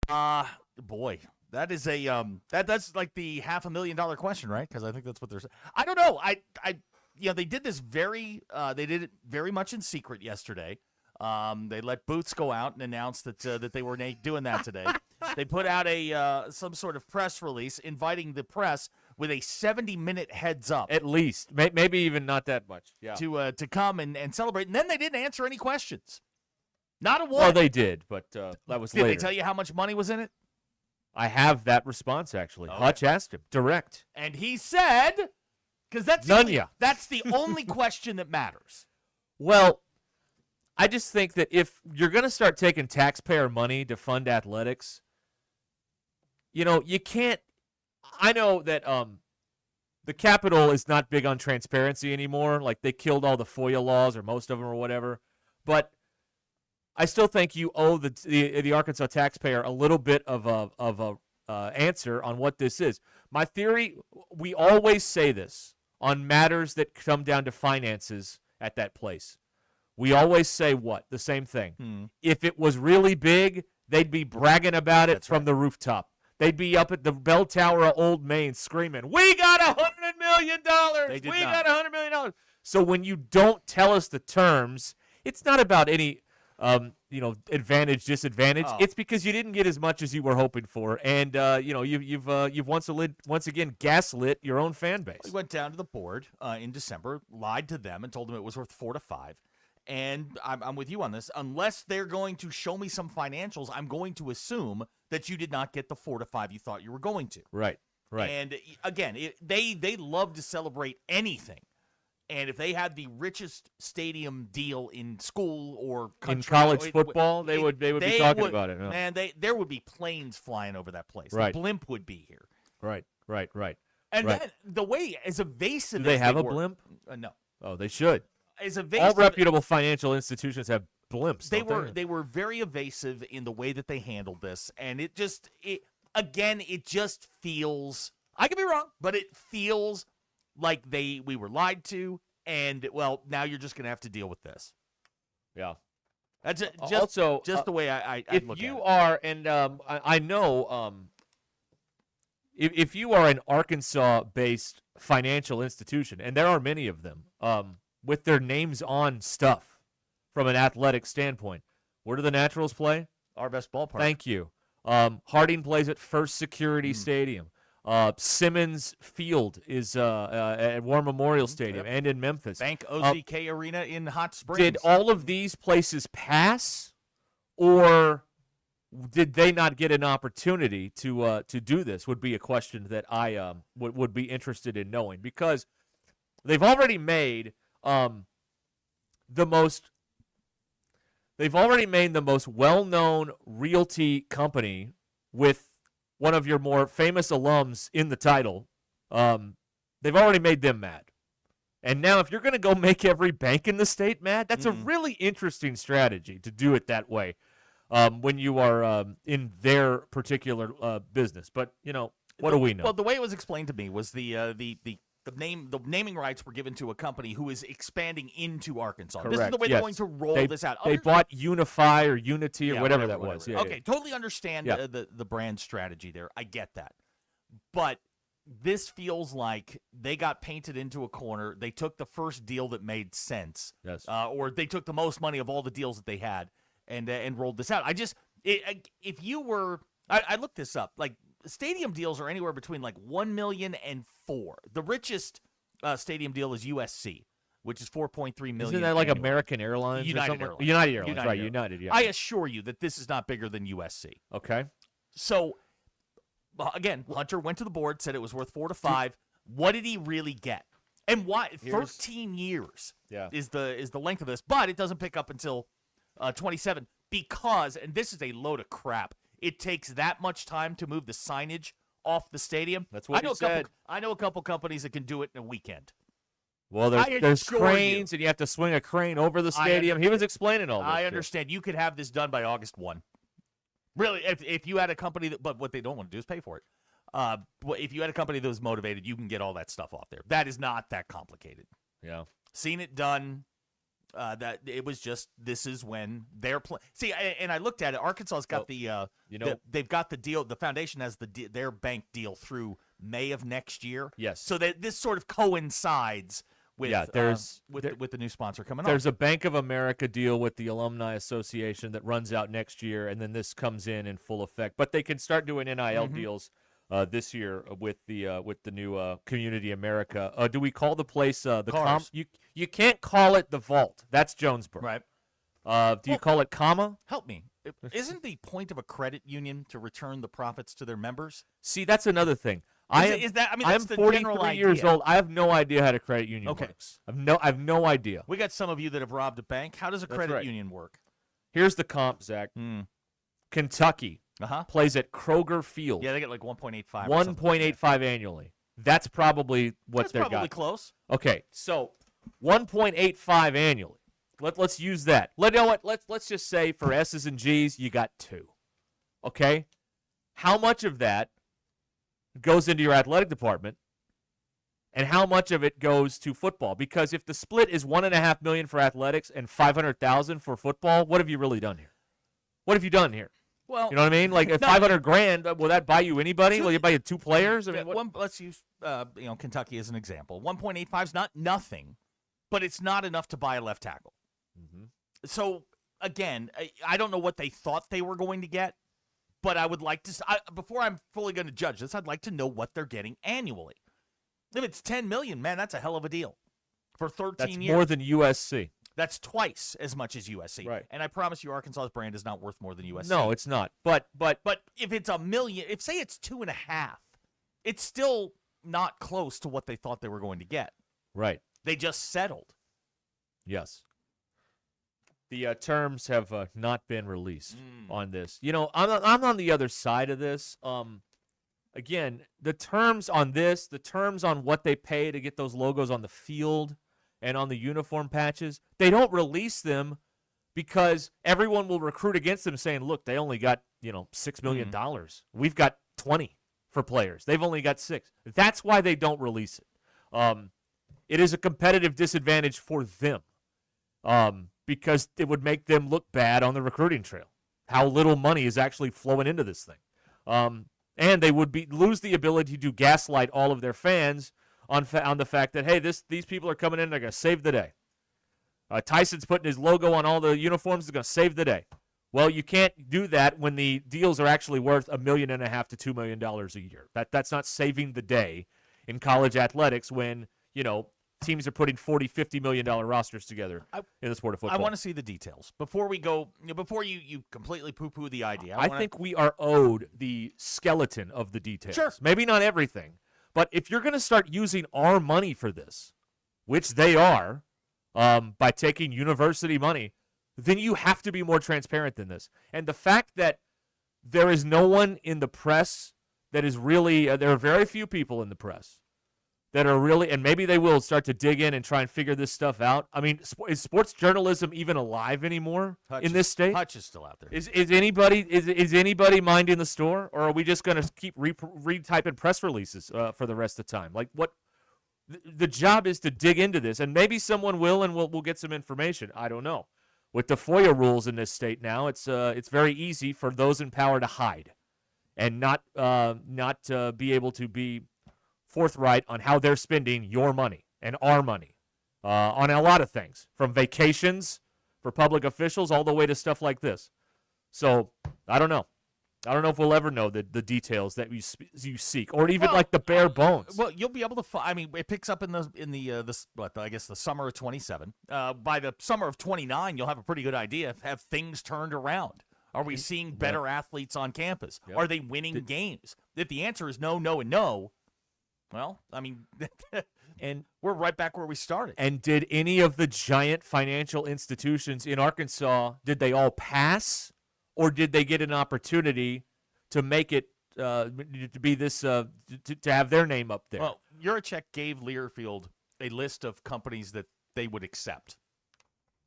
Boy, that is a that's like the $500,000 question, right? Because I think that's what they're saying. I don't know. They did this they did it very much in secret yesterday. They let Boots go out and announce that they were doing that today. They put out some sort of press release inviting the press with a 70-minute heads up, at least, maybe even not that much. Yeah, to come and celebrate. And then they didn't answer any questions. Not a one. Well, they did, but that was later. Did they tell you how much money was in it? I have that response, actually. Okay. Hutch asked him, direct. And he said, because that's the only question that matters. Well, I just think that if you're going to start taking taxpayer money to fund athletics, you can't. I know that the Capitol is not big on transparency anymore. Like, they killed all the FOIA laws, or most of them, or whatever. But I still think you owe the Arkansas taxpayer a little bit of a answer on what this is. My theory, we always say this on matters that come down to finances at that place. We always say what? The same thing. If it was really big, they'd be bragging about it from the rooftop. They'd be up at the bell tower of Old Main screaming, "We got $100 million! We got $100 million!" So when you don't tell us the terms, it's not about any advantage, disadvantage. Oh. It's because you didn't get as much as you were hoping for, and you've once again gaslit your own fan base. We went down to the board in December, lied to them, and told them it was worth 4 to 5. And I'm with you on this. Unless they're going to show me some financials, I'm going to assume that you did not get the 4 to 5 you thought you were going to. Right. And again, they love to celebrate anything. And if they had the richest stadium deal in school or country, in college football, they would be talking about it. No. Man, there would be planes flying over that place. Right. The blimp would be here. Right. And then the way as evasive. Do they have a were, blimp? No. Oh, they should. As evasive, all reputable financial institutions have blimps. They were very evasive in the way that they handled this, and it just feels. I could be wrong, but it feels like we were lied to, and well, now you're just going to have to deal with this. Yeah, that's just the way I if look you at it. are, and I know, if you are an Arkansas-based financial institution, and there are many of them, with their names on stuff from an athletic standpoint, where do the Naturals play? Our best ballpark. Thank you. Harding plays at First Security Stadium. Simmons Field is at War Memorial Stadium and in Memphis. Bank OZK Arena in Hot Springs. Did all of these places pass, or did they not get an opportunity to do this? Would be a question that I would be interested in knowing, because they've already made the most well-known realty company with one of your more famous alums in the title. They've already made them mad. And now if you're going to go make every bank in the state mad, that's a really interesting strategy to do it that way when you are in their particular business. But, what do we know? Well, the way it was explained to me was the naming rights were given to a company who is expanding into Arkansas. Correct. This is the way they're going to roll this out. They bought Unify or Unity or whatever that was. Yeah, okay, totally understand the brand strategy there. I get that. But this feels like they got painted into a corner. They took the first deal that made sense. Yes. Or they took the most money of all the deals that they had and rolled this out. I looked this up. Like, stadium deals are anywhere between like $1 million and $4 million. The richest stadium deal is USC, which is $4.3 million. Isn't that like annually. American Airlines? United Airlines. United Airlines, right? United. Yeah. I assure you that this is not bigger than USC. Okay. So, again, Hunter went to the board, said it was worth 4 to 5. What did he really get? And why? 13 years is the length of this, but it doesn't pick up until 27 because, and this is a load of crap, it takes that much time to move the signage off the stadium. That's what he said. I know a couple companies that can do it in a weekend. Well, there's cranes, and you have to swing a crane over the stadium. He was explaining all this. I understand. You could have this done by August 1. Really, if you had a company but what they don't want to do is pay for it. If you had a company that was motivated, you can get all that stuff off there. That is not that complicated. Yeah. Seen it done. That it was just this is when they're playing. See, and I looked at it. Arkansas's got they've got the deal. The foundation has their bank deal through May of next year. Yes. So that this sort of coincides with with the new sponsor coming on. There's a Bank of America deal with the Alumni Association that runs out next year, and then this comes in full effect. But they can start doing NIL deals this year with the new Community America. Do we call the place the You can't call it the Vault. That's Jonesboro. Right. Do you call it Comma? Help me. Isn't the point of a credit union to return the profits to their members? See, that's another thing. Is that? I mean, that's I'm the 43 general idea. years old. I have no idea how a credit union works. I have no idea. We got some of you that have robbed a bank. How does a credit union work? Here's the comp, Zach. Kentucky plays at Kroger Field. Yeah, they get like 1.85. 1.85 annually. That's probably what they're probably close. Okay, so 1.85 annually. Let's use that. Let's just say for S's and G's, you got 2. Okay, how much of that goes into your athletic department, and how much of it goes to football? Because if the split is $1.5 million for athletics and $500,000 for football, what have you really done here? What have you done here? Well, you know what I mean? Like $500,000, will that buy you anybody? Will you buy you 2 players? I mean, let's use Kentucky as an example. 1.85 is not nothing, but it's not enough to buy a left tackle. So again, I don't know what they thought they were going to get. But I would like to, before I'm fully going to judge this, I'd like to know what they're getting annually. If it's $10 million, man, that's a hell of a deal for 13 years. That's more than USC. That's twice as much as USC. Right. And I promise you, Arkansas's brand is not worth more than USC. No, it's not. But if it's $1 million, if say it's 2.5, it's still not close to what they thought they were going to get. Right. They just settled. Yes. The terms have not been released on this. You know, I'm on the other side of this. Again, the terms on this, the terms on what they pay to get those logos on the field and on the uniform patches, they don't release them because everyone will recruit against them saying, look, they only got, $6 million. We've got 20 for players. They've only got 6. That's why they don't release it. It is a competitive disadvantage for them. Because it would make them look bad on the recruiting trail. How little money is actually flowing into this thing. And they would lose the ability to gaslight all of their fans on the fact that, hey, these people are coming in, they're going to save the day. Tyson's putting his logo on all the uniforms, they're going to save the day. Well, you can't do that when the deals are actually worth $1.5 million to $2 million a year. That's not saving the day in college athletics when, teams are putting $40, $50 million rosters together in the sport of football. I want to see the details before we go. Before you completely poo-poo the idea. I think we are owed the skeleton of the details. Sure. Maybe not everything, but if you're going to start using our money for this, which they are, by taking university money, then you have to be more transparent than this. And the fact that there is no one in the press that is really, there are very few people in the press that are really, and maybe they will start to dig in and try and figure this stuff out. I mean, is sports journalism even alive anymore in this state? Hutch is still out there. Is anybody minding the store, or are we just going to keep retyping press releases for the rest of the time? Like, what? The job is to dig into this, and maybe someone will, and we'll get some information. I don't know. With the FOIA rules in this state now, it's very easy for those in power to hide and not be able to be forthright on how they're spending your money and our money on a lot of things, from vacations for public officials all the way to stuff like this. So I don't know. I don't know if we'll ever know the details that you seek, or even like the bare bones. Well, you'll be able to find. I mean, it picks up in the summer of 27. By the summer of 29, you'll have a pretty good idea. Have things turned around? Are we seeing better athletes on campus? Yep. Are they winning games? If the answer is no, no, and no, well, I mean, and we're right back where we started. And did any of the giant financial institutions in Arkansas, did they all pass, or did they get an opportunity to make it to be this to have their name up there? Well, Yurachek gave Learfield a list of companies that they would accept,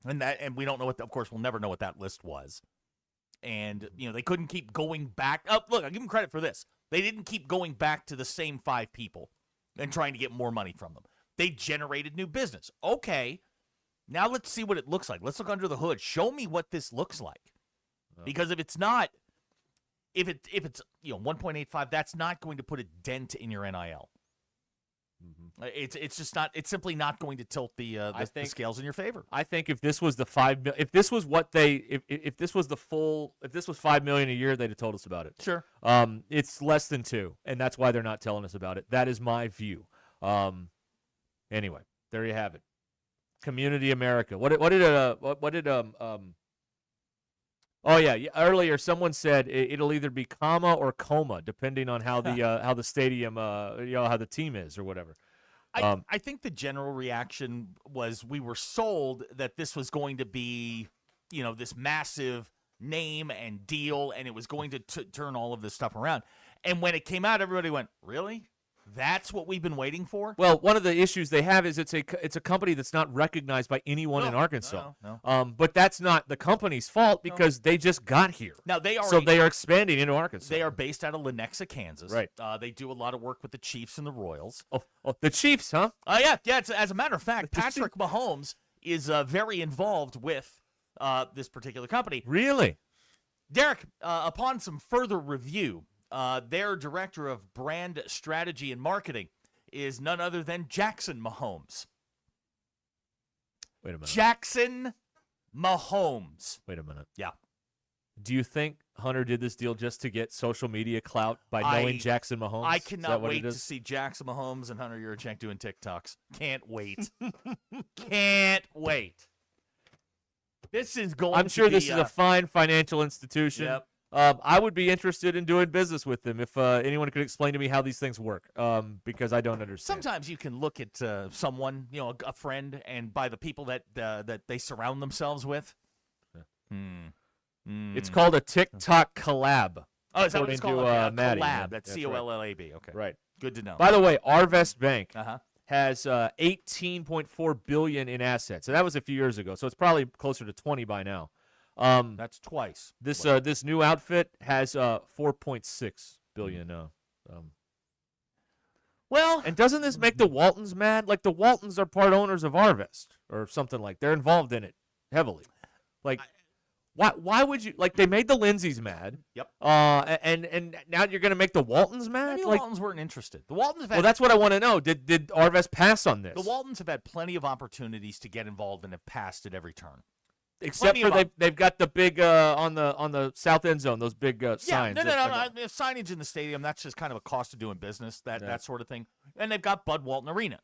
and we don't know what. Of course, we'll never know what that list was. And they couldn't keep going back. Oh, look, I'll give them credit for this. They didn't keep going back to the same 5 people and trying to get more money from them. They generated new business. Okay, Now let's see what it looks like. Let's look under the hood. Show me what this looks like. Because if it's not, if it's 1.85, that's not going to put a dent in your NIL. Mm-hmm. It's just not. It's simply not going to tilt the scales in your favor. I think if this was the if this was what they, if this was the full, if this was $5 million a year, they'd have told us about it. Sure. It's less than 2, and that's why they're not telling us about it. That is my view. Anyway, there you have it. Community America. Oh yeah, earlier someone said it'll either be comma or coma depending on how the stadium how the team is or whatever. I think the general reaction was we were sold that this was going to be this massive name and deal, and it was going to turn all of this stuff around. And when it came out, everybody went, "Really? That's what we've been waiting for?" Well, one of the issues they have is it's a company that's not recognized by anyone in Arkansas. No. But that's not the company's fault because they just got here. Now they are expanding into Arkansas. They are based out of Lenexa, Kansas. Right. They do a lot of work with the Chiefs and the Royals. Oh, the Chiefs, huh? Yeah. As a matter of fact, Patrick Mahomes is very involved with this particular company. Really? Derek, upon some further review, their director of brand strategy and marketing is none other than Jackson Mahomes. Wait a minute. Jackson Mahomes. Wait a minute. Yeah. Do you think Hunter did this deal just to get social media clout by knowing Jackson Mahomes? I cannot wait to see Jackson Mahomes and Hunter Yurachek doing TikToks. Can't wait. Can't wait. This is going I'm sure to be, this is a fine financial institution. Yep. I would be interested in doing business with them if anyone could explain to me how these things work, because I don't understand. Sometimes you can look at someone, a friend, and by the people that they surround themselves with. It's called a TikTok collab. Oh, is that what it's called? Maddie. Collab. Yeah, That's COLLAB. Okay. Right. Good to know. By the way, Arvest Bank Uh-huh. has $18.4 billion in assets. So that was a few years ago. So it's probably closer to 20 by now. That's twice. This new outfit has $4.6 billion. Well, and doesn't this make the Waltons mad? Like the Waltons are part owners of Arvest or something like. They're involved in it heavily. Like, why would you like? They made the Lindsays mad. Yep. And now you're gonna make the Waltons mad? Maybe the Like, Waltons weren't interested. The Waltons have had, well, that's what I want to know. Did Arvest pass on this? the Waltons have had plenty of opportunities to get involved and have passed at every turn. Except for they've got the big on the south end zone, those big signs. No. Signage in the stadium, that's just kind of a cost of doing business, that sort of thing. And they've got Bud Walton Arena.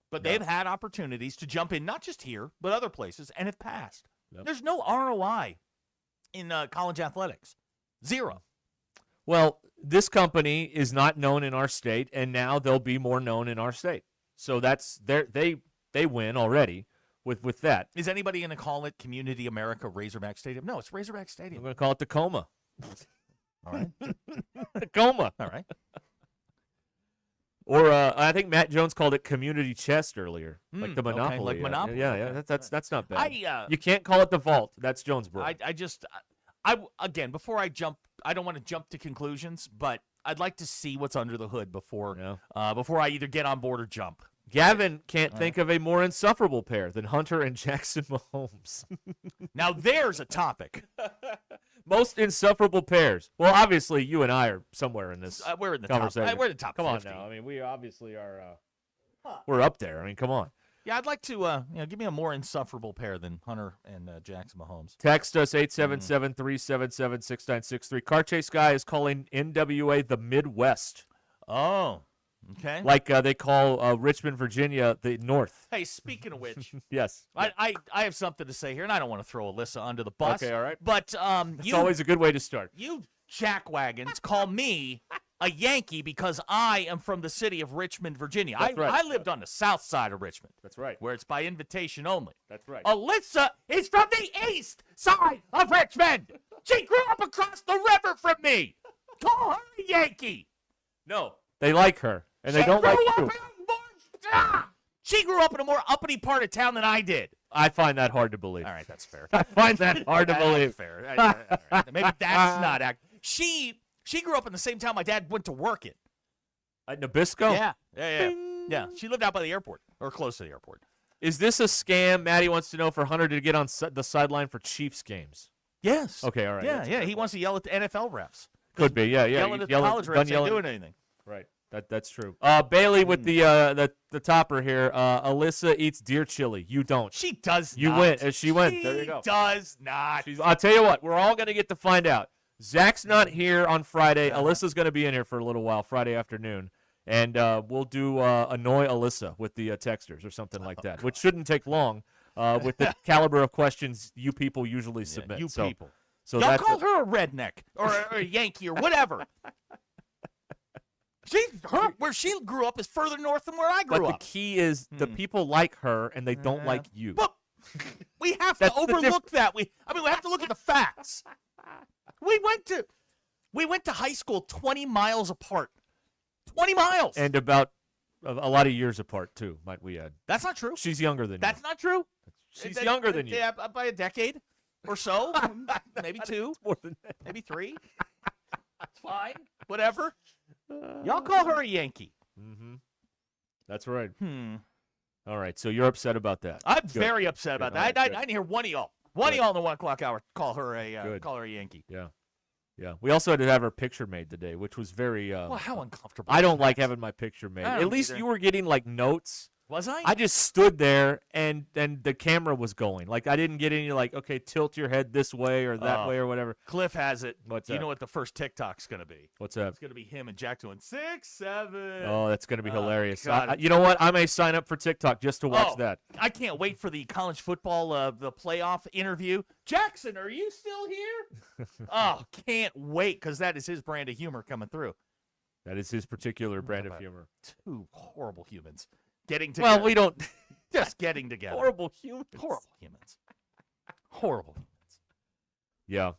But they've had opportunities to jump in, not just here, but other places, and have passed. Yep. There's no ROI in college athletics. Zero. Well, this company is not known in our state, and now they'll be more known in our state. So they win already. With that. Is anybody going to call it Community America Razorback Stadium? No, it's Razorback Stadium. I'm going to call it Tacoma. All right. Tacoma. All right. Or I think Matt Jones called it Community Chest earlier, like the Monopoly. Okay, like Monopoly. Yeah, that's not bad. You can't call it the Vault. That's Jonesboro. Again, before I jump, I don't want to jump to conclusions, but I'd like to see what's under the hood before I either get on board or jump. Gavin can't think of a more insufferable pair than Hunter and Jackson Mahomes. Now there's a topic. Most insufferable pairs. Well, obviously, you and I are somewhere in this we're in the conversation. Top. We're in the top. Come 50. on now. I mean, we obviously are. We're up there. I mean, come on. Yeah, I'd like to give me a more insufferable pair than Hunter and Jackson Mahomes. Text us 877-377-6963. Car Chase Guy is calling NWA the Midwest. Oh. Okay. Like they call Richmond, Virginia, the North. Hey, speaking of which, yes, I have something to say here, and I don't want to throw Alyssa under the bus. Okay, all right. But it's always a good way to start. You jackwagons call me a Yankee because I am from the city of Richmond, Virginia. That's right. I lived on the south side of Richmond. That's right. Where it's by invitation only. That's right. Alyssa is from the east side of Richmond. She grew up across the river from me. Call her a Yankee. No, they like her. And they don't like you. She grew up in a more uppity part of town than I did. I find that hard to believe. All right, that's fair. I find that hard to believe. Fair. All right. Maybe that's not accurate. She grew up in the same town my dad went to work in. At Nabisco? Yeah. She lived out by the airport, or close to the airport. Is this a scam? Maddie wants to know for Hunter to get on the sideline for Chiefs games. Yes. Okay, all right. Yeah. He wants to yell at the NFL refs. Could be, yeah. Yelling at the college refs ain't doing anything. Right. That's true. Bailey with the topper here. Alyssa eats deer chili. You don't. She does you not. win. She went. There you go. Does not. I'll tell you what. We're all going to get to find out. Zach's not here on Friday. Alyssa's going to be in here for a little while Friday afternoon. And we'll do Annoy Alyssa with the texters or something like that, which shouldn't take long with the caliber of questions you people usually submit. People. So y'all call her a redneck or a Yankee or whatever. Where she grew up is further north than where I grew up. But the key is the people like her and they don't like you. But we have to overlook that. We have to look at the facts. We went to high school 20 miles apart. 20 miles. And about a lot of years apart, too, might we add. That's not true. She's younger than you. That's not true. She's younger than you. Yeah, by a decade or so. Maybe 2. More than that. Maybe 3. It's fine. Whatever. Y'all call her a Yankee. Mm-hmm. That's right. All right, so you're upset about that. I'm very upset about that. I didn't hear one of y'all. One of y'all in the 1 o'clock hour call her a Yankee. Yeah. Yeah. We also had to have her picture made today, which was very well, how uncomfortable. I don't like having my picture made. At least you were getting like notes. Was I? I just stood there and the camera was going. Like I didn't get any like, okay, tilt your head this way or that way or whatever. Cliff has it. What's that? You know what the first TikTok's going to be? What's that? It's going to be him and Jack doing 6, 7. Oh, that's going to be hilarious. God. You know what? I may sign up for TikTok just to watch that. I can't wait for the college football, the playoff interview. Jackson, are you still here? Can't wait because that is his brand of humor coming through. That is his particular brand of humor. 2 horrible humans. Getting together. Well, we don't. Just getting together. Horrible humans. Horrible humans. Horrible humans.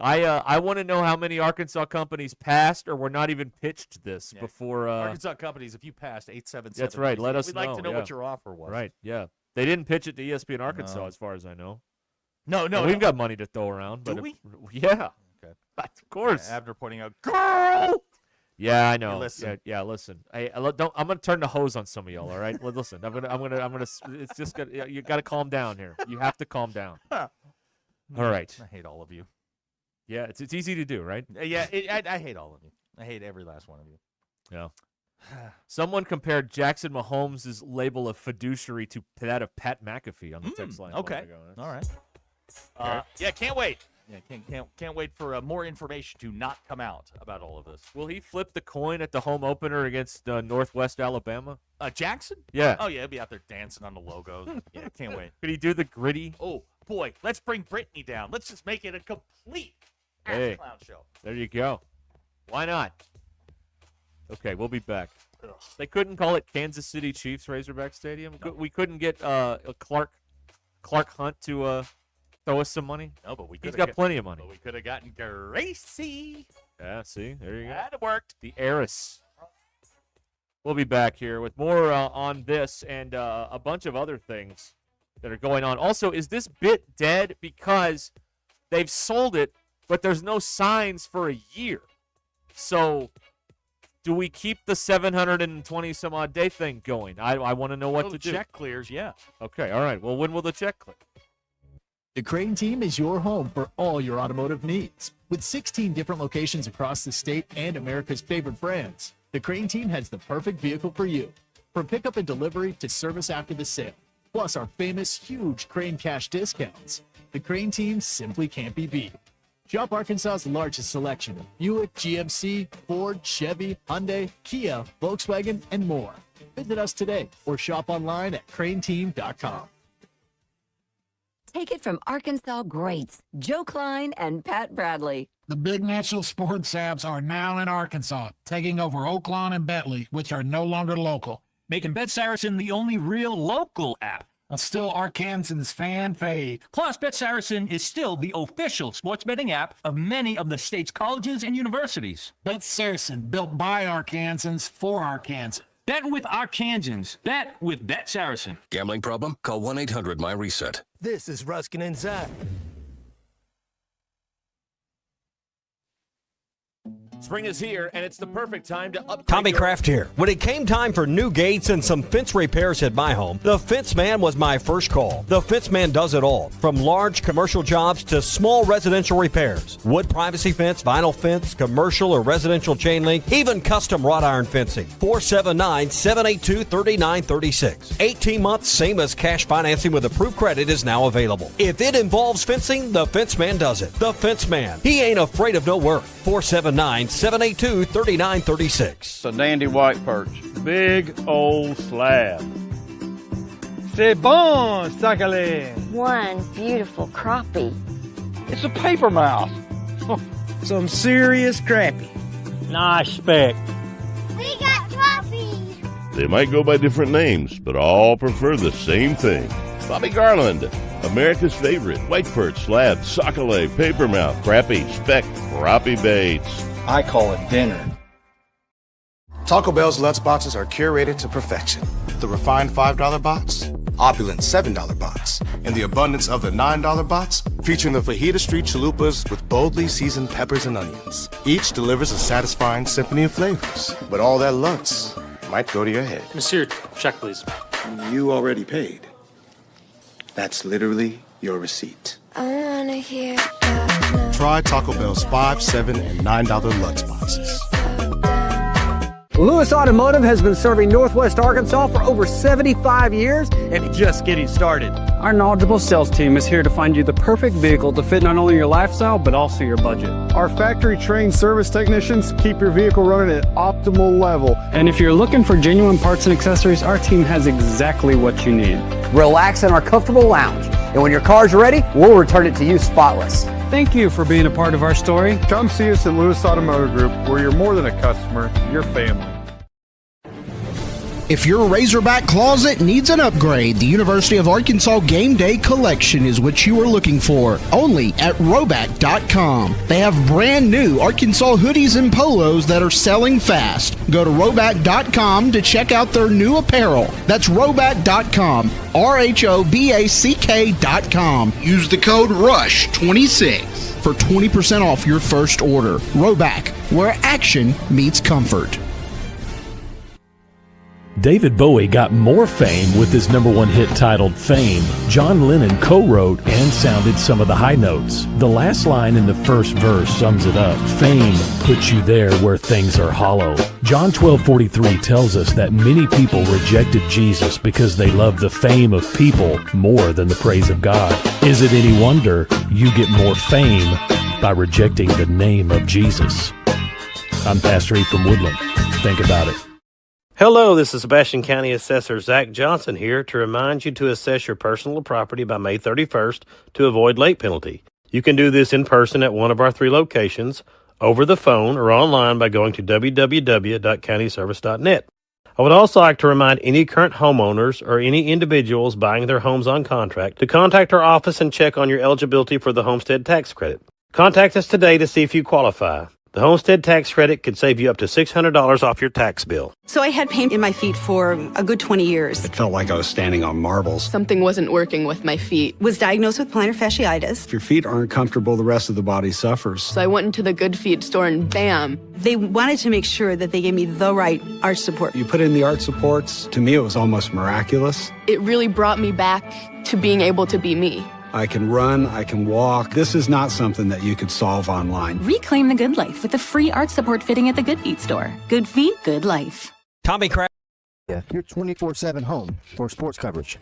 Yeah. I want to know how many Arkansas companies passed or were not even pitched this before. Arkansas companies, if you passed 877. That's right. Let us We'd know. like to know what your offer was. Right. Yeah. They didn't pitch it to ESPN Arkansas, as far as I know. No. We've got money to throw around. Do but we? Yeah. Okay. Of course. Abner pointing out, girl. Yeah, I know. Hey, listen. Yeah, listen. I'm gonna turn the hose on some of y'all. All right. Well, listen. I'm gonna. It's just you got to calm down here. You have to calm down. All right. I hate all of you. Yeah, it's easy to do, right? Yeah, I hate all of you. I hate every last one of you. Yeah. Someone compared Jackson Mahomes' label of fiduciary to that of Pat McAfee on the text line. Okay. All right. Yeah, can't wait. Yeah, can't wait for more information to not come out about all of this. Will he flip the coin at the home opener against Northwest Alabama? Jackson? Yeah. Oh, yeah, he'll be out there dancing on the logos. Yeah, can't wait. Could he do the gritty? Oh, boy, let's bring Brittany down. Let's just make it a complete clown show. There you go. Why not? Okay, we'll be back. Ugh. They couldn't call it Kansas City Chiefs Razorback Stadium? No. We couldn't get Clark Hunt to throw us some money? No, but we He's got plenty of money. But we could have gotten Gracie. Yeah, see? There you go. That worked. The heiress. We'll be back here with more on this and a bunch of other things that are going on. Also, is this bit dead because they've sold it, but there's no signs for a year? So do we keep the 720-some-odd day thing going? I want to know what to do. Check clears, yeah. Okay, all right. Well, when will the check clear? The Crane Team is your home for all your automotive needs. With 16 different locations across the state and America's favorite brands, the Crane Team has the perfect vehicle for you. From pickup and delivery to service after the sale, plus our famous huge Crane Cash discounts. The Crane Team simply can't be beat. Shop Arkansas's largest selection of Buick, GMC, Ford, Chevy, Hyundai, Kia, Volkswagen, and more. Visit us today or shop online at craneteam.com. Take it from Arkansas greats, Joe Klein and Pat Bradley. The big national sports apps are now in Arkansas, taking over Oaklawn and Bentley, which are no longer local, making Bet Saracen the only real local app. Still Arkansans' fan fave. Plus, Bet Saracen is still the official sports betting app of many of the state's colleges and universities. Bet Saracen, built by Arkansans for Arkansans. Bet with Arkansans. Bet with Bet Saracen. Gambling problem? Call 1-800-MY-RESET. This is Ruscin and Zach. Spring is here, and it's the perfect time to upgrade Tommy your... Kraft here. When it came time for new gates and some fence repairs at my home, the Fence Man was my first call. The Fence Man does it all, from large commercial jobs to small residential repairs. Wood privacy fence, vinyl fence, commercial or residential chain link, even custom wrought iron fencing. 479-782-3936. 18 months, same as cash financing with approved credit is now available. If it involves fencing, the Fence Man does it. The Fence Man. He ain't afraid of no work. 479-782-3936. It's a dandy white perch. Big old slab. C'est bon, sacale. One beautiful crappie. It's a paper mouth. Some serious crappie. Nice speck. We got crappies. They might go by different names, but all prefer the same thing. Bobby Garland, America's favorite white perch, slab, sockeye, papermouth, crappie, speck, crappie baits. I call it dinner. Taco Bell's Lutz boxes are curated to perfection. The refined $5 box, opulent $7 box, and the abundance of the $9 box, featuring the fajita street chalupas with boldly seasoned peppers and onions. Each delivers a satisfying symphony of flavors, but all that Lutz might go to your head. Monsieur, check please. You already paid. That's literally your receipt. I wanna hear. Try Taco Bell's $5, $7, and $9 Lutz boxes. Lewis Automotive has been serving Northwest Arkansas for over 75 years and just getting started. Our knowledgeable sales team is here to find you the perfect vehicle to fit not only your lifestyle, but also your budget. Our factory-trained service technicians keep your vehicle running at optimal level. And if you're looking for genuine parts and accessories, our team has exactly what you need. Relax in our comfortable lounge, and when your car's ready, we'll return it to you spotless. Thank you for being a part of our story. Come see us at Lewis Automotive Group, where you're more than a customer, you're family. If your Razorback closet needs an upgrade, the University of Arkansas Game Day Collection is what you are looking for, only at Roback.com. They have brand new Arkansas hoodies and polos that are selling fast. Go to Roback.com to check out their new apparel. That's Roback.com, RHOBACK.com. Use the code RUSH26 for 20% off your first order. Roback, where action meets comfort. David Bowie got more fame with his #1 hit titled Fame. John Lennon co-wrote and sounded some of the high notes. The last line in the first verse sums it up. Fame puts you there where things are hollow. John 12:43 tells us that many people rejected Jesus because they loved the fame of people more than the praise of God. Is it any wonder you get more fame by rejecting the name of Jesus? I'm Pastor Heath from Woodland. Think about it. Hello, this is Sebastian County Assessor Zach Johnson here to remind you to assess your personal property by May 31st to avoid late penalty. You can do this in person at one of our 3 locations, over the phone, or online by going to www.countyservice.net. I would also like to remind any current homeowners or any individuals buying their homes on contract to contact our office and check on your eligibility for the homestead tax credit. Contact us today to see if you qualify. The homestead tax credit could save you up to $600 off your tax bill. So I had pain in my feet for a good 20 years. It felt like I was standing on marbles. Something wasn't working with my feet. Was diagnosed with plantar fasciitis. If your feet aren't comfortable, the rest of the body suffers. So I went into the Good Feet store and bam. They wanted to make sure that they gave me the right arch support. You put in the arch supports. To me, it was almost miraculous. It really brought me back to being able to be me. I can run, I can walk. This is not something that you could solve online. Reclaim the good life with a free arch support fitting at the Good Feet store. Good feet, good life. Tommy Kraft. Your 24/7 home for sports coverage.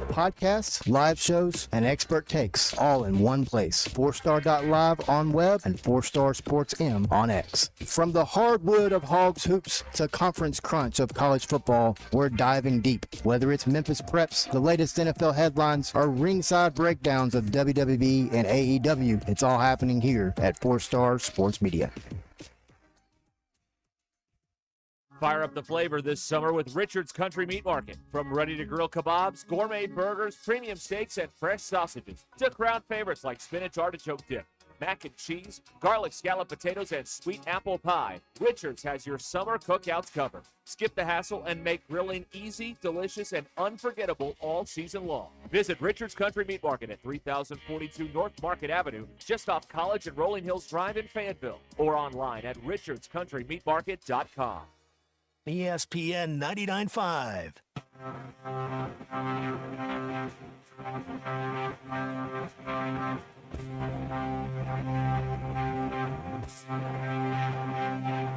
Podcasts, live shows, and expert takes all in one place. 4star.live on web and 4Star Sports M on X. From the hardwood of Hogs Hoops to conference crunch of college football, we're diving deep. Whether it's Memphis Preps, the latest NFL headlines, or ringside breakdowns of WWE and AEW, it's all happening here at 4Star Sports Media. Fire up the flavor this summer with Richard's Country Meat Market. From ready-to-grill kebabs, gourmet burgers, premium steaks, and fresh sausages to crown favorites like spinach artichoke dip. mac and cheese, garlic scallop potatoes, and sweet apple pie, Richards has your summer cookouts covered. Skip the hassle and make grilling easy, delicious, and unforgettable all season long. Visit Richards Country Meat Market at 3042 North Market Avenue, just off College and Rolling Hills Drive in Fayetteville, or online at richardscountrymeatmarket.com. ESPN 99.5.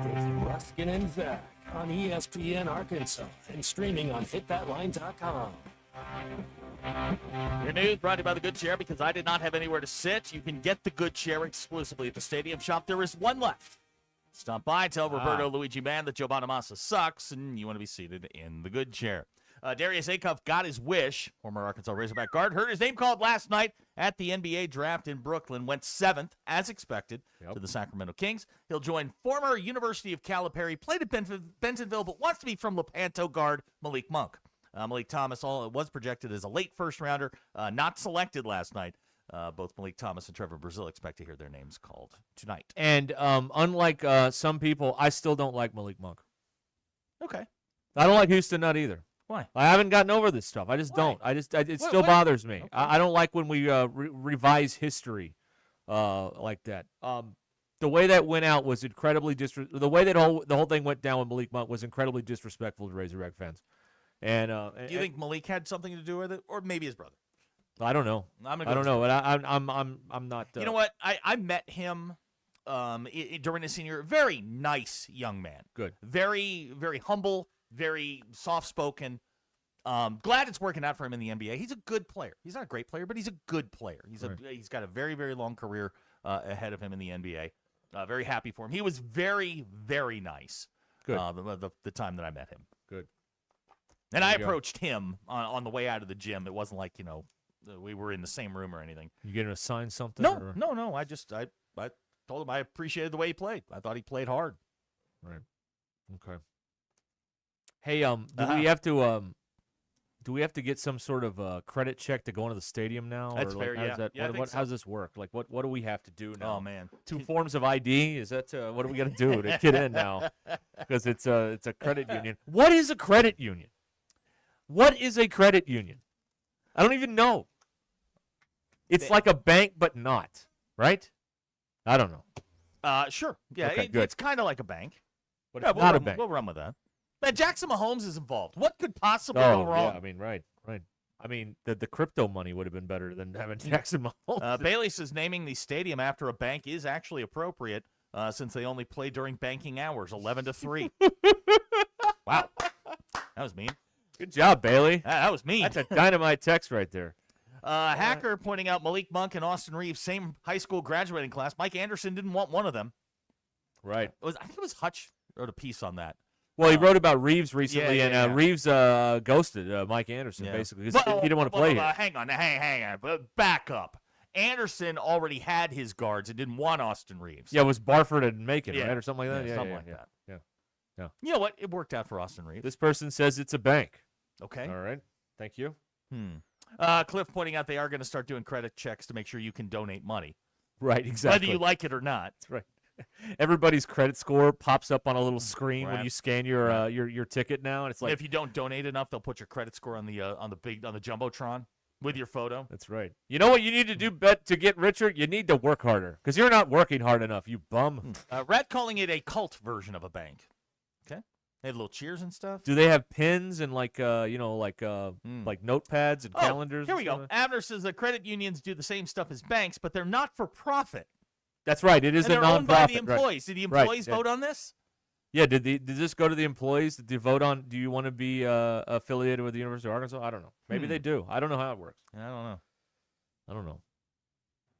It's Ruscin and Zach on ESPN Arkansas and streaming on hitthatline.com. Your news brought to you by the Good Chair. Because I did not have anywhere to sit, you can get the Good Chair exclusively at the Stadium Shop. There is one left. Stop by, tell Roberto Luigi Band that Joe Bonamassa sucks, and you want to be seated in the Good Chair. Darius Acuff got his wish. Former Arkansas Razorback guard heard his name called last night at the NBA draft in Brooklyn. Went 7th, as expected, to the Sacramento Kings. He'll join former University of Calipari, played at Bentonville, but wants to be from Lepanto guard Malik Monk. Malik Thomas was projected as a late first-rounder, not selected last night. Both Malik Thomas and Trevor Brazile expect to hear their names called tonight. And unlike some people, I still don't like Malik Monk. Okay. I don't like Houston Nutt either. Why? I haven't gotten over this stuff. I just don't. It still bothers me. Okay. I don't like when we revise history like that. The way that went out was incredibly the way that the whole thing went down with Malik Monk was incredibly disrespectful to Razorback fans. And do you think Malik had something to do with it, or maybe his brother? I don't know. I don't know. But I'm not. You know what? I met him during his senior. Very nice young man. Good. Very, very humble. Very soft-spoken. Glad it's working out for him in the NBA. He's a good player. He's not a great player, but he's a good player. He's got a very, very long career ahead of him in the NBA. Very happy for him. He was very, very nice. Good. The time that I met him. Good. And I approached him on the way out of the gym. It wasn't like, we were in the same room or anything. You get him to sign something? No. I told him I appreciated the way he played. I thought he played hard. Right. Okay. Hey, do we have to get some sort of credit check to go into the stadium now? That's or fair. How does this work? Like, what do we have to do now? Oh man, 2 forms of ID? Is that what do we got to do to get in now? Because it's a credit union. What is a credit union? What is a credit union? I don't even know. It's like a bank, but not, right? I don't know. Sure. Yeah, Okay, it's kind of like a bank. But it's not a bank. We'll run with that. Man, Jackson Mahomes is involved. What could possibly go wrong? Yeah, I mean, right. I mean, the crypto money would have been better than having Jackson Mahomes. Bailey says naming the stadium after a bank is actually appropriate since they only play during banking hours, 11 to 3. Wow. That was mean. Good job, Bailey. That was mean. That's a dynamite text right there. Hacker pointing out Malik Monk and Austin Reeves, same high school graduating class. Mike Anderson didn't want one of them. Right. I think it was Hutch wrote a piece on that. Well, he wrote about Reeves recently, and Reeves ghosted Mike Anderson, basically, because he didn't want to play here. Hang on. But back up. Anderson already had his guards and didn't want Austin Reeves. Yeah, it was Barford and Macon, right, or something like that? Something like that. Yeah. You know what? It worked out for Austin Reeves. This person says it's a bank. Okay. All right. Thank you. Cliff pointing out they are going to start doing credit checks to make sure you can donate money. Right, exactly. Whether you like it or not. That's right. Everybody's credit score pops up on a little screen when you scan your ticket now, and it's like if you don't donate enough, they'll put your credit score on the jumbotron with your photo. That's right. You know what you need to do to get richer? You need to work harder because you're not working hard enough. You bum. Rat calling it a cult version of a bank. Okay, they had little cheers and stuff. Do they have pins and like notepads and calendars? Here we go. Abner says that credit unions do the same stuff as banks, but they're not for profit. That's right. It is a they're nonprofit. Owned by the employees. Right. Did the employees vote on this? Yeah. Did this go to the employees? Did you vote on? Do you want to be affiliated with the University of Arkansas? I don't know. Maybe they do. I don't know how it works. I don't know.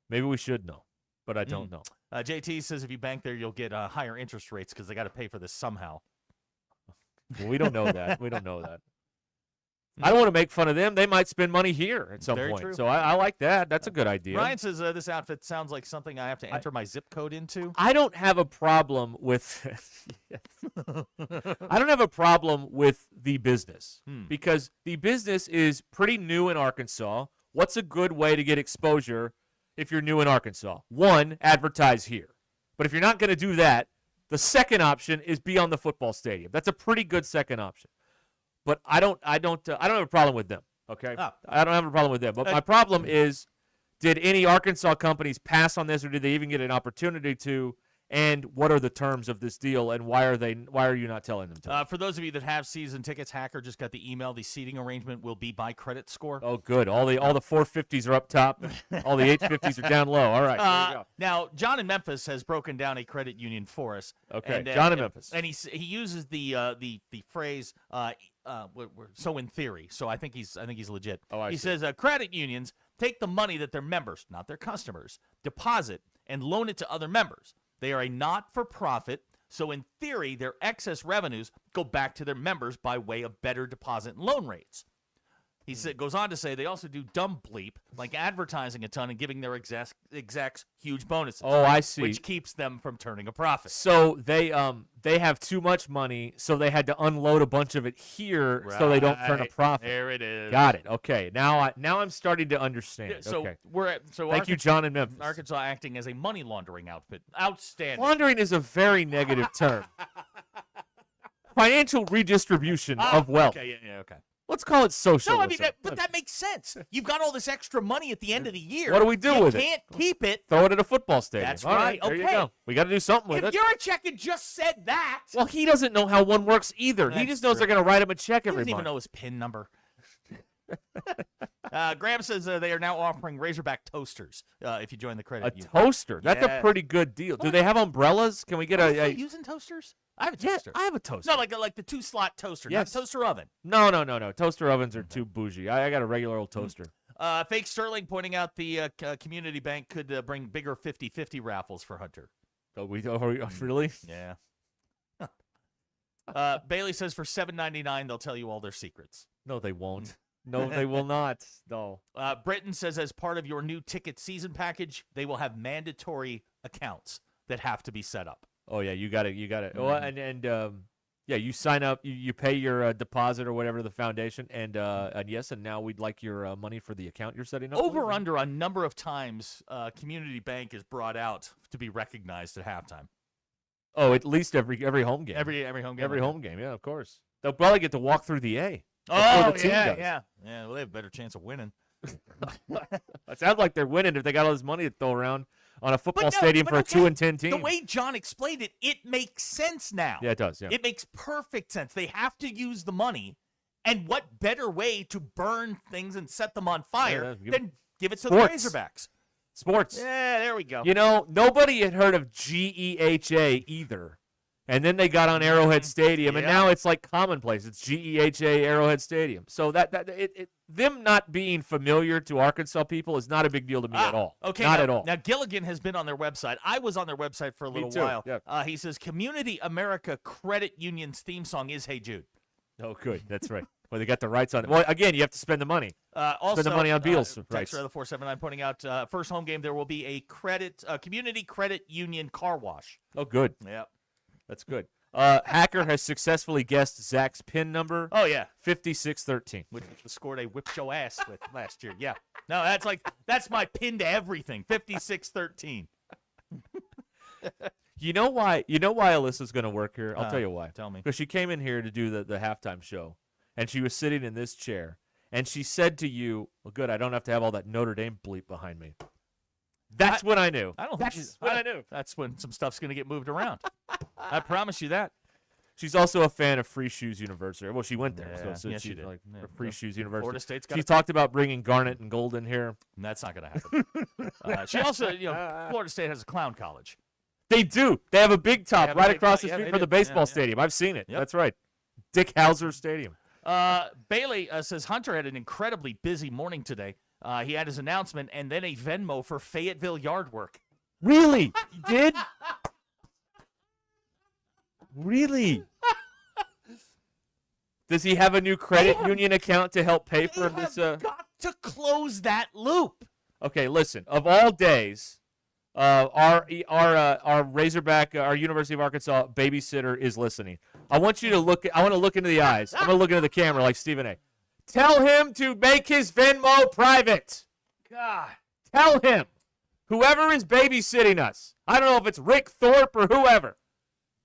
Maybe we should know, but I don't know. JT says if you bank there, you'll get higher interest rates because they got to pay for this somehow. Well, we don't know that. I don't want to make fun of them. They might spend money here at some point. True. So I like that. That's a good idea. Ryan says this outfit sounds like something I have to enter my zip code into. I don't have a problem with I don't have a problem with the business because the business is pretty new in Arkansas. What's a good way to get exposure? if you're new in Arkansas. One, advertise here. But if you're not going to do that, the second option is be on the football stadium. That's a pretty good second option. But I don't have a problem with them. Okay, I don't have a problem with them. But my problem is, did any Arkansas companies pass on this, or did they even get an opportunity to? And what are the terms of this deal, and why are you not telling them to? For those of you that have season tickets, Hacker just got the email. The seating arrangement will be by credit score. Oh, good. All the 450s are up top. All the 850s are down low. All right. There you go. Now, John in Memphis has broken down a credit union for us. Okay, John in Memphis, and he uses the phrase so in theory. So I think he's legit. Oh, I see. He says credit unions take the money that their members, not their customers, deposit and loan it to other members. They are a not-for-profit, so in theory, their excess revenues go back to their members by way of better deposit and loan rates. He goes on to say they also do dumb bleep, like advertising a ton and giving their execs huge bonuses. Oh, I see. Which keeps them from turning a profit. So they have too much money, so they had to unload a bunch of it here so they don't turn a profit. There it is. Got it. Okay. Now I'm starting to understand. So okay. Thank you, John in Memphis. Arkansas acting as a money laundering outfit. Outstanding. Laundering is a very negative term. Financial redistribution of wealth. Okay, yeah, okay. Let's call it socialism. No, I mean, but that makes sense. You've got all this extra money at the end of the year. What do we do with it? You can't keep it. Throw it at a football stadium. That's all right. There Okay. you go. We got to do something with it. If Juracek had just said that. Well, he doesn't know how one works either. He just knows they're going to write him a check every month. He doesn't even know his PIN number. Graham says they are now offering Razorback toasters if you join the credit union. Toaster? That's a pretty good deal. Do they have umbrellas? Can we get Are you using toasters? I have a toaster. I have a toaster. No, like the 2-slot toaster, not toaster oven. No. Toaster ovens are too bougie. I got a regular old toaster. Fake Sterling pointing out the community bank could bring bigger 50-50 raffles for Hunter. Really? Yeah. Bailey says for $7.99 they'll tell you all their secrets. No, they won't. No, they will not. No. Britton says as part of your new ticket season package, they will have mandatory accounts that have to be set up. Oh yeah, you got it. Mm-hmm. Well, and you sign up, you pay your deposit or whatever to the foundation, and now we'd like your money for the account you're setting up. Over under a number of times, Community Bank is brought out to be recognized at halftime. Oh, at least every home game. Every home game. Every home game. Yeah, of course. They'll probably get to walk through the A. Oh, the team does. Yeah. Well, they have a better chance of winning. It sounds like they're winning if they got all this money to throw around on a football stadium for a 2-10 team. The way John explained it, it makes sense now. Yeah, it does. Yeah. It makes perfect sense. They have to use the money, and what better way to burn things and set them on fire than give it to the Razorbacks? Sports. Yeah, there we go. You know, nobody had heard of GEHA either. And then they got on Arrowhead Stadium, and now it's like commonplace. It's GEHA Arrowhead Stadium. So them not being familiar to Arkansas people is not a big deal to me at all. Okay, not at all. Now Gilligan has been on their website. I was on their website for a little while. Yeah. He says Community America Credit Union's theme song is "Hey Jude." Oh, good. That's right. Well, they got the rights on it. Well, again, you have to spend the money. Also, spend the money on Beals rights. Texter of the 479 pointing out first home game there will be a Community Credit Union car wash. Oh, good. Yep. That's good. Hacker has successfully guessed Zach's PIN number. Oh, yeah. 5613. Which was scored a whip your ass with last year. Yeah. No, that's my PIN to everything. 5613. You know why Alyssa's going to work here? I'll tell you why. Tell me. Because she came in here to do the halftime show, and she was sitting in this chair, and she said to you, well, good, I don't have to have all that Notre Dame bleep behind me. That's when I knew. That's when I knew. That's when some stuff's going to get moved around. I promise you that. She's also a fan of Free Shoes University. Well, she went there. Yeah, so she she's did. like Free Shoes University. Florida State's got She talked about bringing Garnet and Gold in here. That's not going to happen. She also, Florida State has a clown college. They do. They have a big top right across the street from the baseball Yeah. stadium. I've seen it. Yep. That's right. Dick Hauser Stadium. Bailey says Hunter had an incredibly busy morning today. He had his announcement and then a Venmo for Fayetteville yard work. Really? He did? Really? Does he have a new credit union account to help pay for this? Got to close that loop. Okay, listen. Of all days, our Razorback, our University of Arkansas babysitter is listening. I want you to look. I want to look into the eyes. I'm going to look into the camera like Stephen A. Tell him to make his Venmo private. God. Tell him. Whoever is babysitting us, I don't know if it's Rick Thorpe or whoever,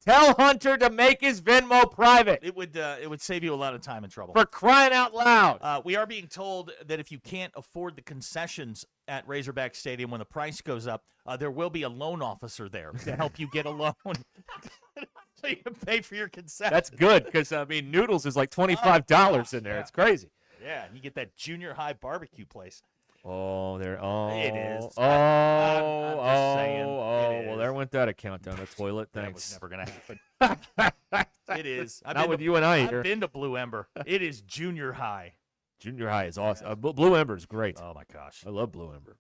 tell Hunter to make his Venmo private. It would save you a lot of time and trouble. For crying out loud. We are being told that if you can't afford the concessions at Razorback Stadium when the price goes up, there will be a loan officer there to help you get a loan so you can pay for your concessions. That's good because, Noodles is like $25 in there. Yeah. It's crazy. Yeah, and you get that junior high barbecue place. Oh, there. It Oh, is. oh, I'm just saying, oh. Well, there went that account down the toilet. That Thanks. was never going to happen. It is. Not with you and I here. I've been to Blue Ember. It is junior high. Junior high is awesome. Blue Ember is great. Oh, my gosh. I love Blue Ember.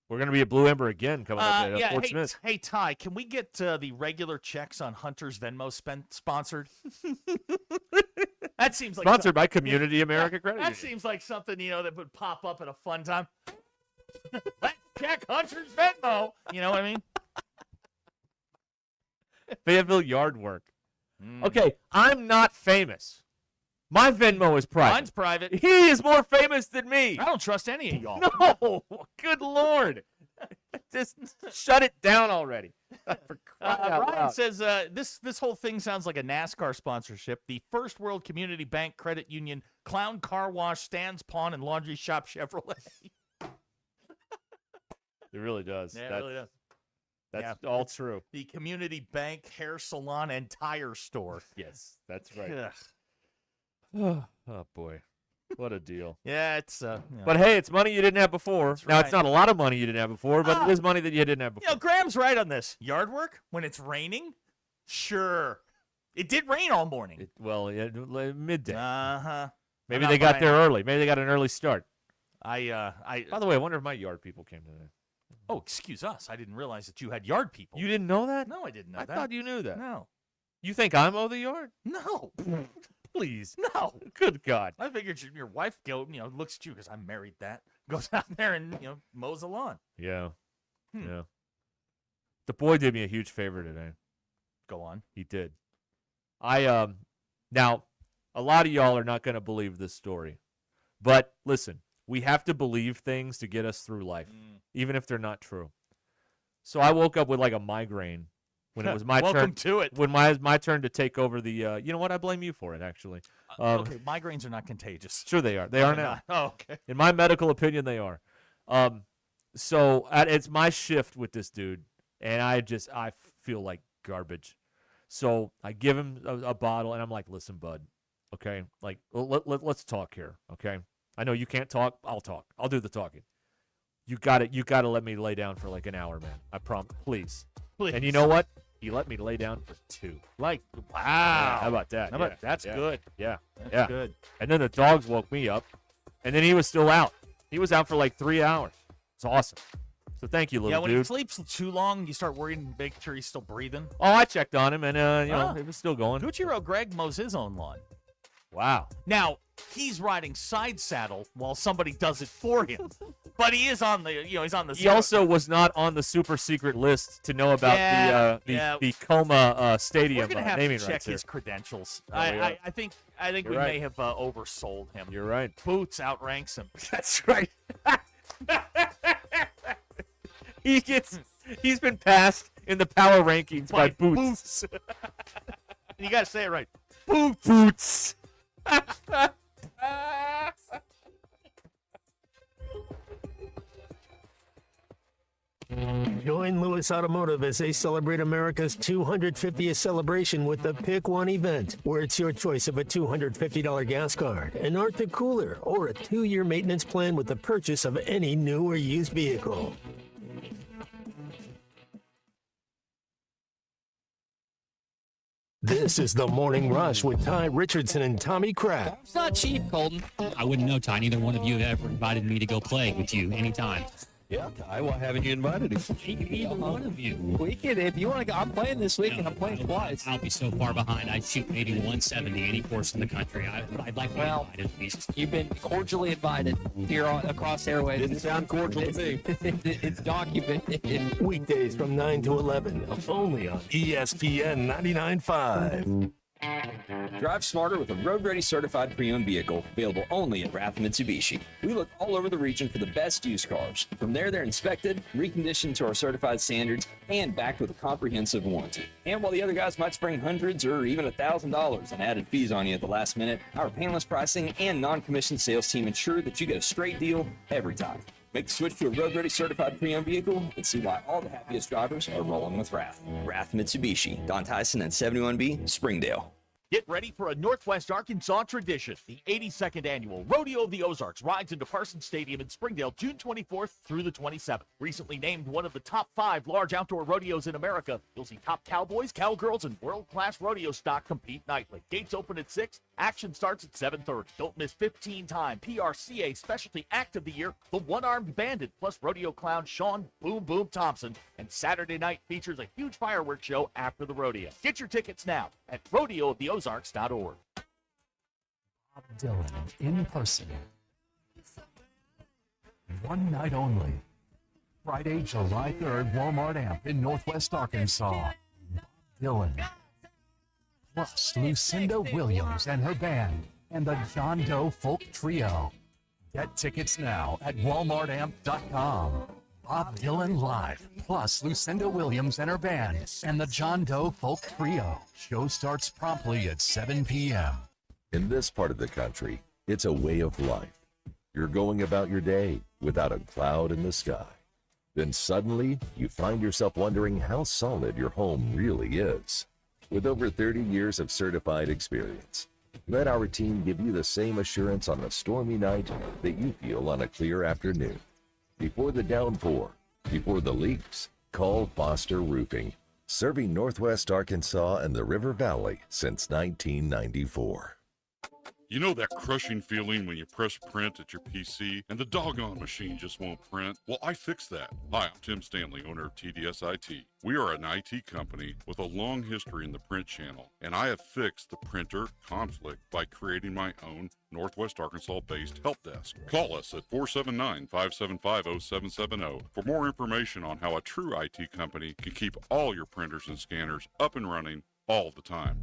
We're going to be at Blue Ember again coming up at Fort Smith. Hey, Ty, can we get the regular checks on Hunter's Venmo sponsored? That seems like Sponsored by Community America Credit That Union. seems like something, that would pop up at a fun time. Let's check Hunter's Venmo. You know what I mean? Fayetteville Yard Work. Okay, I'm not famous. My Venmo is private. Mine's private. He is more famous than me. I don't trust any of y'all. No, good Lord. Just shut it down already. For crying out Brian loud. says this whole thing sounds like a NASCAR sponsorship. The First World Community Bank Credit Union Clown Car Wash Stands Pawn and Laundry Shop Chevrolet. It really does. Yeah, it really does. That's all true. The Community Bank Hair Salon and Tire Store. Yes, that's right. Ugh. Oh, boy. What a deal. Yeah, it's. But hey, it's money you didn't have before. Now, it's not a lot of money you didn't have before, but it is money that you didn't have before. Graham's right on this. Yard work when it's raining? Sure. It did rain all morning. Midday. Uh-huh. Maybe they got there early. Maybe they got an early start. By the way, I wonder if my yard people came today. Oh, excuse us. I didn't realize that you had yard people. You didn't know that? No, I didn't know I that. thought you knew that. No. You think I'm the yard? No. Please. No. Good God. I figured your wife looks at you because I married that. Goes out there and, mows the lawn. Yeah. Yeah. The boy did me a huge favor today. Go on. He did. Now, a lot of y'all are not going to believe this story. But listen, we have to believe things to get us through life, even if they're not true. So I woke up with like a migraine when it was my turn. Welcome to it. When my turn to take over the, you know what? I blame you for it, actually. Okay, migraines are not contagious. Sure they are. They are now. Oh, okay. In my medical opinion, they are. So it's my shift with this dude, and I feel like garbage. So I give him a bottle, and I'm like, listen, bud, okay? Like, let's talk here, okay? I know you can't talk. I'll talk. I'll do the talking. You got to let me lay down for like an hour, man. I promise. Please. And you know what? He let me lay down for 2. Wow. Yeah, how about that? That's good. Yeah. That's good. And then the dogs woke me up, and then he was still out. He was out for like 3 hours. It's awesome. So thank you, little when dude. he sleeps too long, you start worrying, make sure he's still breathing. Oh, I checked on him, and it was still going. 2-year-old Greg mows his own lawn. Wow. Now, he's riding side saddle while somebody does it for him. But he is on the, he's on the. He also was not on the super secret list to know about the Coma Stadium We're gonna have naming to check rights his here. credentials. Yeah, I think we right. may have oversold him. You're right. Boots outranks him. That's right. He's been passed in the power rankings by Boots. You got to say it right. Boots. Join Lewis Automotive as they celebrate America's 250th celebration with the Pick One event, where it's your choice of a $250 gas card, an Arctic cooler, or a 2-year maintenance plan with the purchase of any new or used vehicle. This is the Morning Rush with Ty Richardson and Tommy Kraft. It's not cheap, Colton. I wouldn't know, Ty. Neither one of you have ever invited me to go play with you anytime. Yeah, Ty, why haven't you invited him? Either one of you. We can, if you want to go. I'm playing this week, and I'm playing twice. I'll be so far behind. I'd shoot maybe 170 any course in the country. I'd like to be invited at least. You've been cordially invited here across airways. Didn't sound cordial to me. It's documented. Weekdays from 9 to 11, only on ESPN 99.5. Drive smarter with a road-ready certified pre-owned vehicle available only at Rath Mitsubishi. We look all over the region for the best used cars. From there, they're inspected, reconditioned to our certified standards, and backed with a comprehensive warranty. And while the other guys might spring hundreds or even $1,000 in added fees on you at the last minute, our painless pricing and non-commissioned sales team ensure that you get a straight deal every time. Make the switch to a road-ready certified pre-owned vehicle and see why all the happiest drivers are rolling with Rath. Rath Mitsubishi, Don Tyson and 71B, Springdale. Get ready for a Northwest Arkansas tradition. The 82nd annual Rodeo of the Ozarks rides into Parsons Stadium in Springdale June 24th through the 27th. Recently named one of the top 5 large outdoor rodeos in America, you'll see top cowboys, cowgirls, and world-class rodeo stock compete nightly. Gates open at 6. Action starts at 7:30. Don't miss 15-time PRCA Specialty Act of the Year, the One-Armed Bandit, plus rodeo clown Sean Boom Boom Thompson. And Saturday night features a huge fireworks show after the rodeo. Get your tickets now at rodeooftheozarks.org. Bob Dylan in person. One night only. Friday, July 3rd, Walmart Amp in Northwest Arkansas. Bob Dylan. Plus Lucinda Williams and her band and the John Doe Folk Trio. Get tickets now at walmartamp.com. Bob Dylan live, plus Lucinda Williams and her band and the John Doe Folk Trio. Show starts promptly at 7 p.m. In this part of the country, it's a way of life. You're going about your day without a cloud in the sky. Then suddenly, you find yourself wondering how solid your home really is. With over 30 years of certified experience, let our team give you the same assurance on a stormy night that you feel on a clear afternoon. Before the downpour, before the leaks, call Foster Roofing, serving Northwest Arkansas and the River Valley since 1994. You know that crushing feeling when you press print at your PC and the doggone machine just won't print? Well, I fixed that. Hi, I'm Tim Stanley, owner of TDS IT. We are an IT company with a long history in the print channel, and I have fixed the printer conflict by creating my own Northwest Arkansas-based help desk. Call us at 479-575-0770 for more information on how a true IT company can keep all your printers and scanners up and running all the time.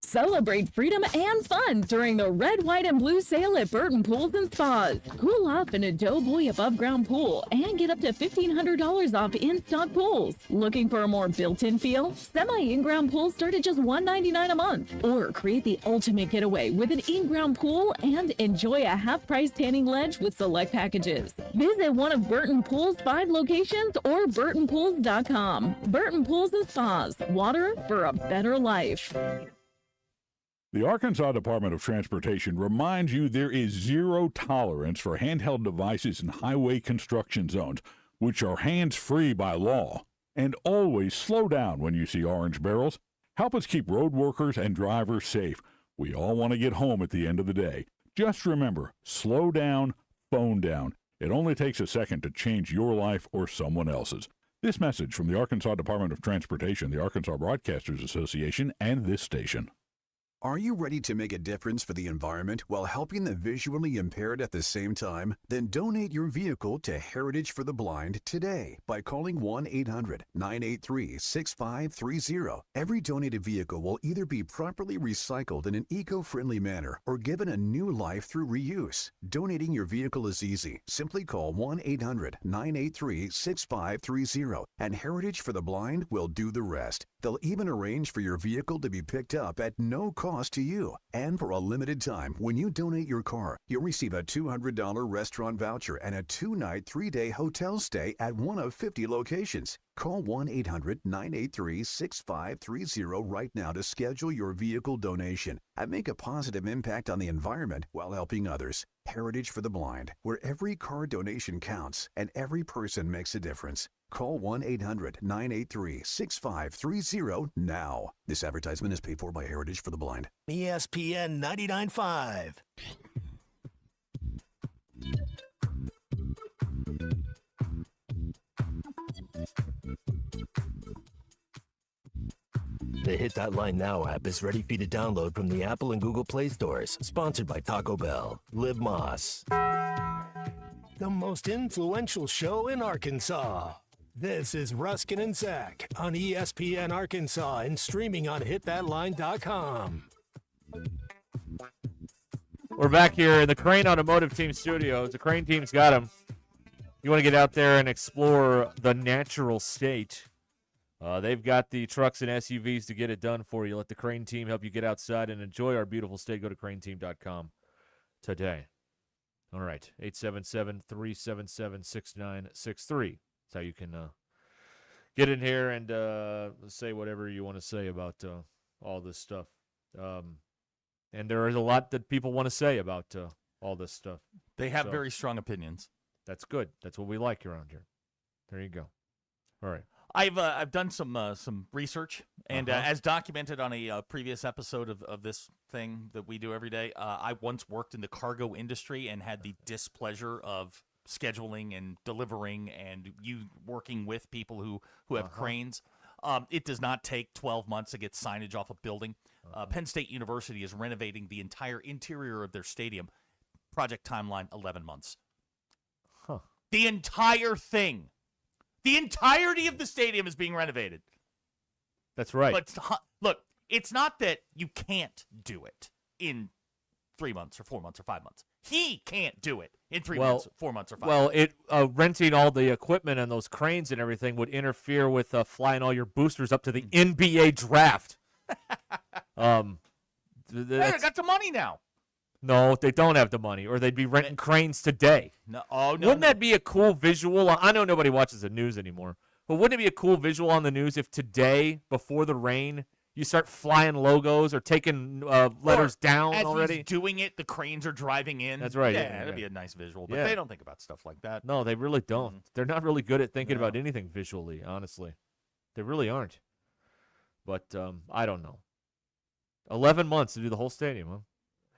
Celebrate freedom and fun during the Red, White, and Blue sale at Burton Pools and Spas. Cool off in a Doughboy above-ground pool and get up to $1,500 off in-stock pools. Looking for a more built-in feel? Semi-in-ground pools start at just $199 a month. Or create the ultimate getaway with an in-ground pool and enjoy a half-price tanning ledge with select packages. Visit one of Burton Pools' 5 locations or burtonpools.com. Burton Pools and Spas. Water for a better life. The Arkansas Department of Transportation reminds you there is zero tolerance for handheld devices in highway construction zones, which are hands-free by law. And always slow down when you see orange barrels. Help us keep road workers and drivers safe. We all want to get home at the end of the day. Just remember, slow down, phone down. It only takes a second to change your life or someone else's. This message from the Arkansas Department of Transportation, the Arkansas Broadcasters Association, and this station. Are you ready to make a difference for the environment while helping the visually impaired at the same time? Then donate your vehicle to Heritage for the Blind today by calling 1-800-983-6530. Every donated vehicle will either be properly recycled in an eco-friendly manner or given a new life through reuse. Donating your vehicle is easy. Simply call 1-800-983-6530 and Heritage for the Blind will do the rest. They'll even arrange for your vehicle to be picked up at no cost to you. And for a limited time, when you donate your car, you'll receive a $200 restaurant voucher and a 2-night, 3-day hotel stay at one of 50 locations. Call 1-800-983-6530 right now to schedule your vehicle donation and make a positive impact on the environment while helping others. Heritage for the Blind, where every car donation counts and every person makes a difference. Call 1-800-983-6530 now. This advertisement is paid for by Heritage for the Blind. ESPN 99.5. The Hit That Line Now app is ready for you to download from the Apple and Google Play stores. Sponsored by Taco Bell. Liv Moss. The most influential show in Arkansas. This is Ruskin and Zach on ESPN Arkansas and streaming on hitthatline.com. We're back here in the Crane Automotive Team studios. The Crane team's got them. You want to get out there and explore the natural state. They've got the trucks and SUVs to get it done for you. Let the Crane team help you get outside and enjoy our beautiful state. Go to craneteam.com today. All right, 877-377-6963. That's how you can get in here and say whatever you want to say about all this stuff. And there is a lot that people want to say about all this stuff. They have very strong opinions. That's good. That's what we like around here. There you go. All right. I've done some research, and as documented on a previous episode of this thing that we do every day, I once worked in the cargo industry and had the displeasure of scheduling and delivering and you working with people who have cranes. It does not take 12 months to get signage off a building. Penn State University is renovating the entire interior of their stadium. Project timeline, 11 months. Huh. The entire thing. The entirety of the stadium is being renovated. That's right. But look, it's not that you can't do it in 3 months or 4 months or 5 months. He can't do it in 3 months, 4 months, or 5 months. Well, renting all the equipment and those cranes and everything would interfere with flying all your boosters up to the NBA draft. They got the money now. No, they don't have the money, or they'd be renting cranes today. No, wouldn't that be a cool visual? I know nobody watches the news anymore, but wouldn't it be a cool visual on the news if today, before the rain, you start flying logos or taking letters down as already? He's doing it, the cranes are driving in. That's right. Yeah, that'd be a nice visual, but Yeah. they don't think about stuff like that. No, they really don't. They're not really good at thinking about anything visually, honestly. They really aren't. But I don't know. 11 months to do the whole stadium, huh?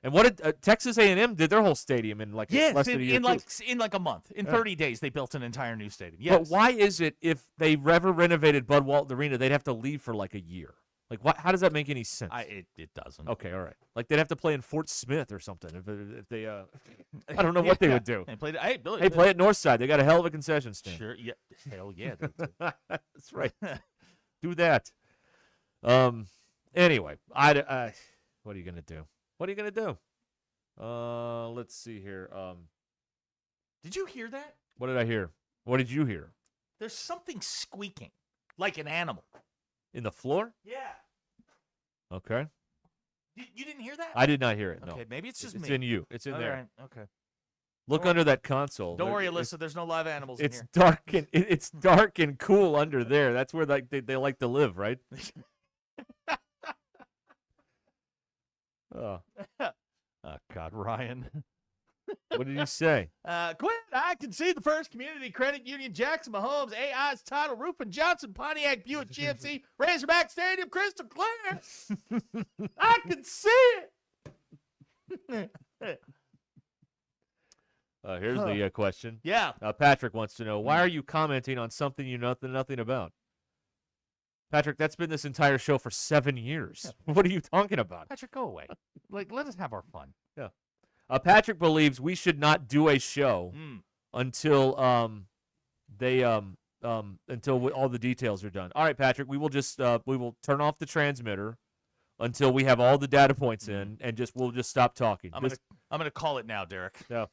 And what did Texas A&M did their whole stadium in like less than a year? in like a month. In 30 days, they built an entire new stadium. Yes. But why is it if they ever renovated Bud Walton Arena, they'd have to leave for like a year? Like, how does that make any sense? It doesn't. Okay, all right. Like they'd have to play in Fort Smith or something if they. I don't know what they would do. They played. Hey, play at Northside. They got a hell of a concession stand. Sure. Yeah. Hell yeah. That's right. Do that. Anyway, what are you gonna do? What are you gonna do? Let's see here. Did you hear that? What did I hear? What did you hear? There's something squeaking, like an animal. In the floor? Yeah. Okay. You didn't hear that? I did not hear it. No. Okay, maybe it's just It's me. in you. It's in All there. right, okay. Look under that console. Don't worry, Alyssa. There's no live animals in It's here. dark and it's dark and cool under there. That's where they like to live, right? Oh. Oh, God, Ryan. What did you say? Quinn, I can see the First Community Credit Union, Jackson Mahomes, AI's Title, Rufin Johnson, Pontiac, Buick, GMC, Razorback Stadium, Crystal Clear. I can see it. Here's the question. Yeah. Patrick wants to know, why are you commenting on something you know nothing about? Patrick, that's been this entire show for 7 years. What are you talking about? Patrick, go away. Let us have our fun. Yeah. Patrick believes we should not do a show until until all the details are done. All right, Patrick, we will just we will turn off the transmitter until we have all the data points in, and we'll just stop talking. I'm gonna call it now, Derek. Yeah.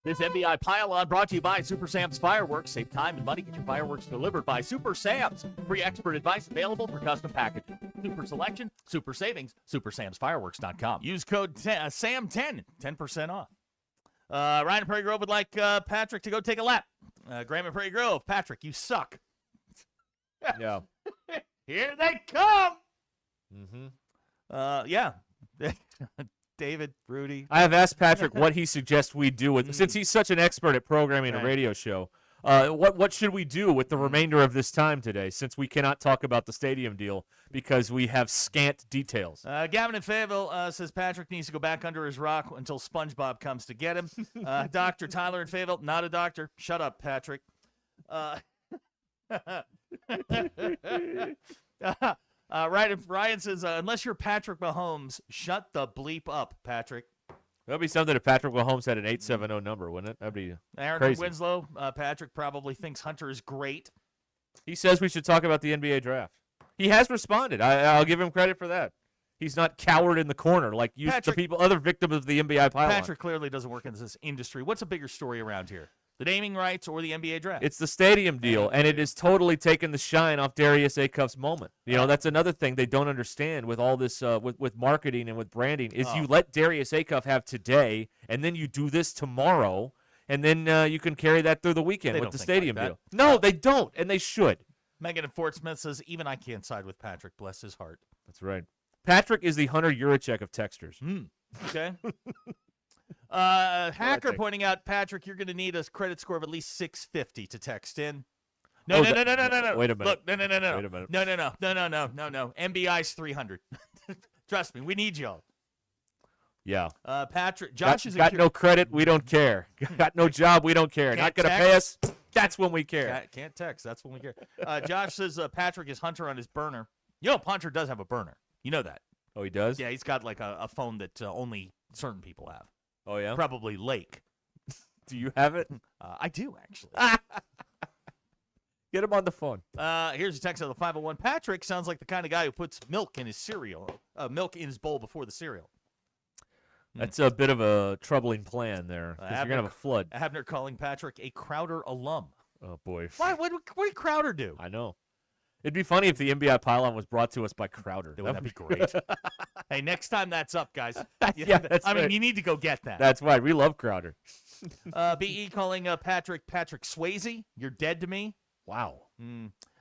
This MBI Pile-On brought to you by Super Sam's Fireworks. Save time and money. Get your fireworks delivered by Super Sam's. Free expert advice available for custom packaging. Super selection, super savings, supersamsfireworks.com. Use code SAM10, 10% off. Ryan in Prairie Grove would like Patrick to go take a lap. Graham in Prairie Grove, Patrick, you suck. Yeah. Here they come. Mm-hmm. Yeah. David, Rudy. I have asked Patrick what he suggests we do with, since he's such an expert at programming a radio show. What should we do with the remainder of this time today, since we cannot talk about the stadium deal because we have scant details? Gavin in Fayetteville says Patrick needs to go back under his rock until SpongeBob comes to get him. Dr. Tyler in Fayetteville, not a doctor. Shut up, Patrick. Ryan says, unless you're Patrick Mahomes, shut the bleep up, Patrick. That'd be something if Patrick Mahomes had an 870 number, wouldn't it? That'd be Aaron crazy. from Winslow, Patrick probably thinks Hunter is great. He says we should talk about the NBA draft. He has responded. I'll give him credit for that. He's not cowered in the corner like other victims of the NBA pylon. Patrick clearly doesn't work in this industry. What's a bigger story around here? The naming rights or the NBA draft? It's the stadium deal, and it has totally taken the shine off Darius Acuff's moment. You know, that's another thing they don't understand with all this, with marketing and with branding, is you let Darius Acuff have today, and then you do this tomorrow, and then you can carry that through the weekend with the stadium deal. No, they don't, and they should. Megan in Fort Smith says, even I can't side with Patrick. Bless his heart. That's right. Patrick is the Hunter Yurachek of texters. Okay. Hacker pointing out, Patrick, you're going to need a credit score of at least 650 to text in. No. Wait a minute. Look, no. Wait a minute. No. MBI's 300. Trust me, we need y'all. Yeah. Patrick, Josh is got no credit. We don't care. Got no job. We don't care. Not going to pay us. That's when we care. Can't text. That's when we care. Josh says Patrick is Hunter on his burner. You know, Hunter does have a burner. You know that. Oh, he does? Yeah, he's got like a phone that only certain people have. Oh, yeah? Probably Lake. Do you have it? I do, actually. Get him on the phone. Here's a text of the 501. Patrick sounds like the kind of guy who puts milk in his cereal, milk in his bowl before the cereal. That's a bit of a troubling plan there, because you're going to have a flood. Abner calling Patrick a Crowder alum. Oh, boy. Why? What did Crowder do? I know. It'd be funny if the NBA pylon was brought to us by Crowder. That'd be great. Hey, next time that's up, guys. Yeah, that's I mean, right. you need to go get that. That's right. We love Crowder. BE calling Patrick Swayze. You're dead to me. Wow.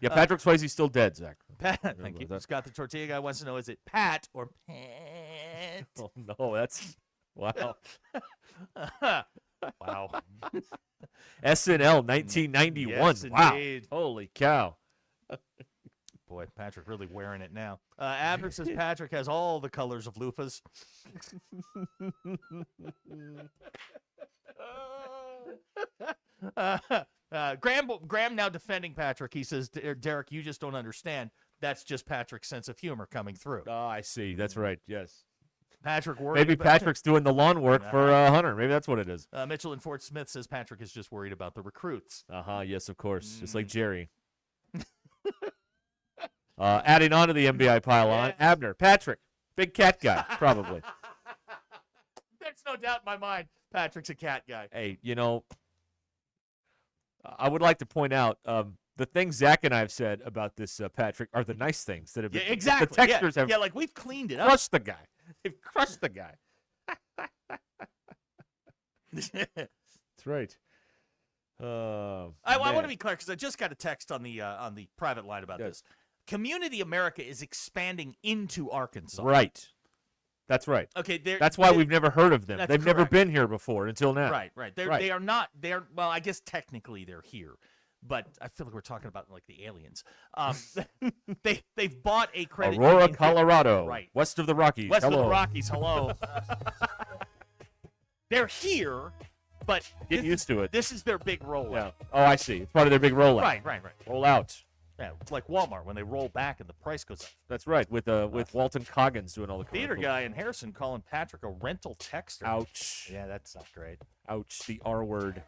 Yeah, Patrick Swayze's still dead, Zach. Thank you. Scott, the tortilla guy, wants to know, is it Pat or Pat? Oh, no, that's... Wow. Wow. SNL 1991. Yes, wow. indeed. Holy cow. Boy, Patrick really wearing it now. Abner says Patrick has all the colors of loofahs. Graham now defending Patrick. He says, Derek, you just don't understand. That's just Patrick's sense of humor coming through. Oh, I see. That's right. Yes. Patrick worried. Maybe Patrick's doing the lawn work for Hunter. Maybe that's what it is. Mitchell in Fort Smith says Patrick is just worried about the recruits. Yes, of course. Just like Jerry. Adding on to the NBA pylon, Yes. Abner, Patrick, big cat guy, probably. There's no doubt in my mind Patrick's a cat guy. Hey, you know, I would like to point out the things Zach and I have said about this Patrick are the nice things that have been. Exactly. The texters have like we've cleaned it up. crushed the guy. They've crushed the guy. That's right. I want to be clear because I just got a text on the private line about this. Community America is expanding into Arkansas. Right. That's right. Okay. That's why we've never heard of them. That's They've never correct. been here before until now. Right. They are not. They're well. I guess technically they're here, but I feel like we're talking about like the aliens. They've bought a credit Aurora, union. Colorado. Right. West of the Rockies. West hello. of the Rockies. Hello. They're here, but Get used to it. This is their big rollout. Yeah. Oh, I see. It's part of their big rollout. Right. Roll out. Yeah, it's like Walmart when they roll back and the price goes up. That's right. With Walton Coggins doing all the Theater commercials. guy in Harrison calling Patrick a rental texter. Ouch. Yeah, that's not great. Ouch. The R word.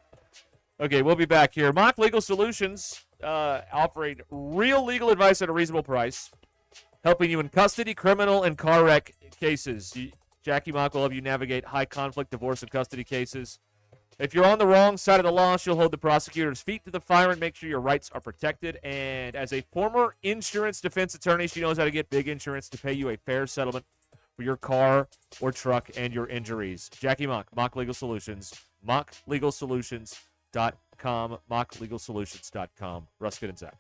Okay, we'll be back here. Mock Legal Solutions offering real legal advice at a reasonable price, helping you in custody, criminal, and car wreck cases. Jackie Mock will help you navigate high conflict divorce and custody cases. If you're on the wrong side of the law, she'll hold the prosecutor's feet to the fire and make sure your rights are protected. And as a former insurance defense attorney, she knows how to get big insurance to pay you a fair settlement for your car or truck and your injuries. Jackie Mock, Mock Legal Solutions, mocklegalsolutions.com, mocklegalsolutions.com. Ruscin and Zach.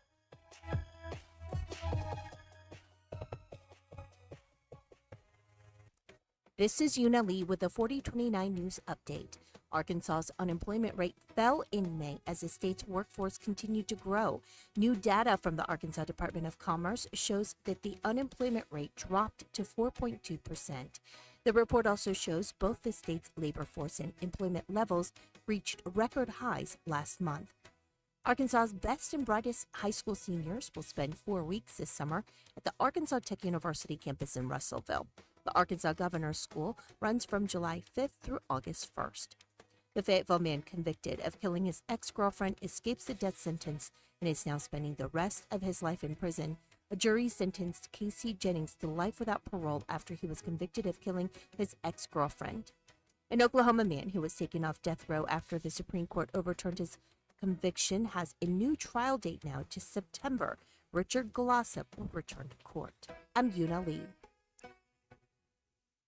This is Una Lee with the 4029 News Update. Arkansas's unemployment rate fell in May as the state's workforce continued to grow. New data from the Arkansas Department of Commerce shows that the unemployment rate dropped to 4.2%. The report also shows both the state's labor force and employment levels reached record highs last month. Arkansas's best and brightest high school seniors will spend 4 weeks this summer at the Arkansas Tech University campus in Russellville. The Arkansas Governor's School runs from July 5th through August 1st. The Fayetteville man convicted of killing his ex-girlfriend escapes a death sentence and is now spending the rest of his life in prison. A jury sentenced Casey Jennings to life without parole after he was convicted of killing his ex-girlfriend. An Oklahoma man who was taken off death row after the Supreme Court overturned his conviction has a new trial date now to September. Richard Glossop will return to court. I'm Yuna Lee.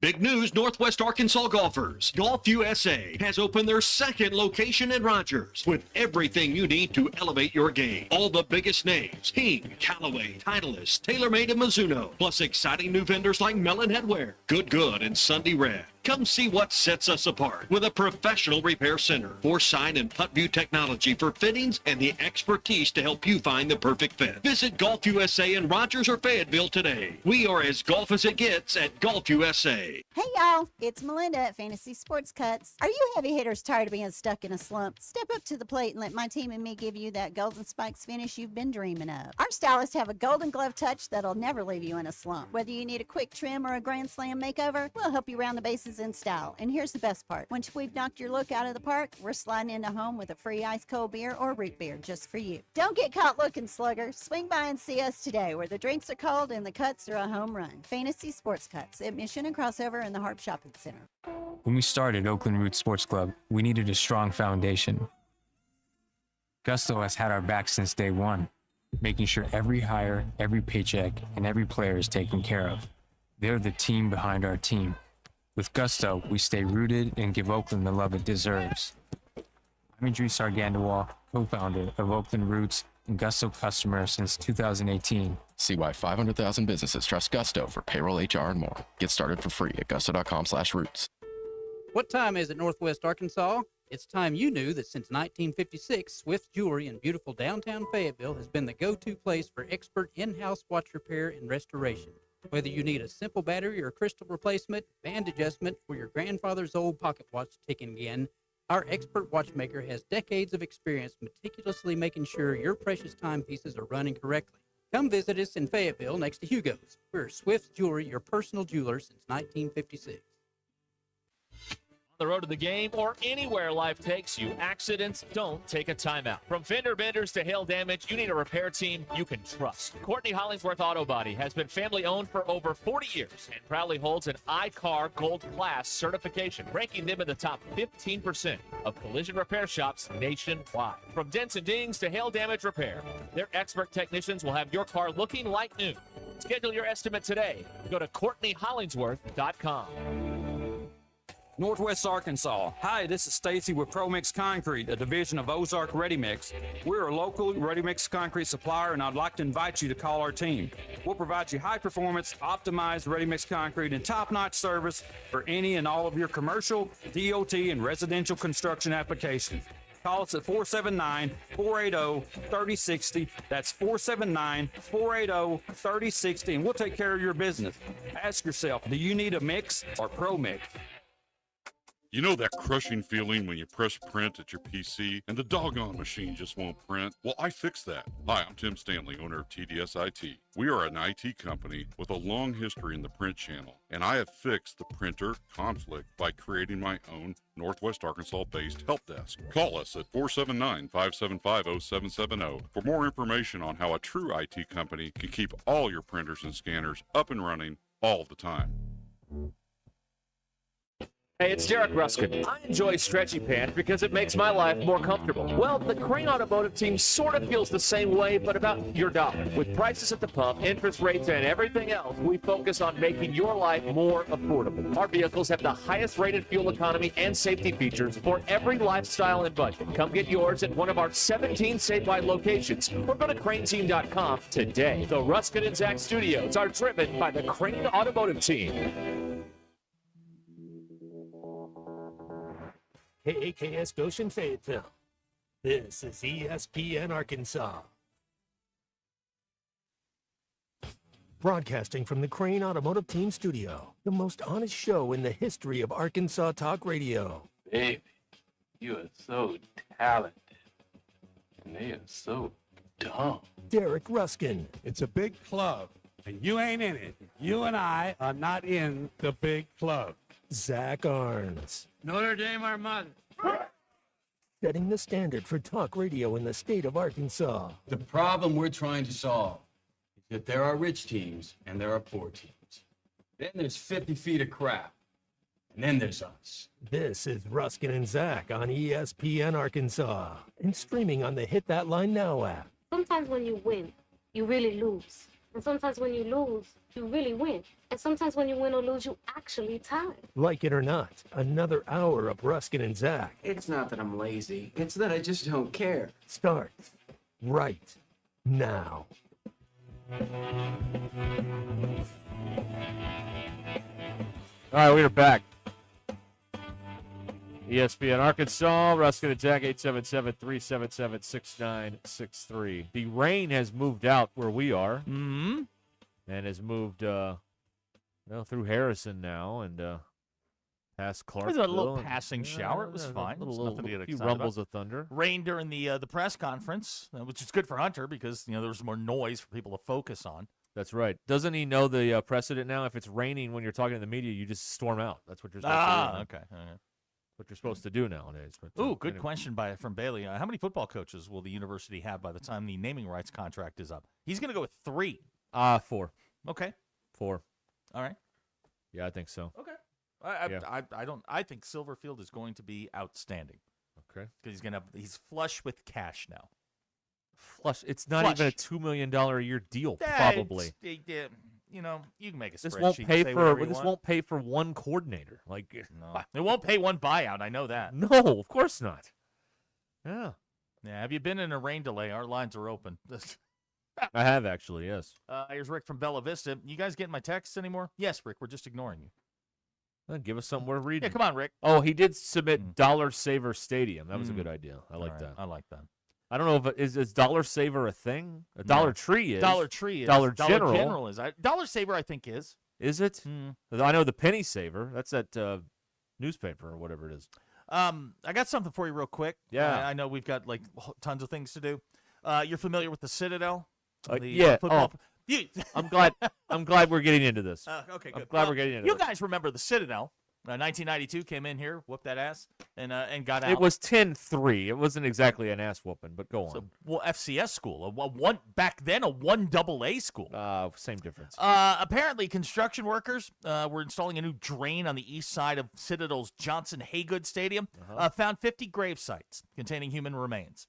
Big news, Northwest Arkansas golfers. Golf USA has opened their second location in Rogers with everything you need to elevate your game. All the biggest names, King, Callaway, Titleist, TaylorMade, and Mizuno, plus exciting new vendors like Melon Headwear, Good, and Sunday Red. Come see what sets us apart with a professional repair center, foresight and putt view technology for fittings, and the expertise to help you find the perfect fit. Visit Golf USA in Rogers or Fayetteville today. We are as golf as it gets at Golf USA. Hey y'all, it's Melinda at Fantasy Sports Cuts. Are you heavy hitters tired of being stuck in a slump? Step up to the plate and let my team and me give you that golden spikes finish you've been dreaming of. Our stylists have a golden glove touch that'll never leave you in a slump. Whether you need a quick trim or a grand slam makeover, we'll help you round the bases in style. And here's the best part. Once we've knocked your look out of the park, we're sliding into home with a free ice cold beer or root beer just for you. Don't get caught looking, slugger. Swing by and see us today where the drinks are cold and the cuts are a home run. Fantasy Sports Cuts at Mission and Crossover in the Harp Shopping Center. When we started Oakland Roots Sports Club, we needed a strong foundation. Gusto has had our back since day one, making sure every hire, every paycheck, and every player is taken care of. They're the team behind our team. With Gusto, we stay rooted and give Oakland the love it deserves. I'm Idris Argandawa, co-founder of Oakland Roots and Gusto customer since 2018. See why 500,000 businesses trust Gusto for payroll, HR, and more. Get started for free at gusto.com/roots. What time is it, Northwest Arkansas? It's time you knew that since 1956, Swift Jewelry in beautiful downtown Fayetteville has been the go-to place for expert in-house watch repair and restoration. Whether you need a simple battery or crystal replacement, band adjustment, or your grandfather's old pocket watch ticking again, our expert watchmaker has decades of experience meticulously making sure your precious timepieces are running correctly. Come visit us in Fayetteville next to Hugo's. We're Swift Jewelry, your personal jeweler since 1956. The road to the game or anywhere life takes you, accidents don't take a timeout. From fender benders to hail damage, you need a repair team you can trust. Courtney Hollingsworth Auto Body has been family owned for over 40 years and proudly holds an iCar Gold Class certification, ranking them in the top 15% of collision repair shops nationwide. From dents and dings to hail damage repair, their expert technicians will have your car looking like new. Schedule your estimate today. Go to CourtneyHollingsworth.com. Northwest Arkansas. Hi, this is Stacy with ProMix Concrete, a division of Ozark Ready Mix. We're a local ready mix concrete supplier, and I'd like to invite you to call our team. We'll provide you high performance, optimized ready mix concrete and top-notch service for any and all of your commercial, DOT, and residential construction applications. Call us at 479-480-3060. That's 479-480-3060, and we'll take care of your business. Ask yourself, do you need a mix or ProMix? You know that crushing feeling when you press print at your PC and the doggone machine just won't print? Well, I fixed that. Hi, I'm Tim Stanley, owner of TDS IT. We are an IT company with a long history in the print channel, and I have fixed the printer conflict by creating my own Northwest Arkansas-based help desk. Call us at 479-575-0770 for more information on how a true IT company can keep all your printers and scanners up and running all the time. Hey, it's Derek Ruscin. I enjoy stretchy pants because it makes my life more comfortable. Well, the Crane Automotive team sort of feels the same way, but about your dollar. With prices at the pump, interest rates, and everything else, we focus on making your life more affordable. Our vehicles have the highest rated fuel economy and safety features for every lifestyle and budget. Come get yours at one of our 17 statewide locations or go to craneteam.com today. The Ruscin and Zach Studios are driven by the Crane Automotive team. KAKS Goshen Fayetteville. This is ESPN Arkansas. Broadcasting from the Crane Automotive Team Studio, the most honest show in the history of Arkansas Talk Radio. Baby, you are so talented, and they are so dumb. Derek Ruscin. It's a big club and you ain't in it. You and I are not in the big club. Zach Arns, Notre Dame, our mother. setting the standard for talk radio in the state of Arkansas. The problem we're trying to solve is that there are rich teams and there are poor teams. Then there's 50 feet of crap. And then there's us. This is Ruskin and Zach on ESPN Arkansas and streaming on the Hit That Line Now app. Sometimes when you win, you really lose. And sometimes when you lose, you really win. And sometimes when you win or lose, you actually tie. Like it or not, another hour of Ruskin and Zach It's not that I'm lazy. It's that I just don't care. starts right now. All right, we are back. ESPN Arkansas, Ruskin and Jack, 877-377-6963. The rain has moved out where we are. Mm-hmm. And has moved through Harrison now and past It Clarksville. was a little passing shower. It was fine. A There's little, nothing to get few excited rumbles about. of thunder. Rain during the press conference, which is good for Hunter because there was more noise for people to focus on. That's right. Doesn't he know the precedent now? If it's raining when you're talking to the media, you just storm out. That's what you're supposed to do. Okay. All right. What you're supposed to do nowadays. But, Ooh, good anyway. question from Bailey. How many football coaches will the university have by the time the naming rights contract is up? He's going to go with 3. 4. Okay. 4. All right. Yeah, I think so. Okay. Yeah. I think Silverfield is going to be outstanding. Okay. Because he's flush with cash now. Flush. It's not Flush. even a $2 million a year deal, Yeah, probably. you can make a This spreadsheet. won't and pay say for whatever you this want. won't pay for one coordinator. Like No. It won't pay one buyout. I know that. No, of course not. Yeah. Yeah. Have you been in a rain delay? Our lines are open. I have actually, yes. Here's Rick from Bella Vista. You guys getting my texts anymore? Yes, Rick. We're just ignoring you. Give us something we're reading. Yeah, come on, Rick. Oh, he did submit Dollar Saver Stadium. That was a good idea. I like that. I like that. I don't know if is Dollar Saver a thing? A Dollar Tree is. Dollar Tree is. Dollar General. General is. Dollar Saver, I think, is. Is it? I know the Penny Saver. That's that newspaper or whatever it is. I got something for you real quick. Yeah. I know we've got like tons of things to do. You're familiar with the Citadel? Yeah. Football. I'm glad we're getting into this. Okay, good. I'm glad we're getting into You this. guys remember the Citadel? 1992 came in here, whooped that ass, and got out. It was 10-3. It wasn't exactly an ass whooping, but go on. Well, FCS school, back then a 1AA school. Same difference. Apparently, construction workers were installing a new drain on the east side of Citadel's Johnson Haygood Stadium. Found 50 grave sites containing human remains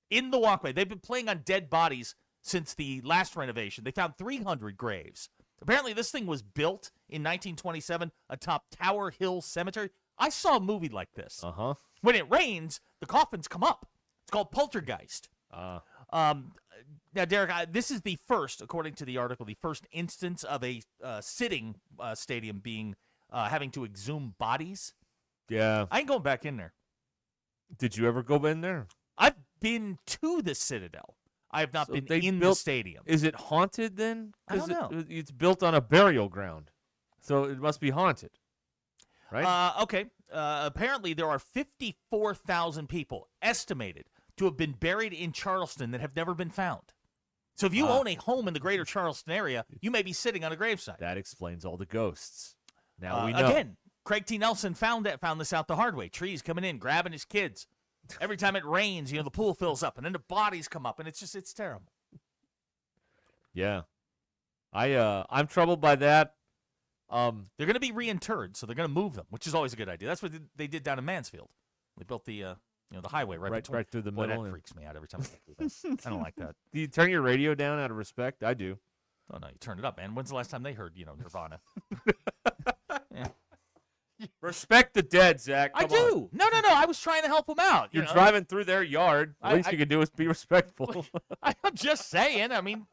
in the walkway. They've been playing on dead bodies since the last renovation. They found 300 graves. Apparently, this thing was built in 1927 atop Tower Hill Cemetery. I saw a movie like this. When it rains, the coffins come up. It's called Poltergeist. Now, Derek, this is the first, according to the article, the first instance of a sitting stadium being having to exhume bodies. Yeah. I ain't going back in there. Did you ever go in there? I've been to the Citadel. I have not been in the stadium. Is it haunted then? I don't know. It's built on a burial ground, so it must be haunted, right? Okay. Apparently, there are 54,000 people estimated to have been buried in Charleston that have never been found. So if you own a home in the greater Charleston area, you may be sitting on a gravesite. That explains all the ghosts. Now we know. Again, Craig T. Nelson found this out the hard way. Trees coming in, grabbing his kids. Every time it rains, the pool fills up, and then the bodies come up, and it's terrible. Yeah, I'm troubled by that. They're going to be reinterred, so they're going to move them, which is always a good idea. That's what they did down in Mansfield. They built the highway right through the Boy, middle. that freaks me out every time I do that. I don't like that. Do you turn your radio down out of respect? I do. Oh no, you turn it up, man. When's the last time they heard Nirvana? Yeah. Respect the dead, Zach. I Come on. do. No. I was trying to help them out. You're driving through their yard. The least you can do is be respectful. I'm just saying. I mean,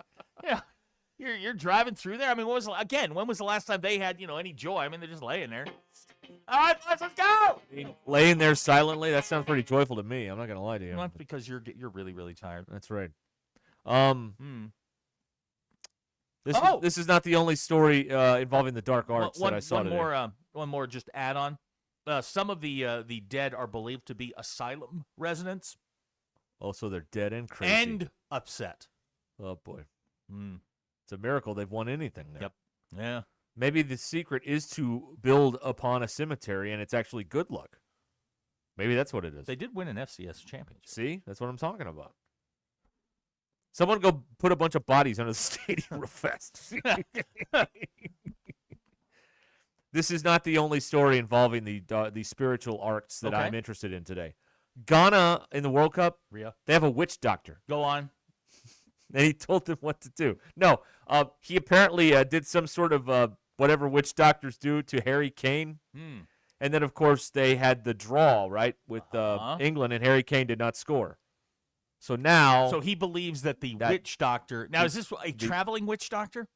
you're driving through there. I mean, when was the last time they had any joy? I mean, they're just laying there. All right, let's go. Laying there silently. That sounds pretty joyful to me. I'm not gonna lie to you. Not because you're really really tired. That's right. This is not the only story involving the dark arts that I saw today. One more, just add on. Some of the dead are believed to be asylum residents. Oh, so they're dead and crazy and upset. Oh boy. It's a miracle they've won anything there. Yep. Yeah. Maybe the secret is to build upon a cemetery, and it's actually good luck. Maybe that's what it is. They did win an FCS championship. See? That's what I'm talking about. Someone go put a bunch of bodies under the stadium real fast. This is not the only story involving the spiritual arts that I'm interested in today. Ghana in the World Cup, they have a witch doctor. Go on. And he told them what to do. No, he apparently did some sort of whatever witch doctors do to Harry Kane. And then, of course, they had the draw, right, with England, and Harry Kane did not score. So now... So he believes that the witch doctor... Now, is this a traveling witch doctor?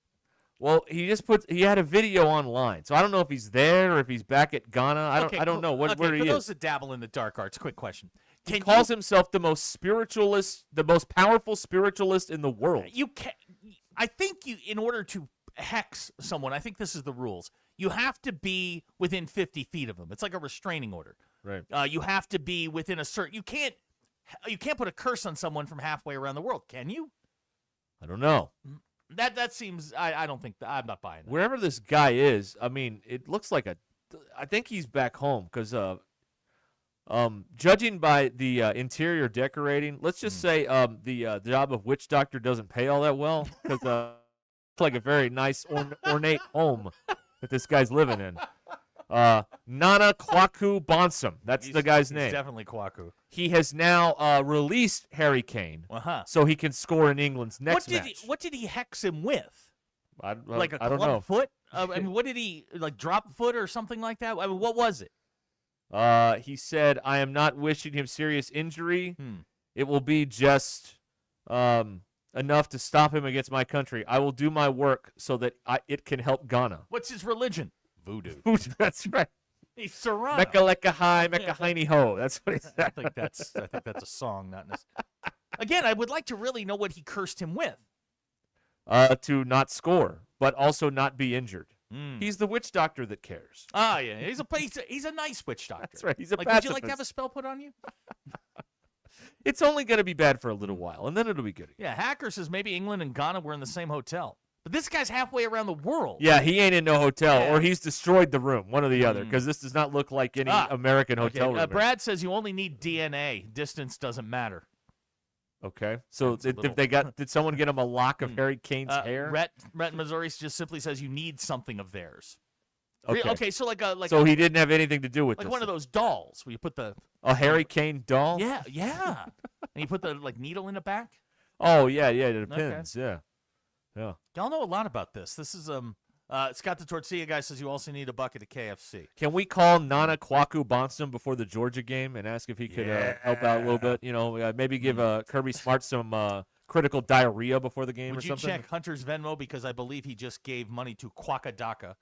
Well, he had a video online. So I don't know if he's there or if he's back at Ghana. I don't know where he is. For those that dabble in the dark arts, quick question. He calls himself the most powerful spiritualist in the world. I think in order to hex someone, I think this is the rules. You have to be within 50 feet of them. It's like a restraining order. Right. You have to be within a certain. You can't put a curse on someone from halfway around the world, can you? I don't know. That seems. I don't think. I'm not buying that. Wherever this guy is, I mean, it looks like I think he's back home because judging by the interior decorating, let's just say the job of witch doctor doesn't pay all that well because it's like a very nice ornate home that this guy's living in. Nana Kwaku Bonsam. That's the guy's name. He's definitely Kwaku. He has now released Harry Kane so he can score in England's next match. What did he hex him with? I Club don't know. Foot? I mean, what did he, like drop foot or something like that? I mean, what was it? He said, I am not wishing him serious injury. It will be just enough to stop him against my country. I will do my work so that it can help Ghana. What's his religion? Voodoo. That's right. He's Sarana. Mecca lecca hi, Mecca hiney ho. That's what he said. I think that's a song, not necessarily. Again, I would like to really know what he cursed him with. To not score, but also not be injured. He's the witch doctor that cares. Ah, yeah. He's a nice witch doctor. That's right. He's a Would pacifist. you like to have a spell put on you? It's only going to be bad for a little while, and then it'll be good again. Yeah, Hacker says maybe England and Ghana were in the same hotel. But this guy's halfway around the world. Yeah, he ain't in no hotel, or he's destroyed the room, one or the other, because this does not look like any American hotel room. Brad says you only need DNA. Distance doesn't matter. Okay, so did someone get him a lock of Harry Kane's hair? Rhett in Missouri just simply says you need something of theirs. Okay, so so he didn't have anything to do with like this. one of those dolls where you put the a Harry Kane doll. Yeah, and you put the needle in the back. Oh yeah, it depends. Yeah. Y'all know a lot about this. This is Scott the Tortilla guy says you also need a bucket of KFC. Can we call Nana Kwaku Bonsam before the Georgia game and ask if he could help out a little bit? You know, maybe give Kirby Smart some critical diarrhea before the game Would or you something. check Hunter's Venmo because I believe he just gave money to Quackadaka.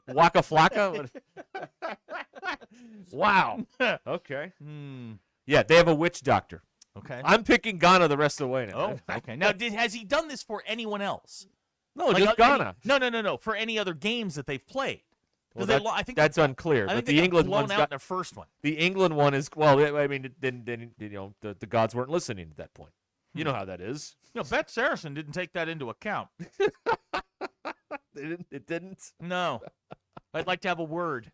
Waka Flocka? Wow. Okay. Yeah, they have a witch doctor. Okay. I'm picking Ghana the rest of the way now. Oh, okay. Now, has he done this for anyone else? No, just Ghana. No. For any other games that they've played. Well, I think that's unclear. I think but the England blown one's out got in the first one. The England one is I mean, then you know the gods weren't listening at that point. You know how that is. No, Bet Saracen didn't take that into account. It didn't. No. I'd like to have a word.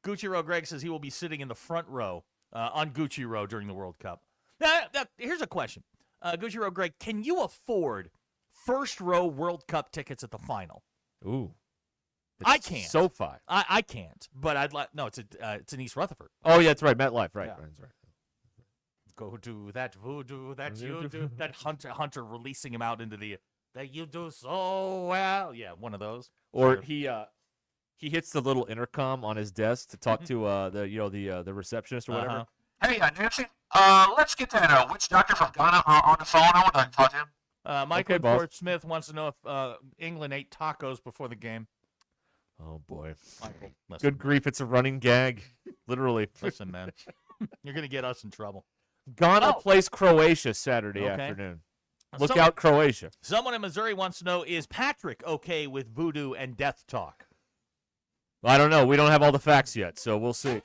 Gucci Row Greg says he will be sitting in the front row on Gucci Row during the World Cup. Now here's a question. Gucci Row Greg, can you afford first row World Cup tickets at the final? Ooh. I can't. SoFi. I can't, but I'd like. No, it's in East Rutherford. Oh yeah, that's right. MetLife, right? Yeah. That's right. Go do that voodoo that you do. That Hunter releasing him out into the that you do so well. Yeah, one of those. Or he hits the little intercom on his desk to talk to the receptionist or whatever. Hey, Nancy, let's get that witch doctor from Ghana on the phone. I want to talk to him. Michael Fort Smith wants to know if England ate tacos before the game. Oh boy, Michael, good grief! It's a running gag, literally. Listen, man, you're gonna get us in trouble. Ghana plays Croatia Saturday afternoon. Look out, Croatia. Someone in Missouri wants to know, is Patrick okay with voodoo and death talk? Well, I don't know. We don't have all the facts yet, so we'll see.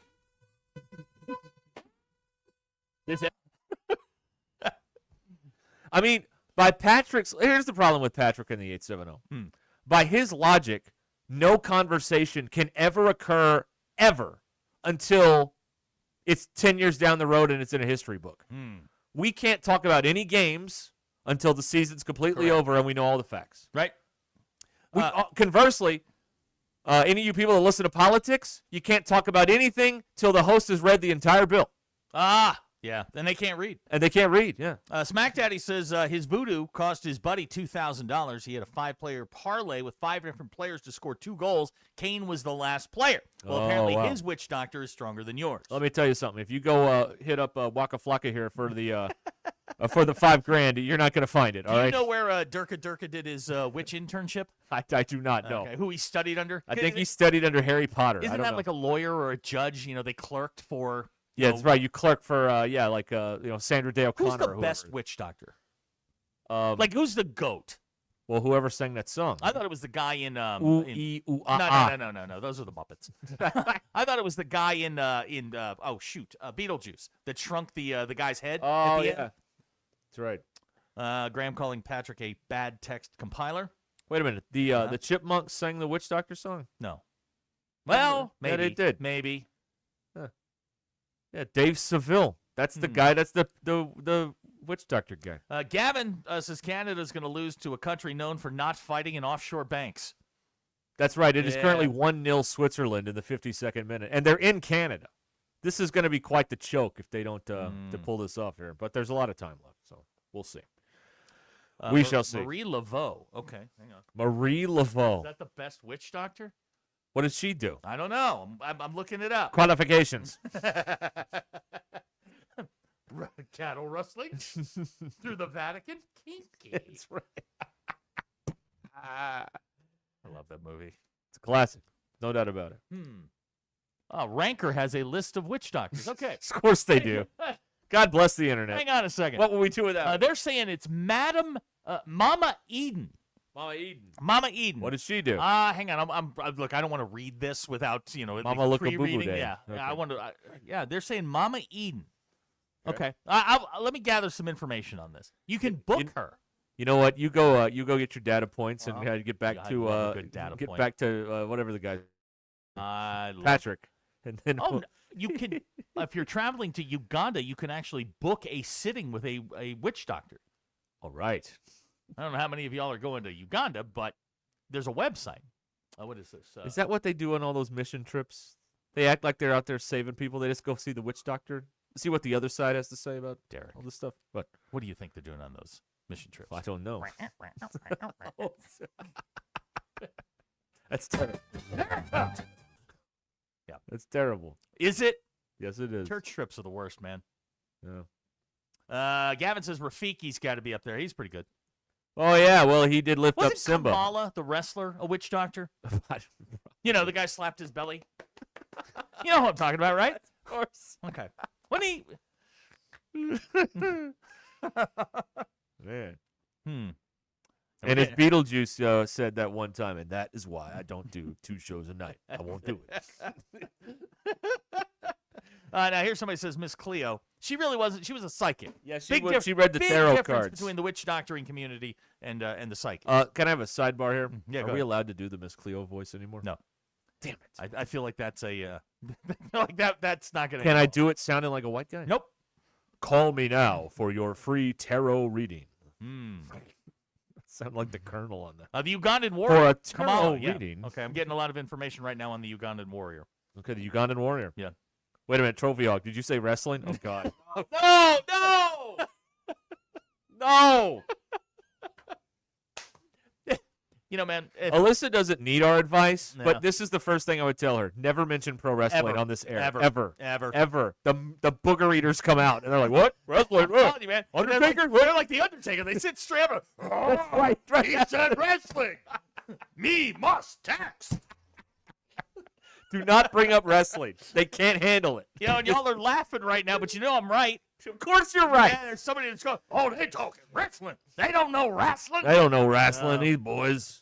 I mean, here's the problem with Patrick in the 870. By his logic, no conversation can ever occur until it's 10 years down the road and it's in a history book. We can't talk about any games until the season's completely over and we know all the facts. Right. Conversely, any of you people that listen to politics, you can't talk about anything till the host has read the entire bill. Yeah, and they can't read. And they can't read, yeah. Smack Daddy says his voodoo cost his buddy $2,000. He had a 5-player parlay with 5 different players to score 2 goals. Kane was the last player. Well, apparently his witch doctor is stronger than yours. Let me tell you something. If you go hit up Waka Flocka here for the for the $5,000, you're not going to find it. Do you know where Durka did his witch internship? I do not know. Okay. Who he studied under? I think he studied under Harry Potter. Isn't that like a lawyer or a judge? They clerked for. Yeah, that's right. You clerk for Sandra Day O'Connor. Who's the or best witch doctor? Who's the GOAT? Well, whoever sang that song. I thought it was the guy in. Ooh, ee, ooh, ah, No. Those are the Muppets. I thought it was the guy in Beetlejuice that shrunk the guy's head. Oh, at the yeah. end. That's right. Graham calling Patrick a bad text compiler. Wait a minute. The Chipmunks sang the Witch Doctor song? No. Well, maybe. Yeah, they did. Maybe. Yeah, Dave Seville. That's the guy. That's the Witch Doctor guy. Gavin says Canada's going to lose to a country known for not fighting in offshore banks. That's right. It is currently 1-0 Switzerland in the 52nd minute, and they're in Canada. This is going to be quite the choke if they don't to pull this off here. But there's a lot of time left, so we'll see. We shall see. Marie Laveau. Okay, hang on. Marie Laveau. Is that the best witch doctor? What did she do? I don't know. I'm looking it up. Qualifications. Cattle rustling through the Vatican. Kinky. That's right. I love that movie. It's a classic. No doubt about it. Ranker has a list of witch doctors. Okay. Of course they do. God bless the internet. Hang on a second. What will we do without? They're saying it's Mama Eden. Mama Eden. What did she do? Hang on. Look, I don't want to read this without Mama look a pre-reading. boo-boo day. Yeah, Okay. I want to. They're saying Mama Eden. Okay. Let me gather some information on this. You can book her. You know what? You go get your data points and get back I to love a good data get point. back to whatever the guy. I love Patrick. And then no, you can if you're traveling to Uganda, you can actually book a sitting with a witch doctor. All right. I don't know how many of y'all are going to Uganda, but there's a website. What is this? Is that what they do on all those mission trips? They act like they're out there saving people. They just go see the witch doctor, see what the other side has to say about Derek, all this stuff. But what do you think they're doing on those mission trips? I don't know. That's terrible. Yeah, that's terrible. Is it? Yes, it is. Church trips are the worst, man. Yeah. Gavin says Rafiki's got to be up there. He's pretty good. Oh yeah, well he did lift up Wasn't Simba. Kamala, the wrestler, a witch doctor? The guy slapped his belly. You know who I'm talking about, right? Of course. Okay. When he Man. And as Beetlejuice said that one time, and that is why I don't do 2 shows a night. I won't do it. Now here's somebody says Miss Cleo. She really wasn't. She was a psychic. Yeah, she read the big tarot difference cards between the witch doctoring community and the psychic. Can I have a sidebar here? Yeah, Are go we ahead. allowed to do the Miss Cleo voice anymore? No. Damn it. I feel like that's a that's not gonna. Can I help. do it sounding like a white guy? Nope. Call me now for your free tarot reading. Hmm. Sound like the Colonel on that. The Ugandan warrior. For a Kamala, tarot reading. Okay, I'm getting a lot of information right now on the Ugandan warrior. Okay, the Ugandan warrior. Yeah. Wait a minute, Trophy Hog. Did you say wrestling? Oh God. No! No! Man. Alyssa doesn't need our advice, No. but this is the first thing I would tell her. Never mention pro wrestling Ever. on this air. Ever. Ever. The booger eaters come out, and they're like, what? Wrestling? I'm telling you, man. Undertaker? They're like the Undertaker. They sit straight up. That's right. He said wrestling. Me must tax. Do not bring up wrestling. They can't handle it. And y'all are laughing right now, but you know I'm right. Of course you're right. Yeah, there's somebody that's going, they talking wrestling. They don't know wrestling. They don't know wrestling, these boys.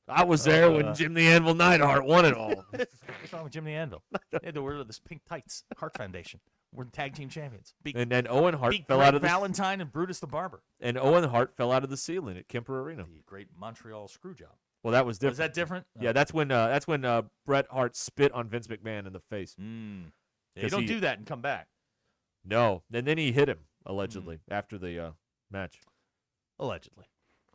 I was there when Jim the Anvil Neidhart won it all. What's wrong with Jim the Anvil? They had to wear this pink tights. Heart Foundation. We're the tag team champions. And then Owen Hart beat fell Greg out of the Valentine and Brutus the Barber. And Owen Hart fell out of the ceiling at Kemper Arena. The great Montreal screw job. Well, that was different. Was that different? Yeah, that's when Bret Hart spit on Vince McMahon in the face. Yeah, you don't do that and come back. No, and then he hit him allegedly after the match. Allegedly.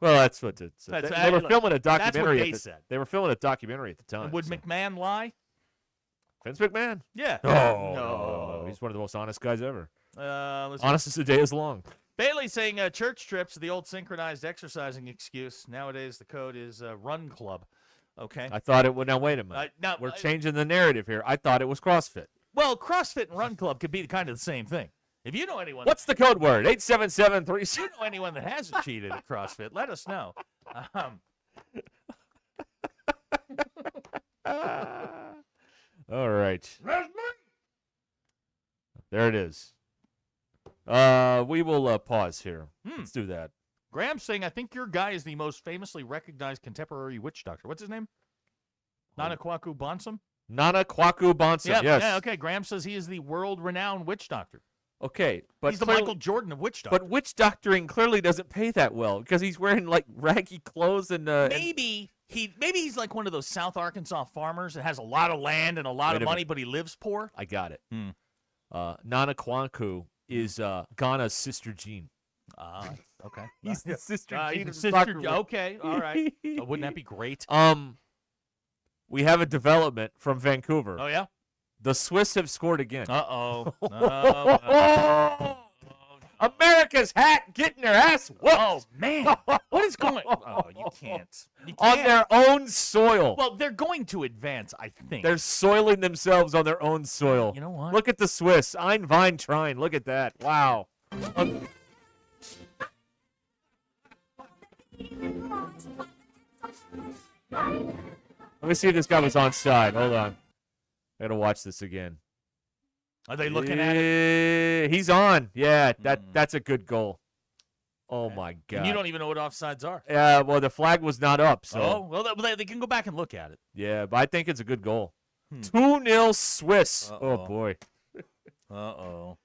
Well, that's what it said. That's- They were look, filming a that's what documentary. they at the, said. They were filming a documentary at the time. And would so. McMahon lie? Vince McMahon? Yeah. No. He's one of the most honest guys ever. Honest as the day is long. Bailey saying church trips, the old synchronized exercising excuse. Nowadays, the code is run club. Okay. I thought it would. Now, wait a minute. We're changing the narrative here. I thought it was CrossFit. Well, CrossFit and run club could be kind of the same thing. If you know anyone. What's the code word? 877-3. If you know anyone that hasn't cheated at CrossFit, let us know. All right. There it is. We will pause here. Let's do that. Graham's saying, I think your guy is the most famously recognized contemporary witch doctor. What's his name? Nana Kwaku Bonsam? Nana Kwaku Bonsam, Yep, yes. Yeah, okay. Graham says he is the world-renowned witch doctor. Okay, but he's the Michael Jordan of witch doctor. But witch doctoring clearly doesn't pay that well because he's wearing like raggy clothes and Maybe he's like one of those South Arkansas farmers that has a lot of land and a lot of money, but he lives poor. I got it. Nana Kwaku is Ghana's Sister Jean. Okay. He's the Sister Jean he's of the soccer. sister. Okay, all right. Wouldn't that be great? We have a development from Vancouver. Oh yeah. The Swiss have scored again. Uh-oh. America's hat getting their ass whooped. Oh, man. What is going on? Oh, you can't. On their own soil. Well, they're going to advance, I think. They're soiling themselves on their own soil. You know what? Look at the Swiss. Ein Wein Trine. Look at that. Wow. Let me see if this guy was onside. Hold on. I gotta watch this again. Are they looking at it? He's on. Yeah, that's a good goal. Oh my God! And you don't even know what offsides are. Yeah, well, the flag was not up. So. Oh, well, they can go back and look at it. Yeah, but I think it's a good goal. 2-0 Swiss. Uh-oh. Oh boy. Uh-oh.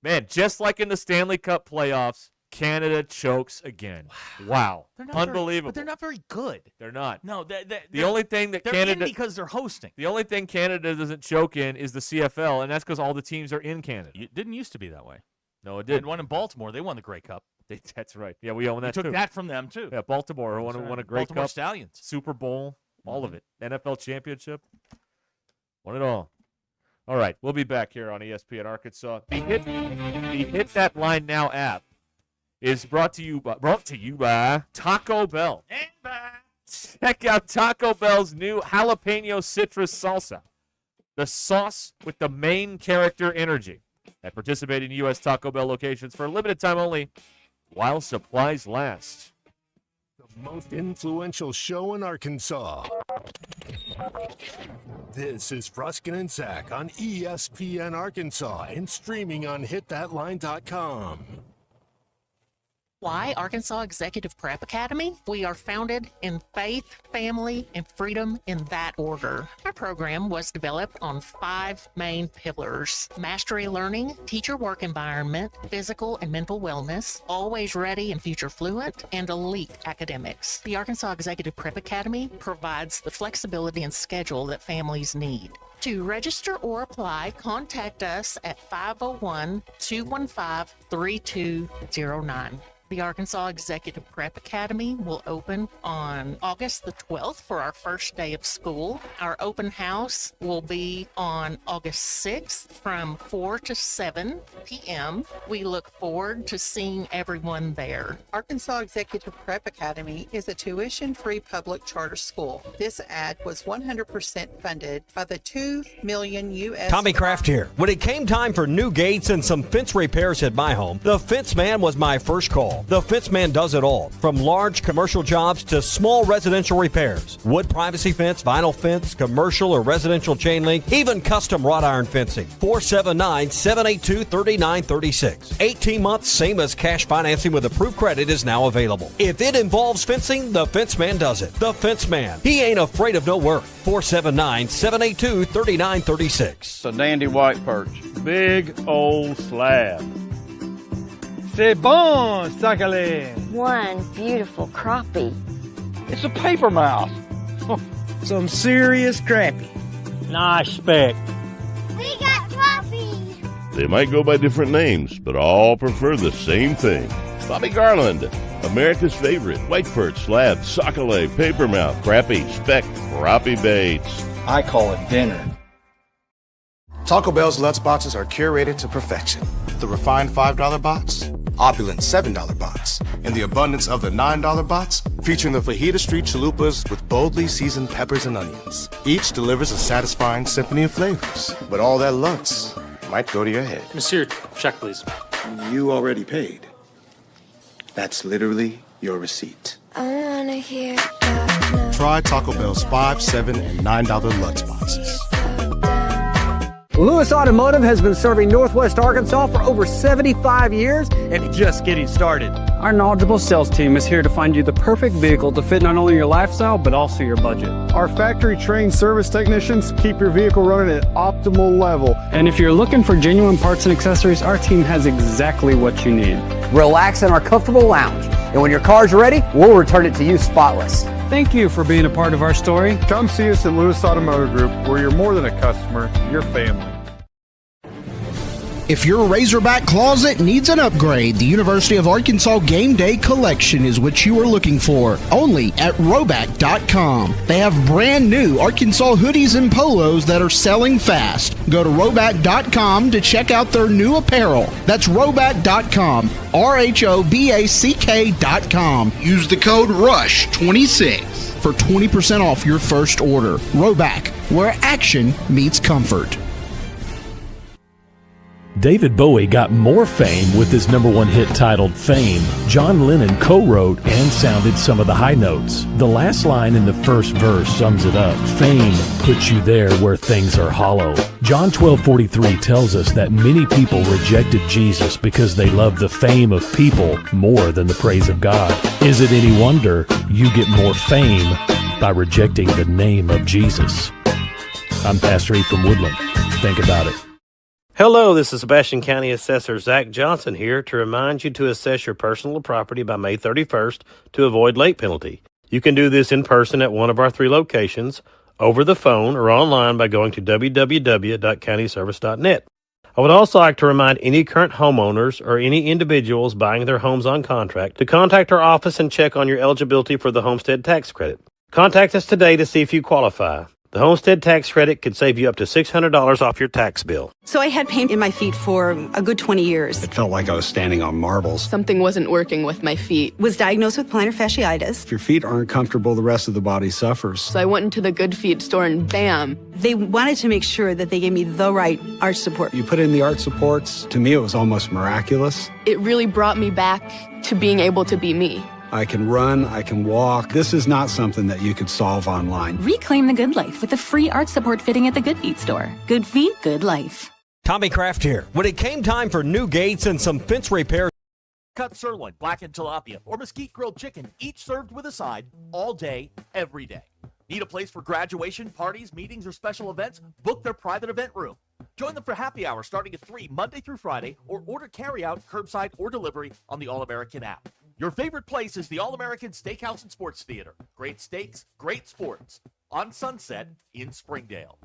Man, just like in the Stanley Cup playoffs, Canada chokes again. Wow. Unbelievable. But they're not very good. They're not. No, The only thing that they're Canada in because they're hosting. The only thing Canada doesn't choke in is the CFL, and that's because all the teams are in Canada. It didn't used to be that way. No, it They had didn't. one in Baltimore. They won the Grey Cup. That's right. Yeah, we own that took too. that from them too. Yeah, Baltimore won a great Baltimore Cup, Stallions, Super Bowl, all of it, NFL championship, won it all. All right, we'll be back here on ESPN Arkansas. The Hit That Line Now app is brought to you by Taco Bell. Check out Taco Bell's new jalapeno citrus salsa, the sauce with the main character energy. At participating U.S. Taco Bell locations for a limited time only, while supplies last. The most influential show in Arkansas. This is Ruscin and Zach on ESPN Arkansas and streaming on hitthatline.com. Why Arkansas Executive Prep Academy? We are founded in faith, family, and freedom in that order. Our program was developed on 5 main pillars: mastery learning, teacher work environment, physical and mental wellness, always ready and future fluent, and elite academics. The Arkansas Executive Prep Academy provides the flexibility and schedule that families need. To register or apply, contact us at 501-215-3209. The Arkansas Executive Prep Academy will open on August the 12th for our first day of school. Our open house will be on August 6th from 4 to 7 p.m. We look forward to seeing everyone there. Arkansas Executive Prep Academy is a tuition-free public charter school. This ad was 100% funded by the $2 million U.S. Tommy Kraft here. When it came time for new gates and some fence repairs at my home, the Fence Man was my first call. all. The Fence Man does it all, from large commercial jobs to small residential repairs. Wood privacy fence, vinyl fence, commercial or residential chain link, even custom wrought iron fencing. 479-782-3936. 18 months, same as cash financing with approved credit is now available. If it involves fencing, the Fence Man does it. The Fence Man. He ain't afraid of no work. 479-782-3936. It's a dandy white perch. Big old slab. C'est bon, sacalé. One beautiful crappie. It's a paper mouse. Some serious crappie. Nice speck. We got crappie. They might go by different names, but all prefer the same thing. Bobby Garland, America's favorite white perch, slab, sockeye, papermouth, crappie, speck, crappie baits. I call it dinner. Taco Bell's Lutz boxes are curated to perfection. The refined $5 box, opulent $7 box, and the abundance of the $9 box, featuring the Fajita Street chalupas with boldly seasoned peppers and onions. Each delivers a satisfying symphony of flavors, but all that Lutz might go to your head. Monsieur, check please. You already paid. That's literally your receipt. I wanna hear Try Taco Bell's $5, $7, and $9 Lutz boxes. Lewis Automotive has been serving Northwest Arkansas for over 75 years and just getting started. Our knowledgeable sales team is here to find you the perfect vehicle to fit not only your lifestyle, but also your budget. Our factory-trained service technicians keep your vehicle running at optimal level. And if you're looking for genuine parts and accessories, our team has exactly what you need. Relax in our comfortable lounge, and when your car's ready, we'll return it to you spotless. Thank you for being a part of our story. Come see us at Lewis Automotive Group, where you're more than a customer, you're family. If your Razorback closet needs an upgrade, the University of Arkansas Game Day Collection is what you are looking for, only at Roback.com. They have brand new Arkansas hoodies and polos that are selling fast. Go to Roback.com to check out their new apparel. That's Roback.com, RHOBACK.com. Use the code RUSH26 for 20% off your first order. Roback, where action meets comfort. David Bowie got more fame with his #1 hit titled Fame. John Lennon co-wrote and sounded some of the high notes. The last line in the first verse sums it up. Fame puts you there where things are hollow. John 12:43 tells us that many people rejected Jesus because they loved the fame of people more than the praise of God. Is it any wonder you get more fame by rejecting the name of Jesus? I'm Pastor E from Woodland. Think about it. Hello, this is Sebastian County Assessor Zach Johnson here to remind you to assess your personal property by May 31st to avoid late penalty. You can do this in person at one of our 3 locations, over the phone, or online by going to www.countyservice.net. I would also like to remind any current homeowners or any individuals buying their homes on contract to contact our office and check on your eligibility for the homestead tax credit. Contact us today to see if you qualify. The homestead tax credit could save you up to $600 off your tax bill. So I had pain in my feet for a good 20 years. It felt like I was standing on marbles. Something wasn't working with my feet. Was diagnosed with plantar fasciitis. If your feet aren't comfortable, the rest of the body suffers. So I went into the Good Feet store and bam. They wanted to make sure that they gave me the right arch support. You put in the arch supports. To me, it was almost miraculous. It really brought me back to being able to be me. I can run, I can walk. This is not something that you could solve online. Reclaim the good life with a free arch support fitting at the Good Feet store. Good feet, good life. Tommy Kraft here. When it came time for new gates and some fence repairs, Cut sirloin, blackened tilapia, or mesquite grilled chicken, each served with a side, all day, every day. Need a place for graduation, parties, meetings, or special events? Book their private event room. Join them for happy hour starting at 3 Monday through Friday, or order carryout, curbside, or delivery on the All-American app. Your favorite place is the All-American Steakhouse and Sports Theater. Great steaks, great sports. On Sunset in Springdale.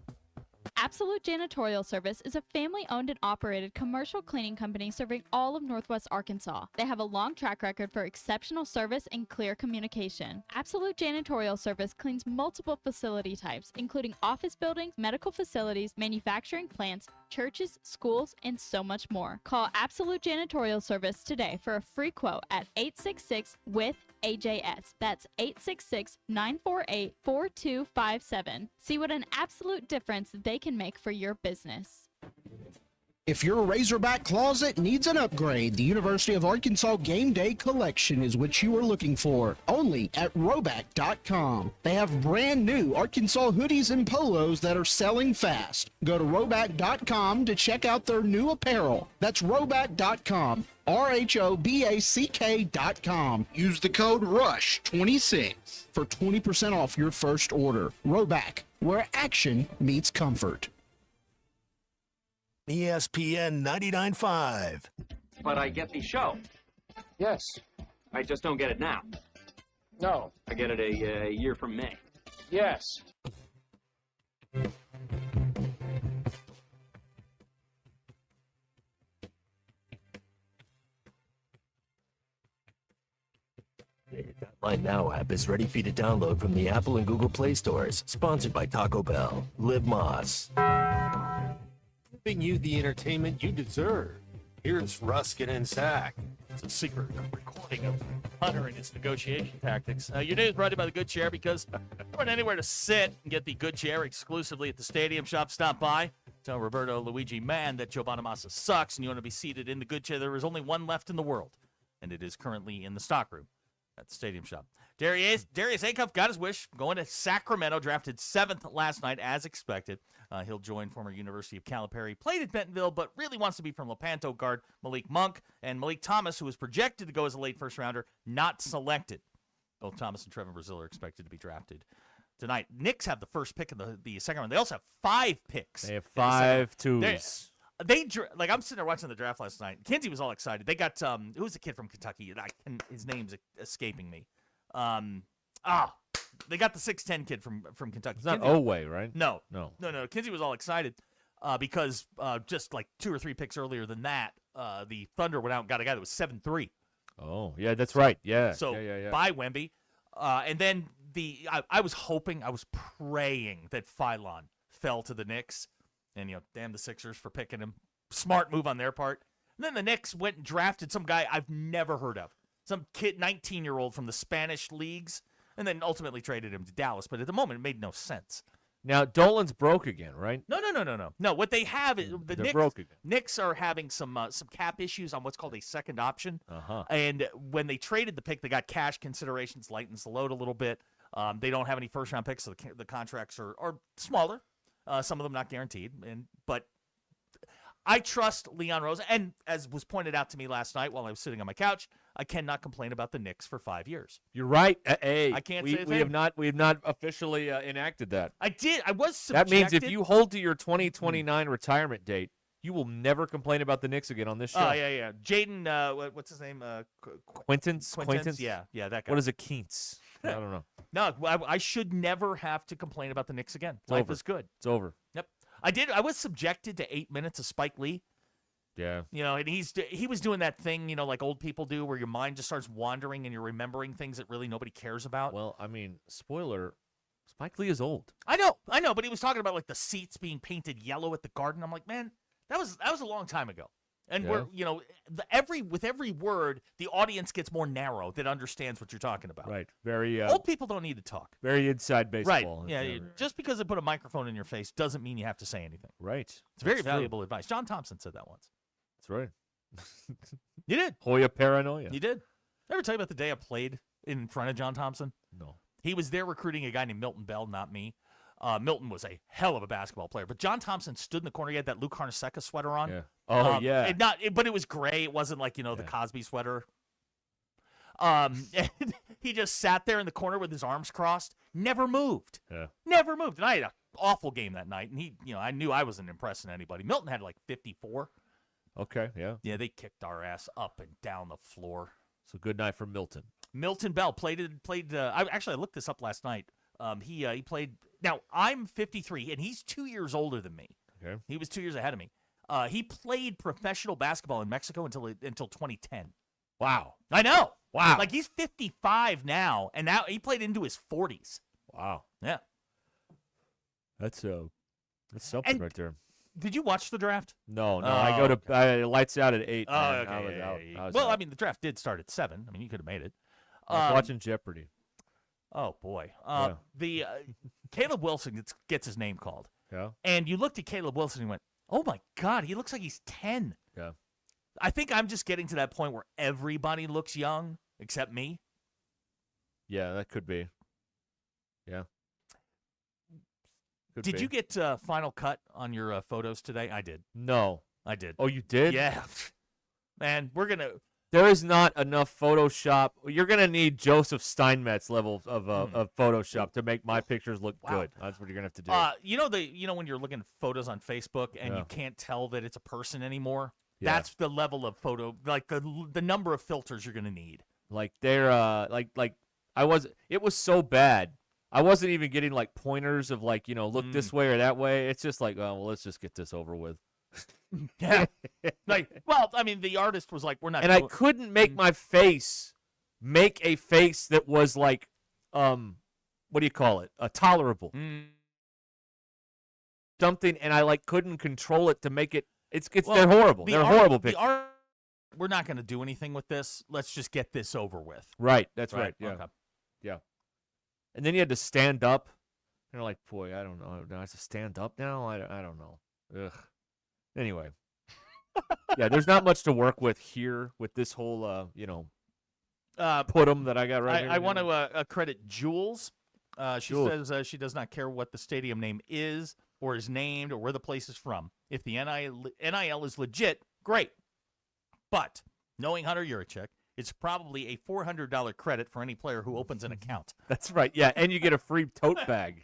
Absolute Janitorial Service is a family-owned and operated commercial cleaning company serving all of Northwest Arkansas. They have a long track record for exceptional service and clear communication. Absolute Janitorial Service cleans multiple facility types, including office buildings, medical facilities, manufacturing plants, churches, schools, and so much more. Call Absolute Janitorial Service today for a free quote at 866-WITH-AJS. That's 866-948-4257. See what an absolute difference they can make for your business. If your Razorback closet needs an upgrade, the University of Arkansas Game Day Collection is what you are looking for. Only at Roback.com. They have brand new Arkansas hoodies and polos that are selling fast. Go to Roback.com to check out their new apparel. That's Roback.com. RHOBACK.com. Use the code RUSH26 for 20% off your first order. Roback, where action meets comfort. ESPN 99.5. But I get the show. Yes. I just don't get it now. No. I get it a year from May. Yes. The Line Now app is ready for you to download from the Apple and Google Play stores. Sponsored by Taco Bell. Live Moss. Giving you the entertainment you deserve. Here's Ruscin and Zach. It's a secret recording of Hunter and his negotiation tactics. Your news brought to you by the Good Chair, because there wasn't anywhere to sit and get the Good Chair exclusively at the Stadium Shop. Stop by. Tell Roberto Luigi Mann that Joe Bonamassa sucks and you want to be seated in the Good Chair. There is only one left in the world, and it is currently in the stockroom at the Stadium Shop. Darius Acuff got his wish, going to Sacramento, drafted 7th last night as expected. He'll join former University of Calipari, played at Bentonville, but really wants to be from Lepanto guard Malik Monk, and Malik Thomas, who was projected to go as a late first-rounder, not selected. Both Thomas and Trevin Brazil are expected to be drafted tonight. Knicks have the first pick in the second round. They also have 5 picks. They have 5 twos. I'm sitting there watching the draft last night. Kinsey was all excited. They got who's the kid from Kentucky? His name's escaping me. They got the 6'10" kid from Kentucky. It's not Oway, right? No. Kinsey was all excited because just like 2 or 3 picks earlier than that, the Thunder went out and got a guy that was 7'3". Oh, yeah, that's right. Yeah. So yeah. by Wemby. And then I was praying that Phylon fell to the Knicks. And, damn the Sixers for picking him. Smart move on their part. And then the Knicks went and drafted some guy I've never heard of. Some kid, 19-year-old from the Spanish leagues, and then ultimately traded him to Dallas. But at the moment, it made no sense. Now, Dolan's broke again, right? No. No, what they have is They're broke again. Knicks are having some cap issues on what's called a second option. Uh-huh. And when they traded the pick, they got cash considerations, lightens the load a little bit. They don't have any first-round picks, so the contracts are smaller. Some of them not guaranteed. But I trust Leon Rose. And as was pointed out to me last night while I was sitting on my couch, I cannot complain about the Knicks for 5 years. You're right. Hey, I can't say a thing. We have not officially enacted that. I did. I was subjected. That means if you hold to your 2029 retirement date, you will never complain about the Knicks again on this show. Oh, yeah. Jaden, what's his name? Quintance? Yeah, that guy. What is it, Keents? I don't know. No, I should never have to complain about the Knicks again. Life is good. It's over. Yep. I was subjected to 8 minutes of Spike Lee. Yeah. And he was doing that thing, like old people do, where your mind just starts wandering and you're remembering things that really nobody cares about. Well, I mean, spoiler, Spike Lee is old. I know, but he was talking about like the seats being painted yellow at the Garden. I'm like, man, that was a long time ago. And we're, with every word, the audience gets more narrow that understands what you're talking about. Right. Very old people don't need to talk. Very inside baseball. Right. Yeah. Just because they put a microphone in your face doesn't mean you have to say anything. Right. It's very valuable advice. John Thompson said that once. That's right. You did. Hoya paranoia. You did. Ever tell you about the day I played in front of John Thompson? No. He was there recruiting a guy named Milton Bell, not me. Milton was a hell of a basketball player, but John Thompson stood in the corner. He had that Luke Carnesecca sweater on. Yeah. Oh, yeah. But it was gray. It wasn't like, the Cosby sweater. And he just sat there in the corner with his arms crossed, never moved. Yeah. Never moved. And I had an awful game that night, and I knew I wasn't impressing anybody. Milton had like 54. Okay, yeah. Yeah, they kicked our ass up and down the floor. So good night for Milton. Milton Bell played. I looked this up last night. He played. Now I'm 53, and he's 2 years older than me. Okay. He was 2 years ahead of me. He played professional basketball in Mexico until 2010. Wow. I know. Wow. Like he's 55 now, and now he played into his 40s. Wow. Yeah. That's something right there. Did you watch the draft? No. I go to lights out at 8. Oh, okay. I mean, the draft did start at 7. I mean, you could have made it. I was watching Jeopardy. Oh boy. The Caleb Wilson gets his name called. Yeah. And you looked at Caleb Wilson and you went, Oh, my God. He looks like he's 10. Yeah. I think I'm just getting to that point where everybody looks young except me. Yeah, that could be. Yeah. Did you get Final Cut on your photos today? I did. No. I did. Oh, you did? Yeah. Man, we're going to... There is not enough Photoshop. You're going to need Joseph Steinmetz level of Photoshop to make my pictures look good. That's what you're going to have to do. You know when you're looking at photos on Facebook and you can't tell that it's a person anymore? Yeah. That's the level of photo, like the number of filters you're going to need. Like they're it was so bad. I wasn't even getting like pointers of like, look this way or that way. It's just like, oh, well, let's just get this over with. Yeah. The artist was like, we're not. And I couldn't make my face make a face that was like, what do you call it? Tolerable. Something, and I like couldn't control it to make it. They're horrible. They're horrible pictures. We're not going to do anything with this. Let's just get this over with. Right. That's right. Yeah. Okay. Yeah. And then you had to stand up. And you're like, boy, I don't know. Do I have to stand up now? I don't know. Ugh. Anyway. Yeah, there's not much to work with here with this whole, put 'em that I got right here. I want to credit Jules. She says she does not care what the stadium name is or is named or where the place is from. If the NIL is legit, great. But knowing Hunter Yurachek, it's probably a $400 credit for any player who opens an account. That's right. Yeah, and you get a free tote bag.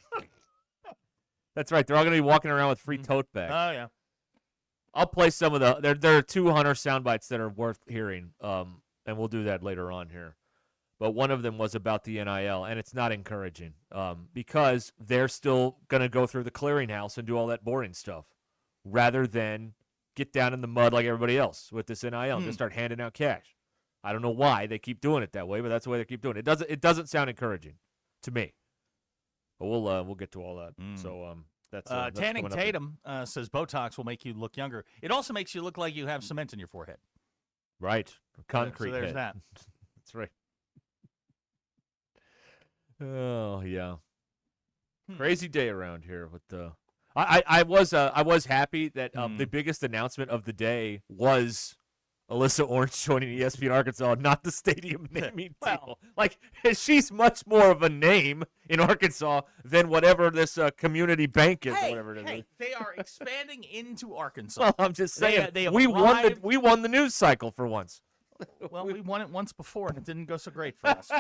That's right. They're all going to be walking around with free tote bags. Oh, yeah. I'll play some of there are 2 Hunter sound bites that are worth hearing, and we'll do that later on here. But one of them was about the NIL, and it's not encouraging because they're still going to go through the clearinghouse and do all that boring stuff rather than get down in the mud like everybody else with this NIL and just start handing out cash. I don't know why they keep doing it that way, but that's the way they keep doing it. It doesn't sound encouraging to me. But we'll get to all that. So that's Tanning Tatum says Botox will make you look younger. It also makes you look like you have cement in your forehead. Right, concrete. So there's head. that. That's right. Oh yeah, crazy day around here with the. I was happy that the biggest announcement of the day was Alyssa Orange joining ESPN Arkansas, not the stadium naming deal. Like, she's much more of a name in Arkansas than whatever this community bank is, or whatever it is. Hey, they are expanding into Arkansas. Well, I'm just saying, they we won the news cycle for once. Well, we won it once before, and it didn't go so great for us.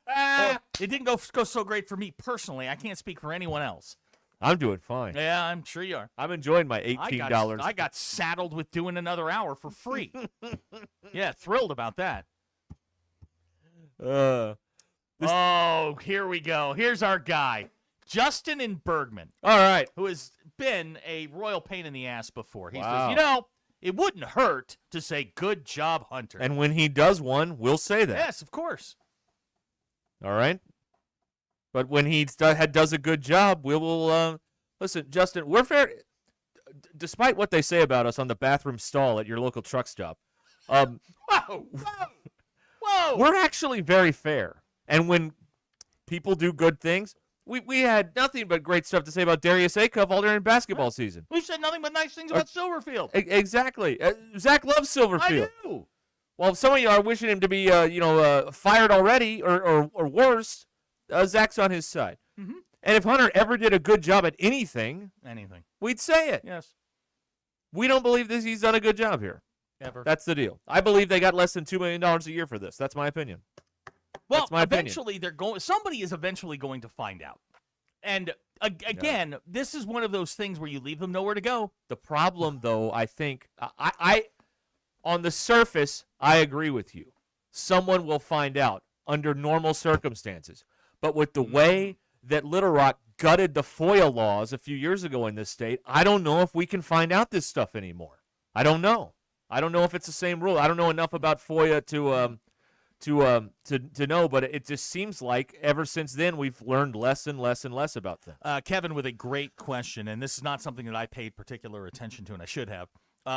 Well, it didn't go so great for me personally. I can't speak for anyone else. I'm doing fine. Yeah, I'm sure you are. I'm enjoying my $18. I got saddled with doing another hour for free. Yeah, thrilled about that. Oh, here we go. Here's our guy, Justin in Bergman. All right. Who has been a royal pain in the ass before. He Wow. says, it wouldn't hurt to say, good job, Hunter. And when he does one, we'll say that. Yes, of course. All right. But when he does a good job, we will listen, Justin, we're fair. Despite what they say about us on the bathroom stall at your local truck stop, Whoa! we're actually very fair. And when people do good things, we had nothing but great stuff to say about Darius Acuff all during basketball season. We've said nothing but nice things about Silverfield. Exactly. Zach loves Silverfield. I do. Well, some of you are wishing him to be, fired already or worse. Zach's on his side. Mm-hmm. And if Hunter ever did a good job at anything, we'd say it. Yes. We don't believe that he's done a good job here. Ever. That's the deal. I believe they got less than $2 million a year for this. That's my opinion. Well, That's my eventually somebody is eventually going to find out. And again, this is one of those things where you leave them nowhere to go. The problem, though, I think, I on the surface, I agree with you. Someone will find out under normal circumstances. But with the way that Little Rock gutted the FOIA laws a few years ago in this state, I don't know if we can find out this stuff anymore. I don't know. I don't know if it's the same rule. I don't know enough about FOIA to know, but it just seems like ever since then we've learned less and less and less about things. Kevin with a great question, and this is not something that I paid particular attention to, and I should have.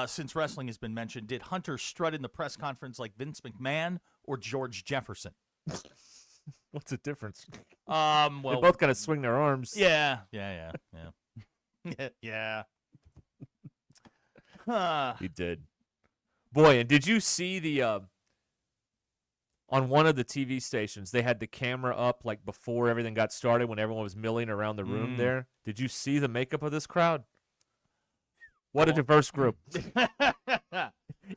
Since wrestling has been mentioned, did Hunter strut in the press conference like Vince McMahon or George Jefferson? What's the difference? Well, they both kind of swing their arms. Yeah. He did. Boy, and did you see the on one of the TV stations, they had the camera up like before everything got started when everyone was milling around the room there. Did you see the makeup of this crowd? What a diverse group.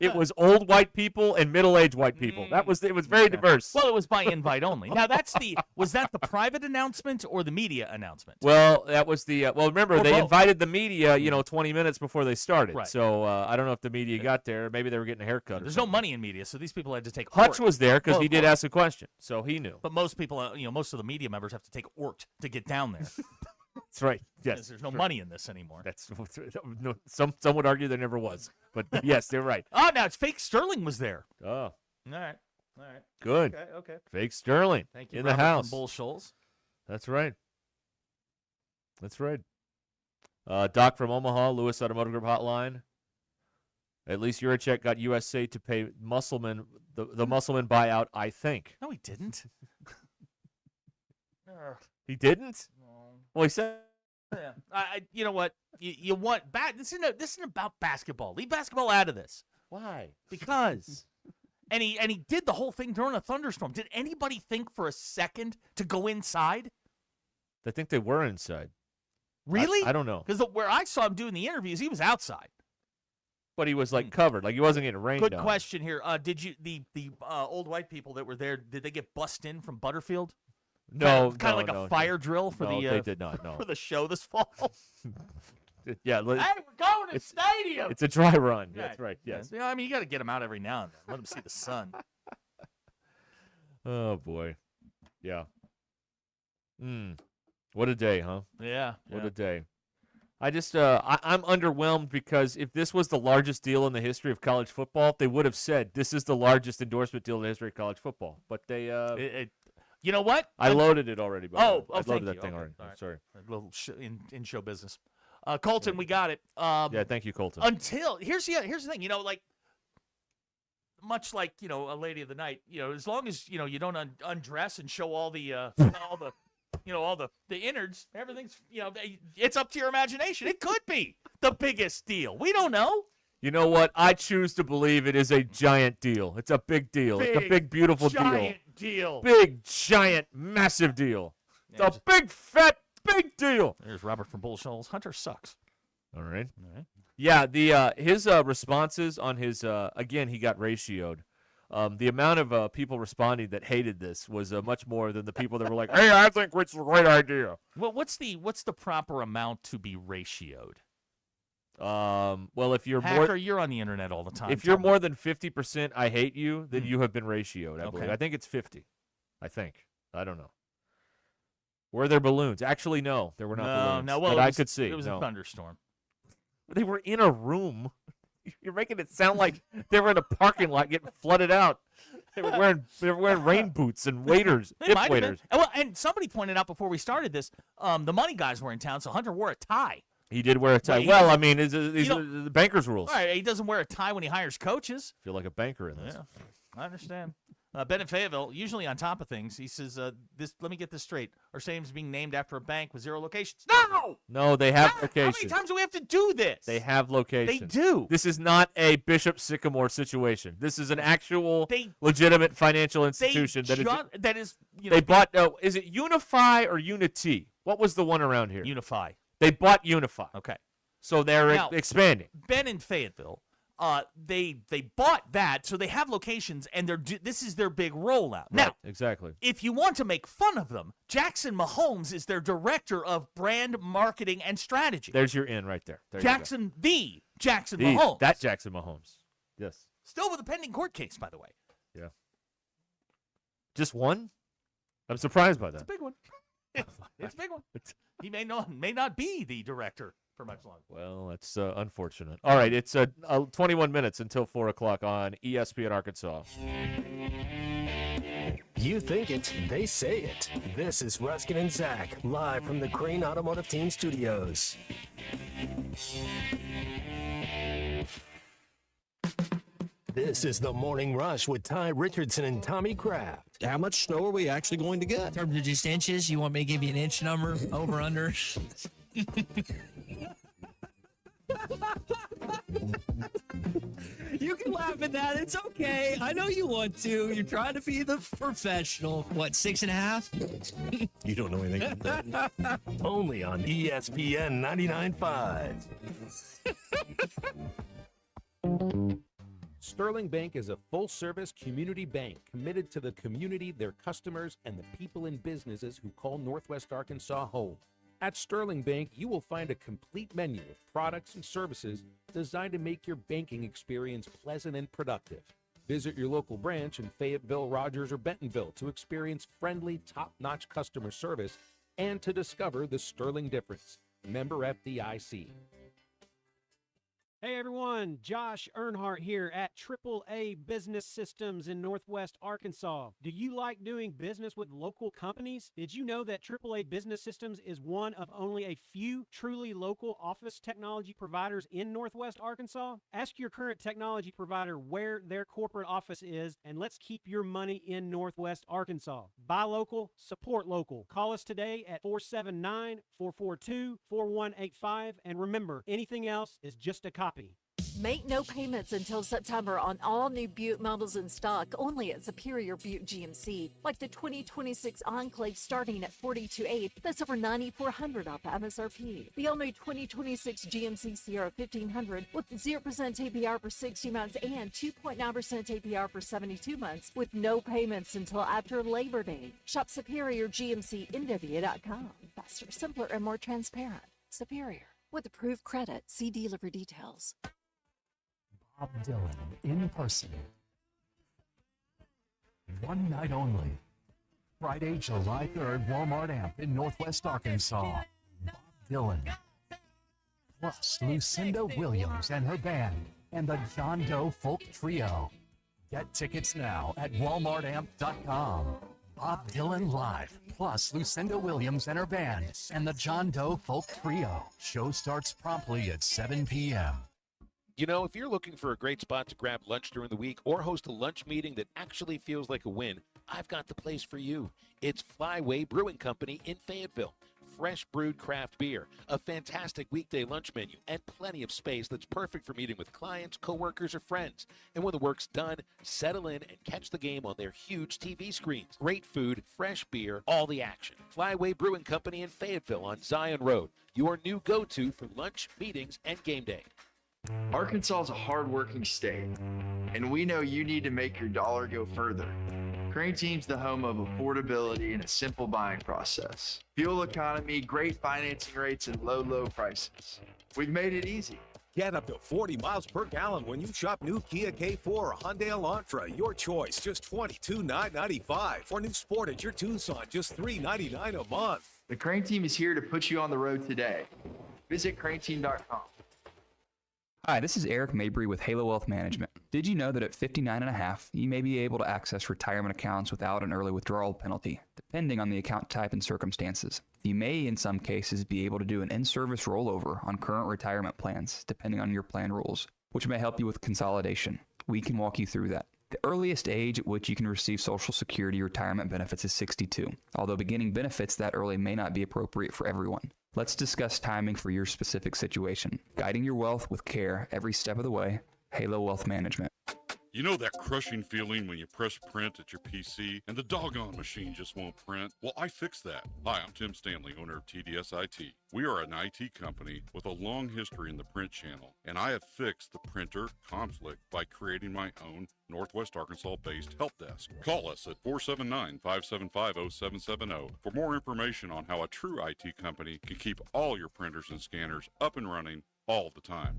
It was old white people and middle-aged white people. It was very diverse. Well, it was by invite only. Now was that the private announcement or the media announcement? Well, that was the remember Or they both. invited the media, 20 minutes before they started. Right. So I don't know if the media got there. Maybe they were getting a haircut. There's no money in media, so these people had to take Hutch ORT. was there because Well, he of did course. ask a question, so he knew. But most people, most of the media members have to take ORT to get down there. That's right. Yes, Because there's no money in this anymore. That's no, some would argue there never was, but yes, they're right. Oh, now it's fake Sterling was there. Oh, All right. good. Okay. Fake Sterling Thank you, in Robert the house. from Bull Shoals. That's right. Doc from Omaha, Lewis Automotive Group Hotline. At least Yurichek got USA to pay Musselman the Musselman buyout. I think. No, he didn't. He didn't. Well, he said. Yeah. You know what? You want this isn't about basketball. Leave basketball out of this. Why? Because. And he did the whole thing during a thunderstorm. Did anybody think for a second to go inside? I think they were inside. Really? I don't know. Because where I saw him doing the interviews, he was outside. But he was like covered, like he wasn't getting rained on. Good question here. Did you the old white people that were there? Did they get bussed in from Butterfield? No, kind of no, like no. a fire drill for No, the. they did not. No. For the show this fall. Yeah. Hey, we're going to the stadium. It's a dry run. Right. That's right. Yes. Yeah, I mean, you got to get them out every now and then. Let them see the sun. Oh boy. Yeah. What a day, huh? Yeah. What a day. I just I'm underwhelmed because if this was the largest deal in the history of college football, they would have said this is the largest endorsement deal in the history of college football. But they you know what? I loaded it already. By the way. I thank loaded that you. thing Okay. already. All right. Sorry. A little in show business. Colton, we got it. Yeah, thank you, Colton. Until here's the thing, like much like a lady of the night, as long as you don't undress and show all the all the innards, everything's it's up to your imagination. It could be the biggest deal. We don't know. You know what? I choose to believe it is a giant deal. It's a big deal. It's a big, beautiful giant deal. Big, giant, massive deal. It's a big, fat, big deal. There's Robert from Bull Shoals. Hunter sucks. All right. Yeah, the his responses on his again, he got ratioed. The amount of people responding that hated this was much more than the people that were like, "Hey, I think it's a great idea." Well, what's the proper amount to be ratioed? Well, if you're Hacker, you're on the internet all the time. If you're more than 50%, I hate you, then you have been ratioed. I believe. I think it's 50. I think. I don't know. Were there balloons? Actually, no, there were not balloons. No, well, that I could see. It was a thunderstorm. They were in a room. You're making it sound like they were in a parking lot getting flooded out. They were wearing rain boots and waders, hip waders. Well, and somebody pointed out before we started this, the money guys were in town, so Hunter wore a tie. He did wear a tie. Well, I mean, these are the banker's rules. All right, he doesn't wear a tie when he hires coaches. I feel like a banker in this. Yeah, I understand. Ben in Fayetteville, usually on top of things, he says, let me get this straight. Our stadium's being named after a bank with 0 locations. No, they have locations. How many times do we have to do this? They have locations. They do. This is not a Bishop Sycamore situation. This is an actual legitimate financial institution that is. They bought. Is it Unify or Unity? What was the one around here? Unify. They bought Unify. Okay. So they're expanding. Ben in Fayetteville, they bought that, so they have locations, and this is their big rollout. Right, now, exactly. If you want to make fun of them, Jackson Mahomes is their director of brand marketing and strategy. There's your in right there. Jackson Mahomes. That Jackson Mahomes. Yes. Still with a pending court case, by the way. Yeah. Just one? I'm surprised by that. It's a big one. It's a big one. He may not be the director for much longer. Well, that's unfortunate. All right, it's 21 minutes until 4 o'clock on ESPN Arkansas. You think it, they say it. This is Ruscin and Zach, live from the Crane Automotive Team Studios. This is the Morning Rush with Ty Richardson and Tommy Kraft. How much snow are we actually going to get? In terms of just inches, you want me to give you an inch number, over, under? You can laugh at that. It's okay. I know you want to. You're trying to be the professional. What, 6.5? You don't know anything about that. Only on ESPN 99.5. Sterling Bank is a full-service community bank committed to the community, their customers, and the people and businesses who call Northwest Arkansas home. At Sterling Bank, you will find a complete menu of products and services designed to make your banking experience pleasant and productive. Visit your local branch in Fayetteville, Rogers, or Bentonville to experience friendly, top-notch customer service and to discover the Sterling difference. Member FDIC. Hey everyone, Josh Earnhardt here at AAA Business Systems in Northwest Arkansas. Do you like doing business with local companies? Did you know that AAA Business Systems is one of only a few truly local office technology providers in Northwest Arkansas? Ask your current technology provider where their corporate office is, and let's keep your money in Northwest Arkansas. Buy local, support local. Call us today at 479-442-4185, and remember, anything else is just a copy. Make no payments until September on all new Buick models in stock, only at Superior Buick GMC, like the 2026 Enclave starting at $42,800. That's over $9,400 off MSRP. The all-new 2026 GMC Sierra 1500 with 0% APR for 60 months and 2.9% APR for 72 months with no payments until after Labor Day. Shop SuperiorGMCNW.com. Faster, simpler, and more transparent. Superior. With approved credit, see dealer for details. Bob Dylan in person. One night only. Friday, July 3rd, Walmart Amp in Northwest Arkansas. Bob Dylan. Plus Lucinda Williams and her band and the John Doe Folk Trio. Get tickets now at walmartamp.com. Bob Dylan live, plus Lucinda Williams and her band, and the John Doe Folk Trio. Show starts promptly at 7 p.m. You know, if you're looking for a great spot to grab lunch during the week or host a lunch meeting that actually feels like a win, I've got the place for you. It's Flyway Brewing Company in Fayetteville. Fresh brewed craft beer, a fantastic weekday lunch menu, and plenty of space that's perfect for meeting with clients, coworkers, or friends. And when the work's done, settle in and catch the game on their huge TV screens. Great food, fresh beer, all the action. Flyway Brewing Company in Fayetteville on Zion Road, your new go-to for lunch, meetings, and game day. Arkansas is a hard-working state, and we know you need to make your dollar go further. Crane Team's the home of affordability and a simple buying process. Fuel economy, great financing rates, and low prices. We've made it easy. Get up to 40 miles per gallon when you shop new Kia K4 or Hyundai Elantra. Your choice, just $22,995. For new Sportage or Tucson, just $399 a month. The Crane Team is here to put you on the road today. Visit craneteam.com. Hi, this is Eric Mabry with Halo Wealth Management. Did you know that at 59 and a half, you may be able to access retirement accounts without an early withdrawal penalty, depending on the account type and circumstances? You may, in some cases, be able to do an in-service rollover on current retirement plans, depending on your plan rules, which may help you with consolidation. We can walk you through that. The earliest age at which you can receive Social Security retirement benefits is 62, although beginning benefits that early may not be appropriate for everyone. Let's discuss timing for your specific situation. Guiding your wealth with care every step of the way. Halo Wealth Management. You know that crushing feeling when you press print at your PC and the doggone machine just won't print? Well, I fixed that. Hi, I'm Tim Stanley, owner of TDS IT. We are an IT company with a long history in the print channel, and I have fixed the printer conflict by creating my own Northwest Arkansas-based help desk. Call us at 479-575-0770 for more information on how a true IT company can keep all your printers and scanners up and running all the time.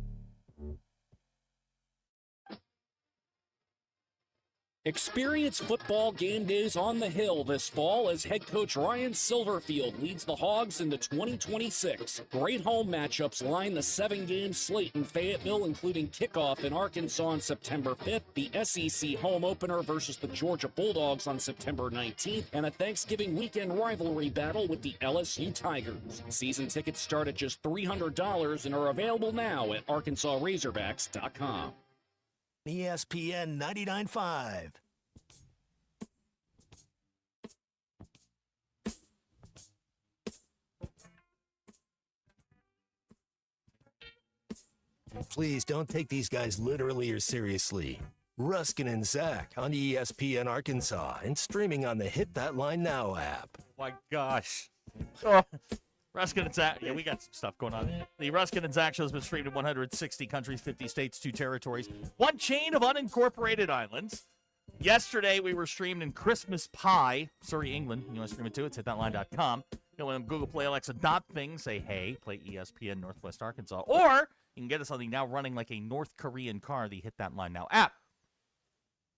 Experience football game days on the Hill this fall as head coach Ryan Silverfield leads the Hogs into 2026. Great home matchups line the 7-game slate in Fayetteville, including kickoff in Arkansas on September 5th, the SEC home opener versus the Georgia Bulldogs on September 19th, and a Thanksgiving weekend rivalry battle with the LSU Tigers. Season tickets start at just $300 and are available now at ArkansasRazorbacks.com. ESPN 99.5. Please don't take these guys literally or seriously. Ruskin and Zach on ESPN Arkansas and streaming on the Hit That Line Now app. My gosh. Oh. Ruskin and Zach. Yeah, we got some stuff going on. The Ruskin and Zach show has been streamed in 160 countries, 50 states, 2 territories, 1 chain of unincorporated islands. Yesterday, we were streamed in Christmas Pie, Surrey, England. You want to stream it too? It's hitthatline.com. Go on Google Play, Alexa, thing, say, hey, play ESPN Northwest Arkansas. Or you can get us on the now running like a North Korean car, the Hit That Line Now app.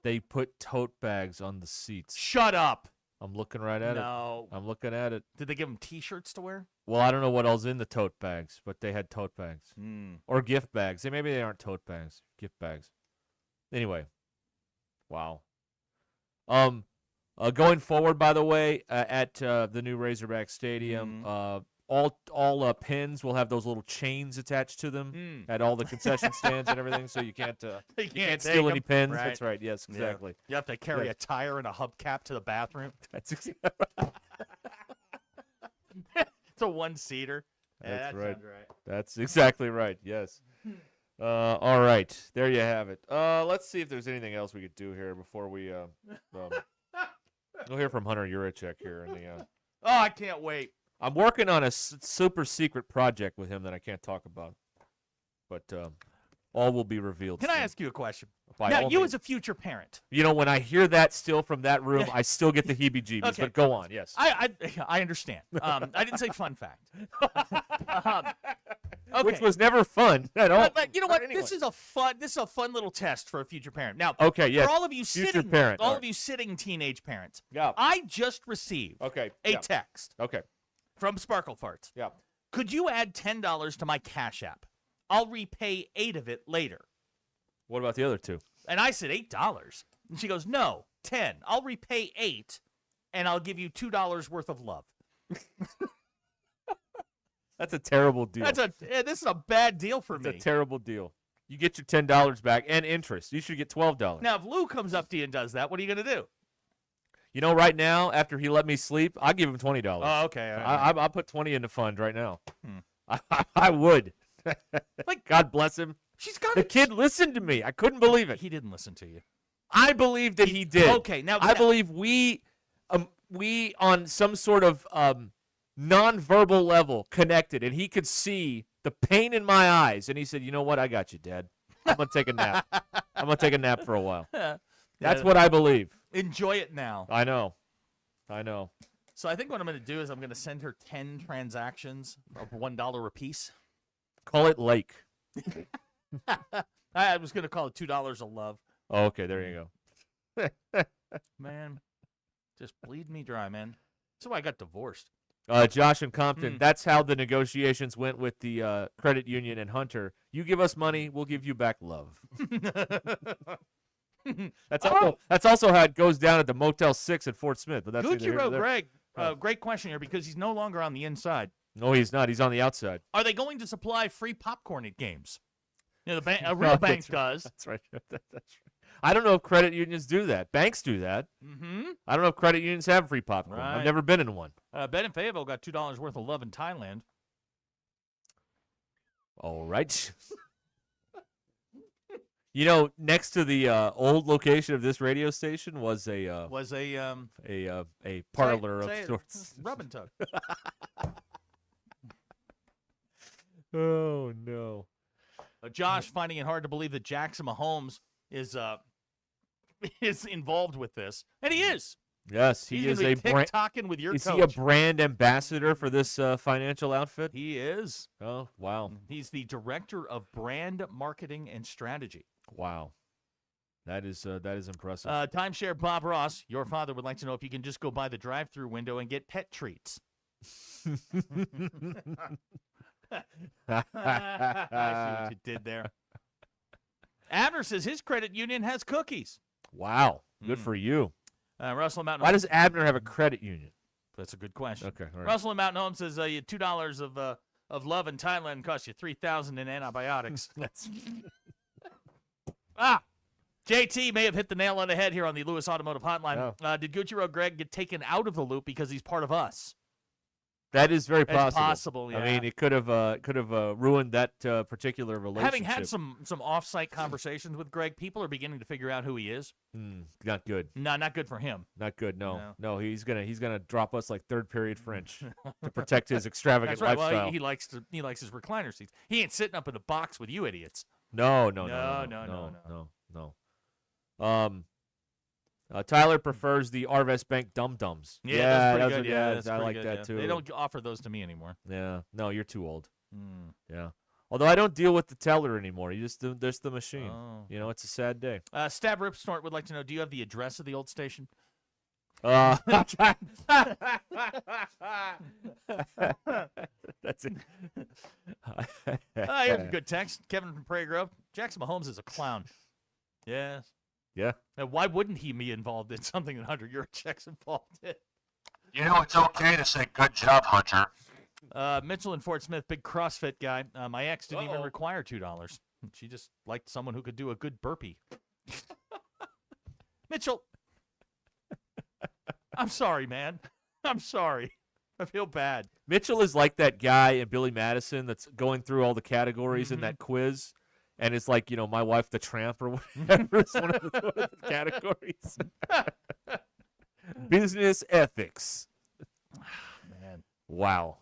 They put tote bags on the seats. Shut up. I'm looking right at it. No. I'm looking at it. Did they give them T-shirts to wear? Well, I don't know what else in the tote bags, but they had tote bags. Mm. Or gift bags. Maybe they aren't tote bags. Gift bags. Anyway. Wow. Going forward, by the way, at the new Razorback Stadium, all pins will have those little chains attached to them at all the concession stands and everything, so you can't steal any pins. Right. That's right. Yes, exactly. Yeah. You have to carry a tire and a hubcap to the bathroom. That's exactly right. It's a 1-seater. That's that right. sounds right. That's exactly right. Yes. All right. There you have it. Let's see if there's anything else we could do here before we we'll hear from Hunter Yurichek here in the. Oh, I can't wait. I'm working on a super secret project with him that I can't talk about, but all will be revealed. Can soon. I ask you a question? By Now, all you means. as a future parent. You know, when I hear that still from that room, I still get the heebie-jeebies. Okay. But go on, yes. I understand. I didn't say fun fact. Okay. Which was never fun at all. But you know what? Anyway. This is a fun little test for a future parent. Now, Okay, yes. for all of you Future parent. all All of you sitting teenage parents, Yeah. I just received Okay. a yeah. text Okay. from Sparkle Farts. Yeah. Could you add $10 to my Cash App? I'll repay 8 of it later. What about the other 2? And I said $8. And she goes, no, 10. I'll repay 8, and I'll give you $2 worth of love. That's a terrible deal. This is a bad deal for me. It's a terrible deal. You get your $10 back and interest. You should get $12. Now, if Lou comes up to you and does that, what are you going to do? You know, right now, after he let me sleep, I'll give him $20. Oh, okay. I'll put 20 in the fund right now. I would. Like, God bless him. She's got the kid listened to me. I couldn't believe it. He didn't listen to you. I believe that he did. Okay, now I believe we on some sort of non-verbal level connected, and he could see the pain in my eyes, and he said, "You know what? I got you, Dad. I'm gonna take a nap. I'm gonna take a nap for a while." That's what I believe. Enjoy it now. I know. So I think what I'm going to do is I'm going to send her 10 transactions of $1 apiece. Call it Lake. I was going to call it $2 of love. Oh, okay, there you go. Man, just bleed me dry, man. That's why I got divorced. Josh and Compton, that's how the negotiations went with the credit union and Hunter. You give us money, we'll give you back love. That's also how it goes down at the Motel 6 at Fort Smith. But that's Good you wrote, there. Greg. Great question here because he's no longer on the inside. No, he's not. He's on the outside. Are they going to supply free popcorn at games? You know, a real bank does. That's right. That's right. I don't know if credit unions do that. Banks do that. Mm-hmm. I don't know if credit unions have free popcorn. Right. I've never been in one. Ben and Fayetteville got $2 worth of love in Thailand. All right. You know, next to the old location of this radio station was a parlor of sorts. Rub and tug. Oh no. Josh finding it hard to believe that Jackson Mahomes is involved with this, and he is. Yes, he is a brand. Talking with your is coach. he a brand ambassador for this financial outfit? He is. Oh wow. He's the director of brand marketing and strategy. Wow. That is impressive. Timeshare Bob Ross, your father would like to know if you can just go by the drive-through window and get pet treats. I see what you did there. Abner says his credit union has cookies. Wow. Good for you. Russell Mountain. Why does Abner have a credit union? That's a good question. Okay. All right. Russell in Mountain Home says $2 of love in Thailand cost you $3,000 in antibiotics. JT may have hit the nail on the head here on the Lewis Automotive Hotline. Oh. Did Gucci Road Greg get taken out of the loop because he's part of us? That is very It's possible. possible, yeah. I mean, it could have ruined that particular relationship. Having had some off-site conversations with Greg, people are beginning to figure out who he is. Not good. No, not good for him. Not good. No. He's gonna drop us like third period French to protect his extravagant That's right. lifestyle. Well, he likes his recliner seats. He ain't sitting up in the box with you idiots. No. Tyler prefers the Arvest Bank Dum Dums. Yeah, that's pretty good. Yeah, I like that too. They don't offer those to me anymore. Yeah, no, you're too old. Hmm. Yeah, although I don't deal with the teller anymore. You just do there's the machine. Oh. You know, it's a sad day. Stab Rip Snort would like to know: do you have the address of the old station? That's it. Here's a good text. Kevin from Prairie Grove. Jackson Mahomes is a clown. Yes. Yeah. Now, why wouldn't he be involved in something that Hunter Yurichek's involved in? You know, it's okay to say good job, Hunter. Mitchell and Fort Smith, big CrossFit guy. My ex didn't even require $2. She just liked someone who could do a good burpee. Mitchell, I'm sorry, man. I'm sorry. I feel bad. Mitchell is like that guy in Billy Madison that's going through all the categories in that quiz. And it's like, My Wife the Tramp or whatever is one of the categories. Business ethics. Man. Wow.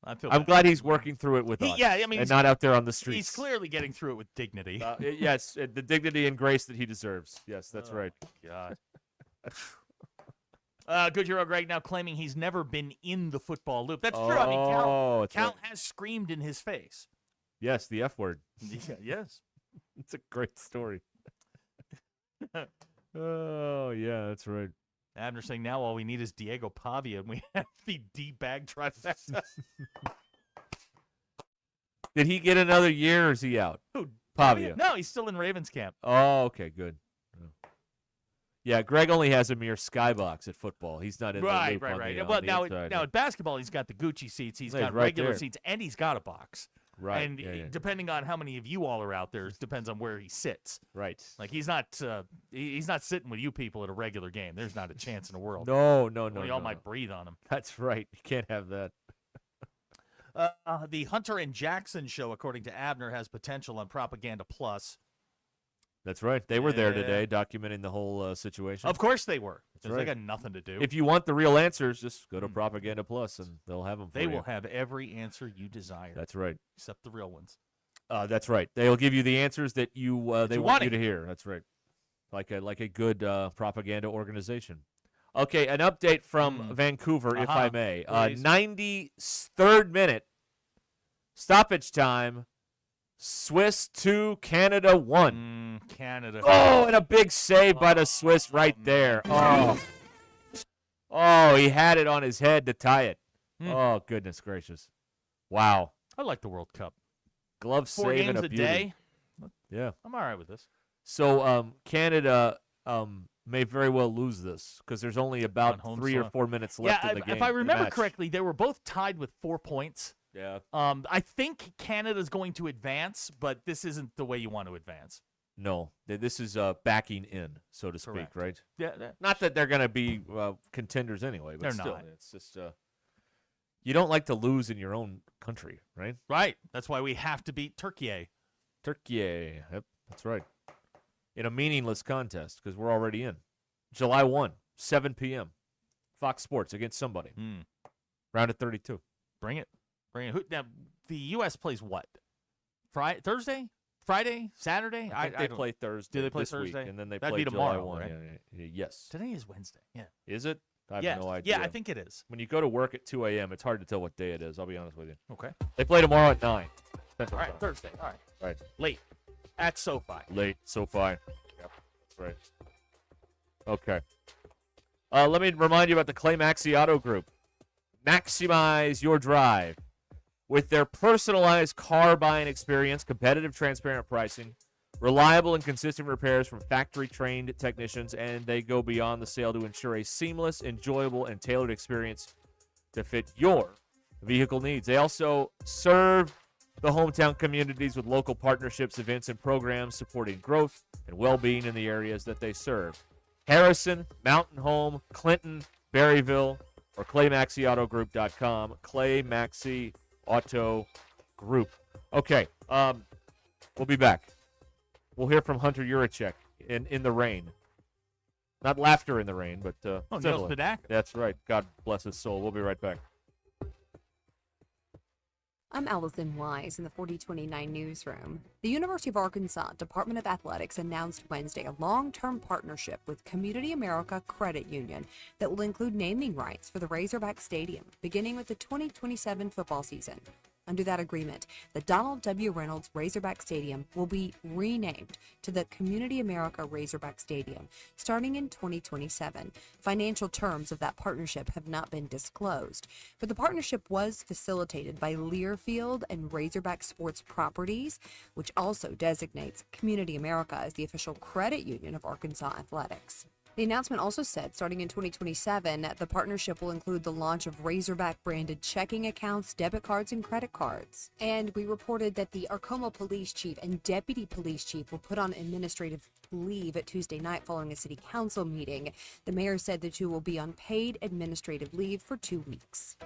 I'm glad he's working through it with us. Yeah, I mean, and not out there on the streets. He's clearly getting through it with dignity. Yes, the dignity and grace that he deserves. Yes, that's right. God. Good Hero Greg now claiming he's never been in the football loop. That's true. I mean, Cal has screamed in his face. Yes, the F word. Yes. It's a great story. Oh, yeah, that's right. Abner saying now all we need is Diego Pavia, and we have the D-bag trifecta. Did he get another year, or is he out? Who? Pavia? No, he's still in Ravens camp. Oh, okay, good. Yeah, Greg only has a mere skybox at football. He's not in the loop on the, Well, on the now inside. at basketball, he's got the Gucci seats, he's got right regular there. seats, and he's got a box. Right. And depending on how many of you all are out there, it depends on where he sits. Right. Like he's not sitting with you people at a regular game. There's not a chance in the world. No. Y'all might breathe on him. That's right. You can't have that. The Hunter and Jackson show, according to Abner, has potential on Propaganda Plus. That's right. They were there today documenting the whole situation. Of course they were. That's right. They got nothing to do. If you want the real answers, just go to Propaganda Plus, and they'll have them for you. They will have every answer you desire. That's right. Except the real ones. That's right. They'll give you the answers that they want you to hear. That's right. Like a good propaganda organization. Okay, an update from Vancouver, if I may. 93rd minute, stoppage time. Swiss 2, Canada 1. Canada. Oh, and a big save by the Swiss right there. Oh, he had it on his head to tie it. Oh, goodness gracious. Wow. I like the World Cup. Glove 4 save games and a a beauty. day. Yeah. I'm all right with this. So Canada may very well lose this because there's only about On home 3 or soil. 4 minutes left in the game. If I remember match. correctly, they were both tied with 4 points. Yeah. I think Canada's going to advance, but this isn't the way you want to advance. No, this is backing in, so to speak, Correct. right? Yeah. Not that they're going to be contenders anyway, but They're still, not. it's just you don't like to lose in your own country, right? Right. That's why we have to beat Turkey. Turkey. Yep, that's right. In a meaningless contest because we're already in. July 1, 7 p.m. Fox Sports against somebody. Round of 32. Bring it. Now, the U.S. plays what? Thursday? Friday? Saturday? I think they play Thursday. Do they play this Thursday? Week, and then they That'd play be tomorrow, July 1. right? Yeah. Yes. Today is Wednesday. Yeah. Is it? I have Yes. no idea. Yeah, I think it is. When you go to work at 2 a.m., it's hard to tell what day it is. I'll be honest with you. Okay. They play tomorrow at 9. All right, Thursday. All right. Right. Late. At SoFi. Late. SoFi. Yep. That's right. Okay. Let me remind you about the Clay Maxi Auto Group. Maximize your drive. With their personalized car buying experience, competitive, transparent pricing, reliable and consistent repairs from factory-trained technicians, and they go beyond the sale to ensure a seamless, enjoyable, and tailored experience to fit your vehicle needs. They also serve the hometown communities with local partnerships, events, and programs supporting growth and well-being in the areas that they serve. Harrison, Mountain Home, Clinton, Berryville, or ClayMaxeyAutoGroup.com. Clay Maxey Auto Group. Okay, we'll be back. We'll hear from Hunter Yurachek in the rain. Not laughter in the rain, but Neil Spadak. That's right. God bless his soul. We'll be right back. I'm Allison Wise in the 4029 newsroom. The University of Arkansas Department of Athletics announced Wednesday a long-term partnership with Community America Credit Union that will include naming rights for the Razorback Stadium, beginning with the 2027 football season. Under that agreement, the Donald W. Reynolds Razorback Stadium will be renamed to the Community America Razorback Stadium starting in 2027. Financial terms of that partnership have not been disclosed, but the partnership was facilitated by Learfield and Razorback Sports Properties, which also designates Community America as the official credit union of Arkansas Athletics. The announcement also said, starting in 2027, the partnership will include the launch of Razorback-branded checking accounts, debit cards, and credit cards. And we reported that the Arcoma Police Chief and Deputy Police Chief were put on administrative leave at Tuesday night following a city council meeting. The mayor said the two will be on paid administrative leave for 2 weeks.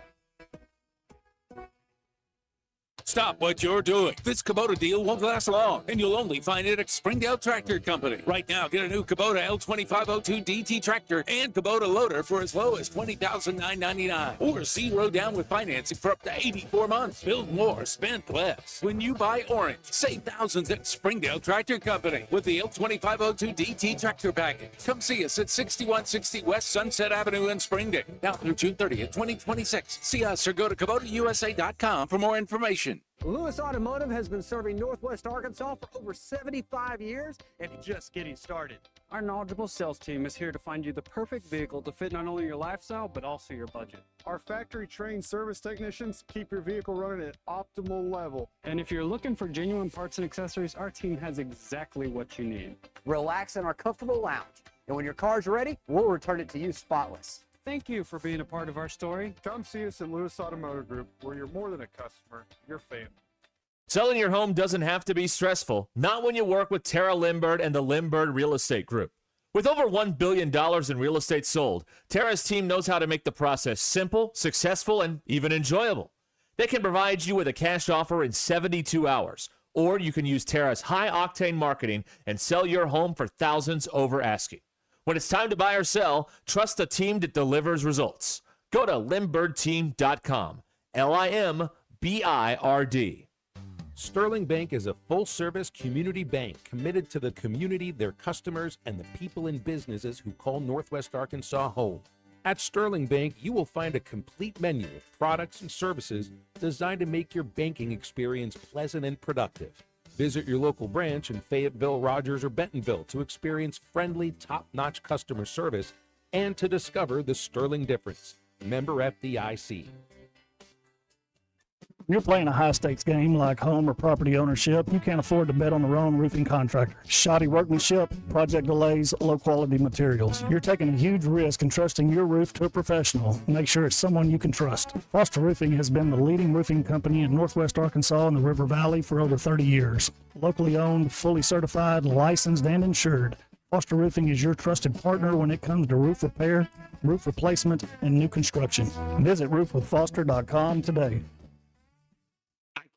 Stop what you're doing. This Kubota deal won't last long, and you'll only find it at Springdale Tractor Company. Right now, get a new Kubota L2502 DT tractor and Kubota loader for as low as $20,999, or 0 down with financing for up to 84 months. Build more, spend less. When you buy orange, save thousands at Springdale Tractor Company with the L2502 DT tractor package. Come see us at 6160 West Sunset Avenue in Springdale. Now through June 30th, 2026. See us or go to KubotaUSA.com for more information. Lewis Automotive has been serving Northwest Arkansas for over 75 years and just getting started. Our knowledgeable sales team is here to find you the perfect vehicle to fit not only your lifestyle, but also your budget. Our factory-trained service technicians keep your vehicle running at optimal level. And if you're looking for genuine parts and accessories, our team has exactly what you need. Relax in our comfortable lounge, and when your car's ready, we'll return it to you spotless. Thank you for being a part of our story. Come see us at Lewis Automotive Group, where you're more than a customer, you're family. Selling your home doesn't have to be stressful, not when you work with Tara Limbird and the Limbird Real Estate Group. With over $1 billion in real estate sold, Tara's team knows how to make the process simple, successful, and even enjoyable. They can provide you with a cash offer in 72 hours, or you can use Tara's high-octane marketing and sell your home for thousands over asking. When it's time to buy or sell, trust a team that delivers results. Go to LimbirdTeam.com. LIMBIRD. Sterling Bank is a full-service community bank committed to the community, their customers, and the people and businesses who call Northwest Arkansas home. At Sterling Bank, you will find a complete menu of products and services designed to make your banking experience pleasant and productive. Visit your local branch in Fayetteville, Rogers, or Bentonville to experience friendly, top-notch customer service and to discover the Sterling difference. Member FDIC. You're playing a high-stakes game like home or property ownership. You can't afford to bet on the wrong roofing contractor. Shoddy workmanship, project delays, low-quality materials. You're taking a huge risk in trusting your roof to a professional. Make sure it's someone you can trust. Foster Roofing has been the leading roofing company in Northwest Arkansas and the River Valley for over 30 years. Locally owned, fully certified, licensed, and insured. Foster Roofing is your trusted partner when it comes to roof repair, roof replacement, and new construction. Visit roofwithfoster.com today.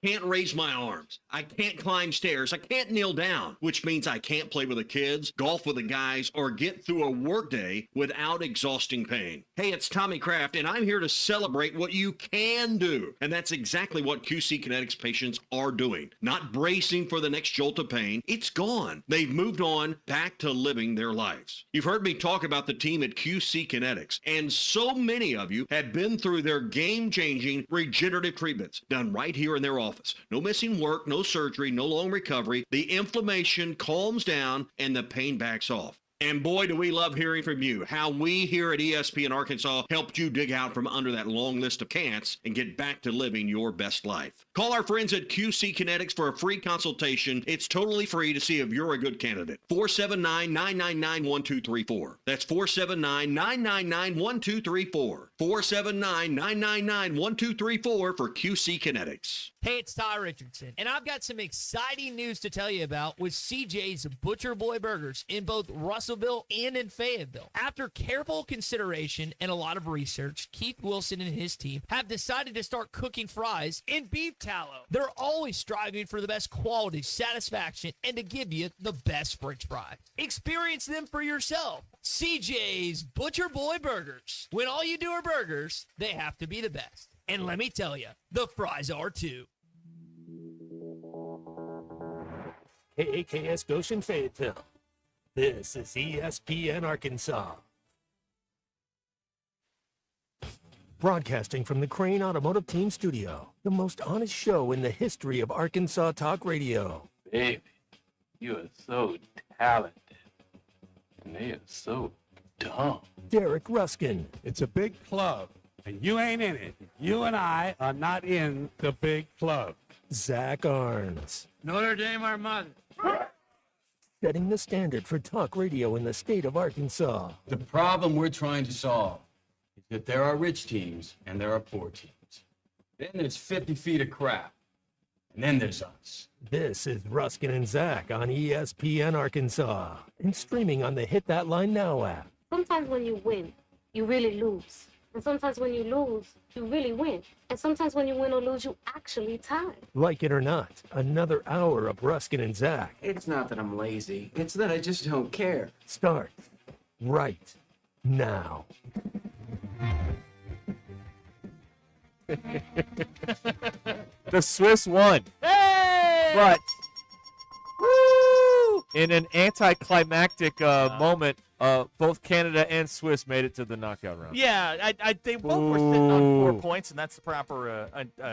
Can't raise my arms. I can't climb stairs. I can't kneel down, which means I can't play with the kids, golf with the guys, or get through a workday without exhausting pain. Hey, it's Tommy Kraft, and I'm here to celebrate what you can do. And that's exactly what QC Kinetics patients are doing. Not bracing for the next jolt of pain. It's gone. They've moved on back to living their lives. You've heard me talk about the team at QC Kinetics, and so many of you have been through their game-changing regenerative treatments done right here in their office. No missing work, no surgery, no long recovery. The inflammation calms down and the pain backs off. And boy, do we love hearing from you. How we here at ESP in Arkansas helped you dig out from under that long list of can'ts and get back to living your best life. Call our friends at QC Kinetics for a free consultation. It's totally free to see if you're a good candidate. 479-999-1234. That's 479-999-1234. 479-999-1234 for QC Kinetics. Hey, it's Ty Richardson, and I've got some exciting news to tell you about with CJ's Butcher Boy Burgers in both Russellville and in Fayetteville. After careful consideration and a lot of research, Keith Wilson and his team have decided to start cooking fries in beef tallow. They're always striving for the best quality, satisfaction, and to give you the best French fries. Experience them for yourself. CJ's Butcher Boy Burgers. When all you do are burgers, they have to be the best. And let me tell you, the fries are too. KAKS Goshen Fayetteville. This is ESPN Arkansas. Broadcasting from the Crane Automotive Team Studio, the most honest show in the history of Arkansas Talk Radio. Baby, you are so talented. And they are so dumb. Derek Ruskin. It's a big club, and you ain't in it. You and I are not in the big club. Zach Arns. Notre Dame Armada. Setting the standard for talk radio in the state of Arkansas. The problem we're trying to solve is that there are rich teams and there are poor teams. Then there's 50 feet of crap. And then there's us. This is Ruskin and Zach on ESPN Arkansas and streaming on the Hit That Line Now app. Sometimes when you win, you really lose. And sometimes when you lose, you really win. And sometimes when you win or lose, you actually tie. Like it or not, another hour of Ruskin and Zach. It's not that I'm lazy. It's that I just don't care. Start right now. The Swiss won. Hey! But woo! In an anticlimactic moment, both Canada and Swiss made it to the knockout round. Yeah, they both were sitting on 4 points, and that's the proper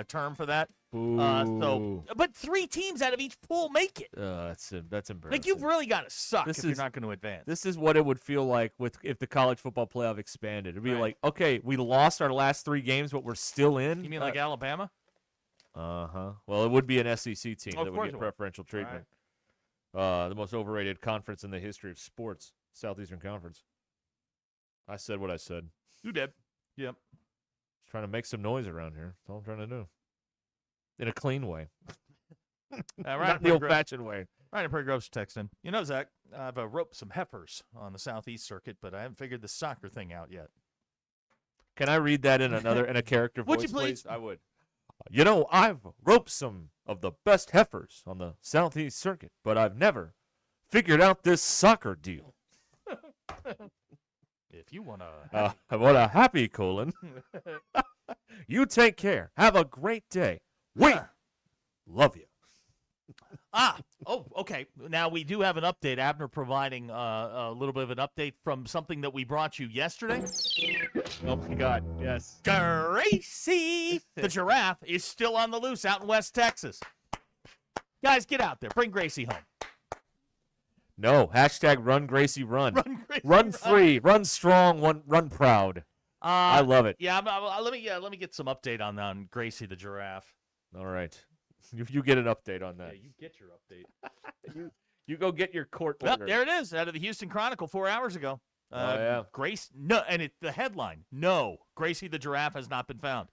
term for that. But 3 teams out of each pool make it. That's embarrassing. Like, you've really got to suck if you're not going to advance. This is what it would feel like if the college football playoff expanded. It'd be like, okay, we lost our last 3 games, but we're still in. You mean like Alabama? Uh-huh. Well, it would be an SEC team Of that would course get it would. preferential treatment. The most overrated conference in the history of sports, Southeastern Conference. I said what I said. You did. Yep. Just trying to make some noise around here. That's all I'm trying to do. In a clean way. Not the old-fashioned way. Ryan Prairie Grove's texting. You know, Zach, I've roped some heifers on the Southeast Circuit, but I haven't figured the soccer thing out yet. Can I read that in a character voice, Would you please? I would. You know, I've roped some of the best heifers on the Southeast Circuit, but I've never figured out this soccer deal. If you want to... what a happy colon. You take care. Have a great day. We love you. Okay. Now, we do have an update. Abner providing a little bit of an update from something that we brought you yesterday. Oh, my God. Yes. Gracie, the giraffe, is still on the loose out in West Texas. Guys, get out there. Bring Gracie home. No. Hashtag run, Gracie, run. Run, Gracie, run free. Run strong. Run proud. I love it. Yeah, let me get some update on Gracie the giraffe. All right. You get an update on that. Yeah, you get your update. You go get your court Well, order. there it is, out of the Houston Chronicle 4 hours ago. Yeah. The headline, no, Gracie the giraffe has not been found.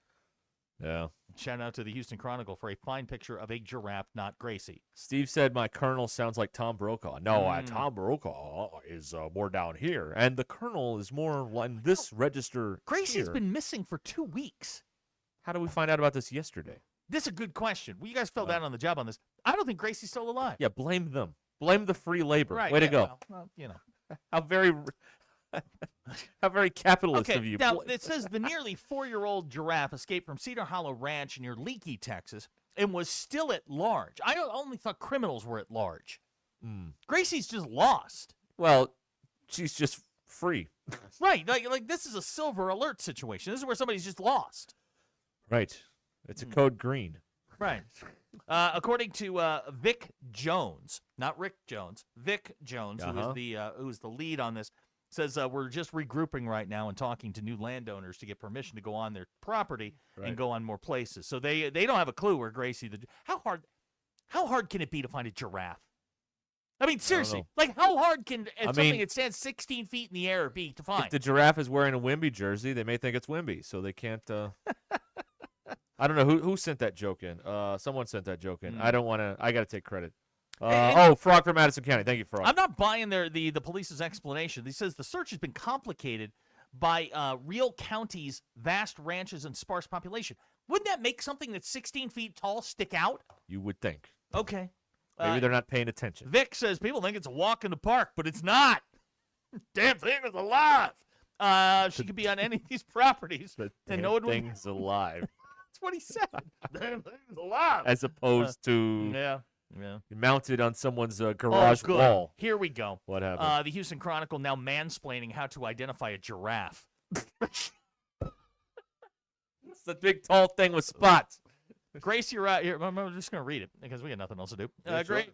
Yeah. Shout out to the Houston Chronicle for a fine picture of a giraffe, not Gracie. Steve said my colonel sounds like Tom Brokaw. No, Tom Brokaw is more down here, and the colonel is more in this register. Gracie's here. been missing for 2 weeks. How did we find out about this yesterday? This is a good question. Well, you guys fell down on the job on this. I don't think Gracie's still alive. Yeah, blame them. Blame the free labor. Right, Way to yeah, go. well, you know. How very capitalist Okay, of you. now it says the nearly 4-year-old giraffe escaped from Cedar Hollow Ranch near Leakey, Texas, and was still at large. I only thought criminals were at large. Gracie's just lost. Well, she's just free. Right, like this is a silver alert situation. This is where somebody's just lost. Right. It's a code green. Right. According to Vic Jones, not Rick Jones, Vic Jones, who is the lead on this, says we're just regrouping right now and talking to new landowners to get permission to go on their property and go on more places. So they don't have a clue where Gracie how hard can it be to find a giraffe? I mean, seriously, like how hard can something that stands 16 feet in the air be to find? If the giraffe is wearing a Wimby jersey, they may think it's Wimby, so they can't. I don't know who sent that joke in. Someone sent that joke in. I don't want to. I got to take credit. Frog from Madison County. Thank you, Frog. I'm not buying the police's explanation. He says the search has been complicated by real counties' vast ranches and sparse population. Wouldn't that make something that's 16 feet tall stick out? You would think. Okay. Maybe they're not paying attention. Vic says people think it's a walk in the park, but it's not. Damn thing is alive. She could be on any of these properties, and no one would. Thing's alive. That's what he said. Damn thing is alive. As opposed to yeah. mounted on someo's garage good. wall. Here we go. What happened? The Houston Chronicle now mansplaining how to identify a giraffe. It's the big tall thing with spots. Gracie arrived. Here, I'm just going to read it because we got nothing else to do.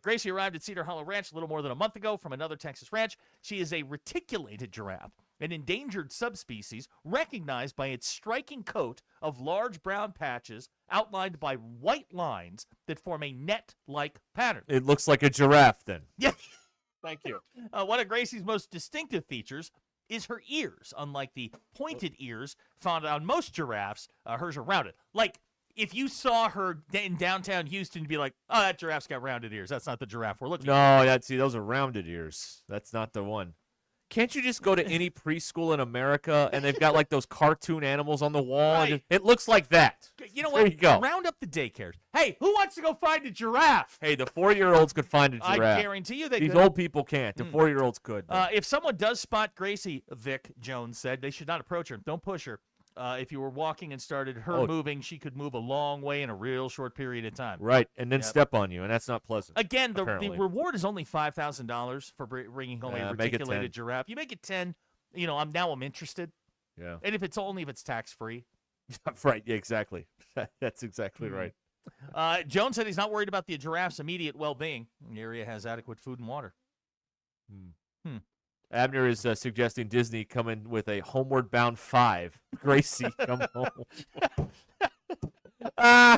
Gracie arrived at Cedar Hollow Ranch a little more than a month ago from another Texas ranch. She is a reticulated giraffe, an endangered subspecies recognized by its striking coat of large brown patches outlined by white lines that form a net-like pattern. It looks like a giraffe then. Yeah. Thank you. One of Gracie's most distinctive features is her ears. Unlike the pointed ears found on most giraffes, hers are rounded. Like, if you saw her in downtown Houston, you'd be like, oh, that giraffe's got rounded ears. That's not the giraffe we're looking for. No, those are rounded ears. That's not the one. Can't you just go to any preschool in America and they've got like those cartoon animals on the wall? Right. It looks like that. You know There what? you go. Round up the daycares. Hey, who wants to go find a giraffe? Hey, the 4-year-olds could find a giraffe. I guarantee you they These could. old people can't. The 4-year-olds could. If someone does spot Gracie, Vic Jones said, they should not approach her. Don't push her. If you were walking and started her moving, she could move a long way in a real short period of time. Right, and then step on you, and that's not pleasant. Again, the apparently. reward is only $5,000 for bringing home a make it reticulated 10. giraffe. You make it 10, I'm interested. Yeah. And if it's tax free. Right, yeah, exactly. That's exactly right. Jones said he's not worried about the giraffe's immediate well-being. The area has adequate food and water. Abner is suggesting Disney come in with a Homeward Bound 5. Gracie, come home.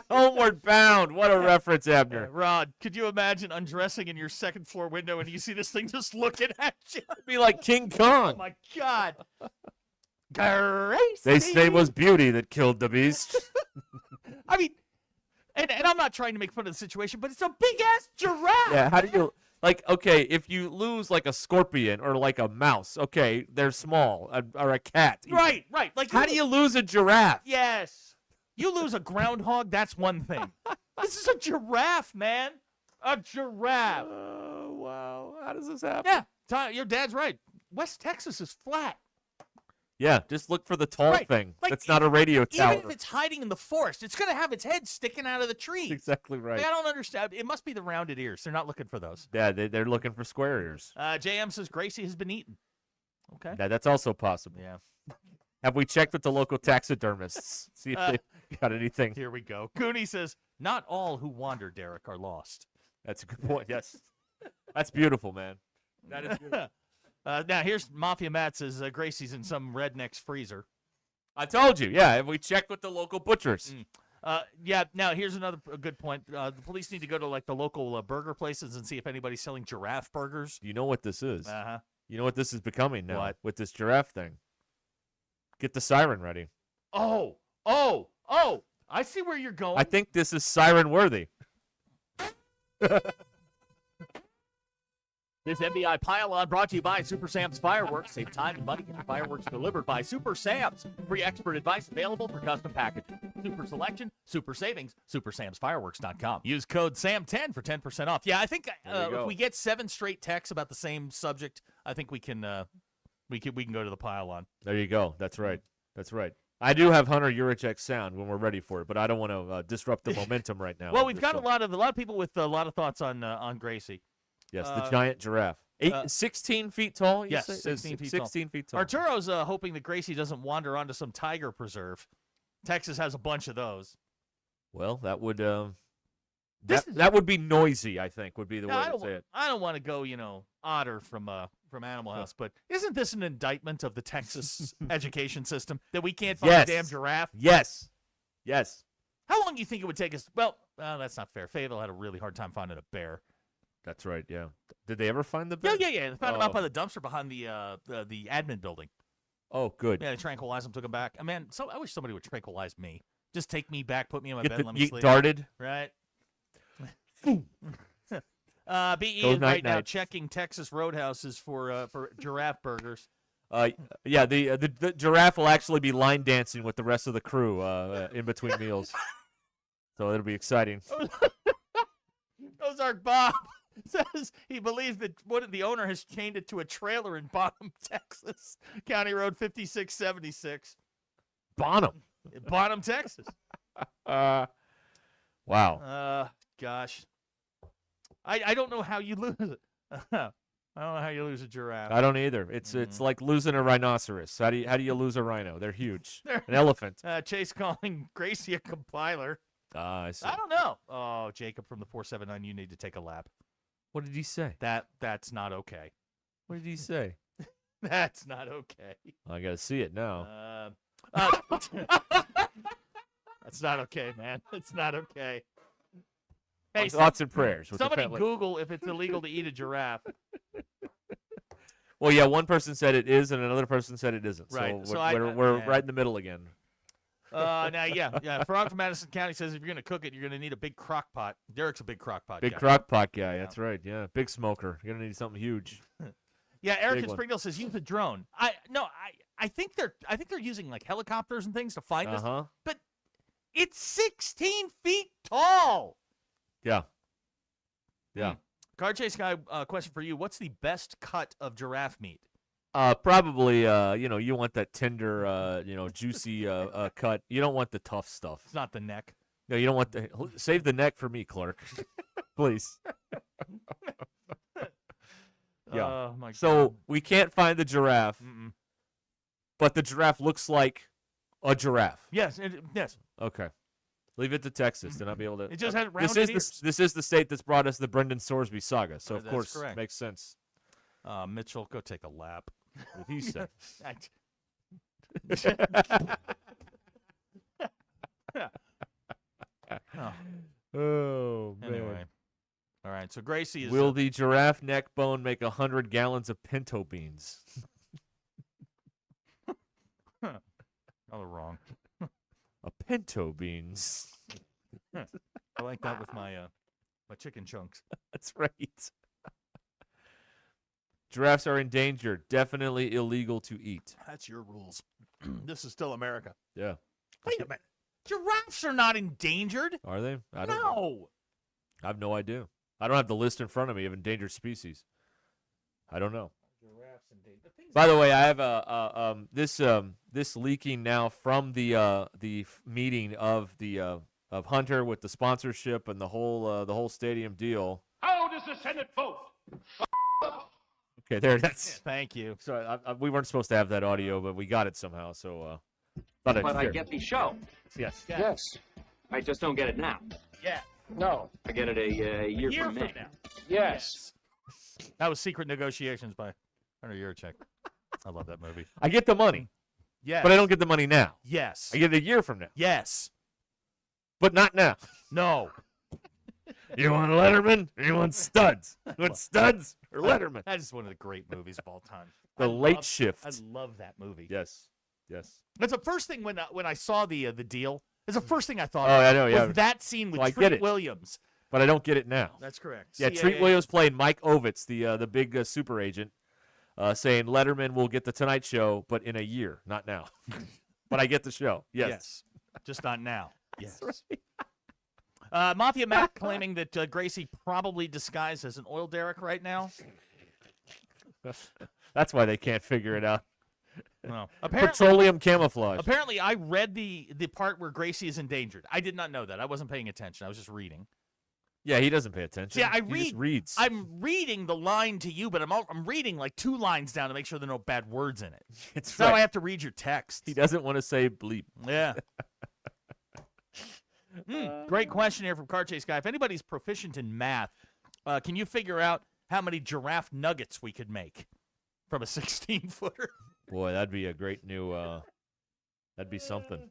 Homeward Bound. What a reference, Abner. Rod, could you imagine undressing in your second floor window and you see this thing just looking at you? It'd be like King Kong. Oh, my God. Gracie. They say it was beauty that killed the beast. I mean, and I'm not trying to make fun of the situation, but it's a big-ass giraffe. Yeah, how do you... Like, okay, if you lose like a scorpion or like a mouse, okay, they're small, or a cat. Right. Like, how do you lose a giraffe? Yes. You lose a groundhog, that's one thing. This is a giraffe, man. A giraffe. Oh, wow. How does this happen? Yeah, your dad's right. West Texas is flat. Yeah, just look for the tall thing. Like, That's not a radio tower. Even if it's hiding in the forest, it's going to have its head sticking out of the tree. That's exactly right. Like, I don't understand. It must be the rounded ears. They're not looking for those. Yeah, they're looking for square ears. JM says Gracie has been eaten. Okay. Yeah, that's also possible. Yeah. Have we checked with the local taxidermists? See if they got anything. Here we go. Cooney says, not all who wander, Derek, are lost. That's a good point. Yes. That's beautiful, man. That is beautiful. Now, here's Mafia Matt says Gracie's in some redneck's freezer. I told you. Yeah, and we checked with the local butchers. Yeah, now here's another good point. The police need to go to like the local burger places and see if anybody's selling giraffe burgers. You know what this is. Uh-huh. You know what this is becoming now What? with this giraffe thing. Get the siren ready. Oh, I see where you're going. I think this is siren worthy. This MBI Pile-On brought to you by Super Sam's Fireworks. Save time and money. Get your fireworks delivered by Super Sam's. Free expert advice available for custom packaging. Super selection, super savings, supersamsfireworks.com. Use code SAM10 for 10% off. Yeah, I think if we get 7 straight texts about the same subject, I think we can go to the Pile-On. There you go. That's right. That's right. I do have Hunter Urich sound when we're ready for it, but I don't want to disrupt the momentum right now. Well, we've got a lot of people with a lot of thoughts on Gracie. Yes, the giant giraffe. 16 feet tall? Yes, say? 16 feet 16 feet tall. Arturo's hoping that Gracie doesn't wander onto some tiger preserve. Texas has a bunch of those. Well, that would that would be noisy, I think, would be the way to say it. I don't want to go, Otter from Animal House, but isn't this an indictment of the Texas education system that we can't find a damn giraffe? Yes. Yes. How long do you think it would take us? Well, that's not fair. Fayetteville had a really hard time finding a bear. That's right, yeah. Did they ever find the bear? Yeah. They found him out by the dumpster behind the admin building. Oh, good. Yeah, they tranquilized him, took him back. Man, I wish somebody would tranquilize me. Just take me back, put me in my Get bed, the let me yeet sleep. darted. Right. BE Go is right night, now night. checking Texas roadhouses for giraffe burgers. Yeah, the giraffe will actually be line dancing with the rest of the crew in between meals. So it'll be exciting. Ozark Bob says he believes that the owner has chained it to a trailer in Bonham, Texas, County Road 5676. Bonham, Texas. Wow. Gosh. I don't know how you lose it. I don't know how you lose a giraffe. I don't either. It's like losing a rhinoceros. How do you lose a rhino? They're huge. An elephant. Chase calling Gracie a compiler. I see. I don't know. Oh, Jacob from the 479, you need to take a lap. What did he say? That's not okay. What did he say? That's not okay. I got to see it now. That's not okay, man. It's not okay. Hey, thoughts and prayers. With the Somebody family. Google if it's illegal to eat a giraffe. Well, yeah, one person said it is, and another person said it isn't. Right. So, So we're yeah. right in the middle again. Now, yeah. Frog from Madison County says if you're going to cook it, you're going to need a big crock pot. Derek's a big crock pot Big guy. crock pot guy. That's right. Yeah, big smoker. You're gonna need something huge. Yeah, Eric Big in one. Springdale says use a drone. I think they're using like helicopters and things to find us. But it's 16 feet tall. Yeah. Yeah. Car Chase Guy, question for you: what's the best cut of giraffe meat? Probably. You want that tender, juicy cut. You don't want the tough stuff. It's not the neck. No, you don't want the. Save the neck for me, Clark. Please. Yeah. Oh, my So God. we can't find the giraffe, but the giraffe looks like a giraffe. Yes. Yes. Okay. Leave it to Texas, then I'll be able to. It just had this rounded is this is the state that's brought us the Brendan Sorsby saga, so of That's course correct. makes sense. Mitchell, go take a lap. What he said. Oh man. Anyway. All right. So Gracie is. Will the giraffe neck bone make 100 gallons of pinto beans? Oh, they're wrong. A pinto beans. I like that with my chicken chunks. That's right. Giraffes are endangered. Definitely illegal to eat. That's your rules. This is still America. Yeah. Wait a minute. Giraffes are not endangered. Are they? I don't know. No. I have no idea. I don't have the list in front of me of endangered species. I don't know. Giraffes endangered. By the way, I have this leaking now from the meeting of the of Hunter with the sponsorship and the whole stadium deal. How does the Senate vote? Okay, there. That's. Thank you. Sorry, we weren't supposed to have that audio, but we got it somehow. So, thought I'd But I share. get the show. Yes. Yes. I just don't get it now. Yeah. No. I get it a year from now. Yes. That was Secret Negotiations by Hunter Yurchek. I love that movie. I get the money. Yes. But I don't get the money now. Yes. I get it a year from now. Yes. But not now. No. You want Letterman or you want studs? You want studs or Letterman? That is one of the great movies of all time. The Late Shift. I love that movie. Yes. Yes. That's the first thing when I saw the deal. It's the first thing I thought. Oh, of, I know. Yeah. was that scene with Well, I Treat get it. Williams. But I don't get it now. That's correct. Yeah, Treat Williams played Mike Ovitz, the big super agent, saying Letterman will get the Tonight Show, but in a year, not now. But I get the show. Yes. Just not now. Yes. Mafia Mac claiming that Gracie probably disguised as an oil derrick right now. That's why they can't figure it out. No. Petroleum camouflage. Apparently, I read the part where Gracie is endangered. I did not know that. I wasn't paying attention. I was just reading. Yeah, he doesn't pay attention. Yeah, He just reads. I'm reading the line to you, but I'm reading like 2 lines down to make sure there are no bad words in it. It's Now right. I have to read your text. He doesn't want to say bleep. Yeah. Great question here from Car Chase Guy. If anybody's proficient in math, can you figure out how many giraffe nuggets we could make from a 16-footer? Boy, that'd be a great new. That'd be something.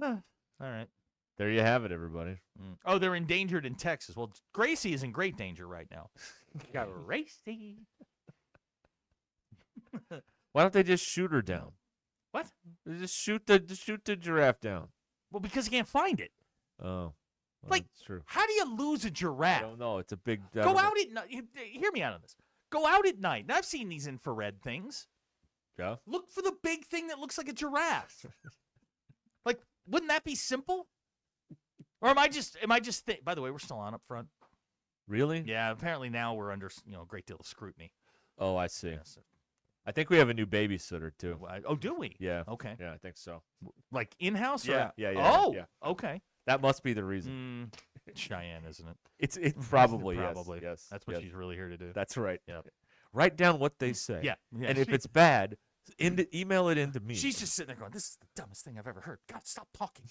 All right. There you have it, everybody. Oh, they're endangered in Texas. Well, Gracie is in great danger right now. Gracie. Why don't they just shoot her down? What? Just shoot the giraffe down. Well, because you can't find it. Oh, well, Like, that's true. how do you lose a giraffe? I don't know. It's a big. Go out at night. Hear me out on this. Go out at night. And I've seen these infrared things. Yeah. Look for the big thing that looks like a giraffe. Like, wouldn't that be simple? Or am I just by the way, we're still on up front. Really? Yeah, apparently now we're under, a great deal of scrutiny. Oh, I see. I think we have a new babysitter too. Oh, do we? Yeah. Okay. Yeah, I think so. Like in-house? Yeah. Or Yeah. Oh, yeah. okay. That must be the reason. Cheyenne, isn't it? It's probably Probably. Yes. That's what yes. she's really here to do. That's right. Yeah. Write down what they say. Yeah. And if it's bad, email it into me. She's just sitting there going, "This is the dumbest thing I've ever heard. God, stop talking."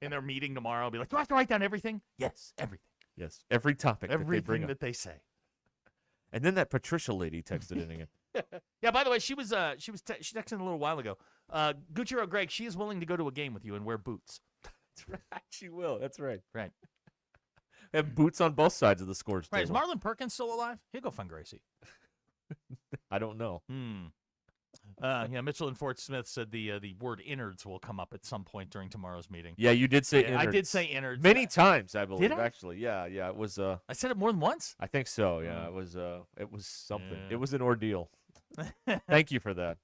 In their meeting tomorrow, I'll be like, "Do I have to write down everything?" Yes, everything. Yes, every topic that they bring Everything up. that they say. And then that Patricia lady texted in again. Yeah. By the way, she texted in a little while ago. Gucci Greg, she is willing to go to a game with you and wear boots. That's right. She will. That's right. Right. Have boots on both sides of the scores Right. Is table. Marlon Perkins still alive? He'll go find Gracie. I don't know. Yeah, Mitchell and Fort Smith said the word innards will come up at some point during tomorrow's meeting. Yeah, you did say I innards. did say innards. Many times, I believe. Did I? Actually, yeah. It was. I said it more than once? I think so. Yeah, it was. It was something. Yeah. It was an ordeal. Thank you for that.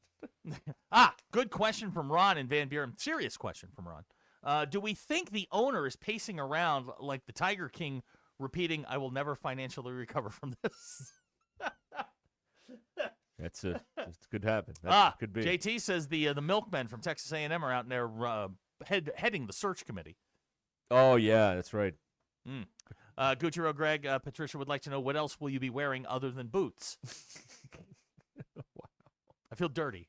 Good question from Ron in Van Buren. Serious question from Ron. Do we think the owner is pacing around like the Tiger King, repeating, "I will never financially recover from this"? It could happen. That could be. JT says the milkmen from Texas A&M are out there heading the search committee. Oh yeah, that's right. Gucci Greg, Patricia would like to know, what else will you be wearing other than boots? Wow. I feel dirty.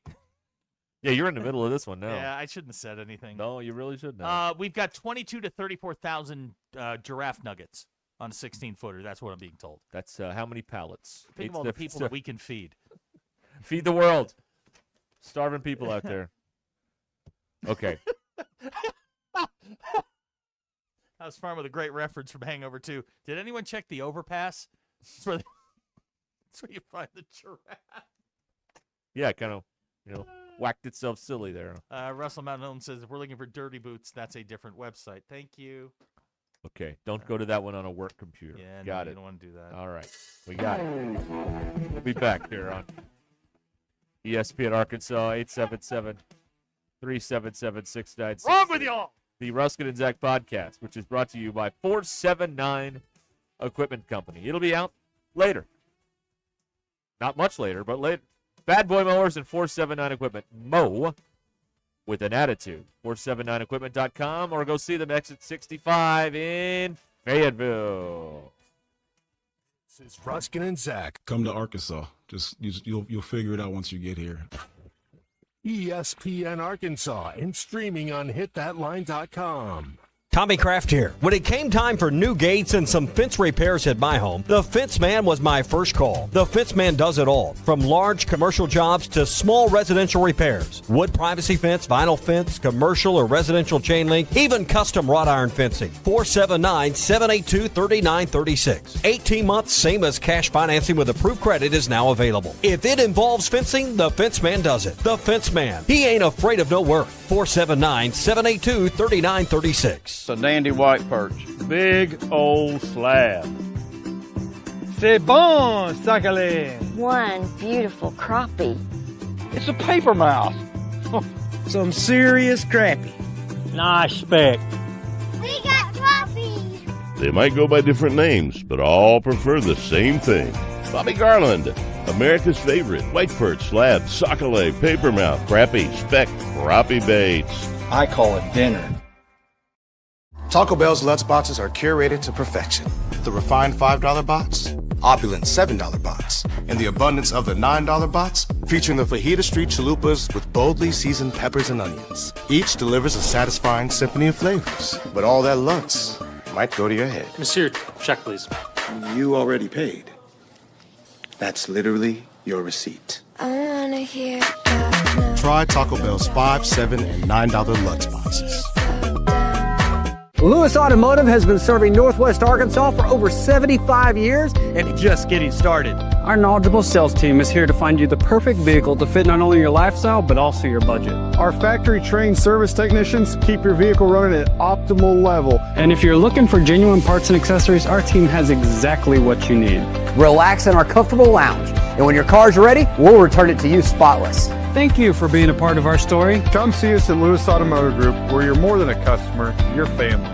Yeah, you're in the middle of this one now. Yeah, I shouldn't have said anything. No, you really shouldn't have. We've got 22 to 34,000 giraffe nuggets on a 16-footer. That's what I'm being told. That's how many pallets? Think of all the people that we can feed. Feed the world. Starving people out there. Okay. That was fun with a great reference from Hangover 2. Did anyone check the overpass? That's where you find the giraffe. Yeah, kind of, whacked itself silly there. Russell Mountain Home says, if we're looking for dirty boots, that's a different website. Thank you. Okay, don't go to that one on a work computer. Yeah, got no, it. you don't want to do that. All right, we got it. We'll be back here on ESPN Arkansas, 877-377-696. Wrong with y'all! The Ruscin and Zach podcast, which is brought to you by 479 Equipment Company. It'll be out later. Not much later, but later. Bad Boy Mowers and 479 Equipment. Mow with an attitude. 479equipment.com or go see them exit 65 in Fayetteville. This is Ruscin and Zach. Come to Arkansas. You'll figure it out once you get here. ESPN Arkansas and streaming on hitthatline.com. Tommy Kraft here. When it came time for new gates and some fence repairs at my home, the Fence Man was my first call. The Fence Man does it all, from large commercial jobs to small residential repairs. Wood privacy fence, vinyl fence, commercial or residential chain link, even custom wrought iron fencing. 479-782-3936. 18 months, same as cash financing with approved credit is now available. If it involves fencing, the Fence Man does it. The Fence Man. He ain't afraid of no work. 479-782-3936. It's a dandy white perch. Big old slab. C'est bon, Sakhalin. One beautiful crappie. It's a paper mouth. Some serious crappie. Nice speck. We got crappies. They might go by different names, but all prefer the same thing. Bobby Garland, America's favorite white perch, slab, sockeye, papermouth, crappie, speck, crappie baits. I call it dinner. Taco Bell's Lutz boxes are curated to perfection. The refined $5 box, opulent $7 box, and the abundance of the $9 box, featuring the fajita street chalupas with boldly seasoned peppers and onions. Each delivers a satisfying symphony of flavors, but all that Lutz might go to your head. Monsieur, check please. You already paid. That's literally your receipt. I wanna hear Try Taco Bell's $5, $7, and $9 Lutz boxes. Lewis Automotive has been serving Northwest Arkansas for over 75 years and just getting started. Our knowledgeable sales team is here to find you the perfect vehicle to fit not only your lifestyle, but also your budget. Our factory-trained service technicians keep your vehicle running at optimal level. And if you're looking for genuine parts and accessories, our team has exactly what you need. Relax in our comfortable lounge, and when your car's ready, we'll return it to you spotless. Thank you for being a part of our story. Come see us at Lewis Automotive Group, where you're more than a customer, you're family.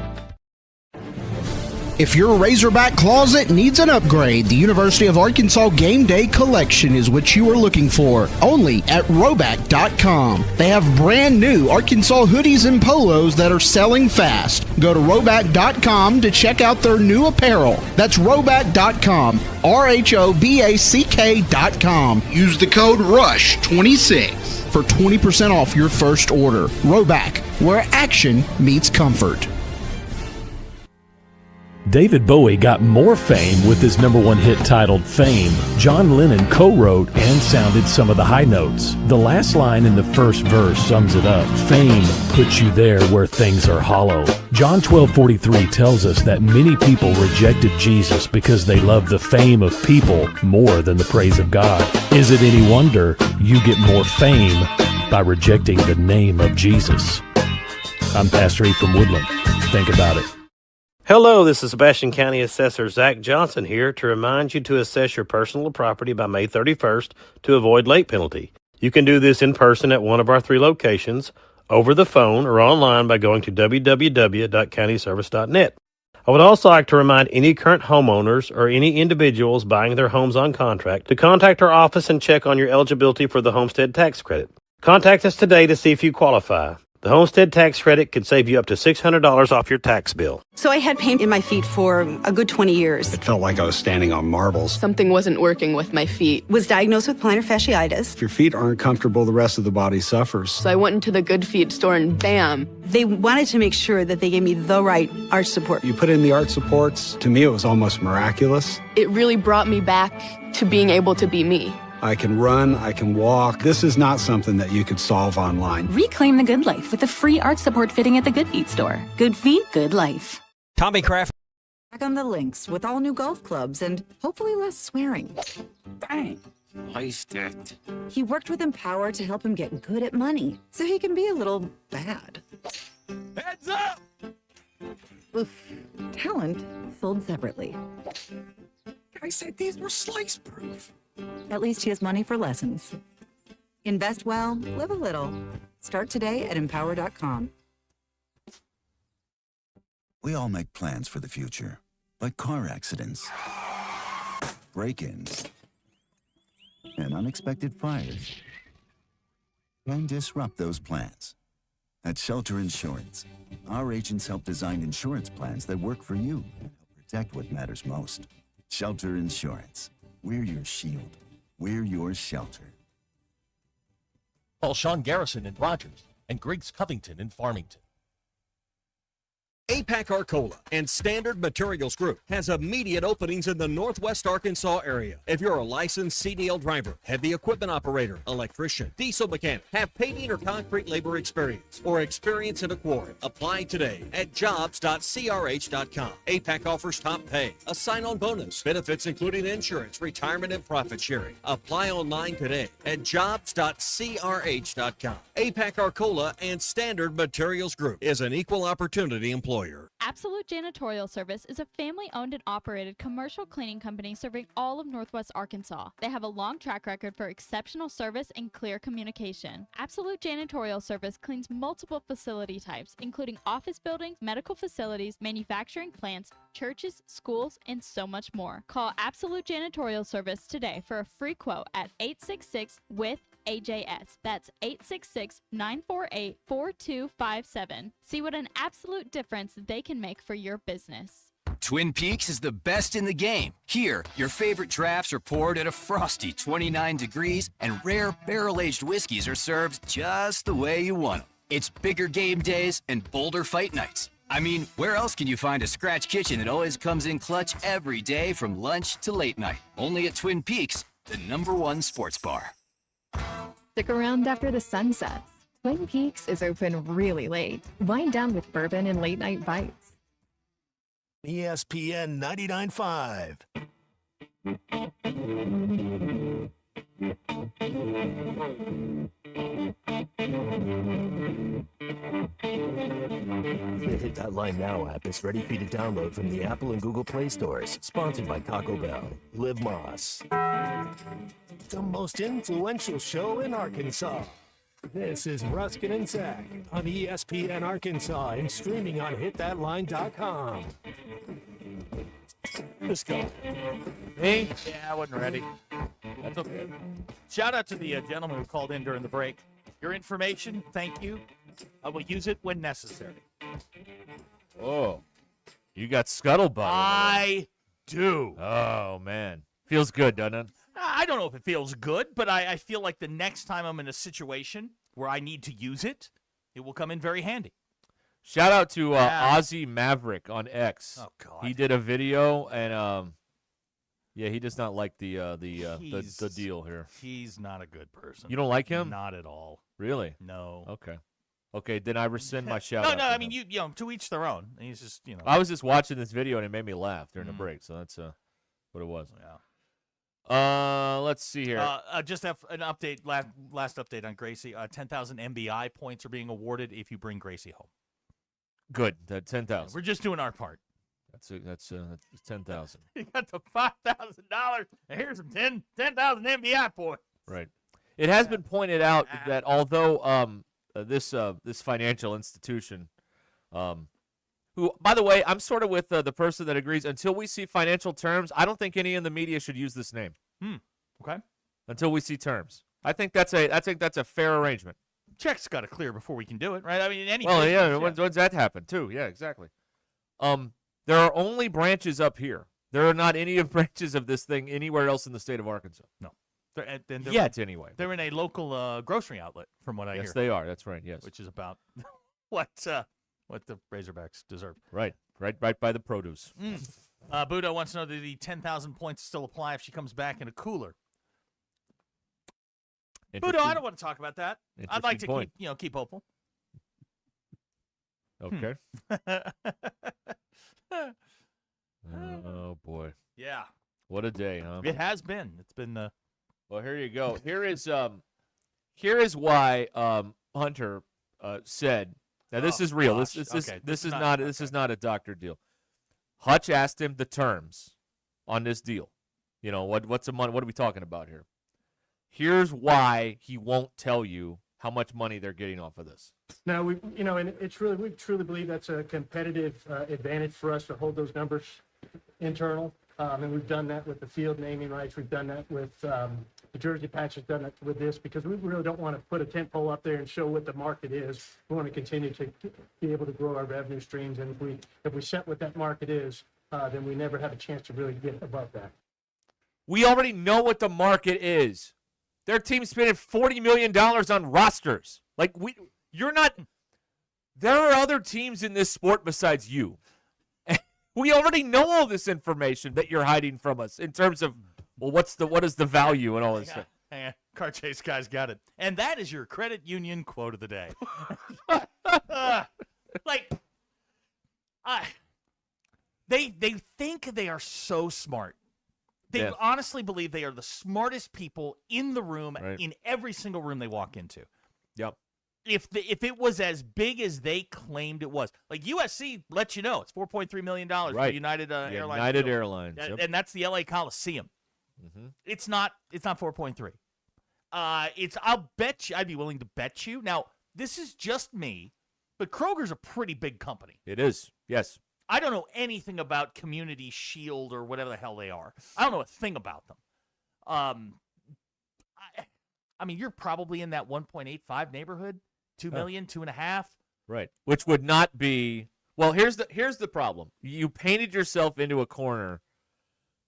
If your Razorback closet needs an upgrade, the University of Arkansas Game Day Collection is what you are looking for, only at Roback.com. They have brand new Arkansas hoodies and polos that are selling fast. Go to Roback.com to check out their new apparel. That's Roback.com, RHOBACK.com. Use the code RUSH26 for 20% off your first order. Roback, where action meets comfort. David Bowie got more fame with his #1 hit titled Fame. John Lennon co-wrote and sounded some of the high notes. The last line in the first verse sums it up. Fame puts you there where things are hollow. John 12:43 tells us that many people rejected Jesus because they love the fame of people more than the praise of God. Is it any wonder you get more fame by rejecting the name of Jesus? I'm Pastor E. from Woodland. Think about it. Hello, this is Sebastian County Assessor Zach Johnson here to remind you to assess your personal property by May 31st to avoid late penalty. You can do this in person at one of our 3 locations, over the phone, or online by going to www.countyservice.net. I would also like to remind any current homeowners or any individuals buying their homes on contract to contact our office and check on your eligibility for the homestead tax credit. Contact us today to see if you qualify. The homestead tax credit could save you up to $600 off your tax bill. So I had pain in my feet for a good 20 years. It felt like I was standing on marbles. Something wasn't working with my feet. Was diagnosed with plantar fasciitis. If your feet aren't comfortable, the rest of the body suffers. So I went into the Good Feet store and bam. They wanted to make sure that they gave me the right arch support. You put in the arch supports. To me, it was almost miraculous. It really brought me back to being able to be me. I can run, I can walk. This is not something that you could solve online. Reclaim the good life with a free arch support fitting at the Good Feet store. Good feet, good life. Tommy Craft. Back on the links with all new golf clubs and hopefully less swearing. Dang, waste it. He worked with Empower to help him get good at money, so he can be a little bad. Heads up! Oof. Talent sold separately. I said these were slice-proof. At least he has money for lessons. Invest well, live a little. Start today at Empower.com. We all make plans for the future, like car accidents, break-ins, and unexpected fires can disrupt those plans. At Shelter Insurance, our agents help design insurance plans that work for you and help protect what matters most. Shelter Insurance. We're your shield. We're your shelter. Call Sean Garrison in Rogers and Griggs Covington in Farmington. APAC Arcola and Standard Materials Group has immediate openings in the Northwest Arkansas area. If you're a licensed CDL driver, heavy equipment operator, electrician, diesel mechanic, have paving or concrete labor experience, or experience in a quarry, apply today at jobs.crh.com. APAC offers top pay, a sign-on bonus, benefits including insurance, retirement, and profit sharing. Apply online today at jobs.crh.com. APAC Arcola and Standard Materials Group is an equal opportunity employer. Absolute Janitorial Service is a family-owned and operated commercial cleaning company serving all of Northwest Arkansas. They have a long track record for exceptional service and clear communication. Absolute Janitorial Service cleans multiple facility types, including office buildings, medical facilities, manufacturing plants, churches, schools, and so much more. Call Absolute Janitorial Service today for a free quote at 866-WITH-AJS. That's 866-948-4257. See what an absolute difference they can make for your business. Twin Peaks is the best in the game. Here, your favorite drafts are poured at a frosty 29 degrees, and rare barrel-aged whiskeys are served just the way you want them. It's bigger game days and bolder fight nights. I mean, where else can you find a scratch kitchen that always comes in clutch every day from lunch to late night? Only at Twin Peaks, the #1 sports bar. Stick around after the sun sets. Twin Peaks is open really late. Wind down with bourbon and late night bites. ESPN 99.5. The Hit That Line Now app is ready for you to download from the Apple and Google Play stores. Sponsored by Taco Bell. Live Moss. The most influential show in Arkansas. This is Ruscin and Zach on ESPN Arkansas and streaming on hitthatline.com. Let's go. Me? Yeah, I wasn't ready. That's okay. Shout out to the gentleman who called in during the break. Your information, thank you. I will use it when necessary. Oh, you got scuttlebutt. I do. Oh, man. Feels good, doesn't it? I don't know if it feels good, but I feel like the next time I'm in a situation where I need to use it, it will come in very handy. Shout out to Ozzy Maverick on X. Oh, God. He did a video, and yeah, he does not like the deal here. He's not a good person. You don't like him? Not at all. Really? No. Okay, then I rescind my shout out. No, I mean, you know, to each their own. He's just, you know. I was just watching this video, and it made me laugh during the break, so that's what it was. Yeah. Let's see here. Just have an update, last update on Gracie. 10,000 MBI points are being awarded if you bring Gracie home. Good. That 10,000. We're just doing our part. That's 10,000. You got the $5,000, and here's some 10,000 MBI points. Right. It has been pointed out that although this financial institution, who, by the way, I'm sort of with the person that agrees. Until we see financial terms, I don't think any in the media should use this name. Okay. Until we see terms, I think that's a fair arrangement. Check's got to clear before we can do it, right? I mean, any. Well, business, yeah. When's that happen too? Yeah, exactly. There are only branches up here. There are not any branches of this thing anywhere else in the state of Arkansas. No. Yet, anyway. They're in a local grocery outlet, from what I hear. Yes, they are. That's right. Yes. Which is about what the Razorbacks deserve. Right by the produce. Budo wants to know that the 10,000 points still apply if she comes back in a cooler. Budo, I don't want to talk about that. I'd like to keep hopeful. Okay. Oh boy. Yeah. What a day, huh? It has been. It's been. Well, here you go. Here is why Hunter said. Now this is real. Gosh. This is not a doctor deal. Hutch asked him the terms on this deal. You know what's the money? What are we talking about here? Here's why he won't tell you how much money they're getting off of this. No, we truly believe that's a competitive advantage for us to hold those numbers internal. And we've done that with the field naming rights. We've done that with the jersey patch. Has done that with this because we really don't want to put a tent pole up there and show what the market is. We want to continue to be able to grow our revenue streams. And if we set what that market is, then we never have a chance to really get above that. We already know what the market is. Their team's spending $40 million on rosters. You're not. There are other teams in this sport besides you. We already know all this information that you're hiding from us in terms of, well, what is the value and all this stuff. Hang on. Car Chase guy's got it. And that is your credit union quote of the day. They think they are so smart. They honestly believe they are the smartest people in the room, in every single room they walk into. Yep. If it was as big as they claimed it was, like USC lets you know, it's $4.3 million for United Airlines. United Airlines, and that's the LA Coliseum. Mm-hmm. It's not 4.3. I'll bet you. I'd be willing to bet you. Now this is just me, but Kroger's a pretty big company. It is. Yes. I don't know anything about Community Shield or whatever the hell they are. I don't know a thing about them. I mean, you're probably in that 1.85 neighborhood, 2 million, 2.5. Right, which would not be. Well, here's the problem. You painted yourself into a corner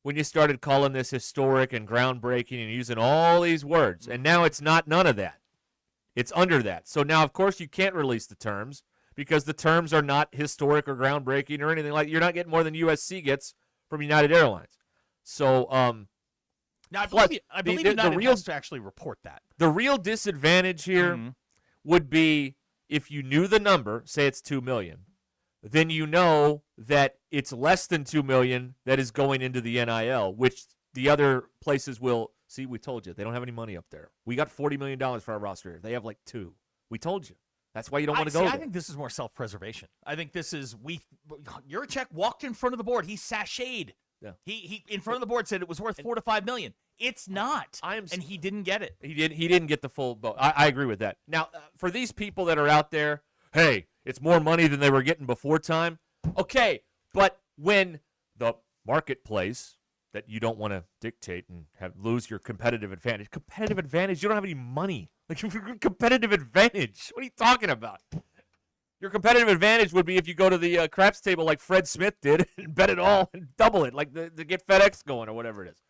when you started calling this historic and groundbreaking and using all these words, and now it's not none of that. It's under that. So now, of course, you can't release the terms. Because the terms are not historic or groundbreaking or anything like that. You're not getting more than USC gets from United Airlines. So, now I believe United has to actually report that. The real disadvantage here would be if you knew the number, say it's $2 million, then you know that it's less than $2 million that is going into the NIL, which the other places will. See, we told you. They don't have any money up there. We got $40 million for our roster. They have like $2 million. We told you. That's why you don't want to go there. I think this is more self-preservation. I think this is Juracek walked in front of the board. He sashayed. Yeah. He in front of the board said it was worth $4 to $5 million. It's not. And he didn't get it. He didn't get the full boat. I agree with that. Now, for these people that are out there, hey, it's more money than they were getting before time. Okay, but when the marketplace that you don't want to dictate and lose your competitive advantage. Competitive advantage? You don't have any money. Like, competitive advantage? What are you talking about? Your competitive advantage would be if you go to the craps table like Fred Smith did and bet it all and double it, like to get FedEx going or whatever it is.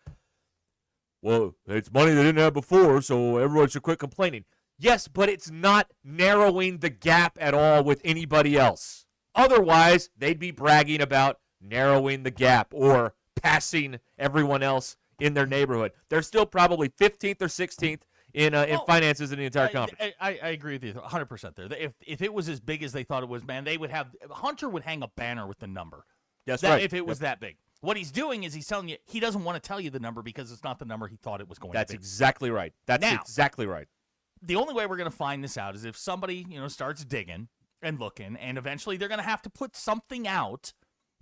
Well, it's money they didn't have before, so everyone should quit complaining. Yes, but it's not narrowing the gap at all with anybody else. Otherwise, they'd be bragging about narrowing the gap or passing everyone else in their neighborhood. They're still probably 15th or 16th in finances in the entire conference. I agree with you 100% there. If it was as big as they thought it was, man, Hunter would hang a banner with the number. That's right. If it was that big. What he's doing is he's telling you he doesn't want to tell you the number because it's not the number he thought it was going to be. That's exactly right. Exactly right. The only way we're going to find this out is if somebody, starts digging and looking, and eventually they're going to have to put something out.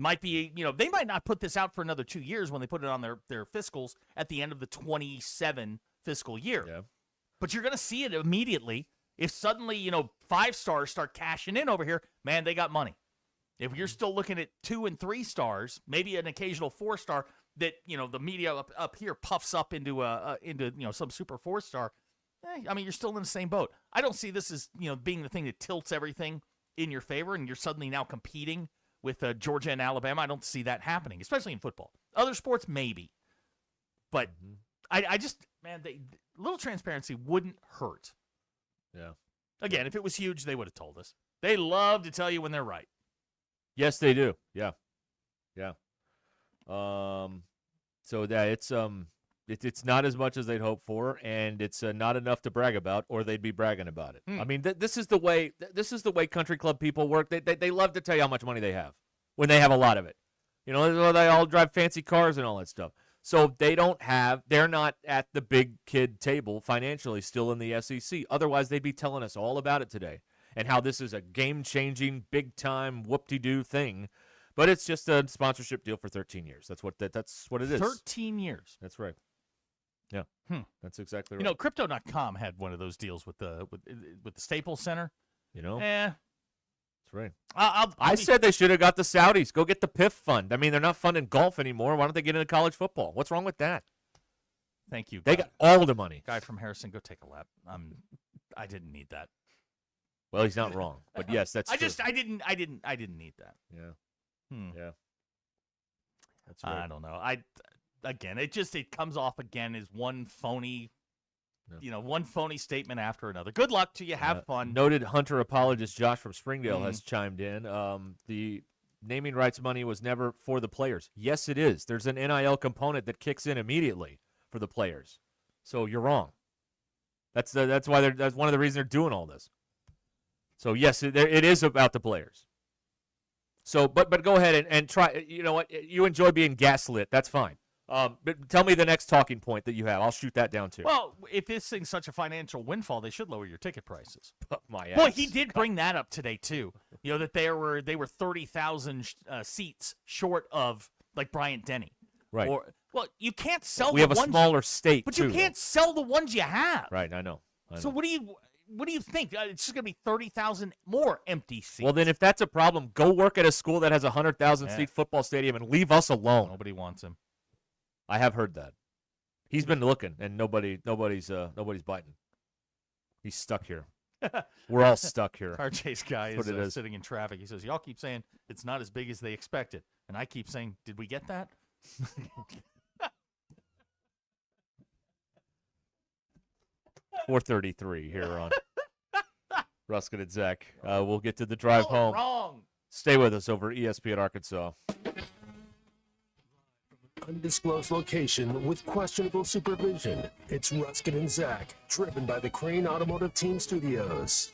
Might be, they might not put this out for another 2 years when they put it on their fiscals at the end of the 27 fiscal year. Yeah. But you're going to see it immediately if suddenly, 5 stars start cashing in over here. Man, they got money. If you're still looking at 2 and 3 stars, maybe an occasional 4-star that, the media up here puffs up into some super 4-star, you're still in the same boat. I don't see this as, being the thing that tilts everything in your favor and you're suddenly now competing with Georgia and Alabama. I don't see that happening, especially in football. Other sports, maybe. But I just, man, little transparency wouldn't hurt. Yeah. Again, if it was huge, they would have told us. They love to tell you when they're right. Yes, they do. Yeah. Yeah. So that it's not as much as they'd hoped for, and it's not enough to brag about, or they'd be bragging about it. I mean, this is the way country club people work. They love to tell you how much money they have when they have a lot of it. They all drive fancy cars and all that stuff. So they're not at the big kid table financially still in the SEC. Otherwise, they'd be telling us all about it today and how this is a game-changing, big-time, whoop-de-doo thing. But it's just a sponsorship deal for 13 years. That's what it is. 13 years. That's right. Yeah, that's exactly right. Crypto.com had one of those deals with the Staples Center. That's right. I said they should have got the Saudis. Go get the PIF fund. I mean, they're not funding golf anymore. Why don't they get into college football? What's wrong with that? Thank you. They got all the money. Guy from Harrison, go take a lap. I didn't need that. Well, he's not wrong, but yes, that's. I didn't need that. Yeah. Yeah. That's right. I don't know. It comes off again as one phony, one phony statement after another. Good luck to you. Have fun. Noted Hunter apologist Josh from Springdale has chimed in. The naming rights money was never for the players. Yes, it is. There's an NIL component that kicks in immediately for the players. So you're wrong. That's one of the reasons they're doing all this. So yes, it is about the players. So, but go ahead and try. You know what? You enjoy being gaslit. That's fine. But tell me the next talking point that you have. I'll shoot that down too. Well, if this thing's such a financial windfall, they should lower your ticket prices. My ass. Boy, he did bring that up today too. That they were 30,000 seats short of like Bryant-Denny. Right. Well, you can't sell. We have a smaller state, but too, you can't sell the ones you have. Right. I know. So what do you think? It's just going to be 30,000 more empty seats. Well, then if that's a problem, go work at a school that has a 100,000-seat football stadium and leave us alone. Nobody wants him. I have heard that. He's been looking, and nobody's biting. He's stuck here. We're all stuck here. RJ's guy is sitting in traffic. He says, y'all keep saying it's not as big as they expected. And I keep saying, did we get that? 4:33 here on Ruscin and Zach. We'll get to the drive home. Wrong. Stay with us over ESPN Arkansas. Undisclosed location with questionable supervision. It's Ruscin and Zach, driven by the Crane Automotive Team Studios.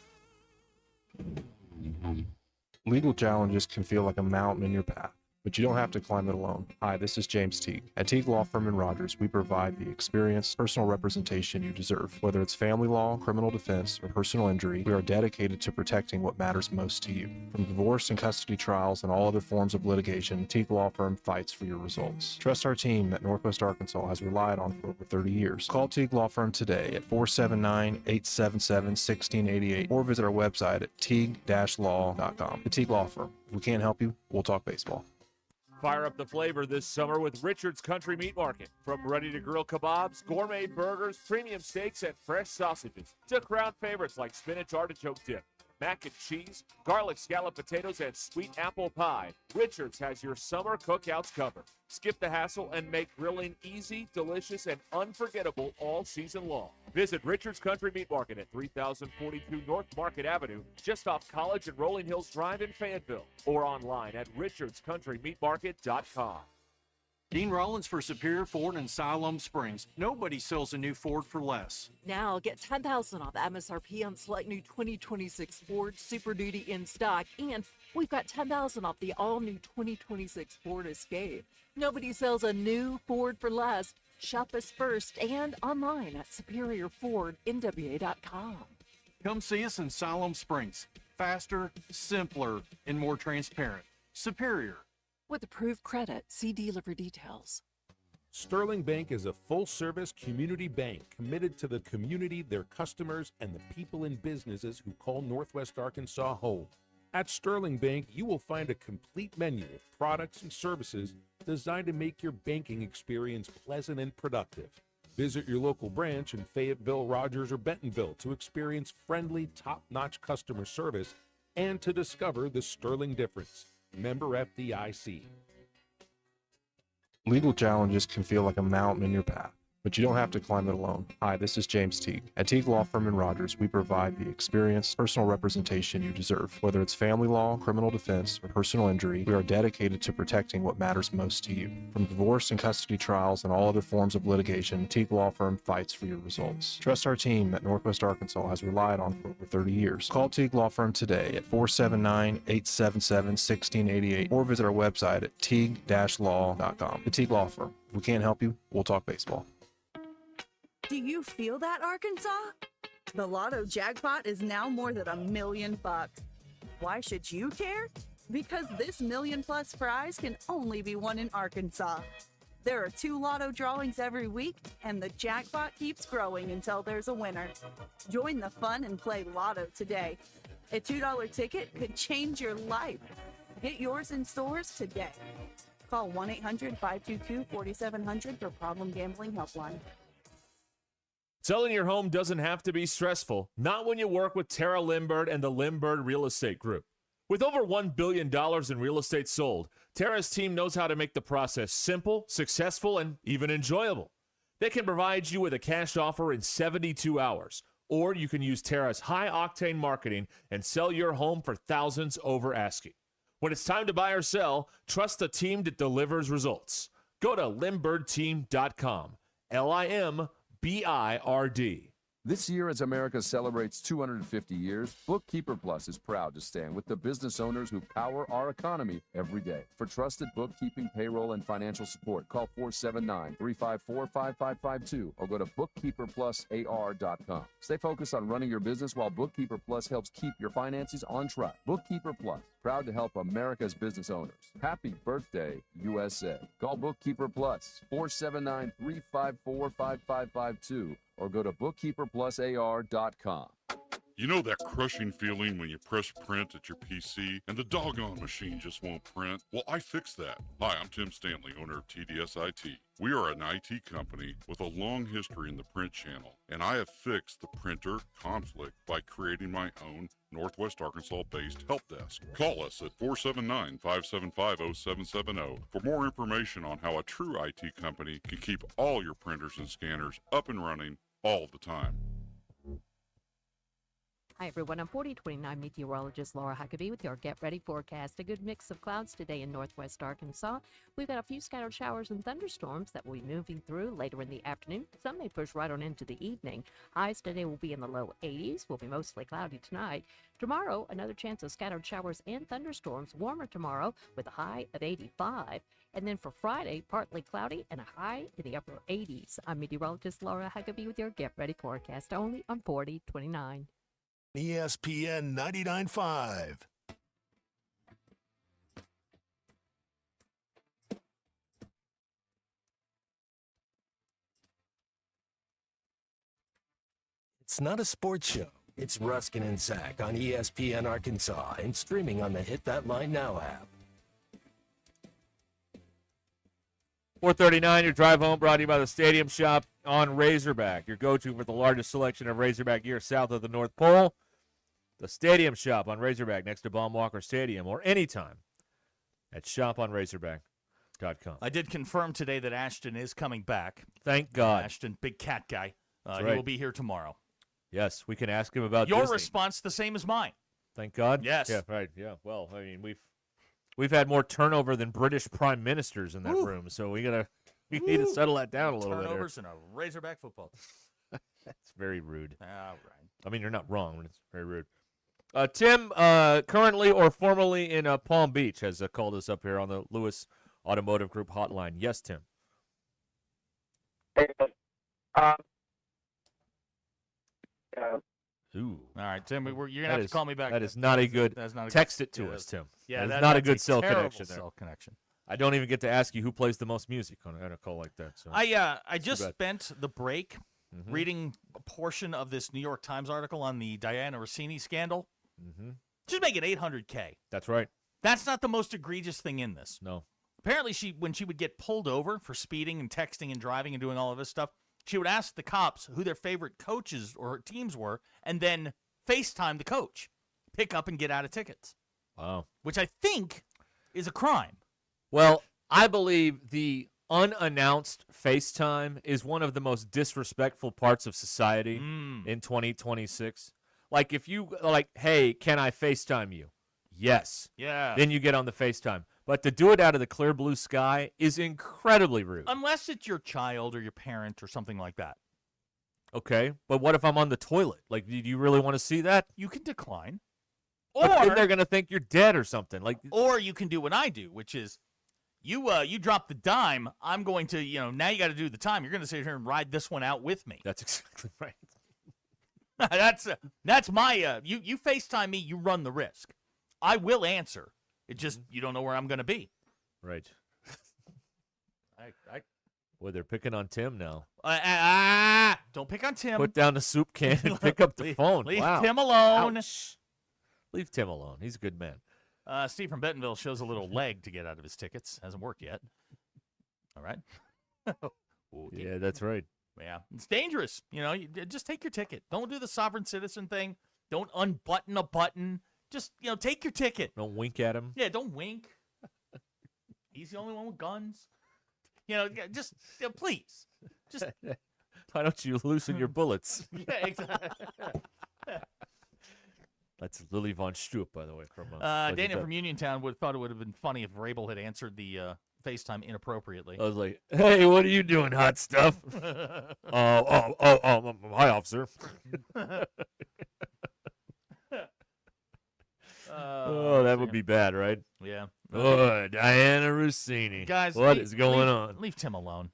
Legal challenges can feel like a mountain in your path, but you don't have to climb it alone. Hi, this is James Teague. At Teague Law Firm in Rogers, we provide the experience, personal representation you deserve. Whether it's family law, criminal defense, or personal injury, we are dedicated to protecting what matters most to you. From divorce and custody trials and all other forms of litigation, Teague Law Firm fights for your results. Trust our team that Northwest Arkansas has relied on for over 30 years. Call Teague Law Firm today at 479-877-1688 or visit our website at teague-law.com. The Teague Law Firm. If we can't help you, we'll talk baseball. Fire up the flavor this summer with Richard's Country Meat Market. From ready-to-grill kebabs, gourmet burgers, premium steaks, and fresh sausages, to crowd favorites like spinach artichoke dip, mac and cheese, garlic scalloped potatoes, and sweet apple pie, Richard's has your summer cookouts covered. Skip the hassle and make grilling easy, delicious, and unforgettable all season long. Visit Richard's Country Meat Market at 3042 North Market Avenue, just off College and Rolling Hills Drive in Fayetteville, or online at richardscountrymeatmarket.com. Dean Rollins for Superior Ford in Siloam Springs. Nobody sells a new Ford for less. Now get $10,000 off MSRP on select new 2026 Ford Super Duty in stock, and we've got $10,000 off the all-new 2026 Ford Escape. Nobody sells a new Ford for less. Shop us first and online at superiorfordnwa.com. Come see us in Siloam Springs. Faster, simpler, and more transparent. Superior. With approved credit, see dealer for details. Sterling Bank is a full-service community bank committed to the community, their customers, and the people and businesses who call Northwest Arkansas home. At Sterling Bank, you will find a complete menu of products and services designed to make your banking experience pleasant and productive. Visit your local branch in Fayetteville, Rogers, or Bentonville to experience friendly, top-notch customer service and to discover the Sterling difference. Member FDIC. Legal challenges can feel like a mountain in your path, but you don't have to climb it alone. Hi, this is James Teague. At Teague Law Firm in Rogers, we provide the experience, personal representation you deserve. Whether it's family law, criminal defense, or personal injury, we are dedicated to protecting what matters most to you. From divorce and custody trials and all other forms of litigation, Teague Law Firm fights for your results. Trust our team that Northwest Arkansas has relied on for over 30 years. Call Teague Law Firm today at 479-877-1688 or visit our website at teague-law.com. The Teague Law Firm. If we can't help you, we'll talk baseball. Do you feel that, Arkansas? The Lotto jackpot is now more than $1 million. Why should you care? Because this $1 million+ prize can only be won in Arkansas. There are 2 Lotto drawings every week, and the jackpot keeps growing until there's a winner. Join the fun and play Lotto today. A $2 ticket could change your life. Get yours in stores today. Call 1-800-522-4700 for Problem Gambling Helpline. Selling your home doesn't have to be stressful, not when you work with Tara Limbird and the Limbird Real Estate Group. With over $1 billion in real estate sold, Tara's team knows how to make the process simple, successful, and even enjoyable. They can provide you with a cash offer in 72 hours, or you can use Tara's high-octane marketing and sell your home for thousands over asking. When it's time to buy or sell, trust a team that delivers results. Go to LimbirdTeam.com. LIMBIRD. This year, as America celebrates 250 years, Bookkeeper Plus is proud to stand with the business owners who power our economy every day. For trusted bookkeeping, payroll, and financial support, call 479-354-5552 or go to bookkeeperplusar.com. Stay focused on running your business while Bookkeeper Plus helps keep your finances on track. Bookkeeper Plus, proud to help America's business owners. Happy birthday, USA. Call Bookkeeper Plus, 479-354-5552 or go to bookkeeperplusar.com. You know that crushing feeling when you press print at your PC and the doggone machine just won't print? Well, I fixed that. Hi, I'm Tim Stanley, owner of TDS IT. We are an IT company with a long history in the print channel, and I have fixed the printer conflict by creating my own Northwest Arkansas-based help desk. Call us at 479-575-0770 for more information on how a true IT company can keep all your printers and scanners up and running all the time. Hi, everyone. I'm 4029 meteorologist Laura Huckabee with your Get Ready forecast. A good mix of clouds today in northwest Arkansas. We've got a few scattered showers and thunderstorms that will be moving through later in the afternoon. Some may push right on into the evening. Highs today will be in the low 80s. Will be mostly cloudy tonight. Tomorrow, another chance of scattered showers and thunderstorms. Warmer tomorrow with a high of 85. And then for Friday, partly cloudy and a high in the upper 80s. I'm meteorologist Laura Huckabee with your Get Ready forecast only on 4029. ESPN 99.5. It's not a sports show. It's Ruscin and Zach on ESPN Arkansas and streaming on the Hit That Line Now app. 439, your drive home brought to you by the Stadium Shop on Razorback, your go-to for the largest selection of Razorback gear south of the North Pole. The Stadium Shop on Razorback next to Baum-Walker Stadium, or anytime at shoponrazorback.com. I did confirm today that Ashton is coming back. Thank God. Ashton, big cat guy. That's He right. will be here tomorrow. Yes, we can ask him about Your Disney. response the same as mine. Thank God. Yes. Yeah, right. Yeah. Well, I mean, we've had more turnover than British prime ministers in that room, so we need to settle that down a little bit. Turnovers in a Razorback football team. That's very rude. All right. I mean, you're not wrong, but it's very rude. Tim, currently or formerly in Palm Beach, has called us up here on the Lewis Automotive Group hotline. Yes, Tim. Ooh. All right, Tim, you're going to have to call me back. That is not a good. That's not a text good, it to us, Tim. Yeah, that's not a good cell terrible connection there. Cell connection. I don't even get to ask you who plays the most music on a call like that. So I just spent the break Mm-hmm. reading a portion of this New York Times article on the Diana Rossini scandal. Mm-hmm. She's making $800K. That's right. That's not the most egregious thing in this. No. Apparently, when she would get pulled over for speeding and texting and driving and doing all of this stuff, she would ask the cops who their favorite coaches or teams were, and then FaceTime the coach, pick up and get out of tickets. Wow. Which I think is a crime. Well, I believe the unannounced FaceTime is one of the most disrespectful parts of society in 2026. Like, if you, hey, can I FaceTime you? Yes. Yeah. Then you get on the FaceTime. But to do it out of the clear blue sky is incredibly rude. Unless it's your child or your parent or something like that. Okay, but what if I'm on the toilet? Like, do you really want to see that? You can decline. But then they're going to think you're dead or something. Or you can do what I do, which is, you drop the dime, I'm going to, now you got to do the time. You're going to sit here and ride this one out with me. That's exactly right. That's my, you FaceTime me, you run the risk. I will answer. It just, you don't know where I'm going to be. Right. Boy, they're picking on Tim now. Don't pick on Tim. Put down the soup can and pick up the phone. Leave Wow. Tim alone. Ouch. Leave Tim alone. He's a good man. Steve from Bentonville shows a little leg to get out of his tickets. Hasn't worked yet. All right. Yeah, that's right. Yeah, it's dangerous. You just take your ticket. Don't do the sovereign citizen thing. Don't unbutton a button. Just, take your ticket. Don't wink at him. Yeah, don't wink. He's the only one with guns. Just please. Just Why don't you loosen your bullets? Yeah, exactly. That's Lily Von Stroop, by the way. From Daniel from Uniontown thought it would have been funny if Rabel had answered the FaceTime inappropriately. I was like, "Hey, what are you doing, hot stuff?" Hi, officer. That would be bad, right? Yeah. Oh, Diana Rossini. Guys, what is going on? Leave Tim alone.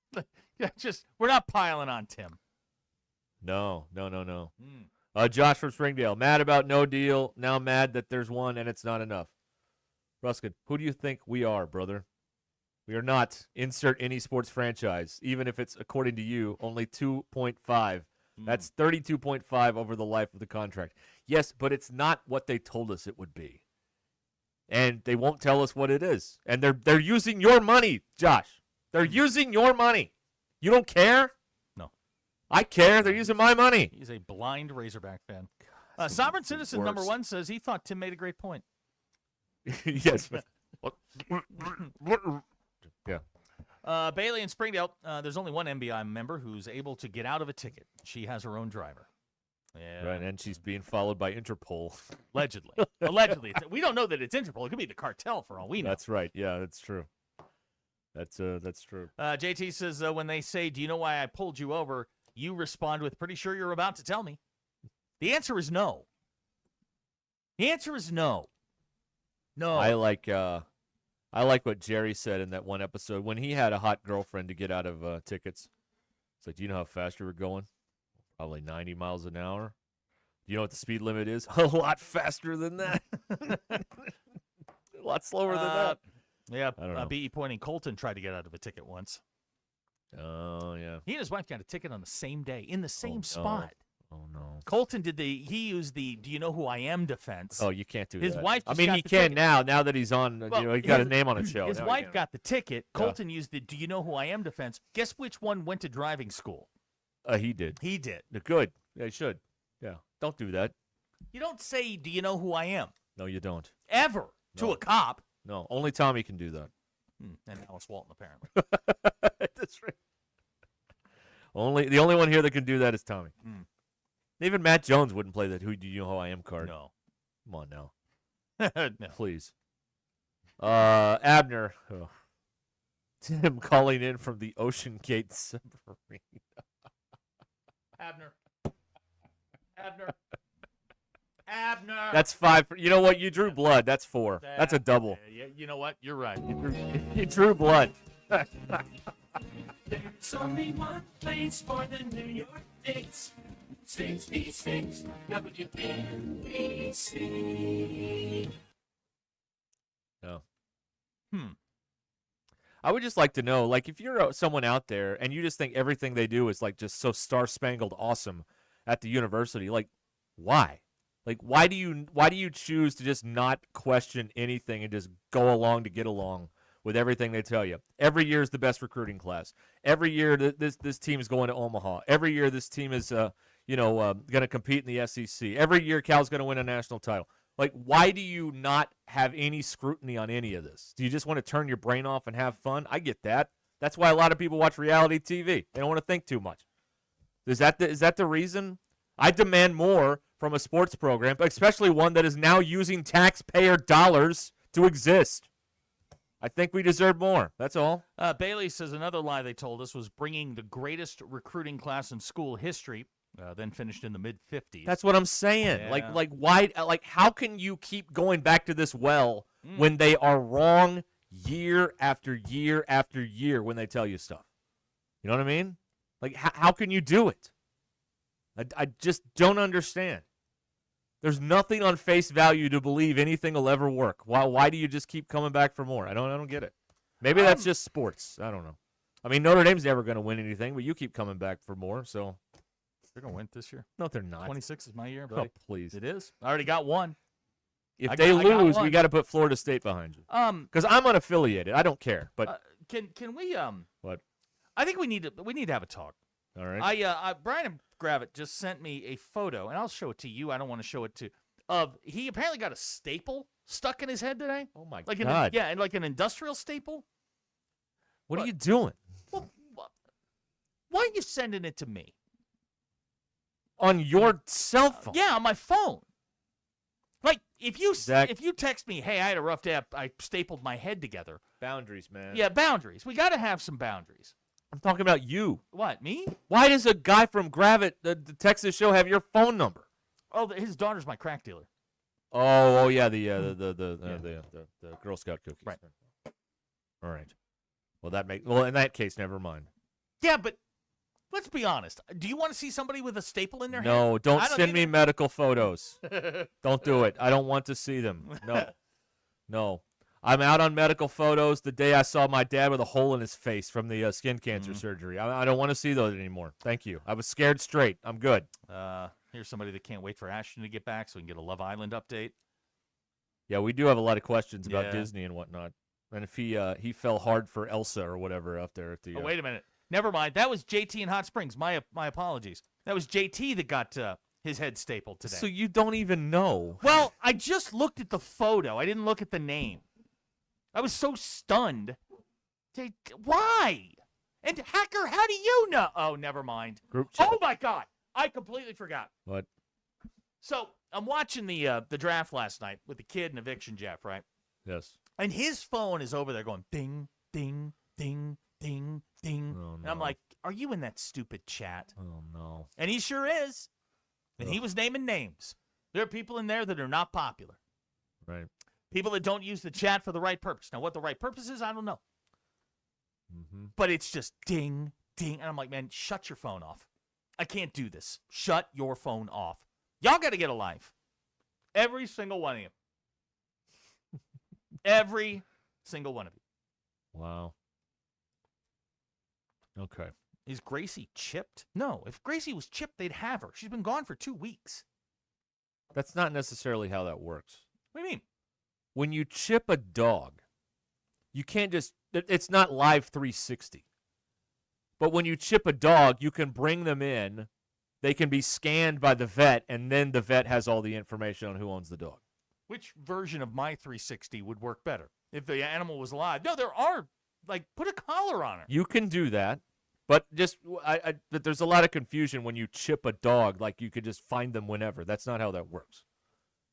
We're not piling on Tim. No. Josh from Springdale, mad about no deal. Now mad that there's one and it's not enough. Ruscin, who do you think we are, brother? We are not. Insert any sports franchise, even if it's, according to you, only 2.5. That's 32.5 over the life of the contract. Yes, but it's not what they told us it would be. And they won't tell us what it is. And they're using your money, Josh. They're using your money. You don't care? No. I care. They're using my money. He's a blind Razorback fan. Sovereign Citizen number 1 says he thought Tim made a great point. Yes. Yeah. Bailey in Springdale, there's only one MBI member who's able to get out of a ticket. She has her own driver. Yeah. Right, and she's being followed by Interpol. Allegedly. Allegedly. We don't know that it's Interpol. It could be the cartel for all we know. That's right. Yeah, that's true. That's true. JT says, when they say, do you know why I pulled you over? You respond with, pretty sure you're about to tell me. The answer is no. The answer is no. No. I like what Jerry said in that one episode when he had a hot girlfriend to get out of tickets. It's like, do you know how fast you were going? Probably 90 miles an hour. Do you know what the speed limit is? A lot faster than that. A lot slower than that. Yeah, I don't know. B.E. Pointing Colton tried to get out of a ticket once. Oh, yeah. He and his wife got a ticket on the same day, in the same spot. Oh, no. Colton he used the do you know who I am defense. Oh, you can't do his that. Wife I just mean, got he the can ticket. now that he's on, Well, he got a name on a show. His Now he wife can. got the ticket. Yeah. Colton used the do you know who I am defense. Guess which one went to driving school? He did. He did. Good. Yeah, he should. Yeah. Don't do that. You don't say, do you know who I am? No, you don't. Ever. To No. a cop. No, only Tommy can do that. And Alice Walton, apparently. That's right. The only one here that can do that is Tommy. Even Matt Jones wouldn't play that "Who do you know who I am" card. No. Come on now. No. Please. Abner. Oh. Tim calling in from the Ocean Gate submarine. Abner. Abner. That's 5. You know what? You drew blood. That's 4. That's a double. Yeah, you know what? You're right. You drew blood. There's only one place for the New York Knicks. Sphinx, Sphinx, WNBC. No. I would just like to know, like, if you're someone out there and you just think everything they do is like just so star-spangled awesome at the university, like, why? Like, why do you choose to just not question anything and just go along to get along with everything they tell you? Every year is the best recruiting class. Every year this team is going to Omaha. Every year this team is going to compete in the SEC. Every year Cal's going to win a national title. Like, why do you not have any scrutiny on any of this? Do you just want to turn your brain off and have fun? I get that. That's why a lot of people watch reality TV. They don't want to think too much. Is that the reason? I demand more from a sports program, especially one that is now using taxpayer dollars to exist. I think we deserve more. That's all. Bailey says another lie they told us was bringing the greatest recruiting class in school history, then finished in the mid-50s. That's what I'm saying. Yeah. Like why? Like, how can you keep going back to this well when they are wrong year after year after year when they tell you stuff? You know what I mean? Like, how can you do it? I just don't understand. There's nothing on face value to believe anything will ever work. Why do you just keep coming back for more? I don't get it. Maybe that's just sports. I don't know. I mean, Notre Dame's never going to win anything, but you keep coming back for more. So They're going to win this year. No, they're not. 26 is my year, buddy. Oh, please. It is. I already got one. If they lose, we got to put Florida State behind you. Because I'm unaffiliated. I don't care. But can we what? I think we need to have a talk. All right. Brian Gravitt just sent me a photo, and I'll show it to you. I don't want to show it to. He apparently got a staple stuck in his head today. Oh my God! And like an industrial staple. What are you doing? Well, why are you sending it to me? On your cell phone? Yeah, on my phone. Like if you text me, hey, I had a rough day. I stapled my head together. Boundaries, man. Yeah, boundaries. We got to have some boundaries. I'm talking about you. What, me? Why does a guy from Gravitt, the Texas show, have your phone number? Oh, his daughter's my crack dealer. Oh yeah, the Girl Scout cookies. Right. All right. Well, in that case, never mind. Yeah, but let's be honest. Do you want to see somebody with a staple in their head? No, don't I send me medical photos. Don't do it. I don't want to see them. No. I'm out on medical photos the day I saw my dad with a hole in his face from the skin cancer surgery. I don't want to see those anymore. Thank you. I was scared straight. I'm good. Here's somebody that can't wait for Ashton to get back so we can get a Love Island update. Yeah, we do have a lot of questions about Disney and whatnot. And if he fell hard for Elsa or whatever up there at the. Oh, wait a minute. Never mind. That was JT in Hot Springs. My apologies. That was JT that got his head stapled today. So you don't even know. Well, I just looked at the photo. I didn't look at the name. I was so stunned. Why? And Hacker, how do you know? Oh, never mind. Group chat. Oh my God! I completely forgot. What? So I'm watching the draft last night with the kid and Eviction Jeff, right? Yes. And his phone is over there going ding, ding, ding, ding, ding. Oh, And I'm no. like, are you in that stupid chat? Oh, no. And he sure is. And he was naming names. There are people in there that are not popular. Right. People that don't use the chat for the right purpose. Now, what the right purpose is, I don't know. Mm-hmm. But it's just ding, ding. And I'm like, man, shut your phone off. I can't do this. Shut your phone off. Y'all got to get a life. Every single one of you. Every single one of you. Wow. Okay. Is Gracie chipped? No. If Gracie was chipped, they'd have her. She's been gone for 2 weeks. That's not necessarily how that works. What do you mean? When you chip a dog, you can't just, it's not live 360. But when you chip a dog, you can bring them in. They can be scanned by the vet, and then the vet has all the information on who owns the dog. Which version of my 360 would work better if the animal was alive? No, there are. Like, put a collar on her. You can do that, but just but there's a lot of confusion when you chip a dog. Like you could just find them whenever. That's not how that works.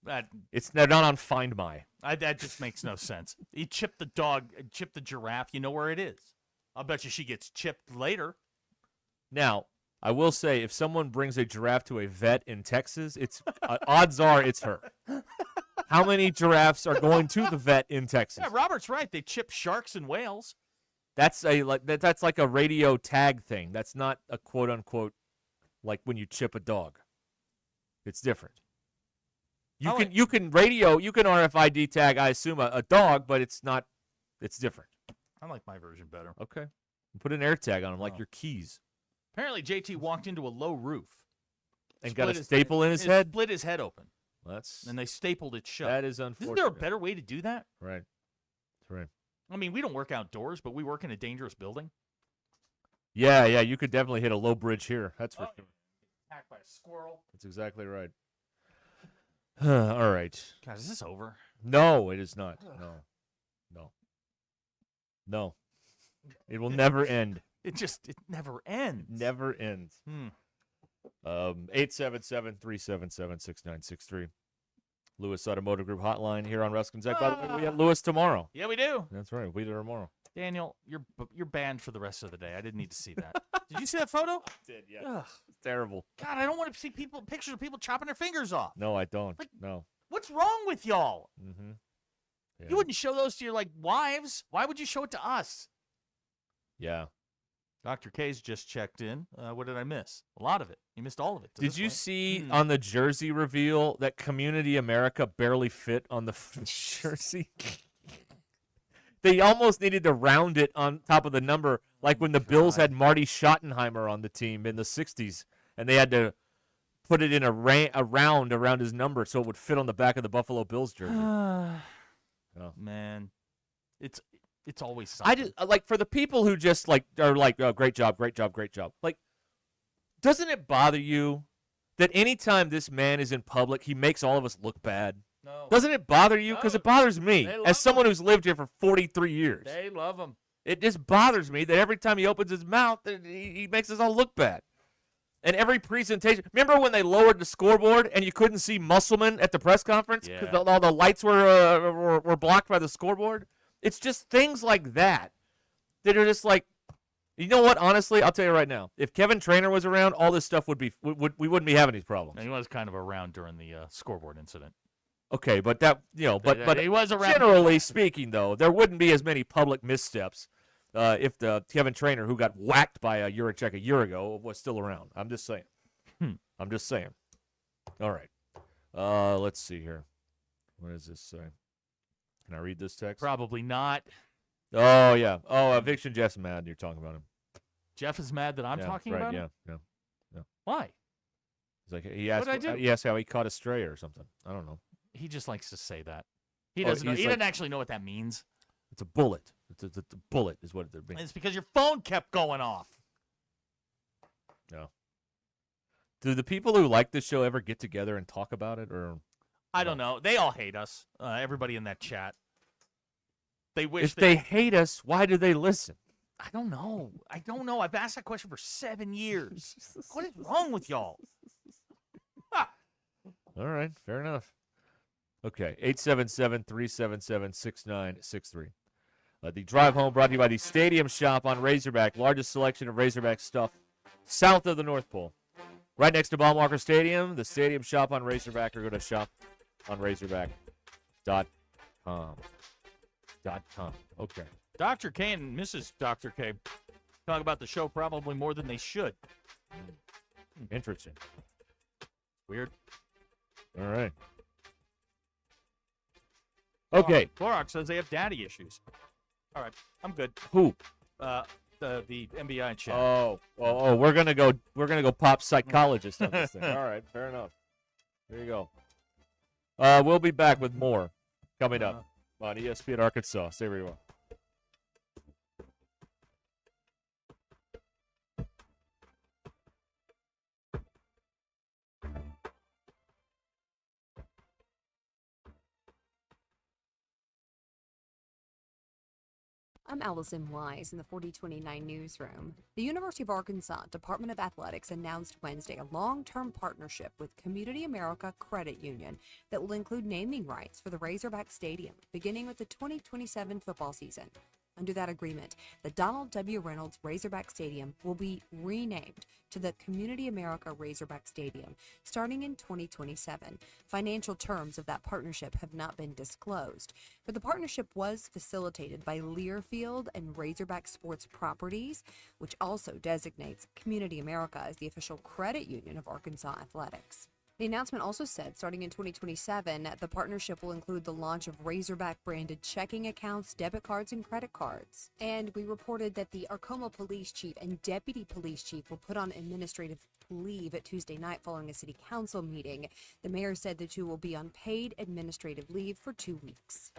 They're not on Find My. That just makes no sense. You chip the dog, chip the giraffe. You know where it is. I'll bet you she gets chipped later. Now, I will say, if someone brings a giraffe to a vet in Texas, it's odds are it's her. How many giraffes are going to the vet in Texas? Yeah, Robert's right. They chip sharks and whales. That's like a radio tag thing. That's not a quote unquote like when you chip a dog. It's different. You can RFID tag, I assume, a dog, but it's not. It's different. I like my version better. Okay. Put an air tag on them like your keys. Apparently, JT walked into a low roof. And got a staple in his head? Split his head open. That's and they stapled it shut. That is unfortunate. Isn't there a better way to do that? Right. That's right. I mean, we don't work outdoors, but we work in a dangerous building. Yeah, you could definitely hit a low bridge here. That's for sure. Attacked by a squirrel. That's exactly right. All right. God, is this over? No, it is not. No. It will never end. It never ends. Never ends. 877-377-6963. Lewis Automotive Group hotline here on Ruscin Zach. By the way, we have Lewis tomorrow. Yeah, we do. That's right. We'll be there tomorrow. Daniel, you're banned for the rest of the day. I didn't need to see that. Did you see that photo? I did, yeah. It's terrible. God, I don't want to see pictures of people chopping their fingers off. No, I don't. No. What's wrong with y'all? Mm-hmm. Yeah. You wouldn't show those to your wives. Why would you show it to us? Yeah. Dr. K's just checked in. What did I miss? A lot of it. You missed all of it. Did you see on the jersey reveal that Community America barely fit on the jersey? They almost needed to round it on top of the number, like when the Bills had Marty Schottenheimer on the team in the 60s, and they had to put it in a round around his number so it would fit on the back of the Buffalo Bills jersey. Man, it's always something. I just like for the people who just are like, oh, great job. Like, doesn't it bother you that anytime this man is in public, he makes all of us look bad? No. Doesn't it bother you? Because it bothers me as someone who's lived here for 43 years. They love him. It just bothers me that every time he opens his mouth, he makes us all look bad. And every presentation, remember when they lowered the scoreboard and you couldn't see Musselman at the press conference because all the lights were blocked by the scoreboard? It's just things like that that are just like, you know what? Honestly, I'll tell you right now, if Kevin Trainor was around, all this stuff we wouldn't be having these problems. And he was kind of around during the scoreboard incident. Okay, but that but he was around. Generally speaking, though, there wouldn't be as many public missteps if the Kevin Trainor, who got whacked by a Juracek a year ago, was still around. I'm just saying. I'm just saying. All right. Let's see here. What does this say? Can I read this text? Probably not. Oh yeah. Oh, Eviction Jeff's mad. You're talking about him. Jeff is mad that I'm talking about him? Yeah. Why? He's like he asked. What'd I do? He asked how he caught a stray or something. I don't know. He just likes to say that. He doesn't know. He doesn't actually know what that means. It's a bullet. It's a bullet is what it means. It's because your phone kept going off. No. Do the people who like this show ever get together and talk about it, or? I don't know. They all hate us. Everybody in that chat. They wish. If they hate us, why do they listen? I don't know. I've asked that question for 7 years. What is wrong with y'all? All right, fair enough. Okay, 877-377-6963. The drive home brought to you by the Stadium Shop on Razorback, largest selection of Razorback stuff south of the North Pole. Right next to Baumwalker Stadium, the Stadium Shop on Razorback, or go to shoponrazorback.com. Okay. Dr. K and Mrs. Dr. K talk about the show probably more than they should. Interesting. Weird. All right. Okay. Clorox says they have daddy issues. All right, I'm good. Who? The NBA chat. Oh, we're gonna go pop psychologist on this thing. All right, fair enough. There you go. We'll be back with more coming up on ESPN Arkansas. Stay where you are. I'm Allison Wise in the 4029 newsroom. The University of Arkansas Department of Athletics announced Wednesday a long-term partnership with Community America Credit Union that will include naming rights for the Razorback Stadium, beginning with the 2027 football season. Under that agreement, the Donald W. Reynolds Razorback Stadium will be renamed to the Community America Razorback Stadium starting in 2027. Financial terms of that partnership have not been disclosed, but the partnership was facilitated by Learfield and Razorback Sports Properties, which also designates Community America as the official credit union of Arkansas Athletics. The announcement also said, starting in 2027, the partnership will include the launch of Razorback-branded checking accounts, debit cards, and credit cards. And we reported that the Arcoma Police Chief and Deputy Police Chief were put on administrative leave at Tuesday night following a city council meeting. The mayor said the two will be on paid administrative leave for 2 weeks.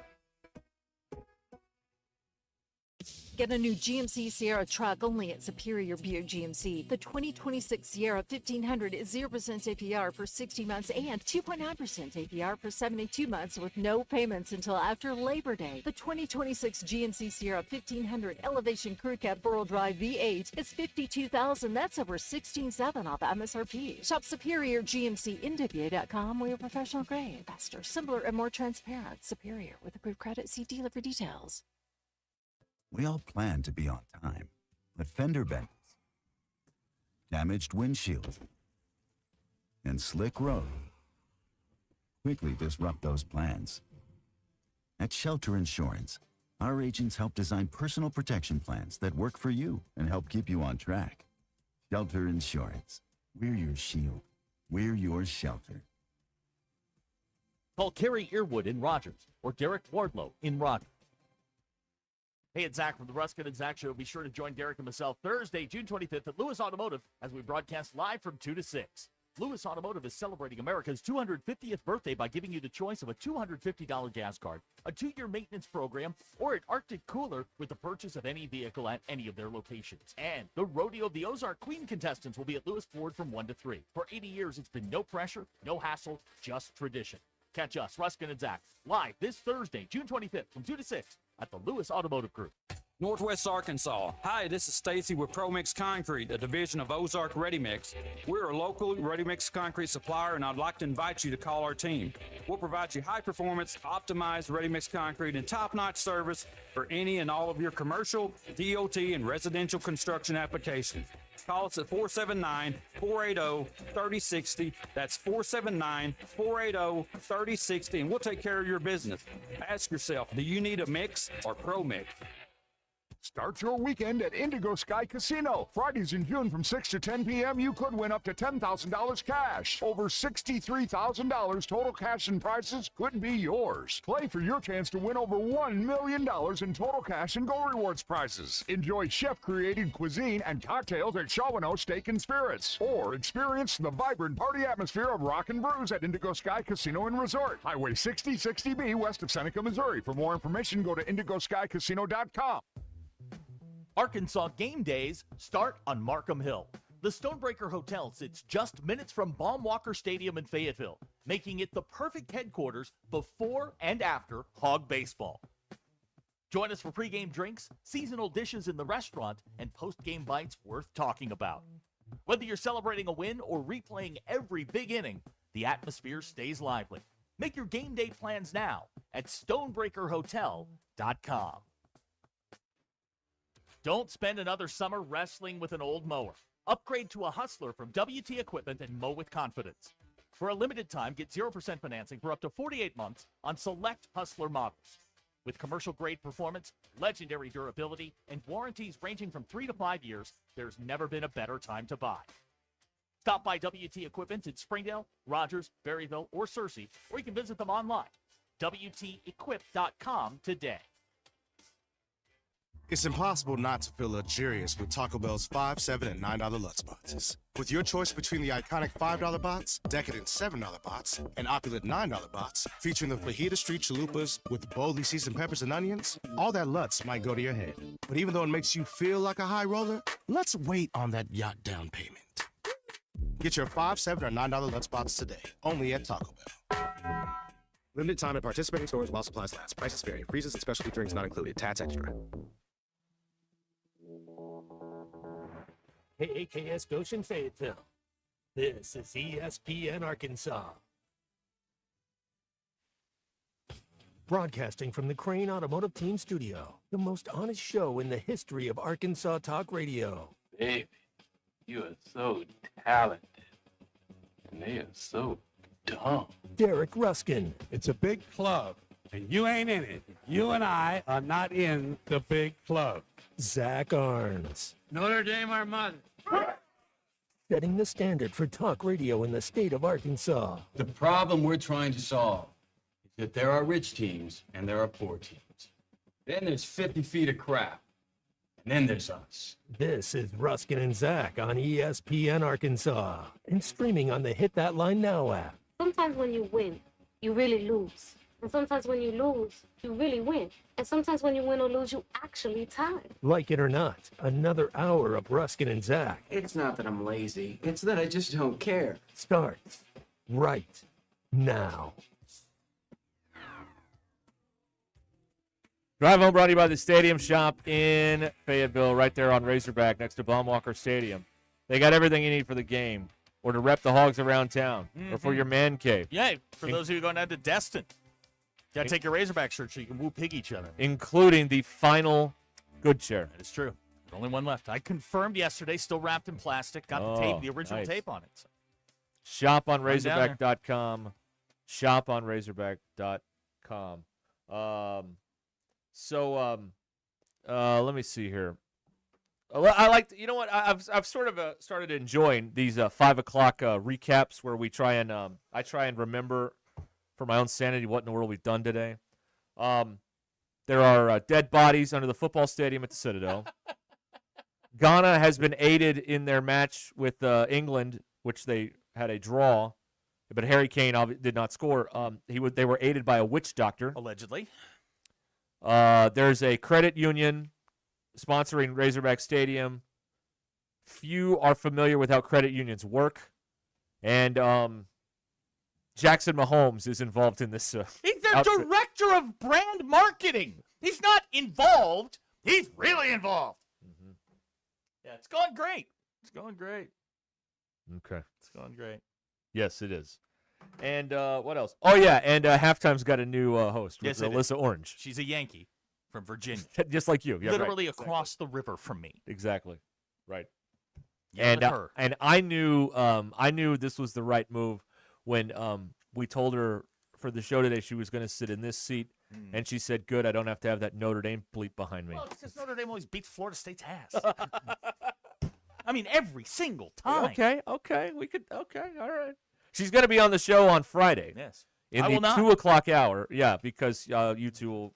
Get a new GMC Sierra truck only at Superior Buick GMC. The 2026 Sierra 1500 is 0% APR for 60 months and 2.9% APR for 72 months with no payments until after Labor Day. The 2026 GMC Sierra 1500 Elevation Crew Cab 4-wheel drive V8 is $52,000. That's over $16,700 off MSRP. Shop Superior GMC NWA.com. We are professional grade, faster, simpler, and more transparent. Superior with approved credit. See dealer for details. We all plan to be on time, but fender benders, damaged windshield, and slick road quickly disrupt those plans. At Shelter Insurance, our agents help design personal protection plans that work for you and help keep you on track. Shelter Insurance. We're your shield. We're your shelter. Call Kerry Earwood in Rogers or Derek Wardlow in Rogers. Hey, it's Zach from the Ruscin and Zach Show. Be sure to join Derek and myself Thursday, June 25th at Lewis Automotive as we broadcast live from 2 to 6. Lewis Automotive is celebrating America's 250th birthday by giving you the choice of a $250 gas card, a 2-year maintenance program, or an Arctic cooler with the purchase of any vehicle at any of their locations. And the Rodeo of the Ozark Queen contestants will be at Lewis Ford from 1 to 3. For 80 years, it's been no pressure, no hassle, just tradition. Catch us, Ruscin and Zach, live this Thursday, June 25th from 2 to 6 at the Lewis Automotive Group. Northwest Arkansas. Hi, this is Stacy with ProMix Concrete, a division of Ozark Ready Mix. We're a local ready mix concrete supplier, and I'd like to invite you to call our team. We'll provide you high performance, optimized ready mix concrete and top-notch service for any and all of your commercial, DOT, and residential construction applications. Call us at 479-480-3060. That's 479-480-3060, and we'll take care of your business. Ask yourself, do you need a mix or ProMix? Start your weekend at Indigo Sky Casino. Fridays in June from 6 to 10 p.m. you could win up to $10,000 cash. Over $63,000 total cash and prizes could be yours. Play for your chance to win over $1 million in total cash and Go Rewards prizes. Enjoy chef-created cuisine and cocktails at Shawano Steak and Spirits. Or experience the vibrant party atmosphere of Rock and Brews at Indigo Sky Casino and Resort. Highway 6060B west of Seneca, Missouri. For more information, go to indigoskycasino.com. Arkansas game days start on Markham Hill. The Stonebreaker Hotel sits just minutes from Baumwalker Stadium in Fayetteville, making it the perfect headquarters before and after Hog Baseball. Join us for pregame drinks, seasonal dishes in the restaurant, and postgame bites worth talking about. Whether you're celebrating a win or replaying every big inning, the atmosphere stays lively. Make your game day plans now at stonebreakerhotel.com. Don't spend another summer wrestling with an old mower. Upgrade to a Hustler from WT Equipment and mow with confidence. For a limited time, get 0% financing for up to 48 months on select Hustler models. With commercial-grade performance, legendary durability, and warranties ranging from 3 to 5 years, there's never been a better time to buy. Stop by WT Equipment in Springdale, Rogers, Berryville, or Searcy, or you can visit them online. WTEquip.com today. It's impossible not to feel luxurious with Taco Bell's $5, $7, and $9 Lutz boxes. With your choice between the iconic $5 box, decadent $7 box, and opulent $9 box, featuring the fajita street chalupas with boldly seasoned peppers and onions, all that Lutz might go to your head. But even though it makes you feel like a high roller, let's wait on that yacht down payment. Get your $5, $7, or $9 Lutz box today, only at Taco Bell. Limited time at participating stores while supplies last. Prices vary. Freezes and specialty drinks not included. Tats extra. KAKS Goshen Fayetteville. This is ESPN Arkansas. Broadcasting from the Crane Automotive Team Studio, the most honest show in the history of Arkansas Talk Radio. Baby, you are so talented, and they are so dumb. Derek Ruskin. It's a big club, and you ain't in it. You and I are not in the big club. Zach Arns. Notre Dame, our mother. Setting the standard for talk radio in the state of Arkansas. The problem we're trying to solve is that there are rich teams and there are poor teams. Then there's 50 feet of crap. And then there's us. This is Ruskin and Zach on ESPN Arkansas and streaming on the Hit That Line Now app. Sometimes when you win, you really lose. And sometimes when you lose, you really win. And sometimes when you win or lose, you actually tie. Like it or not, another hour of Ruskin and Zach It's not that I'm lazy. It's that I just don't care. starts right now. Drive Home brought to you by the Stadium Shop in Fayetteville, right there on Razorback next to Baumwalker Stadium. They got everything you need for the game or to rep the Hogs around town or for your man cave. Yeah, for those of you going down to Destin. Got to take your Razorback shirt so you can woo pig each other. Including the final good chair. That is true. Only one left. I confirmed yesterday, still wrapped in plastic. Got the tape, the original tape on it. So. Shop on Razorback.com. Shop on Razorback.com. Let me see here. I like, you know what? I've sort of started enjoying these 5 o'clock recaps where we try and I try and remember for my own sanity what in the world we've done today. There are dead bodies under the football stadium at the Citadel. Ghana has been aided in their match with England, which they had a draw, but Harry Kane did not score. They were aided by a witch doctor. Allegedly. There's a credit union sponsoring Razorback Stadium. Few are familiar with how credit unions work. And Jackson Mahomes is involved in this. He's their director of brand marketing. He's not involved. He's really involved. Mm-hmm. Yeah, it's going great. It's going great. Okay. It's going great. Yes, it is. And what else? Oh, yeah, and Halftime's got a new host with Yes, it Alyssa is. Orange. She's a Yankee from Virginia. Just like you. Yeah, Literally right. across the river from me. Exactly. Right. Yell at her. And I knew this was the right move when we told her for the show today she was going to sit in this seat, and she said, "Good, I don't have to have that Notre Dame bleep behind me." Well, it's because Notre Dame always beats Florida State's ass. I mean, every single time. Okay, we could. Okay, all right. She's going to be on the show on Friday. Yes. In I the will not. 2 o'clock hour. Yeah, because you two will,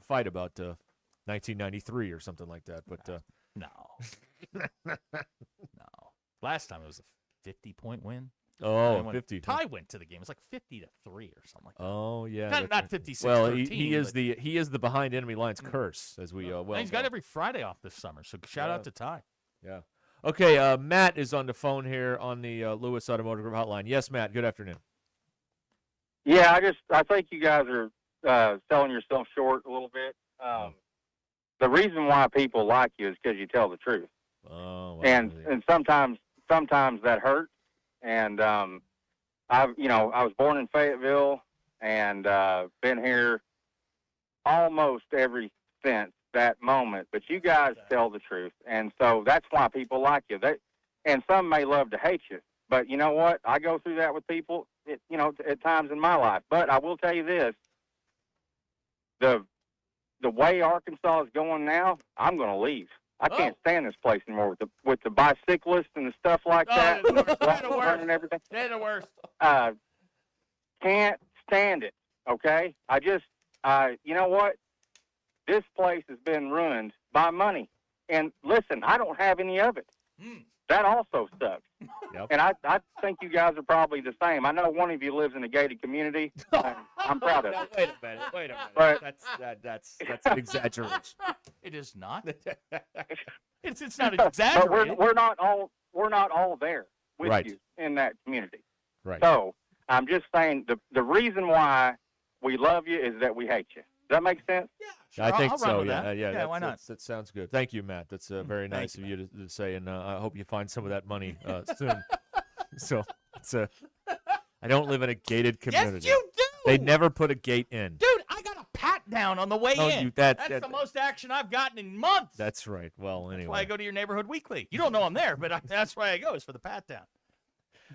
fight about 1993 or something like that. But no. No. Last time it was a 50-point win. Oh, when 50. Ty went to the game. It was like 50-3 or something like that. Oh yeah. Not 56. Well, 13, he is the behind enemy lines curse, as we well. And he's got every Friday off this summer. So shout out to Ty. Yeah. Okay, Matt is on the phone here on the Lewis Automotive Group hotline. Yes, Matt. Good afternoon. Yeah, I think you guys are selling yourself short a little bit. The reason why people like you is because you tell the truth. Oh, well, and sometimes that hurts. And I was born in Fayetteville and been here almost every since that moment. But you guys tell the truth, and so that's why people like you. And some may love to hate you, but you know what? I go through that with people, at times in my life. But I will tell you this: the way Arkansas is going now, I'm going to leave. I can't stand this place anymore with the bicyclists and the stuff like that. They're the worst. And everything. They're the worst. Can't stand it. Okay, you know what? This place has been ruined by money. And listen, I don't have any of it. That also sucks. Yep. And I think you guys are probably the same. I know one of you lives in a gated community. I'm proud of it. Wait a minute. But that's an exaggeration. It is not. It's not exaggerated. But we're not all there with you in that community. Right. So I'm just saying the reason why we love you is that we hate you. Does that make sense? I think I'll so. run with Yeah, that. yeah. Why not? That sounds good. Thank you, Matt. That's very nice of you to say, and I hope you find some of that money soon. So I don't live in a gated community. Yes, you do. They never put a gate in. Dude, I got a pat down on the way in. That's the most action I've gotten in months. That's right. Well, anyway. That's why I go to your neighborhood weekly. You don't know I'm there, but that's why I go, is for the pat down.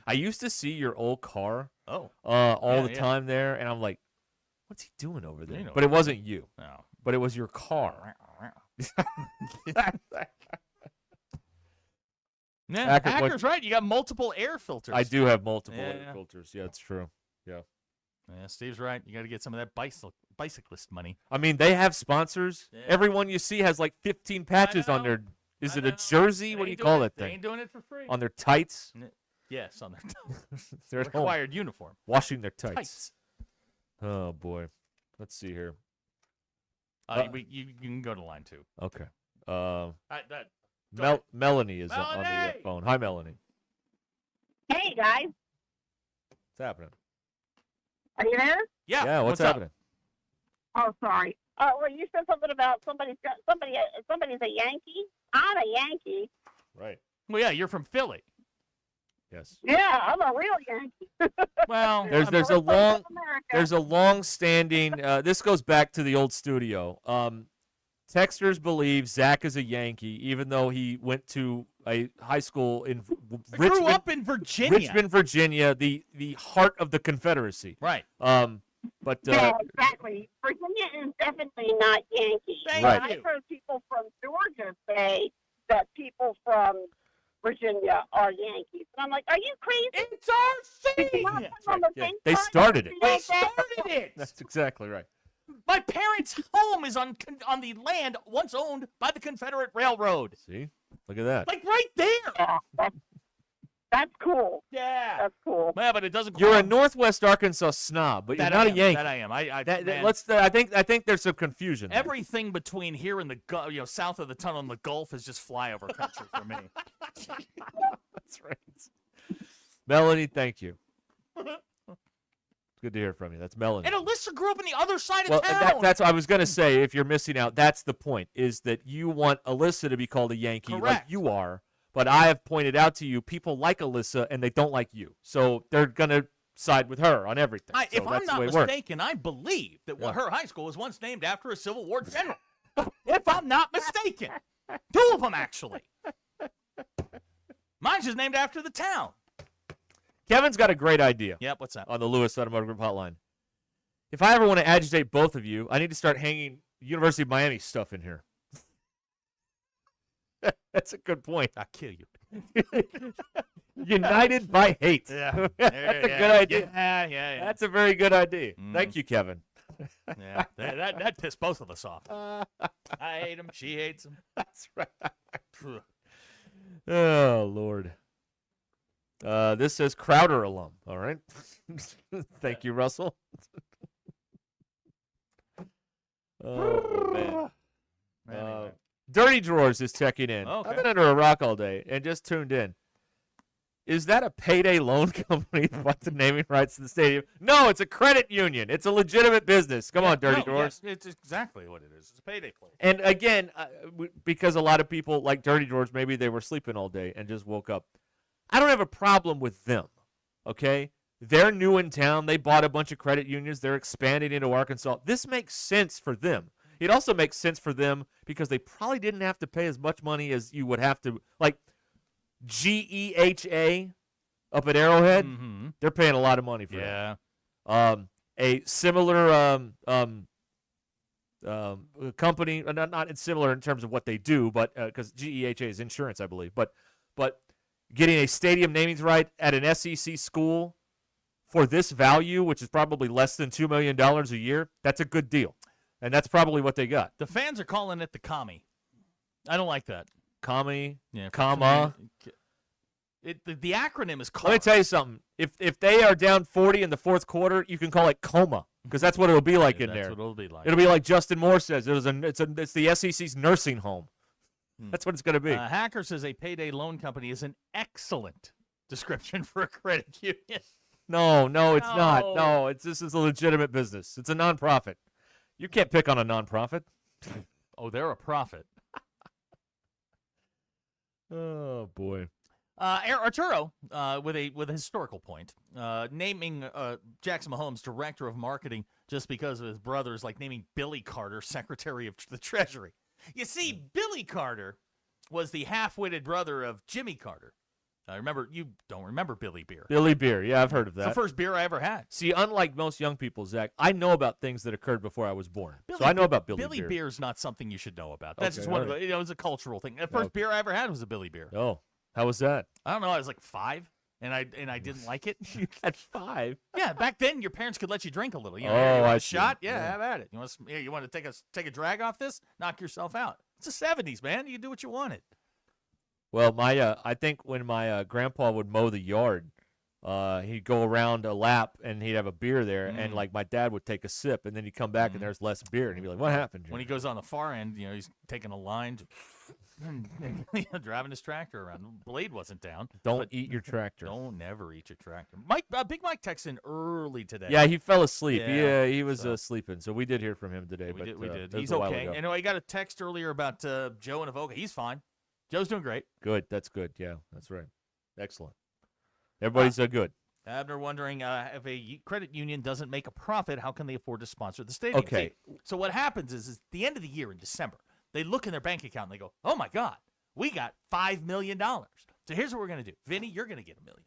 I used to see your old car all Yeah, the time there, and I'm like, what's he doing over there? You know But it wasn't you. No. But it was your car. Yeah, Hacker- Hacker's right. You got multiple air filters. I do have multiple air Yeah. filters. Yeah, it's true. Yeah. Yeah, Steve's right. You got to get some of that bicyclist money. I mean, they have sponsors. Yeah. Everyone you see has like 15 patches on their. Is it a jersey? What do you call that They thing? ain't doing it for free. On their tights. Yes, on their They're at home required uniform. washing their tights. Tights. Oh boy. Let's see here. You can go to line 2. Okay. That- Melanie is on the Melanie! phone. Hi, Melanie. Hey guys, What's happening? are you there? Yeah. What's happening? Oh, sorry. Well, you said something about somebody's a Yankee. I'm a Yankee. Right. Well, yeah, you're from Philly. Yes. Yeah, I'm a real Yankee. Well, there's a long standing. This goes back to the old studio. Texters believe Zach is a Yankee, even though he went to a high school in Richmond. Grew up in Virginia. Richmond, Virginia, the heart of the Confederacy. Right. But yeah, exactly. Virginia is definitely not Yankee. Right. I've heard people from Georgia say that people from Virginia are Yankees. And I'm like, are you crazy? It's our thing. They started it. They started it. That's exactly right. My parents' home is on the land once owned by the Confederate Railroad. See? Look at that. Like right there. That's cool. Yeah. That's cool. Yeah, but it doesn't. You're a Northwest Arkansas snob, but you're not a Yankee. That I am. Man, I think there's some confusion there. everything between here and the south of the tunnel and the Gulf is just flyover country for me. That's right. Melanie, thank you. Good to hear from you. That's Melanie. And Alyssa grew up on the other side Well, of town. that's what I was going to say. If you're missing out, that's the point, is that you want Alyssa to be called a Yankee like Correct. you are. But I have pointed out to you, people like Alyssa and they don't like you. So they're going to side with her on everything. So if I'm that's the not way it works. mistaken, I believe that her high school was once named after a Civil War general. If I'm not mistaken. 2 of them, actually. Mine's just named after the town. Kevin's got a great idea. Yep, what's that? On the Lewis Automotive Group hotline. If I ever want to agitate both of you, I need to start hanging University of Miami stuff in here. That's a good point. I'll kill you. United by hate. Yeah. That's a good idea. Yeah. That's a very good idea. Thank you, Kevin. Yeah, that pissed both of us off. I hate him. She hates him. That's right. Oh, Lord. This says Crowder alum. All right. Thank you, Russell. Oh, man. Dirty Drawers is checking in. Okay. I've been under a rock all day and just tuned in. Is that a payday loan company that bought the naming rights to the stadium? No, it's a credit union. It's a legitimate business. Come on, Dirty Drawers. Yeah, it's exactly what it is. It's a payday place. And again, because a lot of people like Dirty Drawers, maybe they were sleeping all day and just woke up. I don't have a problem with them, okay? They're new in town. They bought a bunch of credit unions. They're expanding into Arkansas. This makes sense for them. It also makes sense for them because they probably didn't have to pay as much money as you would have to. Like GEHA up at Arrowhead, they're paying a lot of money for that. A similar company, not similar in terms of what they do, but because GEHA is insurance, I believe. But getting a stadium namings right at an SEC school for this value, which is probably less than $2 million a year, that's a good deal. And that's probably what they got. The fans are calling it the commie. I don't like that. Commie, Yeah, comma. The acronym is CAR. Let me tell you something. If they are down 40 in the fourth quarter, you can call it coma because that's what it'll be like in there. That's what it'll be like. It'll be like Justin Moore says. It's the SEC's nursing home. That's what it's going to be. Hacker says a payday loan company is an excellent description for a credit union. No, it's not. No, this is a legitimate business. It's a nonprofit. You can't pick on a nonprofit. Oh, they're a profit. Oh boy. Arturo, with a historical point, naming Jackson Mahomes director of marketing just because of his brother is like naming Billy Carter secretary of the Treasury. You see, Billy Carter was the half-witted brother of Jimmy Carter. You don't remember Billy Beer. Billy Beer, yeah, I've heard of that. It's the first beer I ever had. See, unlike most young people, Zach, I know about things that occurred before I was born. So I know about Billy Beer. Billy Beer is not something you should know about. That's Okay, just one all of the, it's a cultural thing. The first beer I ever had was a Billy Beer. Oh, how was that? I don't know. I was like 5, and I didn't like it. At 5? Yeah, back then your parents could let you drink a little. You know, Oh, you want I a see. shot? Yeah, Yeah. have at it. You want to take a drag off this? Knock yourself out. It's the 70s, man. You do what you wanted. Well, I think when my grandpa would mow the yard, he'd go around a lap and he'd have a beer there, and like my dad would take a sip, and then he'd come back and there's less beer, and he'd be like, "What happened?" When he goes on the far end, he's taking a line, driving his tractor around. The blade wasn't down. Don't eat your tractor. Don't never eat your tractor. Big Mike texted in early today. Yeah, he fell asleep. Yeah, he was sleeping, so we did hear from him today. We but did. that was He's a while okay. ago. And I got a text earlier about Joe and Avoca. He's fine. Joe's doing great. Good. That's good. Yeah, that's right. Excellent. Everybody's good. Abner wondering if a credit union doesn't make a profit, how can they afford to sponsor the stadium? Okay. See, so what happens is at the end of the year in December, they look in their bank account and they go, "Oh my God, we got $5 million. So here's what we're going to do. Vinny, you're going to get $1 million.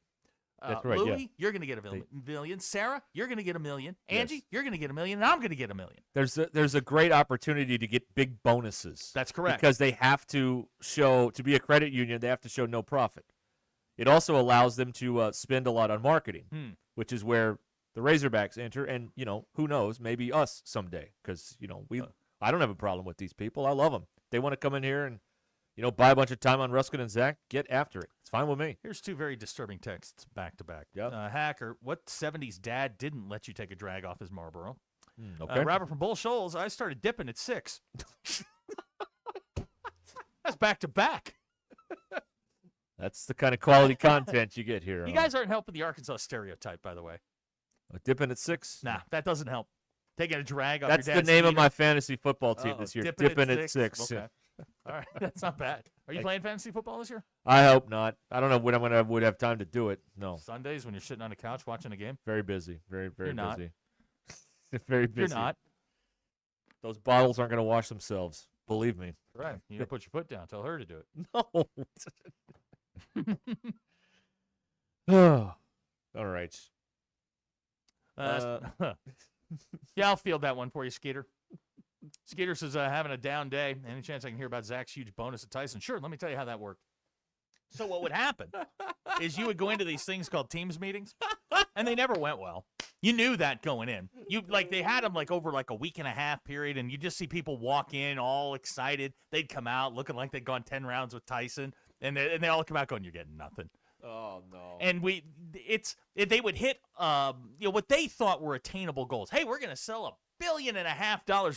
That's right, Louie, yeah. you're going to get $1 million. Sarah, you're going to get $1 million. Angie, you're going to get $1 million. And I'm going to get $1 million. There's a great opportunity to get big bonuses. That's correct. Because they have to show, to be a credit union, they have to show no profit. It also allows them to spend a lot on marketing, which is where the Razorbacks enter. And, who knows, maybe us someday. Because, I don't have a problem with these people. I love them. They want to come in here and, buy a bunch of time on Ruscin and Zach, get after it. It's fine with me. Here's 2 very disturbing texts back to back. Yep. Hacker, what 70s dad didn't let you take a drag off his Marlboro? Okay. Robert from Bull Shoals, I started dipping at 6. That's back to back. That's the kind of quality content you get here. You guys aren't helping the Arkansas stereotype, by the way. Dipping at 6? Nah, that doesn't help. Taking a drag off That's your the dad's name of heater. my fantasy football team this year. Dipping at 6. Okay. Yeah. All right, that's not bad. Are you playing fantasy football this year? I hope not. I don't know when I would have time to do it. No. Sundays when you're sitting on a couch watching a game? Very busy. Very, very You're not. busy. Very busy. You're not. Those bottles aren't going to wash themselves. Believe me. Right. You gotta put your foot down. Tell her to do it. No. All right. Yeah, I'll field that one for you, Skeeter. Skeeter says, having a down day. Any chance I can hear about Zach's huge bonus at Tyson? Sure, let me tell you how that worked. So what would happen is you would go into these things called teams meetings, and they never went well. You knew that going in. They had them over a week and a half period, and you just see people walk in all excited. They'd come out looking like they'd gone 10 rounds with Tyson, and they all come out going, "You're getting nothing." Oh no! And they would hit what they thought were attainable goals. Hey, we're going to sell $1.5 billion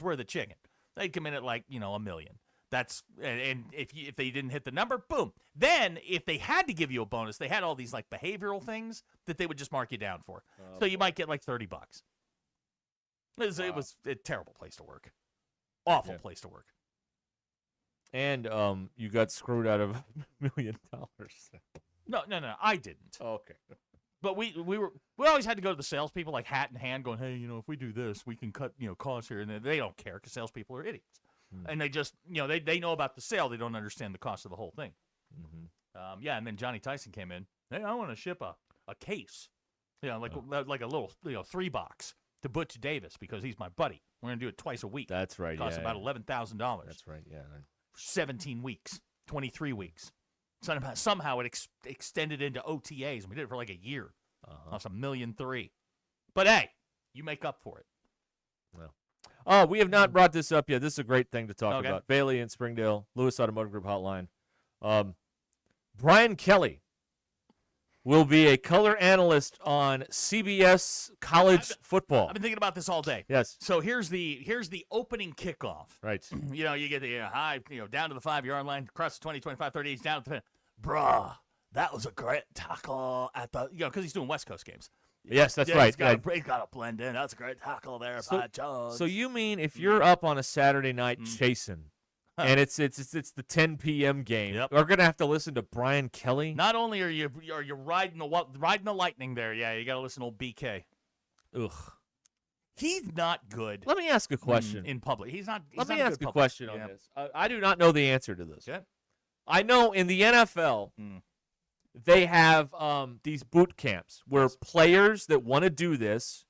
worth of chicken. They'd come in at $1 million. That's and if they didn't hit the number, boom. Then if they had to give you a bonus, they had all these behavioral things that they would just mark you down for. So you might get $30. It was a terrible place to work. Awful place to work. And you got screwed out of $1 million. No, I didn't. Oh, okay. But we always had to go to the salespeople like hat in hand, going, hey, if we do this, we can cut costs here, and they don't care because salespeople are idiots, and they just they know about the sale, they don't understand the cost of the whole thing. And then Johnny Tyson came in. Hey, I want to ship a case, like a little 3-box to Butch Davis because he's my buddy. We're gonna do it twice a week. That's right. It costs about $11,000. That's right. Yeah. 17 weeks, 23 weeks. Somehow it extended into OTAs, and we did it for like a year. That's $1.3 million. But hey, you make up for it. Well, we have not brought this up yet. This is a great thing to talk about. Bailey in Springdale, Lewis Automotive Group Hotline. Brian Kelly will be a color analyst on CBS college football. I've been thinking about this all day. Yes. So here's the opening kickoff. Right. You get the high, down to the 5-yard line, across the 20, 25, 30, he's down to the bruh, that was a great tackle at the, because he's doing West Coast games. Yes, that's right. He's got to blend in. That's a great tackle there by Jones. So you mean if you're up on a Saturday night chasing, and it's the 10 p.m. game, we're gonna have to listen to Brian Kelly? Not only are you riding the lightning there, you got to listen to old BK. Ugh. He's not good. Let me ask a question in public. Let me ask a question on this. I do not know the answer to this. Yeah. I know in the NFL, they have these boot camps where players that want to do this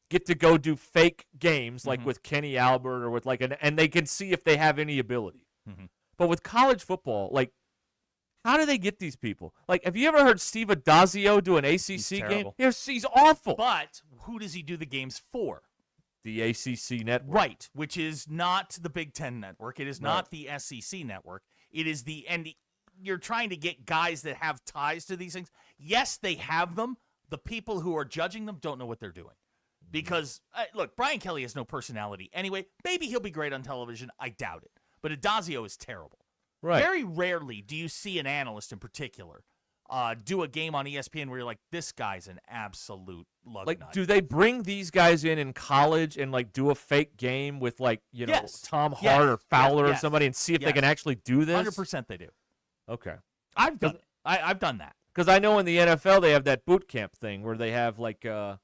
get to go do fake games, like with Kenny Albert or with and they can see if they have any ability. But with college football, how do they get these people? Have you ever heard Steve Adazio do an ACC game? He's awful. But who does he do the games for? The ACC network. Right, which is not the Big Ten network. It is not the SEC network. It is you're trying to get guys that have ties to these things. Yes, they have them. The people who are judging them don't know what they're doing. Because, look, Brian Kelly has no personality anyway. Maybe he'll be great on television. I doubt it. But Adazio is terrible. Right. Very rarely do you see an analyst in particular do a game on ESPN where you're like, this guy's an absolute lug nut. Do they bring these guys in college and do a fake game with Tom Hart or Fowler or somebody and see if they can actually do this? 100% they do. Okay. I've done it. I've done that. Because I know in the NFL they have that boot camp thing where they have like a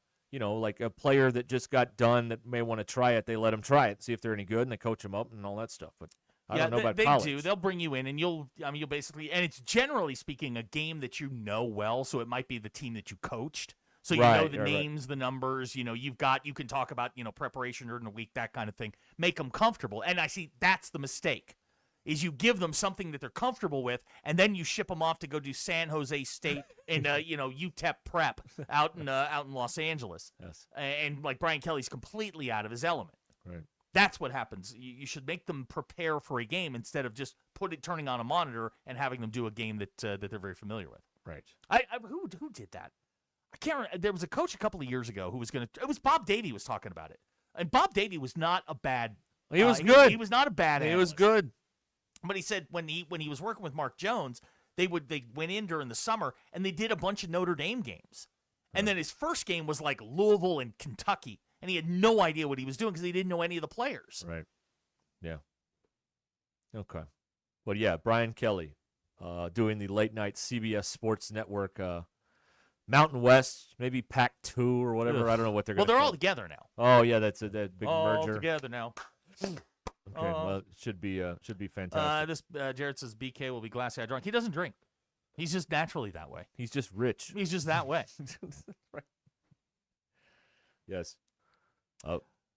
player that just got done that may want to try it. They let them try it, see if they're any good, and they coach them up and all that stuff. But I don't know about college. They do. They'll bring you in, and you'll basically, and it's generally speaking a game that you know well. So it might be the team that you coached. So you know the names, the numbers. You can talk about preparation during the week, that kind of thing. Make them comfortable. And I see that's the mistake. Is you give them something that they're comfortable with, and then you ship them off to go do San Jose State and UTEP prep out in Los Angeles. Yes. And Brian Kelly's completely out of his element. Right. That's what happens. You should make them prepare for a game instead of just turning on a monitor and having them do a game that they're very familiar with. Right. Who did that? I can't remember. There was a coach a couple of years ago who was going to. It was Bob Davey was talking about it, and Bob Davey was not a bad. He was good. He was not a bad. He analyst. was good. But he said when he was working with Mark Jones, they went in during the summer and they did a bunch of Notre Dame games, and then his first game was like Louisville and Kentucky, and he had no idea what he was doing because he didn't know any of the players. Right. Yeah. Okay. Well, yeah, Brian Kelly, doing the late night CBS Sports Network, Mountain West, maybe Pac-2 or whatever. Ugh. I don't know what they're. Well, gonna they're call all together now. Oh yeah, that's that big all merger. Together now. Okay, well, it should be fantastic. Jared says BK will be glassy-eyed drunk. He doesn't drink. He's just naturally that way. He's just rich. He's just that way. Right. Yes.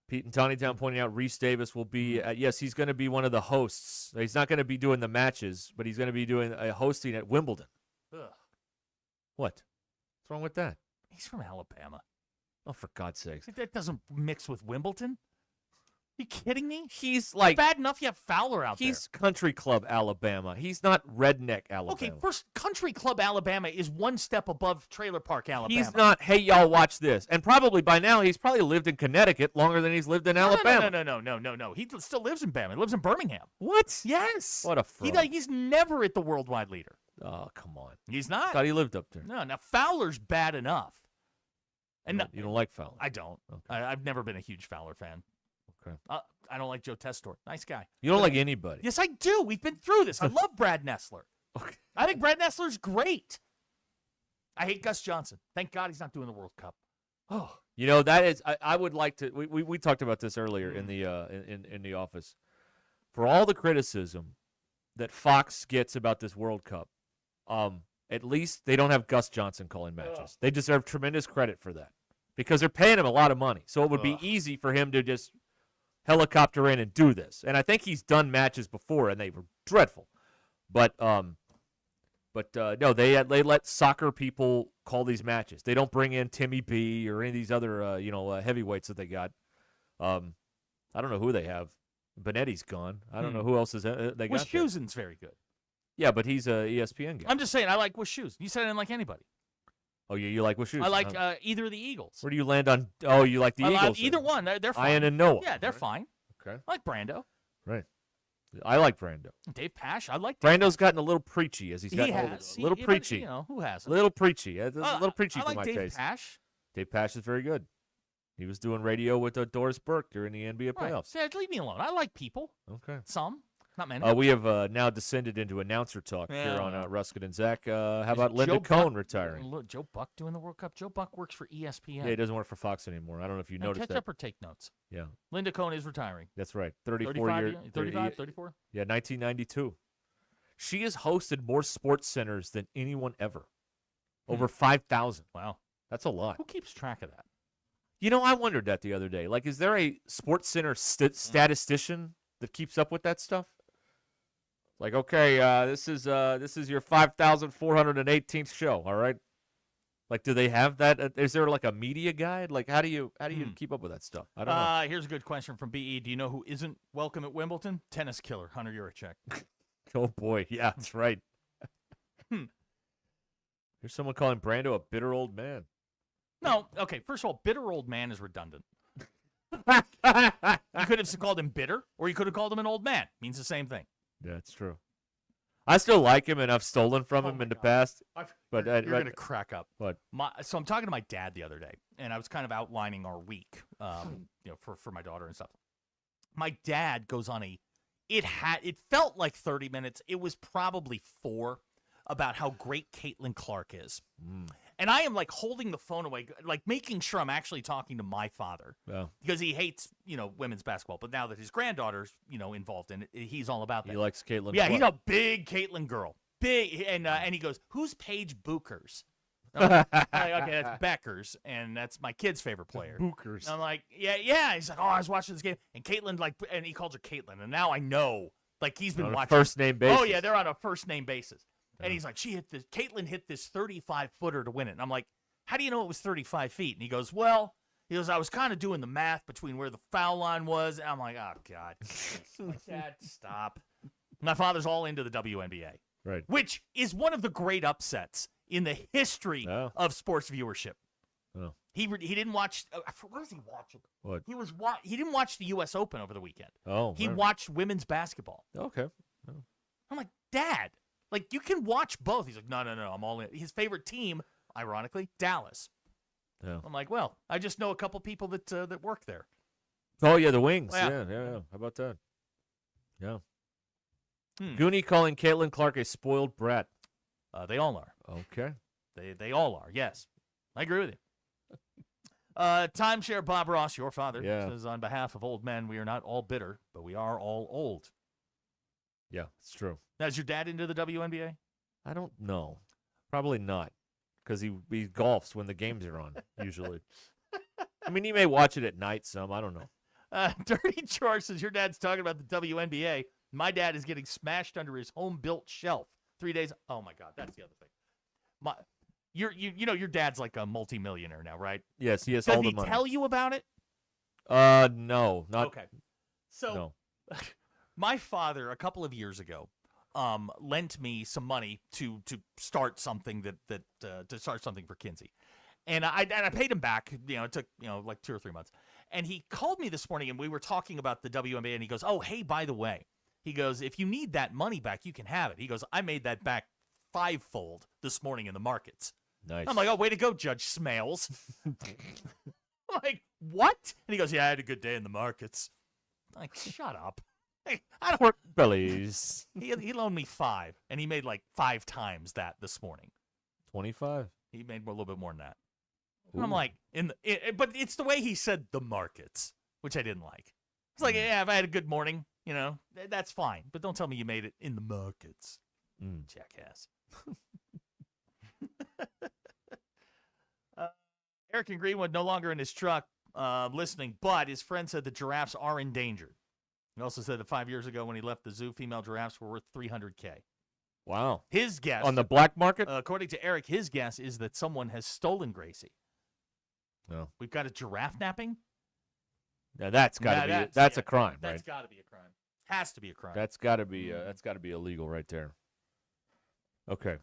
Pete and Tawny Town pointing out Reese Davis will be. Yes, he's going to be one of the hosts. He's not going to be doing the matches, but he's going to be doing hosting at Wimbledon. Ugh. What? What's wrong with that? He's from Alabama. Oh, for God's sakes! That doesn't mix with Wimbledon. You kidding me? He's like bad enough you have Fowler out there. He's Country Club Alabama. He's not Redneck Alabama. Okay, first Country Club Alabama is one step above Trailer Park Alabama. He's not. Hey, y'all, watch this. And probably by now he's probably lived in Connecticut longer than he's lived in Alabama. No. He still lives in Bama. He lives in Birmingham. What? Yes. What a fraud. He's never at the worldwide leader. Oh, come on. He's not. Thought he lived up there. No, now Fowler's bad enough. And you don't like Fowler? I don't. Okay. I've never been a huge Fowler fan. Okay. I don't like Joe Testor. Nice guy. You don't like anybody. Yes, I do. We've been through this. I love Brad Nessler. Okay. I think Brad Nessler's great. I hate Gus Johnson. Thank God he's not doing the World Cup. Oh, You know, that is, I would like to. We talked about this earlier in the in the office. For all the criticism that Fox gets about this World Cup, at least they don't have Gus Johnson calling matches. They deserve tremendous credit for that because they're paying him a lot of money. So it would be easy for him to just helicopter in and do this. And I think he's done matches before, and they were dreadful. But no, they let soccer people call these matches. They don't bring in Timmy B or any of these other heavyweights that they got. I don't know who they have. Benetti's gone. I don't know who else is they got. Wischusen's very good. Yeah, but he's a ESPN guy. I'm just saying, I like Wischusen. You said I didn't like anybody. Oh, you like Wischusen? I like either of the Eagles. Where do you land on? Oh, you like the Eagles? Either one. They're fine. Ian and Noah. Yeah, they're fine. Okay. I like Brando. Right. I like Brando. Dave Pash. I like Brando's gotten a little preachy as he's gotten older. He A little has. preachy. But, who hasn't? Little preachy. A little preachy I for like my Dave taste. Pash. Dave Pash is very good. He was doing radio with Doris Burke during the NBA Right. playoffs. Yeah, leave me alone. I like people. Okay. Some. Not many. We have now descended into announcer talk here on Ruscin and Zach. How about Linda Joe Cohn Buck, retiring? Joe Buck doing the World Cup. Joe Buck works for ESPN. Yeah, he doesn't work for Fox anymore. I don't know if you noticed catch that. up or take notes. Yeah. Linda Cohn is retiring. That's right. 34 35, years. 35, 34? Yeah, 1992. She has hosted more sports centers than anyone ever. Over 5,000. Wow. That's a lot. Who keeps track of that? You know, I wondered that the other day. Like, is there a sports center statistician that keeps up with that stuff? Like, okay, this is your 5,418th show, all right? Like, do they have that? Is there like a media guide? Like, how do you keep up with that stuff? I don't know. Here's a good question from BE. Do you know who isn't welcome at Wimbledon? Tennis killer Hunter Yurachek. Oh boy, yeah, that's right. There's someone calling Brando a bitter old man. No, okay. First of all, bitter old man is redundant. You could have called him bitter, or you could have called him an old man. Means the same thing. Yeah, it's true. I still like him, and I've stolen from him in the past. But You're going to crack up. What? So I'm talking to my dad the other day, and I was kind of outlining our week, for my daughter and stuff. My dad goes on it felt like 30 minutes. It was probably 4 about how great Caitlin Clark is. And I am like holding the phone away, like making sure I'm actually talking to my father. Yeah. Because he hates, women's basketball. But now that his granddaughter's, involved in it, he's all about that. He likes Caitlin Yeah, Clark. he's a big Caitlin girl. Big. And he goes, who's Paige Buchers? I'm like, okay, that's Beckers, and that's my kid's favorite player. Buchers. And I'm like, yeah. He's like, I was watching this game, and Caitlin, and he calls her Caitlin, and now I know, he's been On a watching. first-name basis. Oh, yeah, they're on a first-name basis. And he's like, Caitlin hit this 35-footer to win it. And I'm like, how do you know it was 35 feet? And he goes, I was kind of doing the math between where the foul line was. And I'm like, oh, God. Dad, stop. My father's all into the WNBA. Right. Which is one of the great upsets in the history of sports viewership. Oh. He didn't watch. What was he watching? What? He didn't watch the U.S. Open over the weekend. Oh. He right. watched women's basketball. Okay. Oh. I'm like, Dad, you can watch both. He's like, no, I'm all in. His favorite team, ironically, Dallas. Yeah. I'm like, well, I just know a couple people that work there. Oh, yeah, the Wings. Yeah. Yeah. How about that? Yeah. Hmm. calling Caitlin Clark a spoiled brat. They all are. Okay. They all are, yes. I agree with you. Timeshare Bob Ross, your father, says, on behalf of old men, we are not all bitter, but we are all old. Yeah, it's true. Now, is your dad into the WNBA? I don't know. Probably not, because he golfs when the games are on, usually. I mean, he may watch it at night some. I don't know. Dirty George says, your dad's talking about the WNBA. My dad is getting smashed under his home-built shelf 3 days. Oh, my God, that's the other thing. Your dad's like a multimillionaire now, right? Yes, he has all the money. Does he tell you about it? No, not okay. So, my father a couple of years ago lent me some money to start something to start something for Kinsey, and I paid him back. It took like 2 or 3 months, and he called me this morning and we were talking about the WNBA, and he goes, "Oh, hey, by the way," he goes, "if you need that money back, you can have it." He goes, "I made that back 5-fold this morning in the markets." Nice. I'm like, "Oh, way to go, Judge Smales." I'm like, what? And he goes, "Yeah, I had a good day in the markets." I'm like, shut up. Hey, I don't Pork bellies. He loaned me 5, and he made like 5 times that this morning. 25. He made a little bit more than that. And I'm like, but it's the way he said the markets, which I didn't like. It's like, yeah, if I had a good morning, that's fine. But don't tell me you made it in the markets, jackass. Eric in Greenwood no longer in his truck listening, but his friend said the giraffes are endangered. He also said that 5 years ago when he left the zoo, female giraffes were worth $300K. Wow. His guess. On the black market? According to Eric, his guess is that someone has stolen Gracie. No. We've got a giraffe napping? Now that's got to be that's a crime, right? That's got to be a crime. Has to be a crime. That's got to be illegal right there. Okay.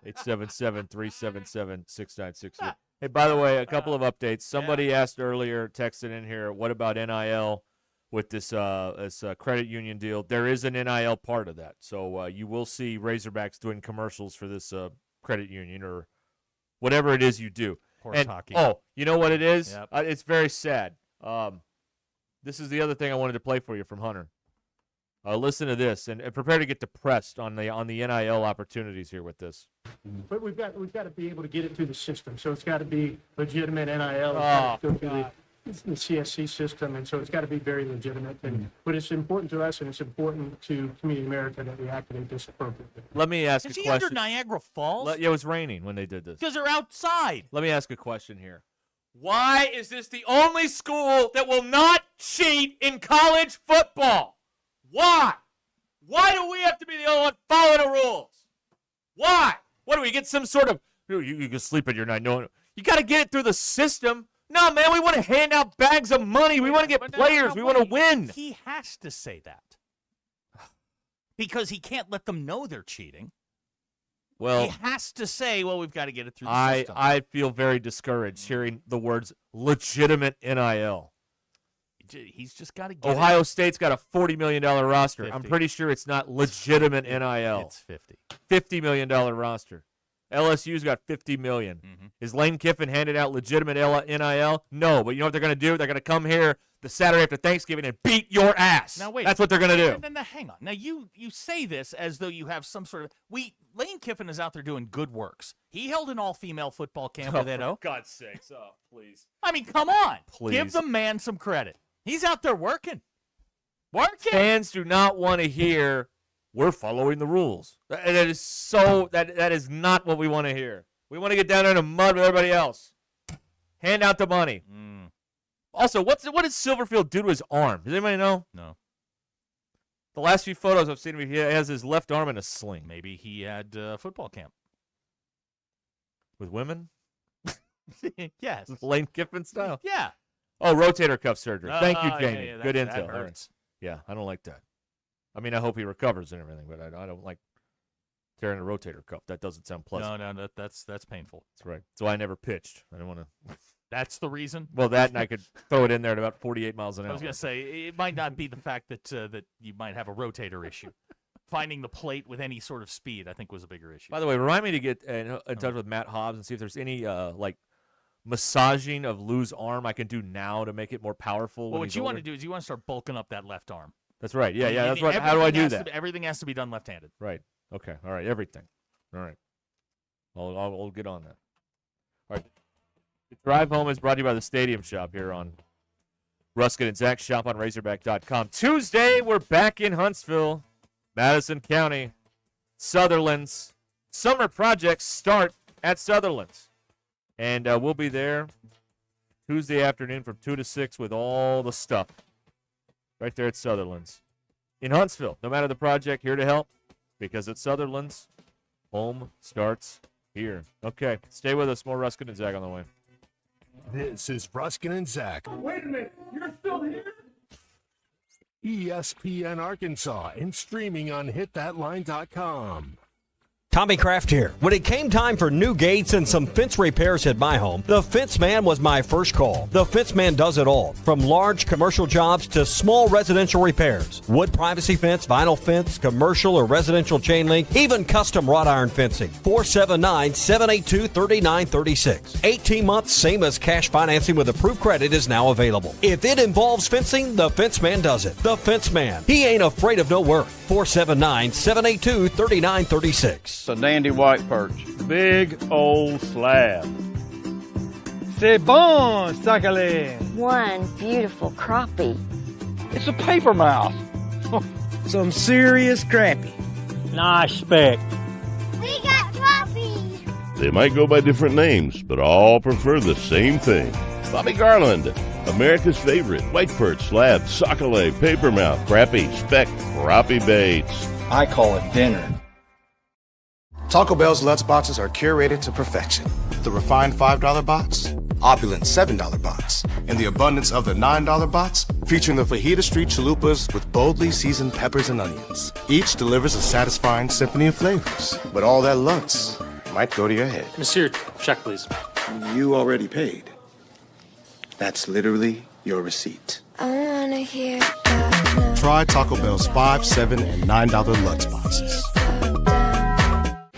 877-377-6968. Hey, by the way, a couple of updates. Somebody asked earlier, texted in here, what about NIL with this credit union deal? There is an NIL part of that. So you will see Razorbacks doing commercials for this credit union or whatever it is you do. Horse hockey. Oh, you know what it is? Yep. It's very sad. This is the other thing I wanted to play for you from Hunter. Listen to this and prepare to get depressed on the NIL opportunities here with this. But we've got to be able to get it through the system. So it's got to be legitimate NIL. It's Oh, got to go through the CSC system, and so it's got to be very legitimate. But it's important to us, and it's important to Community America that we activate this appropriately. Let me ask Is a he question. under Niagara Falls? Yeah, it was raining when they did this. Because they're outside. Let me ask a question here. Why is this the only school that will not cheat in college football? Why? Why do we have to be the only one following the rules? Why? What do we get some sort of, you can sleep at your night. No, you got to get it through the system. No, man, we want to hand out bags of money. We want to get players. We want to win. He has to say that. Because he can't let them know they're cheating. Well, he has to say, well, we've got to get it through the system. I feel very discouraged hearing the words legitimate NIL. He's just got to get Ohio it. State's got a $40 million roster. 50. I'm pretty sure it's not legitimate NIL. It's 50. $50 million roster. LSU's got $50 million. Is Lane Kiffin handed out legitimate NIL? No, but you know what they're going to do? They're going to come here the Saturday after Thanksgiving and beat your ass. Now wait, that's what they're going to do. Now, hang on. Now you say this as though you have some sort of Lane Kiffin is out there doing good works. He held an all-female football camp with Edo. For God's sakes, please. I mean, come on. Please. Give the man some credit. He's out there working. Fans do not want to hear we're following the rules. That is so that is not what we want to hear. We want to get down there in the mud with everybody else. Hand out the money. Also, what does Silverfield do to his arm? Does anybody know? No. The last few photos I've seen of him, he has his left arm in a sling. Maybe he had football camp. With women? Yes. Lane Kiffin style? Yeah. Oh, rotator cuff surgery. Thank you, Jamie. Yeah, Good that intel. hurts. Yeah, I don't like that. I mean, I hope he recovers and everything, but I don't like tearing a rotator cuff. That doesn't sound pleasant. No, that's painful. That's right. So I never pitched. I don't want to. That's the reason? Well, that and I could throw it in there at about 48 miles an hour. I was going to say, it might not be the fact that that you might have a rotator issue. Finding the plate with any sort of speed, I think, was a bigger issue. By the way, remind me to get in touch with Matt Hobbs and see if there's any, massaging of Lou's arm I can do now to make it more powerful. Well, what you want to do is you want to start bulking up that left arm. That's right. Yeah. That's right. How do I do that? Everything has to be done left-handed. Right. Okay. All right. Everything. All right. I'll get on that. All right. The drive home is brought to you by the Stadium Shop here on Ruscin and Zach. Shop on Razorback.com. Tuesday, we're back in Huntsville, Madison County, Sutherland's. Summer projects start at Sutherland's. And we'll be there Tuesday afternoon from 2 to 6 with all the stuff right there at Sutherland's. In Huntsville, no matter the project, here to help because at Sutherland's, home starts here. Okay, stay with us. More Ruscin and Zach on the way. This is Ruscin and Zach. Wait a minute, you're still here? ESPN Arkansas and streaming on hitthatline.com. Tommy Kraft here. When it came time for new gates and some fence repairs at my home, the Fence Man was my first call. The Fence Man does it all, from large commercial jobs to small residential repairs. Wood privacy fence, vinyl fence, commercial or residential chain link, even custom wrought iron fencing. 479-782-3936. 18 months, same as cash financing with approved credit is now available. If it involves fencing, the Fence Man does it. The Fence Man. He ain't afraid of no work. 479-782-3936. That's a dandy white perch. Big old slab. C'est bon, sacale. One beautiful crappie. It's a paper mouth. Some serious crappie. Nice speck. We got crappie. They might go by different names, but all prefer the same thing. Bobby Garland, America's favorite white perch, slab, sockeye, papermouth, crappie, speck, crappie baits. I call it dinner. Taco Bell's Lutz boxes are curated to perfection. The refined $5 box, opulent $7 box, and the abundance of the $9 box, featuring the Fajita Street chalupas with boldly seasoned peppers and onions. Each delivers a satisfying symphony of flavors, but all that Lutz might go to your head. Monsieur, check please. You already paid. That's literally your receipt. I wanna hear Try Taco Bell's $5, $7, and $9 Lutz boxes.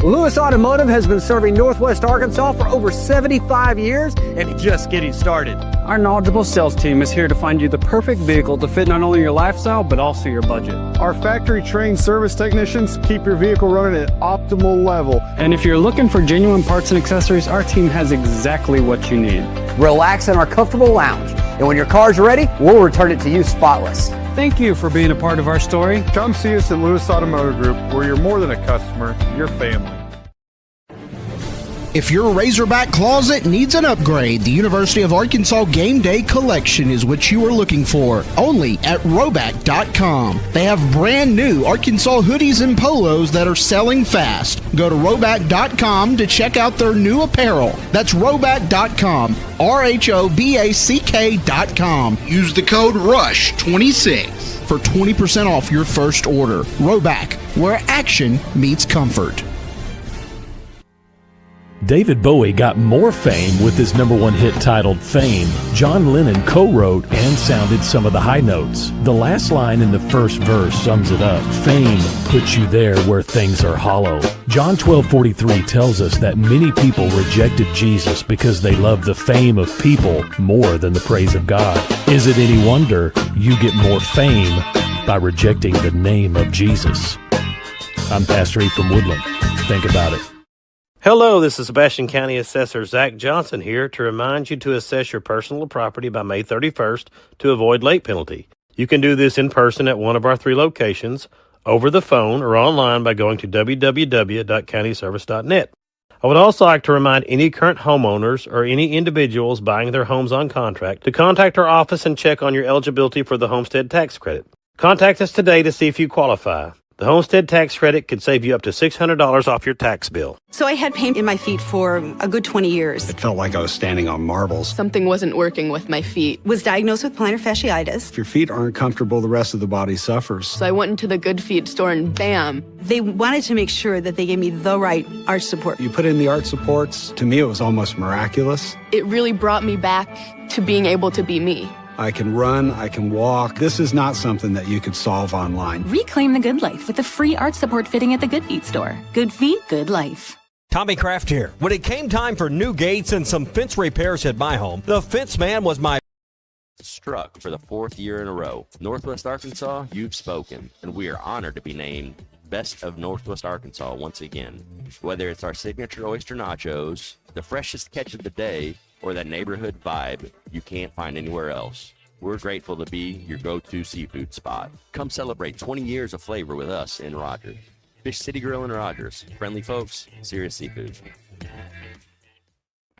Lewis Automotive has been serving Northwest Arkansas for over 75 years and just getting started. Our knowledgeable sales team is here to find you the perfect vehicle to fit not only your lifestyle, but also your budget. Our factory-trained service technicians keep your vehicle running at optimal level. And if you're looking for genuine parts and accessories, our team has exactly what you need. Relax in our comfortable lounge, and when your car's ready, we'll return it to you spotless. Thank you for being a part of our story. Come see us at Lewis Automotive Group, where you're more than a customer, you're family. If your Razorback closet needs an upgrade, the University of Arkansas Game Day Collection is what you are looking for, only at Roback.com. They have brand new Arkansas hoodies and polos that are selling fast. Go to Roback.com to check out their new apparel. That's Roback.com, RHOBACK.com. Use the code RUSH26 for 20% off your first order. Roback, where action meets comfort. David Bowie got more fame with his #1 hit titled Fame. John Lennon co-wrote and sounded some of the high notes. The last line in the first verse sums it up. Fame puts you there where things are hollow. John 12:43 tells us that many people rejected Jesus because they loved the fame of people more than the praise of God. Is it any wonder you get more fame by rejecting the name of Jesus? I'm Pastor E from Woodland. Think about it. Hello, this is Sebastian County Assessor Zach Johnson here to remind you to assess your personal property by May 31st to avoid late penalty. You can do this in person at one of our 3 locations, over the phone, or online by going to www.countyservice.net. I would also like to remind any current homeowners or any individuals buying their homes on contract to contact our office and check on your eligibility for the homestead tax credit. Contact us today to see if you qualify. The homestead tax credit could save you up to $600 off your tax bill. So I had pain in my feet for a good 20 years. It felt like I was standing on marbles. Something wasn't working with my feet. Was diagnosed with plantar fasciitis. If your feet aren't comfortable, the rest of the body suffers. So I went into the Good Feet store and bam. They wanted to make sure that they gave me the right arch support. You put in the arch supports. To me, it was almost miraculous. It really brought me back to being able to be me. I can run, I can walk. This is not something that you could solve online. Reclaim the good life with a free arch support fitting at the Good Feet store. Good feet, good life. Tommy Kraft here. When it came time for new gates and some fence repairs at my home, the fence man was my struck for the 4th year in a row. Northwest Arkansas, you've spoken, and we are honored to be named Best of Northwest Arkansas once again. Whether it's our signature oyster nachos, the freshest catch of the day, or that neighborhood vibe you can't find anywhere else, we're grateful to be your go-to seafood spot. Come celebrate 20 years of flavor with us in Rogers. Fish City Grill in Rogers. Friendly folks, serious seafood.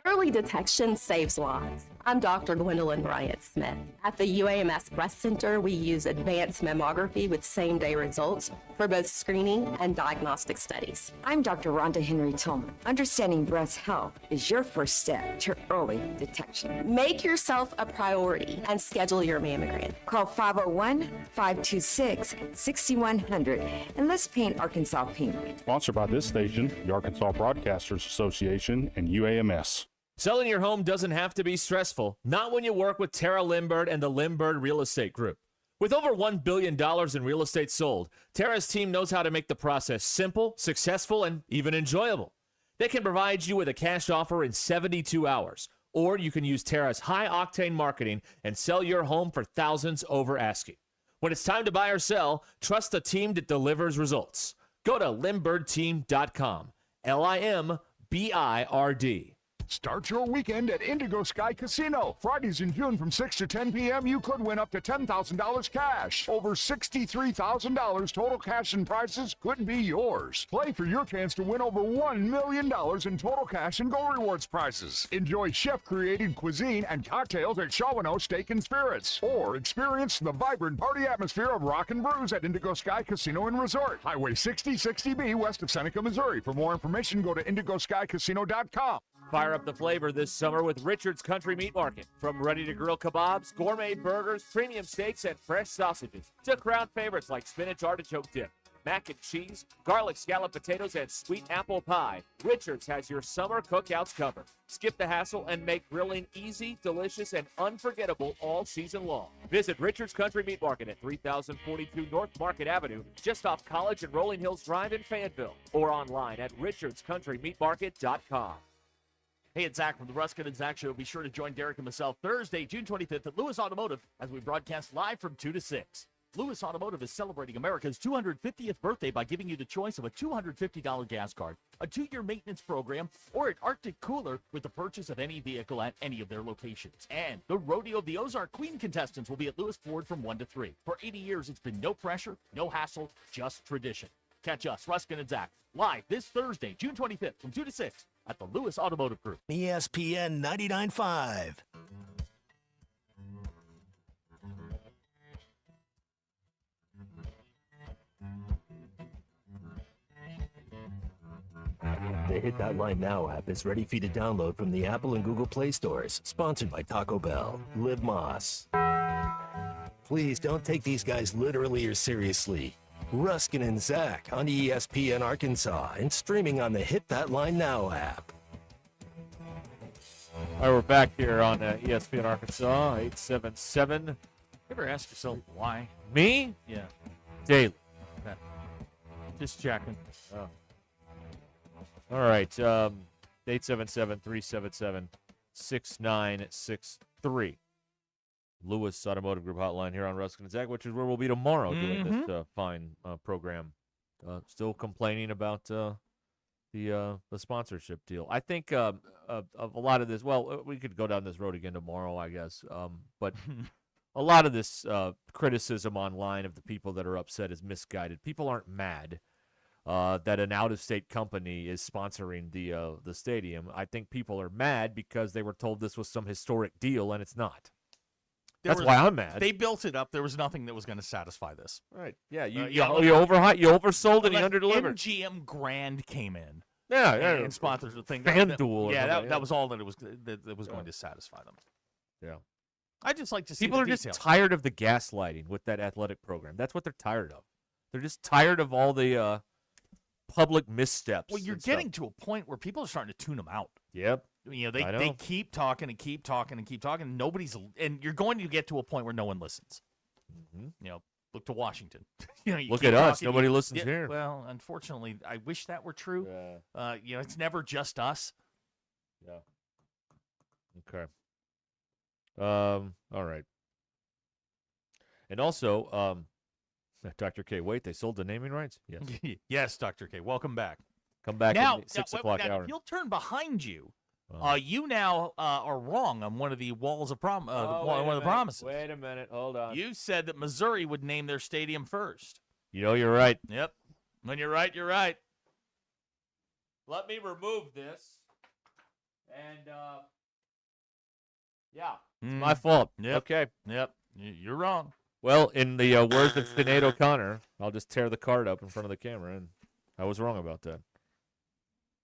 Early detection saves lives. I'm Dr. Gwendolyn Bryant-Smith. At the UAMS Breast Center, we use advanced mammography with same-day results for both screening and diagnostic studies. I'm Dr. Rhonda Henry Tillman. Understanding breast health is your first step to early detection. Make yourself a priority and schedule your mammogram. Call 501-526-6100 and let's paint Arkansas pink. Sponsored by this station, the Arkansas Broadcasters Association, and UAMS. Selling your home doesn't have to be stressful, not when you work with Tara Limbird and the Limbird Real Estate Group. With over $1 billion in real estate sold, Tara's team knows how to make the process simple, successful, and even enjoyable. They can provide you with a cash offer in 72 hours, or you can use Tara's high-octane marketing and sell your home for thousands over asking. When it's time to buy or sell, trust a team that delivers results. Go to LimbirdTeam.com. LIMBIRD. Start your weekend at Indigo Sky Casino. Fridays in June from 6 to 10 p.m., you could win up to $10,000 cash. Over $63,000 total cash and prizes could be yours. Play for your chance to win over $1 million in total cash and Go Rewards prizes. Enjoy chef-created cuisine and cocktails at Shawano Steak and Spirits. Or experience the vibrant party atmosphere of Rock and Brews at Indigo Sky Casino and Resort. Highway 6060B west of Seneca, Missouri. For more information, go to IndigoSkyCasino.com. Fire up the flavor this summer with Richard's Country Meat Market. From ready-to-grill kebabs, gourmet burgers, premium steaks, and fresh sausages, to crown favorites like spinach artichoke dip, mac and cheese, garlic scallop potatoes, and sweet apple pie, Richard's has your summer cookouts covered. Skip the hassle and make grilling easy, delicious, and unforgettable all season long. Visit Richard's Country Meat Market at 3042 North Market Avenue, just off College and Rolling Hills Drive in Fayetteville, or online at richardscountrymeatmarket.com. Hey, it's Zach from the Ruscin and Zach Show. Be sure to join Derek and myself Thursday, June 25th at Lewis Automotive as we broadcast live from 2 to 6. Lewis Automotive is celebrating America's 250th birthday by giving you the choice of a $250 gas card, a 2-year maintenance program, or an Arctic cooler with the purchase of any vehicle at any of their locations. And the Rodeo of the Ozark Queen contestants will be at Lewis Ford from 1 to 3. For 80 years, it's been no pressure, no hassle, just tradition. Catch us, Ruscin and Zach, live this Thursday, June 25th from 2 to 6 at the Lewis Automotive Group. ESPN 99.5. The Hit That Line Now app is ready for you to download from the Apple and Google Play stores. Sponsored by Taco Bell. Live Moss. Please don't take these guys literally or seriously. Ruscin and Zach on ESPN Arkansas and streaming on the Hit That Line Now app. All right, we're back here on ESPN Arkansas, 877. You ever ask yourself why? Me? Yeah. Daily. Okay. Just checking. Oh. All right, 877-377-6963. Lewis Automotive Group hotline here on Ruscin and Zach, which is where we'll be tomorrow doing this fine program. Still complaining about the sponsorship deal. I think of a lot of this. Well, we could go down this road again tomorrow, I guess. But a lot of this criticism online of the people that are upset is misguided. People aren't mad that an out-of-state company is sponsoring the stadium. I think people are mad because they were told this was some historic deal, and it's not. That's why I'm mad. They built it up. There was nothing that was going to satisfy this. Right. Yeah. You oversold and you underdelivered. MGM Grand came in. Yeah. And sponsored the thing. FanDuel. That was all that it was. That was going to satisfy them. Yeah. I just like to see people are just tired of the gaslighting with that athletic program. That's what they're tired of. They're just tired of all the public missteps. Well, you're getting to a point where people are starting to tune them out. Yep. They keep talking and keep talking and keep talking. And you're going to get to a point where no one listens. Mm-hmm. Look to Washington. Look at us. Nobody listens here. Well, unfortunately, I wish that were true. Yeah. It's never just us. Yeah. Okay. All right. And also, Dr. K, wait, they sold the naming rights? Yes. Yes, Dr. K. Welcome back. Come back now, at 6 o'clock hour. If you'll turn behind you, you now are wrong on one of the walls of one of the promises. Wait a minute. Hold on. You said that Missouri would name their stadium first. You're right. Yep. When you're right, you're right. Let me remove this. And, it's my fault. Yep. Okay. Yep. You're wrong. Well, in the words of Sinead O'Connor, I'll just tear the card up in front of the camera, and I was wrong about that.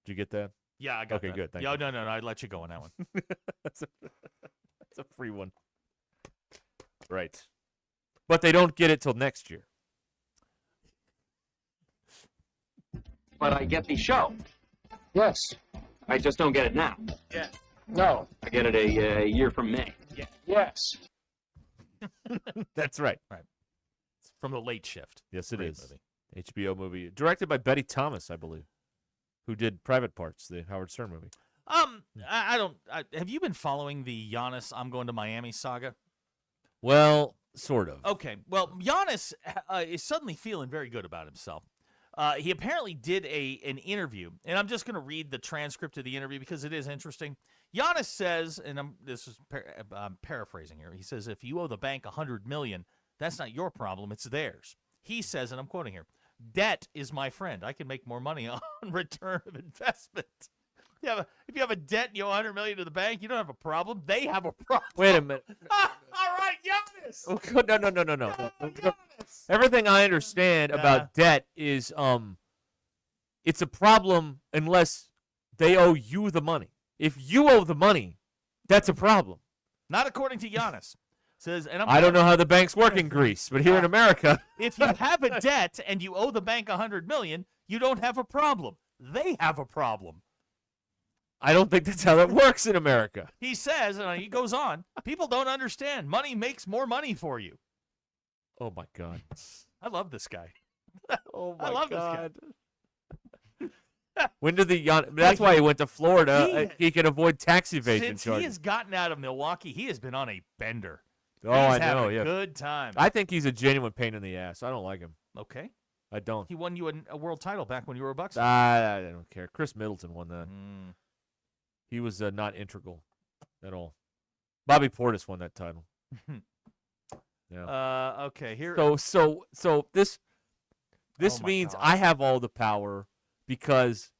Did you get that? Yeah, I got that. Okay, good. Thank you. No, I'd let you go on that one. That's a free one. Right. But they don't get it till next year. But I get the show. Yes. I just don't get it now. Yeah. No. I get it a year from May. Yeah. Yes. That's right. Right. It's from The Late Shift. Yes, it Great is. movie. HBO movie. Directed by Betty Thomas, I believe, who did Private Parts, the Howard Stern movie. Have you been following the Giannis I'm going to Miami saga? Well, sort of. Okay. Well, Giannis is suddenly feeling very good about himself. He apparently did an interview, and I'm just going to read the transcript of the interview because it is interesting. Giannis says, and I'm paraphrasing here. He says, if you owe the bank $100 million, that's not your problem, it's theirs. He says, and I'm quoting here, debt is my friend. I can make more money on return of investment. If you have a debt and you owe $100 million to the bank, you don't have a problem. They have a problem. Wait a minute. All right, Giannis. No. Everything I understand about debt is it's a problem unless they owe you the money. If you owe the money, that's a problem. Not according to Giannis. Says, and I don't know how the banks work in Greece, but here in America, if you have a debt and you owe the bank $100 million, you don't have a problem. They have a problem. I don't think that's how that works in America. He says, and he goes on, people don't understand. Money makes more money for you. Oh, my God. I love this guy. Oh, my I love God. this guy. When did that's why he went to Florida. He can avoid tax evasion Since charges. he has gotten out of Milwaukee, he has been on a bender. Oh, I know. having Yeah, a good time. I think he's a genuine pain in the ass. I don't like him. Okay. I don't. He won you a world title back when you were a Bucks. I don't care. Chris Middleton won that. He was not integral at all. Bobby Portis won that title. Yeah. Okay. Here. So this Oh my means God. I have all the power because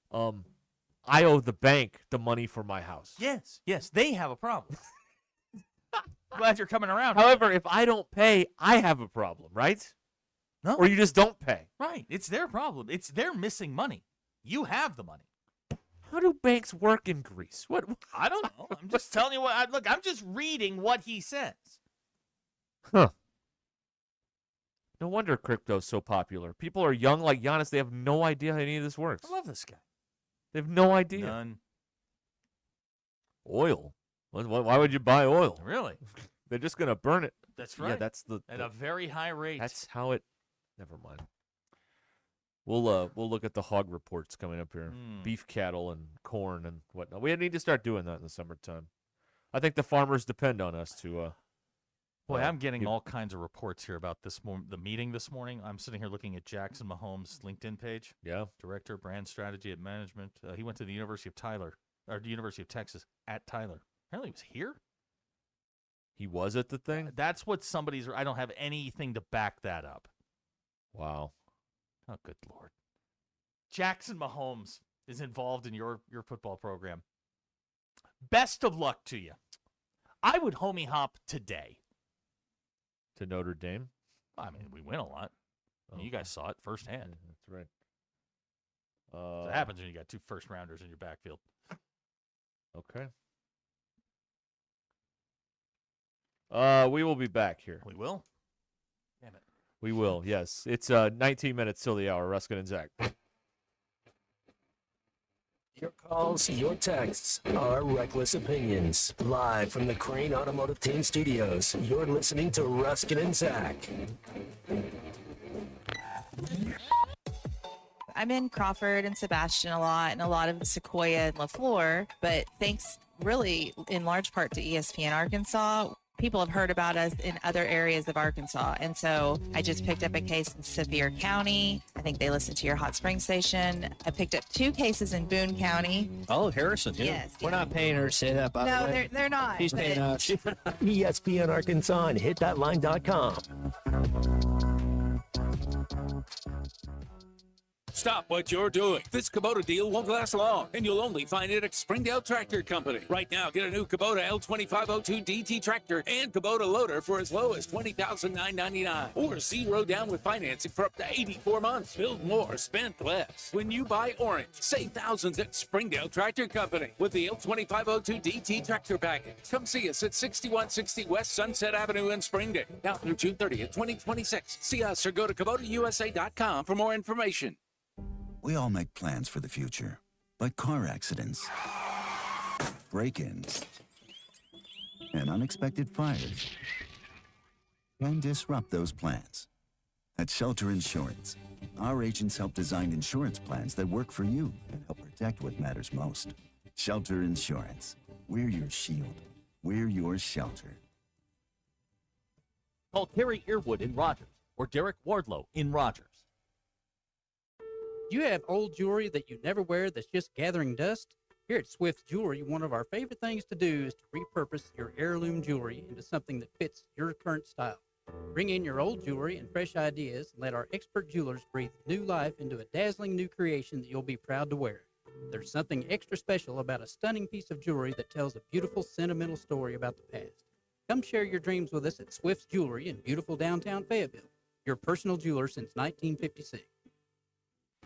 I owe the bank the money for my house. Yes, they have a problem. Glad you're coming around. However, if I don't pay, I have a problem, right? No. Or you just don't pay. Right. It's their problem. It's they're missing money. You have the money. How do banks work in Greece? What? I don't know. I'm just telling you what. Look, I'm just reading what he says. Huh. No wonder crypto's so popular. People are young like Giannis. They have no idea how any of this works. I love this guy. They have no idea. None. Oil? Why would you buy oil? Really? They're just going to burn it. That's right. Yeah, that's at a very high rate. That's how it. Never mind. We'll look at the hog reports coming up here. Beef cattle and corn and whatnot. We need to start doing that in the summertime. I think the farmers depend on us to. Boy, I'm getting all kinds of reports here about the meeting this morning. I'm sitting here looking at Jackson Mahomes' LinkedIn page. Yeah. Director, brand strategy at management. He went to the University of Texas at Tyler. Apparently he was here. He was at the thing? That's what I don't have anything to back that up. Wow. Oh, good Lord. Jackson Mahomes is involved in your football program. Best of luck to you. I would homie hop today. To Notre Dame? I mean, we win a lot. You guys saw it firsthand. That's right. So that happens when you got two first-rounders in your backfield. Okay. We will be back here. We will? Damn it. We will, yes. It's 19 minutes till the hour. Ruscin and Zach. Your calls, your texts, our reckless opinions. Live from the Crane Automotive Team Studios, you're listening to Ruscin and Zach. I'm in Crawford and Sebastian a lot, and a lot of Sequoia and LaFleur, but thanks really in large part to ESPN Arkansas, people have heard about us in other areas of Arkansas. And so I just picked up a case in Sevier County. I think they listen to your hot spring station. I picked up 2 cases in Boone County. Oh, Harrison. Yeah. Yes. We're not paying her to say that, by the way. No, they're not. He's paying us. ESPN Arkansas and hitthatline.com. Stop what you're doing. This Kubota deal won't last long, and you'll only find it at Springdale Tractor Company. Right now, get a new Kubota L2502 DT tractor and Kubota loader for as low as $20,999, or 0 down with financing for up to 84 months. Build more, spend less. When you buy orange, save thousands at Springdale Tractor Company with the L2502 DT tractor package. Come see us at 6160 West Sunset Avenue in Springdale. Now through June 30th, 2026. See us or go to KubotaUSA.com for more information. We all make plans for the future, but car accidents, break-ins, and unexpected fires can disrupt those plans. At Shelter Insurance, our agents help design insurance plans that work for you and help protect what matters most. Shelter Insurance. We're your shield. We're your shelter. Call Terry Earwood in Rogers or Derek Wardlow in Rogers. Do you have old jewelry that you never wear that's just gathering dust? Here at Swift's Jewelry, one of our favorite things to do is to repurpose your heirloom jewelry into something that fits your current style. Bring in your old jewelry and fresh ideas and let our expert jewelers breathe new life into a dazzling new creation that you'll be proud to wear. There's something extra special about a stunning piece of jewelry that tells a beautiful, sentimental story about the past. Come share your dreams with us at Swift's Jewelry in beautiful downtown Fayetteville, your personal jeweler since 1956.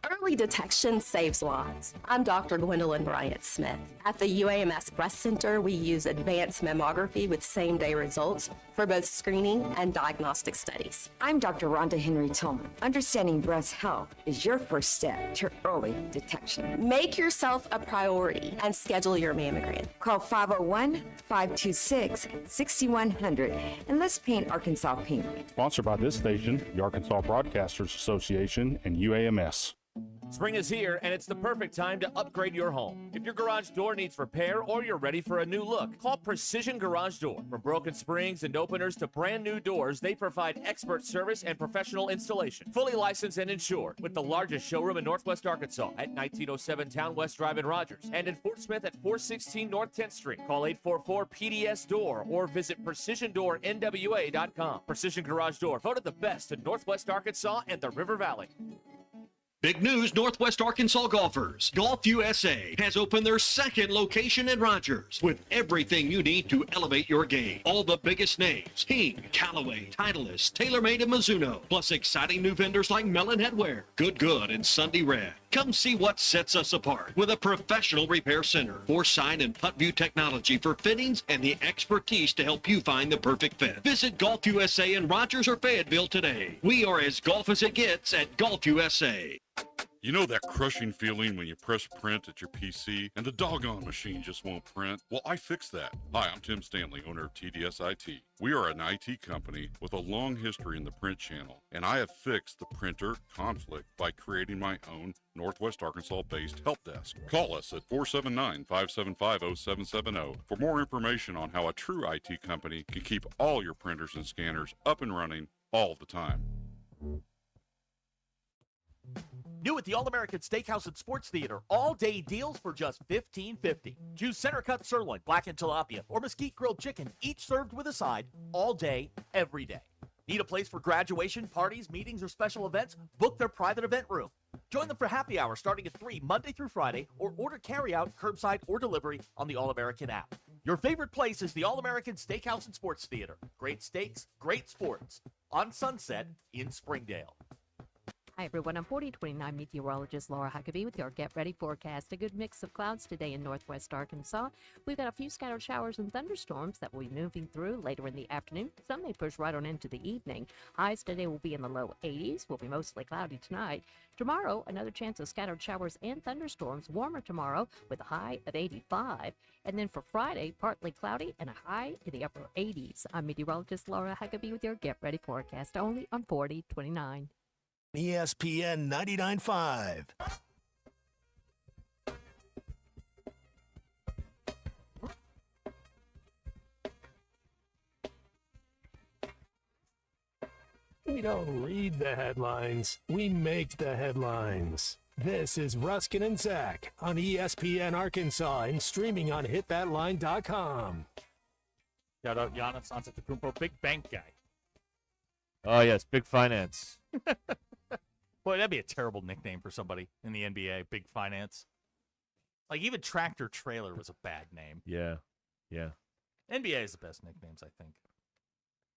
Early detection saves lives. I'm Dr. Gwendolyn Bryant Smith. At the UAMS Breast Center, we use advanced mammography with same-day results for both screening and diagnostic studies. I'm Dr. Rhonda Henry Tillman. Understanding breast health is your first step to early detection. Make yourself a priority and schedule your mammogram. Call 501-526-6100 and let's paint Arkansas pink. Sponsored by this station, the Arkansas Broadcasters Association, and UAMS. Spring is here, and it's the perfect time to upgrade your home. If your garage door needs repair or you're ready for a new look, call Precision Garage Door. From broken springs and openers to brand new doors, they provide expert service and professional installation. Fully licensed and insured, with the largest showroom in Northwest Arkansas at 1907 Town West Drive in Rogers, and in Fort Smith at 416 North 10th Street. Call 844-PDS-DOOR or visit PrecisionDoorNWA.com. Precision Garage Door, voted the best in Northwest Arkansas and the River Valley. Big news, Northwest Arkansas golfers. Golf USA has opened their second location in Rogers with everything you need to elevate your game. All the biggest names, King, Callaway, Titleist, TaylorMade, and Mizuno, plus exciting new vendors like Melon Headwear, Good, and Sunday Red. Come see what sets us apart with a professional repair center, foresight and putt view technology for fittings, and the expertise to help you find the perfect fit. Visit Golf USA in Rogers or Fayetteville today. We are as golf as it gets at Golf USA. You know that crushing feeling when you press print at your PC and the doggone machine just won't print? Well, I fixed that. Hi, I'm Tim Stanley, owner of TDS IT. We are an IT company with a long history in the print channel, and I have fixed the printer conflict by creating my own Northwest Arkansas-based help desk. Call us at 479-575-0770 for more information on how a true IT company can keep all your printers and scanners up and running all the time. New at the All-American Steakhouse and Sports Theater. All-day deals for just $15.50. Choose center-cut sirloin, blackened tilapia, or mesquite grilled chicken, each served with a side, all day, every day. Need a place for graduation, parties, meetings, or special events? Book their private event room. Join them for happy hour starting at 3 Monday through Friday, or order carry-out, curbside, or delivery on the All-American app. Your favorite place is the All-American Steakhouse and Sports Theater. Great steaks, great sports. On Sunset in Springdale. Hi, everyone. I'm 4029 meteorologist Laura Huckabee with your Get Ready forecast. A good mix of clouds today in northwest Arkansas. We've got a few scattered showers and thunderstorms that will be moving through later in the afternoon. Some may push right on into the evening. Highs today will be in the low 80s. Will be mostly cloudy tonight. Tomorrow, another chance of scattered showers and thunderstorms. Warmer tomorrow with a high of 85. And then for Friday, partly cloudy and a high in the upper 80s. I'm meteorologist Laura Huckabee with your Get Ready forecast only on 4029. ESPN 99.5. We don't read the headlines, we make the headlines. This is Ruscin and Zach on ESPN Arkansas and streaming on hitthatline.com. Shout out Giannis Antetokounmpo, big bank guy. Oh, yes, big finance. Boy, that'd be a terrible nickname for somebody in the NBA, big finance. Like, even tractor trailer was a bad name. Yeah, yeah. NBA is the best nicknames, I think.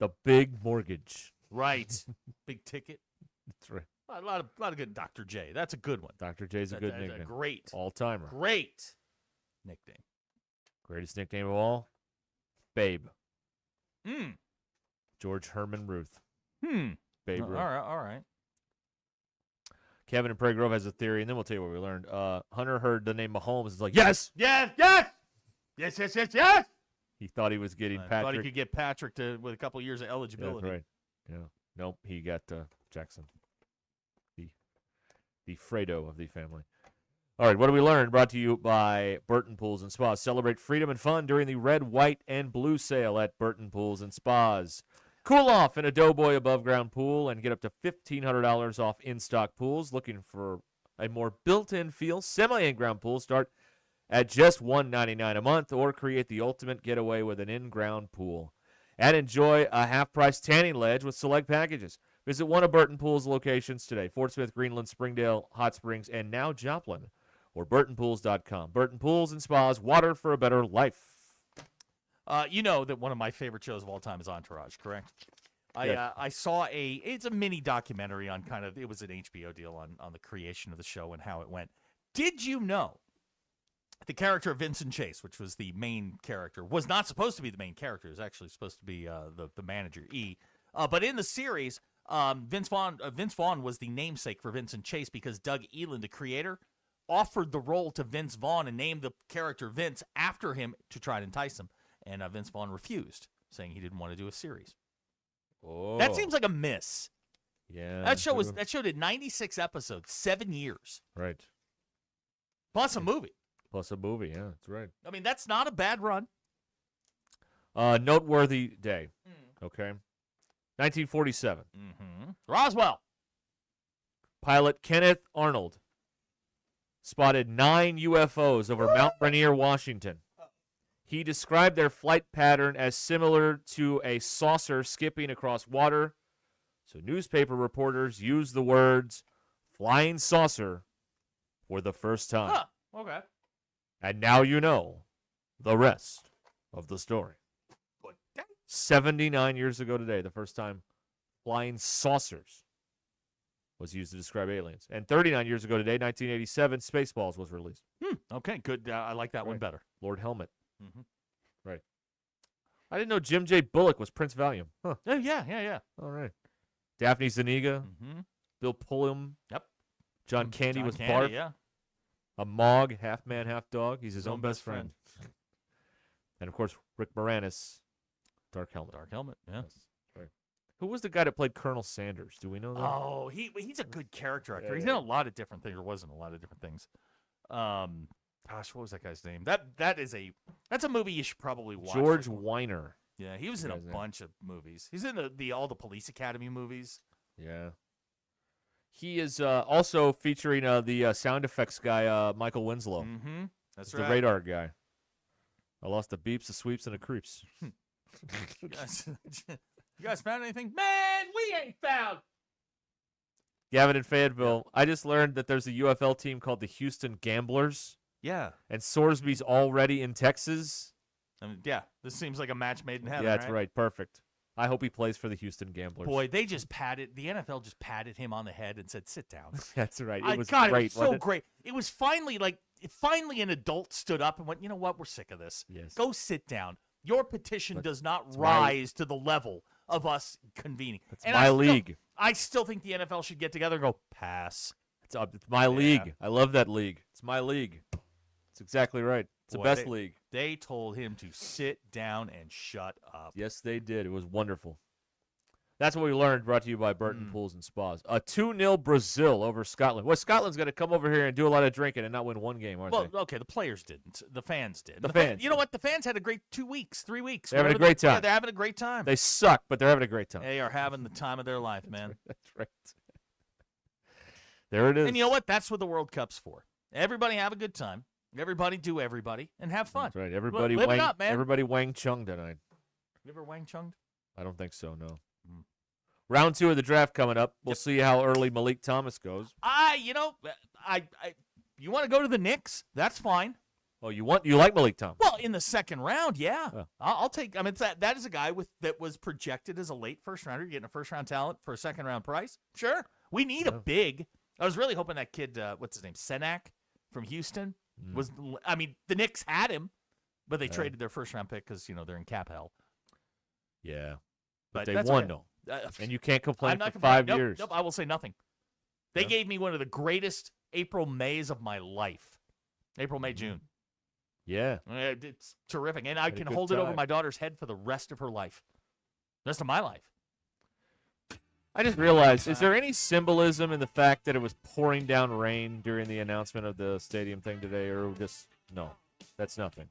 The big mortgage. Right. Big ticket. That's right. A lot of good Dr. J. That's a good one. Dr. J's a good nickname. Great. All-timer. Great nickname. Greatest nickname of all? Babe. Hmm. George Herman Ruth. Babe Ruth. All right. Kevin in Prairie Grove has a theory, and then we'll tell you what we learned. Hunter heard the name Mahomes. Is like, yes! Yes! Yes! Yes, yes, yes, yes! He thought he was getting Patrick. Thought he could get Patrick with a couple years of eligibility. That's right. Yeah. Nope, he got Jackson. The Fredo of the family. All right, what do we learn? Brought to you by Burton Pools and Spas. Celebrate freedom and fun during the red, white, and blue sale at Burton Pools and Spas. Cool off in a Doughboy above-ground pool and get up to $1,500 off in-stock pools. Looking for a more built-in feel. Semi-in-ground pools start at just $199 a month, or create the ultimate getaway with an in-ground pool. And enjoy a half-price tanning ledge with select packages. Visit one of Burton Pool's locations today: Fort Smith, Greenland, Springdale, Hot Springs, and now Joplin, or burtonpools.com. Burton Pools and Spas, water for a better life. You know that one of my favorite shows of all time is Entourage, correct? Yes. I saw it's a mini documentary on it was an HBO deal on the creation of the show and how it went. Did you know the character of Vincent Chase, which was the main character, was not supposed to be the main character. It was actually supposed to be the manager, E. But in the series, Vince Vaughn was the namesake for Vincent Chase because Doug Eland, the creator, offered the role to Vince Vaughn and named the character Vince after him to try to entice him. And Vince Vaughn refused, saying he didn't want to do a series. Oh. That seems like a miss. Yeah. That show did 96 episodes, 7 years. Right. Plus a movie. Yeah, that's right. I mean, that's not a bad run. Noteworthy day. Okay. 1947. Mm-hmm. Roswell. Pilot Kenneth Arnold spotted 9 UFOs over Mount Rainier, Washington. He described their flight pattern as similar to a saucer skipping across water. So newspaper reporters used the words flying saucer for the first time. Huh. Okay. And now you know the rest of the story. 79 years ago today, the first time flying saucers was used to describe aliens. And 39 years ago today, 1987, Spaceballs was released. Okay, good. I like that one better. Lord Helmet. Mm-hmm. Right. I didn't know Jim J. Bullock was Prince Valium. Huh. Oh, yeah. All right. Daphne Zuniga. Mm-hmm. Bill Pullum. Yep. John Candy was Candy, Barf. yeah. A Mog, half man, half dog. He's his own best friend. friend. And, of course, Rick Moranis, Dark Helmet. Dark Helmet, yeah. Yes. Right. Who was the guy that played Colonel Sanders? Do we know that? Oh, he's a good character actor. Yeah, He's yeah. in a lot of different things, or was in a lot of different things. Gosh, what was that guy's name? That's a movie you should probably watch. George Weiner. Yeah, he was in a bunch of movies. He's in all the Police Academy movies. Yeah. He is also featuring the sound effects guy, Michael Winslow. Mm-hmm. That's He's right. the radar guy. I lost the beeps, the sweeps, and the creeps. You guys found anything? Man, we ain't found. Gavin in Fayetteville, I just learned that there's a UFL team called the Houston Gamblers. Yeah. And Sorsby's already in Texas. I mean, yeah, this seems like a match made in heaven. Yeah, that's right. Perfect. I hope he plays for the Houston Gamblers. Boy, the NFL just patted him on the head and said, "Sit down." That's right. It was God, great. it was so great. It was finally an adult stood up and went, "You know what? We're sick of this. Yes. Go sit down. Your petition does not it's rise to the level of us convening." It's my league. I still think the NFL should get together and go, pass. It's my league. I love that league. It's my league. It's exactly right. It's the best league. They told him to sit down and shut up. Yes, they did. It was wonderful. That's what we learned, brought to you by Burton Pools and Spas. A 2-0 Brazil over Scotland. Well, Scotland's going to come over here and do a lot of drinking and not win one game, aren't they? Well, okay, the players didn't. The fans did. The fans. You know what? The fans had a great 2 weeks, 3 weeks. They're having a great time. Yeah, they're having a great time. They suck, but they're having a great time. They are having the time of their life, man. That's right. There it is. And you know what? That's what the World Cup's for. Everybody have a good time. Everybody do everybody and have fun. That's right. Everybody Live it Wang, up, man. everybody Wang Chung tonight. You ever Wang Chunged? I don't think so, no. Round 2 of the draft coming up. We'll see how early Malik Thomas goes. You want to go to the Knicks? That's fine. Oh, you like Malik Thomas? Well, in the second round, yeah. Oh. I'll take. I mean, that is a guy that was projected as a late first rounder. You're getting a first round talent for a second round price. Sure, we need a big. I was really hoping that kid, what's his name, Senak from Houston, was. I mean, the Knicks had him, but they traded their first round pick because they're in cap hell. Yeah, but they that's won okay. though, and you can't complain I'm not for complaining. 5 Nope, years. Nope, I will say nothing. They gave me one of the greatest April Mays of my life. April, May, June. Yeah. It's terrific. And I Had a can good hold it over time. my daughter's head for the rest of her life. Rest of my life. I just realized, is there any symbolism in the fact that it was pouring down rain during the announcement of the stadium thing today, or just, no, that's nothing?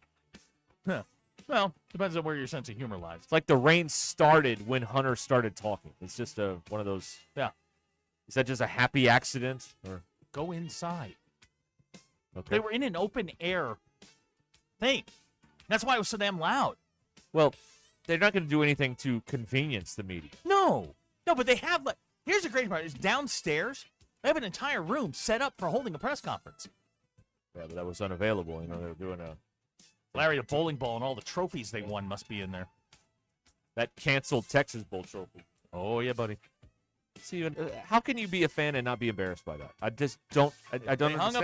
Huh. Well, depends on where your sense of humor lies. It's like the rain started when Hunter started talking. It's just one of those. Yeah. Is that just a happy accident? Or Go inside. Okay. They were in an open air thing. That's why it was so damn loud. Well, they're not going to do anything to convenience the media. No, but they have, like, here's the great part, is downstairs, they have an entire room set up for holding a press conference. Yeah, but that was unavailable. They were doing a... Larry, the bowling ball and all the trophies they won must be in there. That canceled Texas Bowl trophy. Oh, yeah, buddy. See, how can you be a fan and not be embarrassed by that? I just don't. I don't They hung understand. up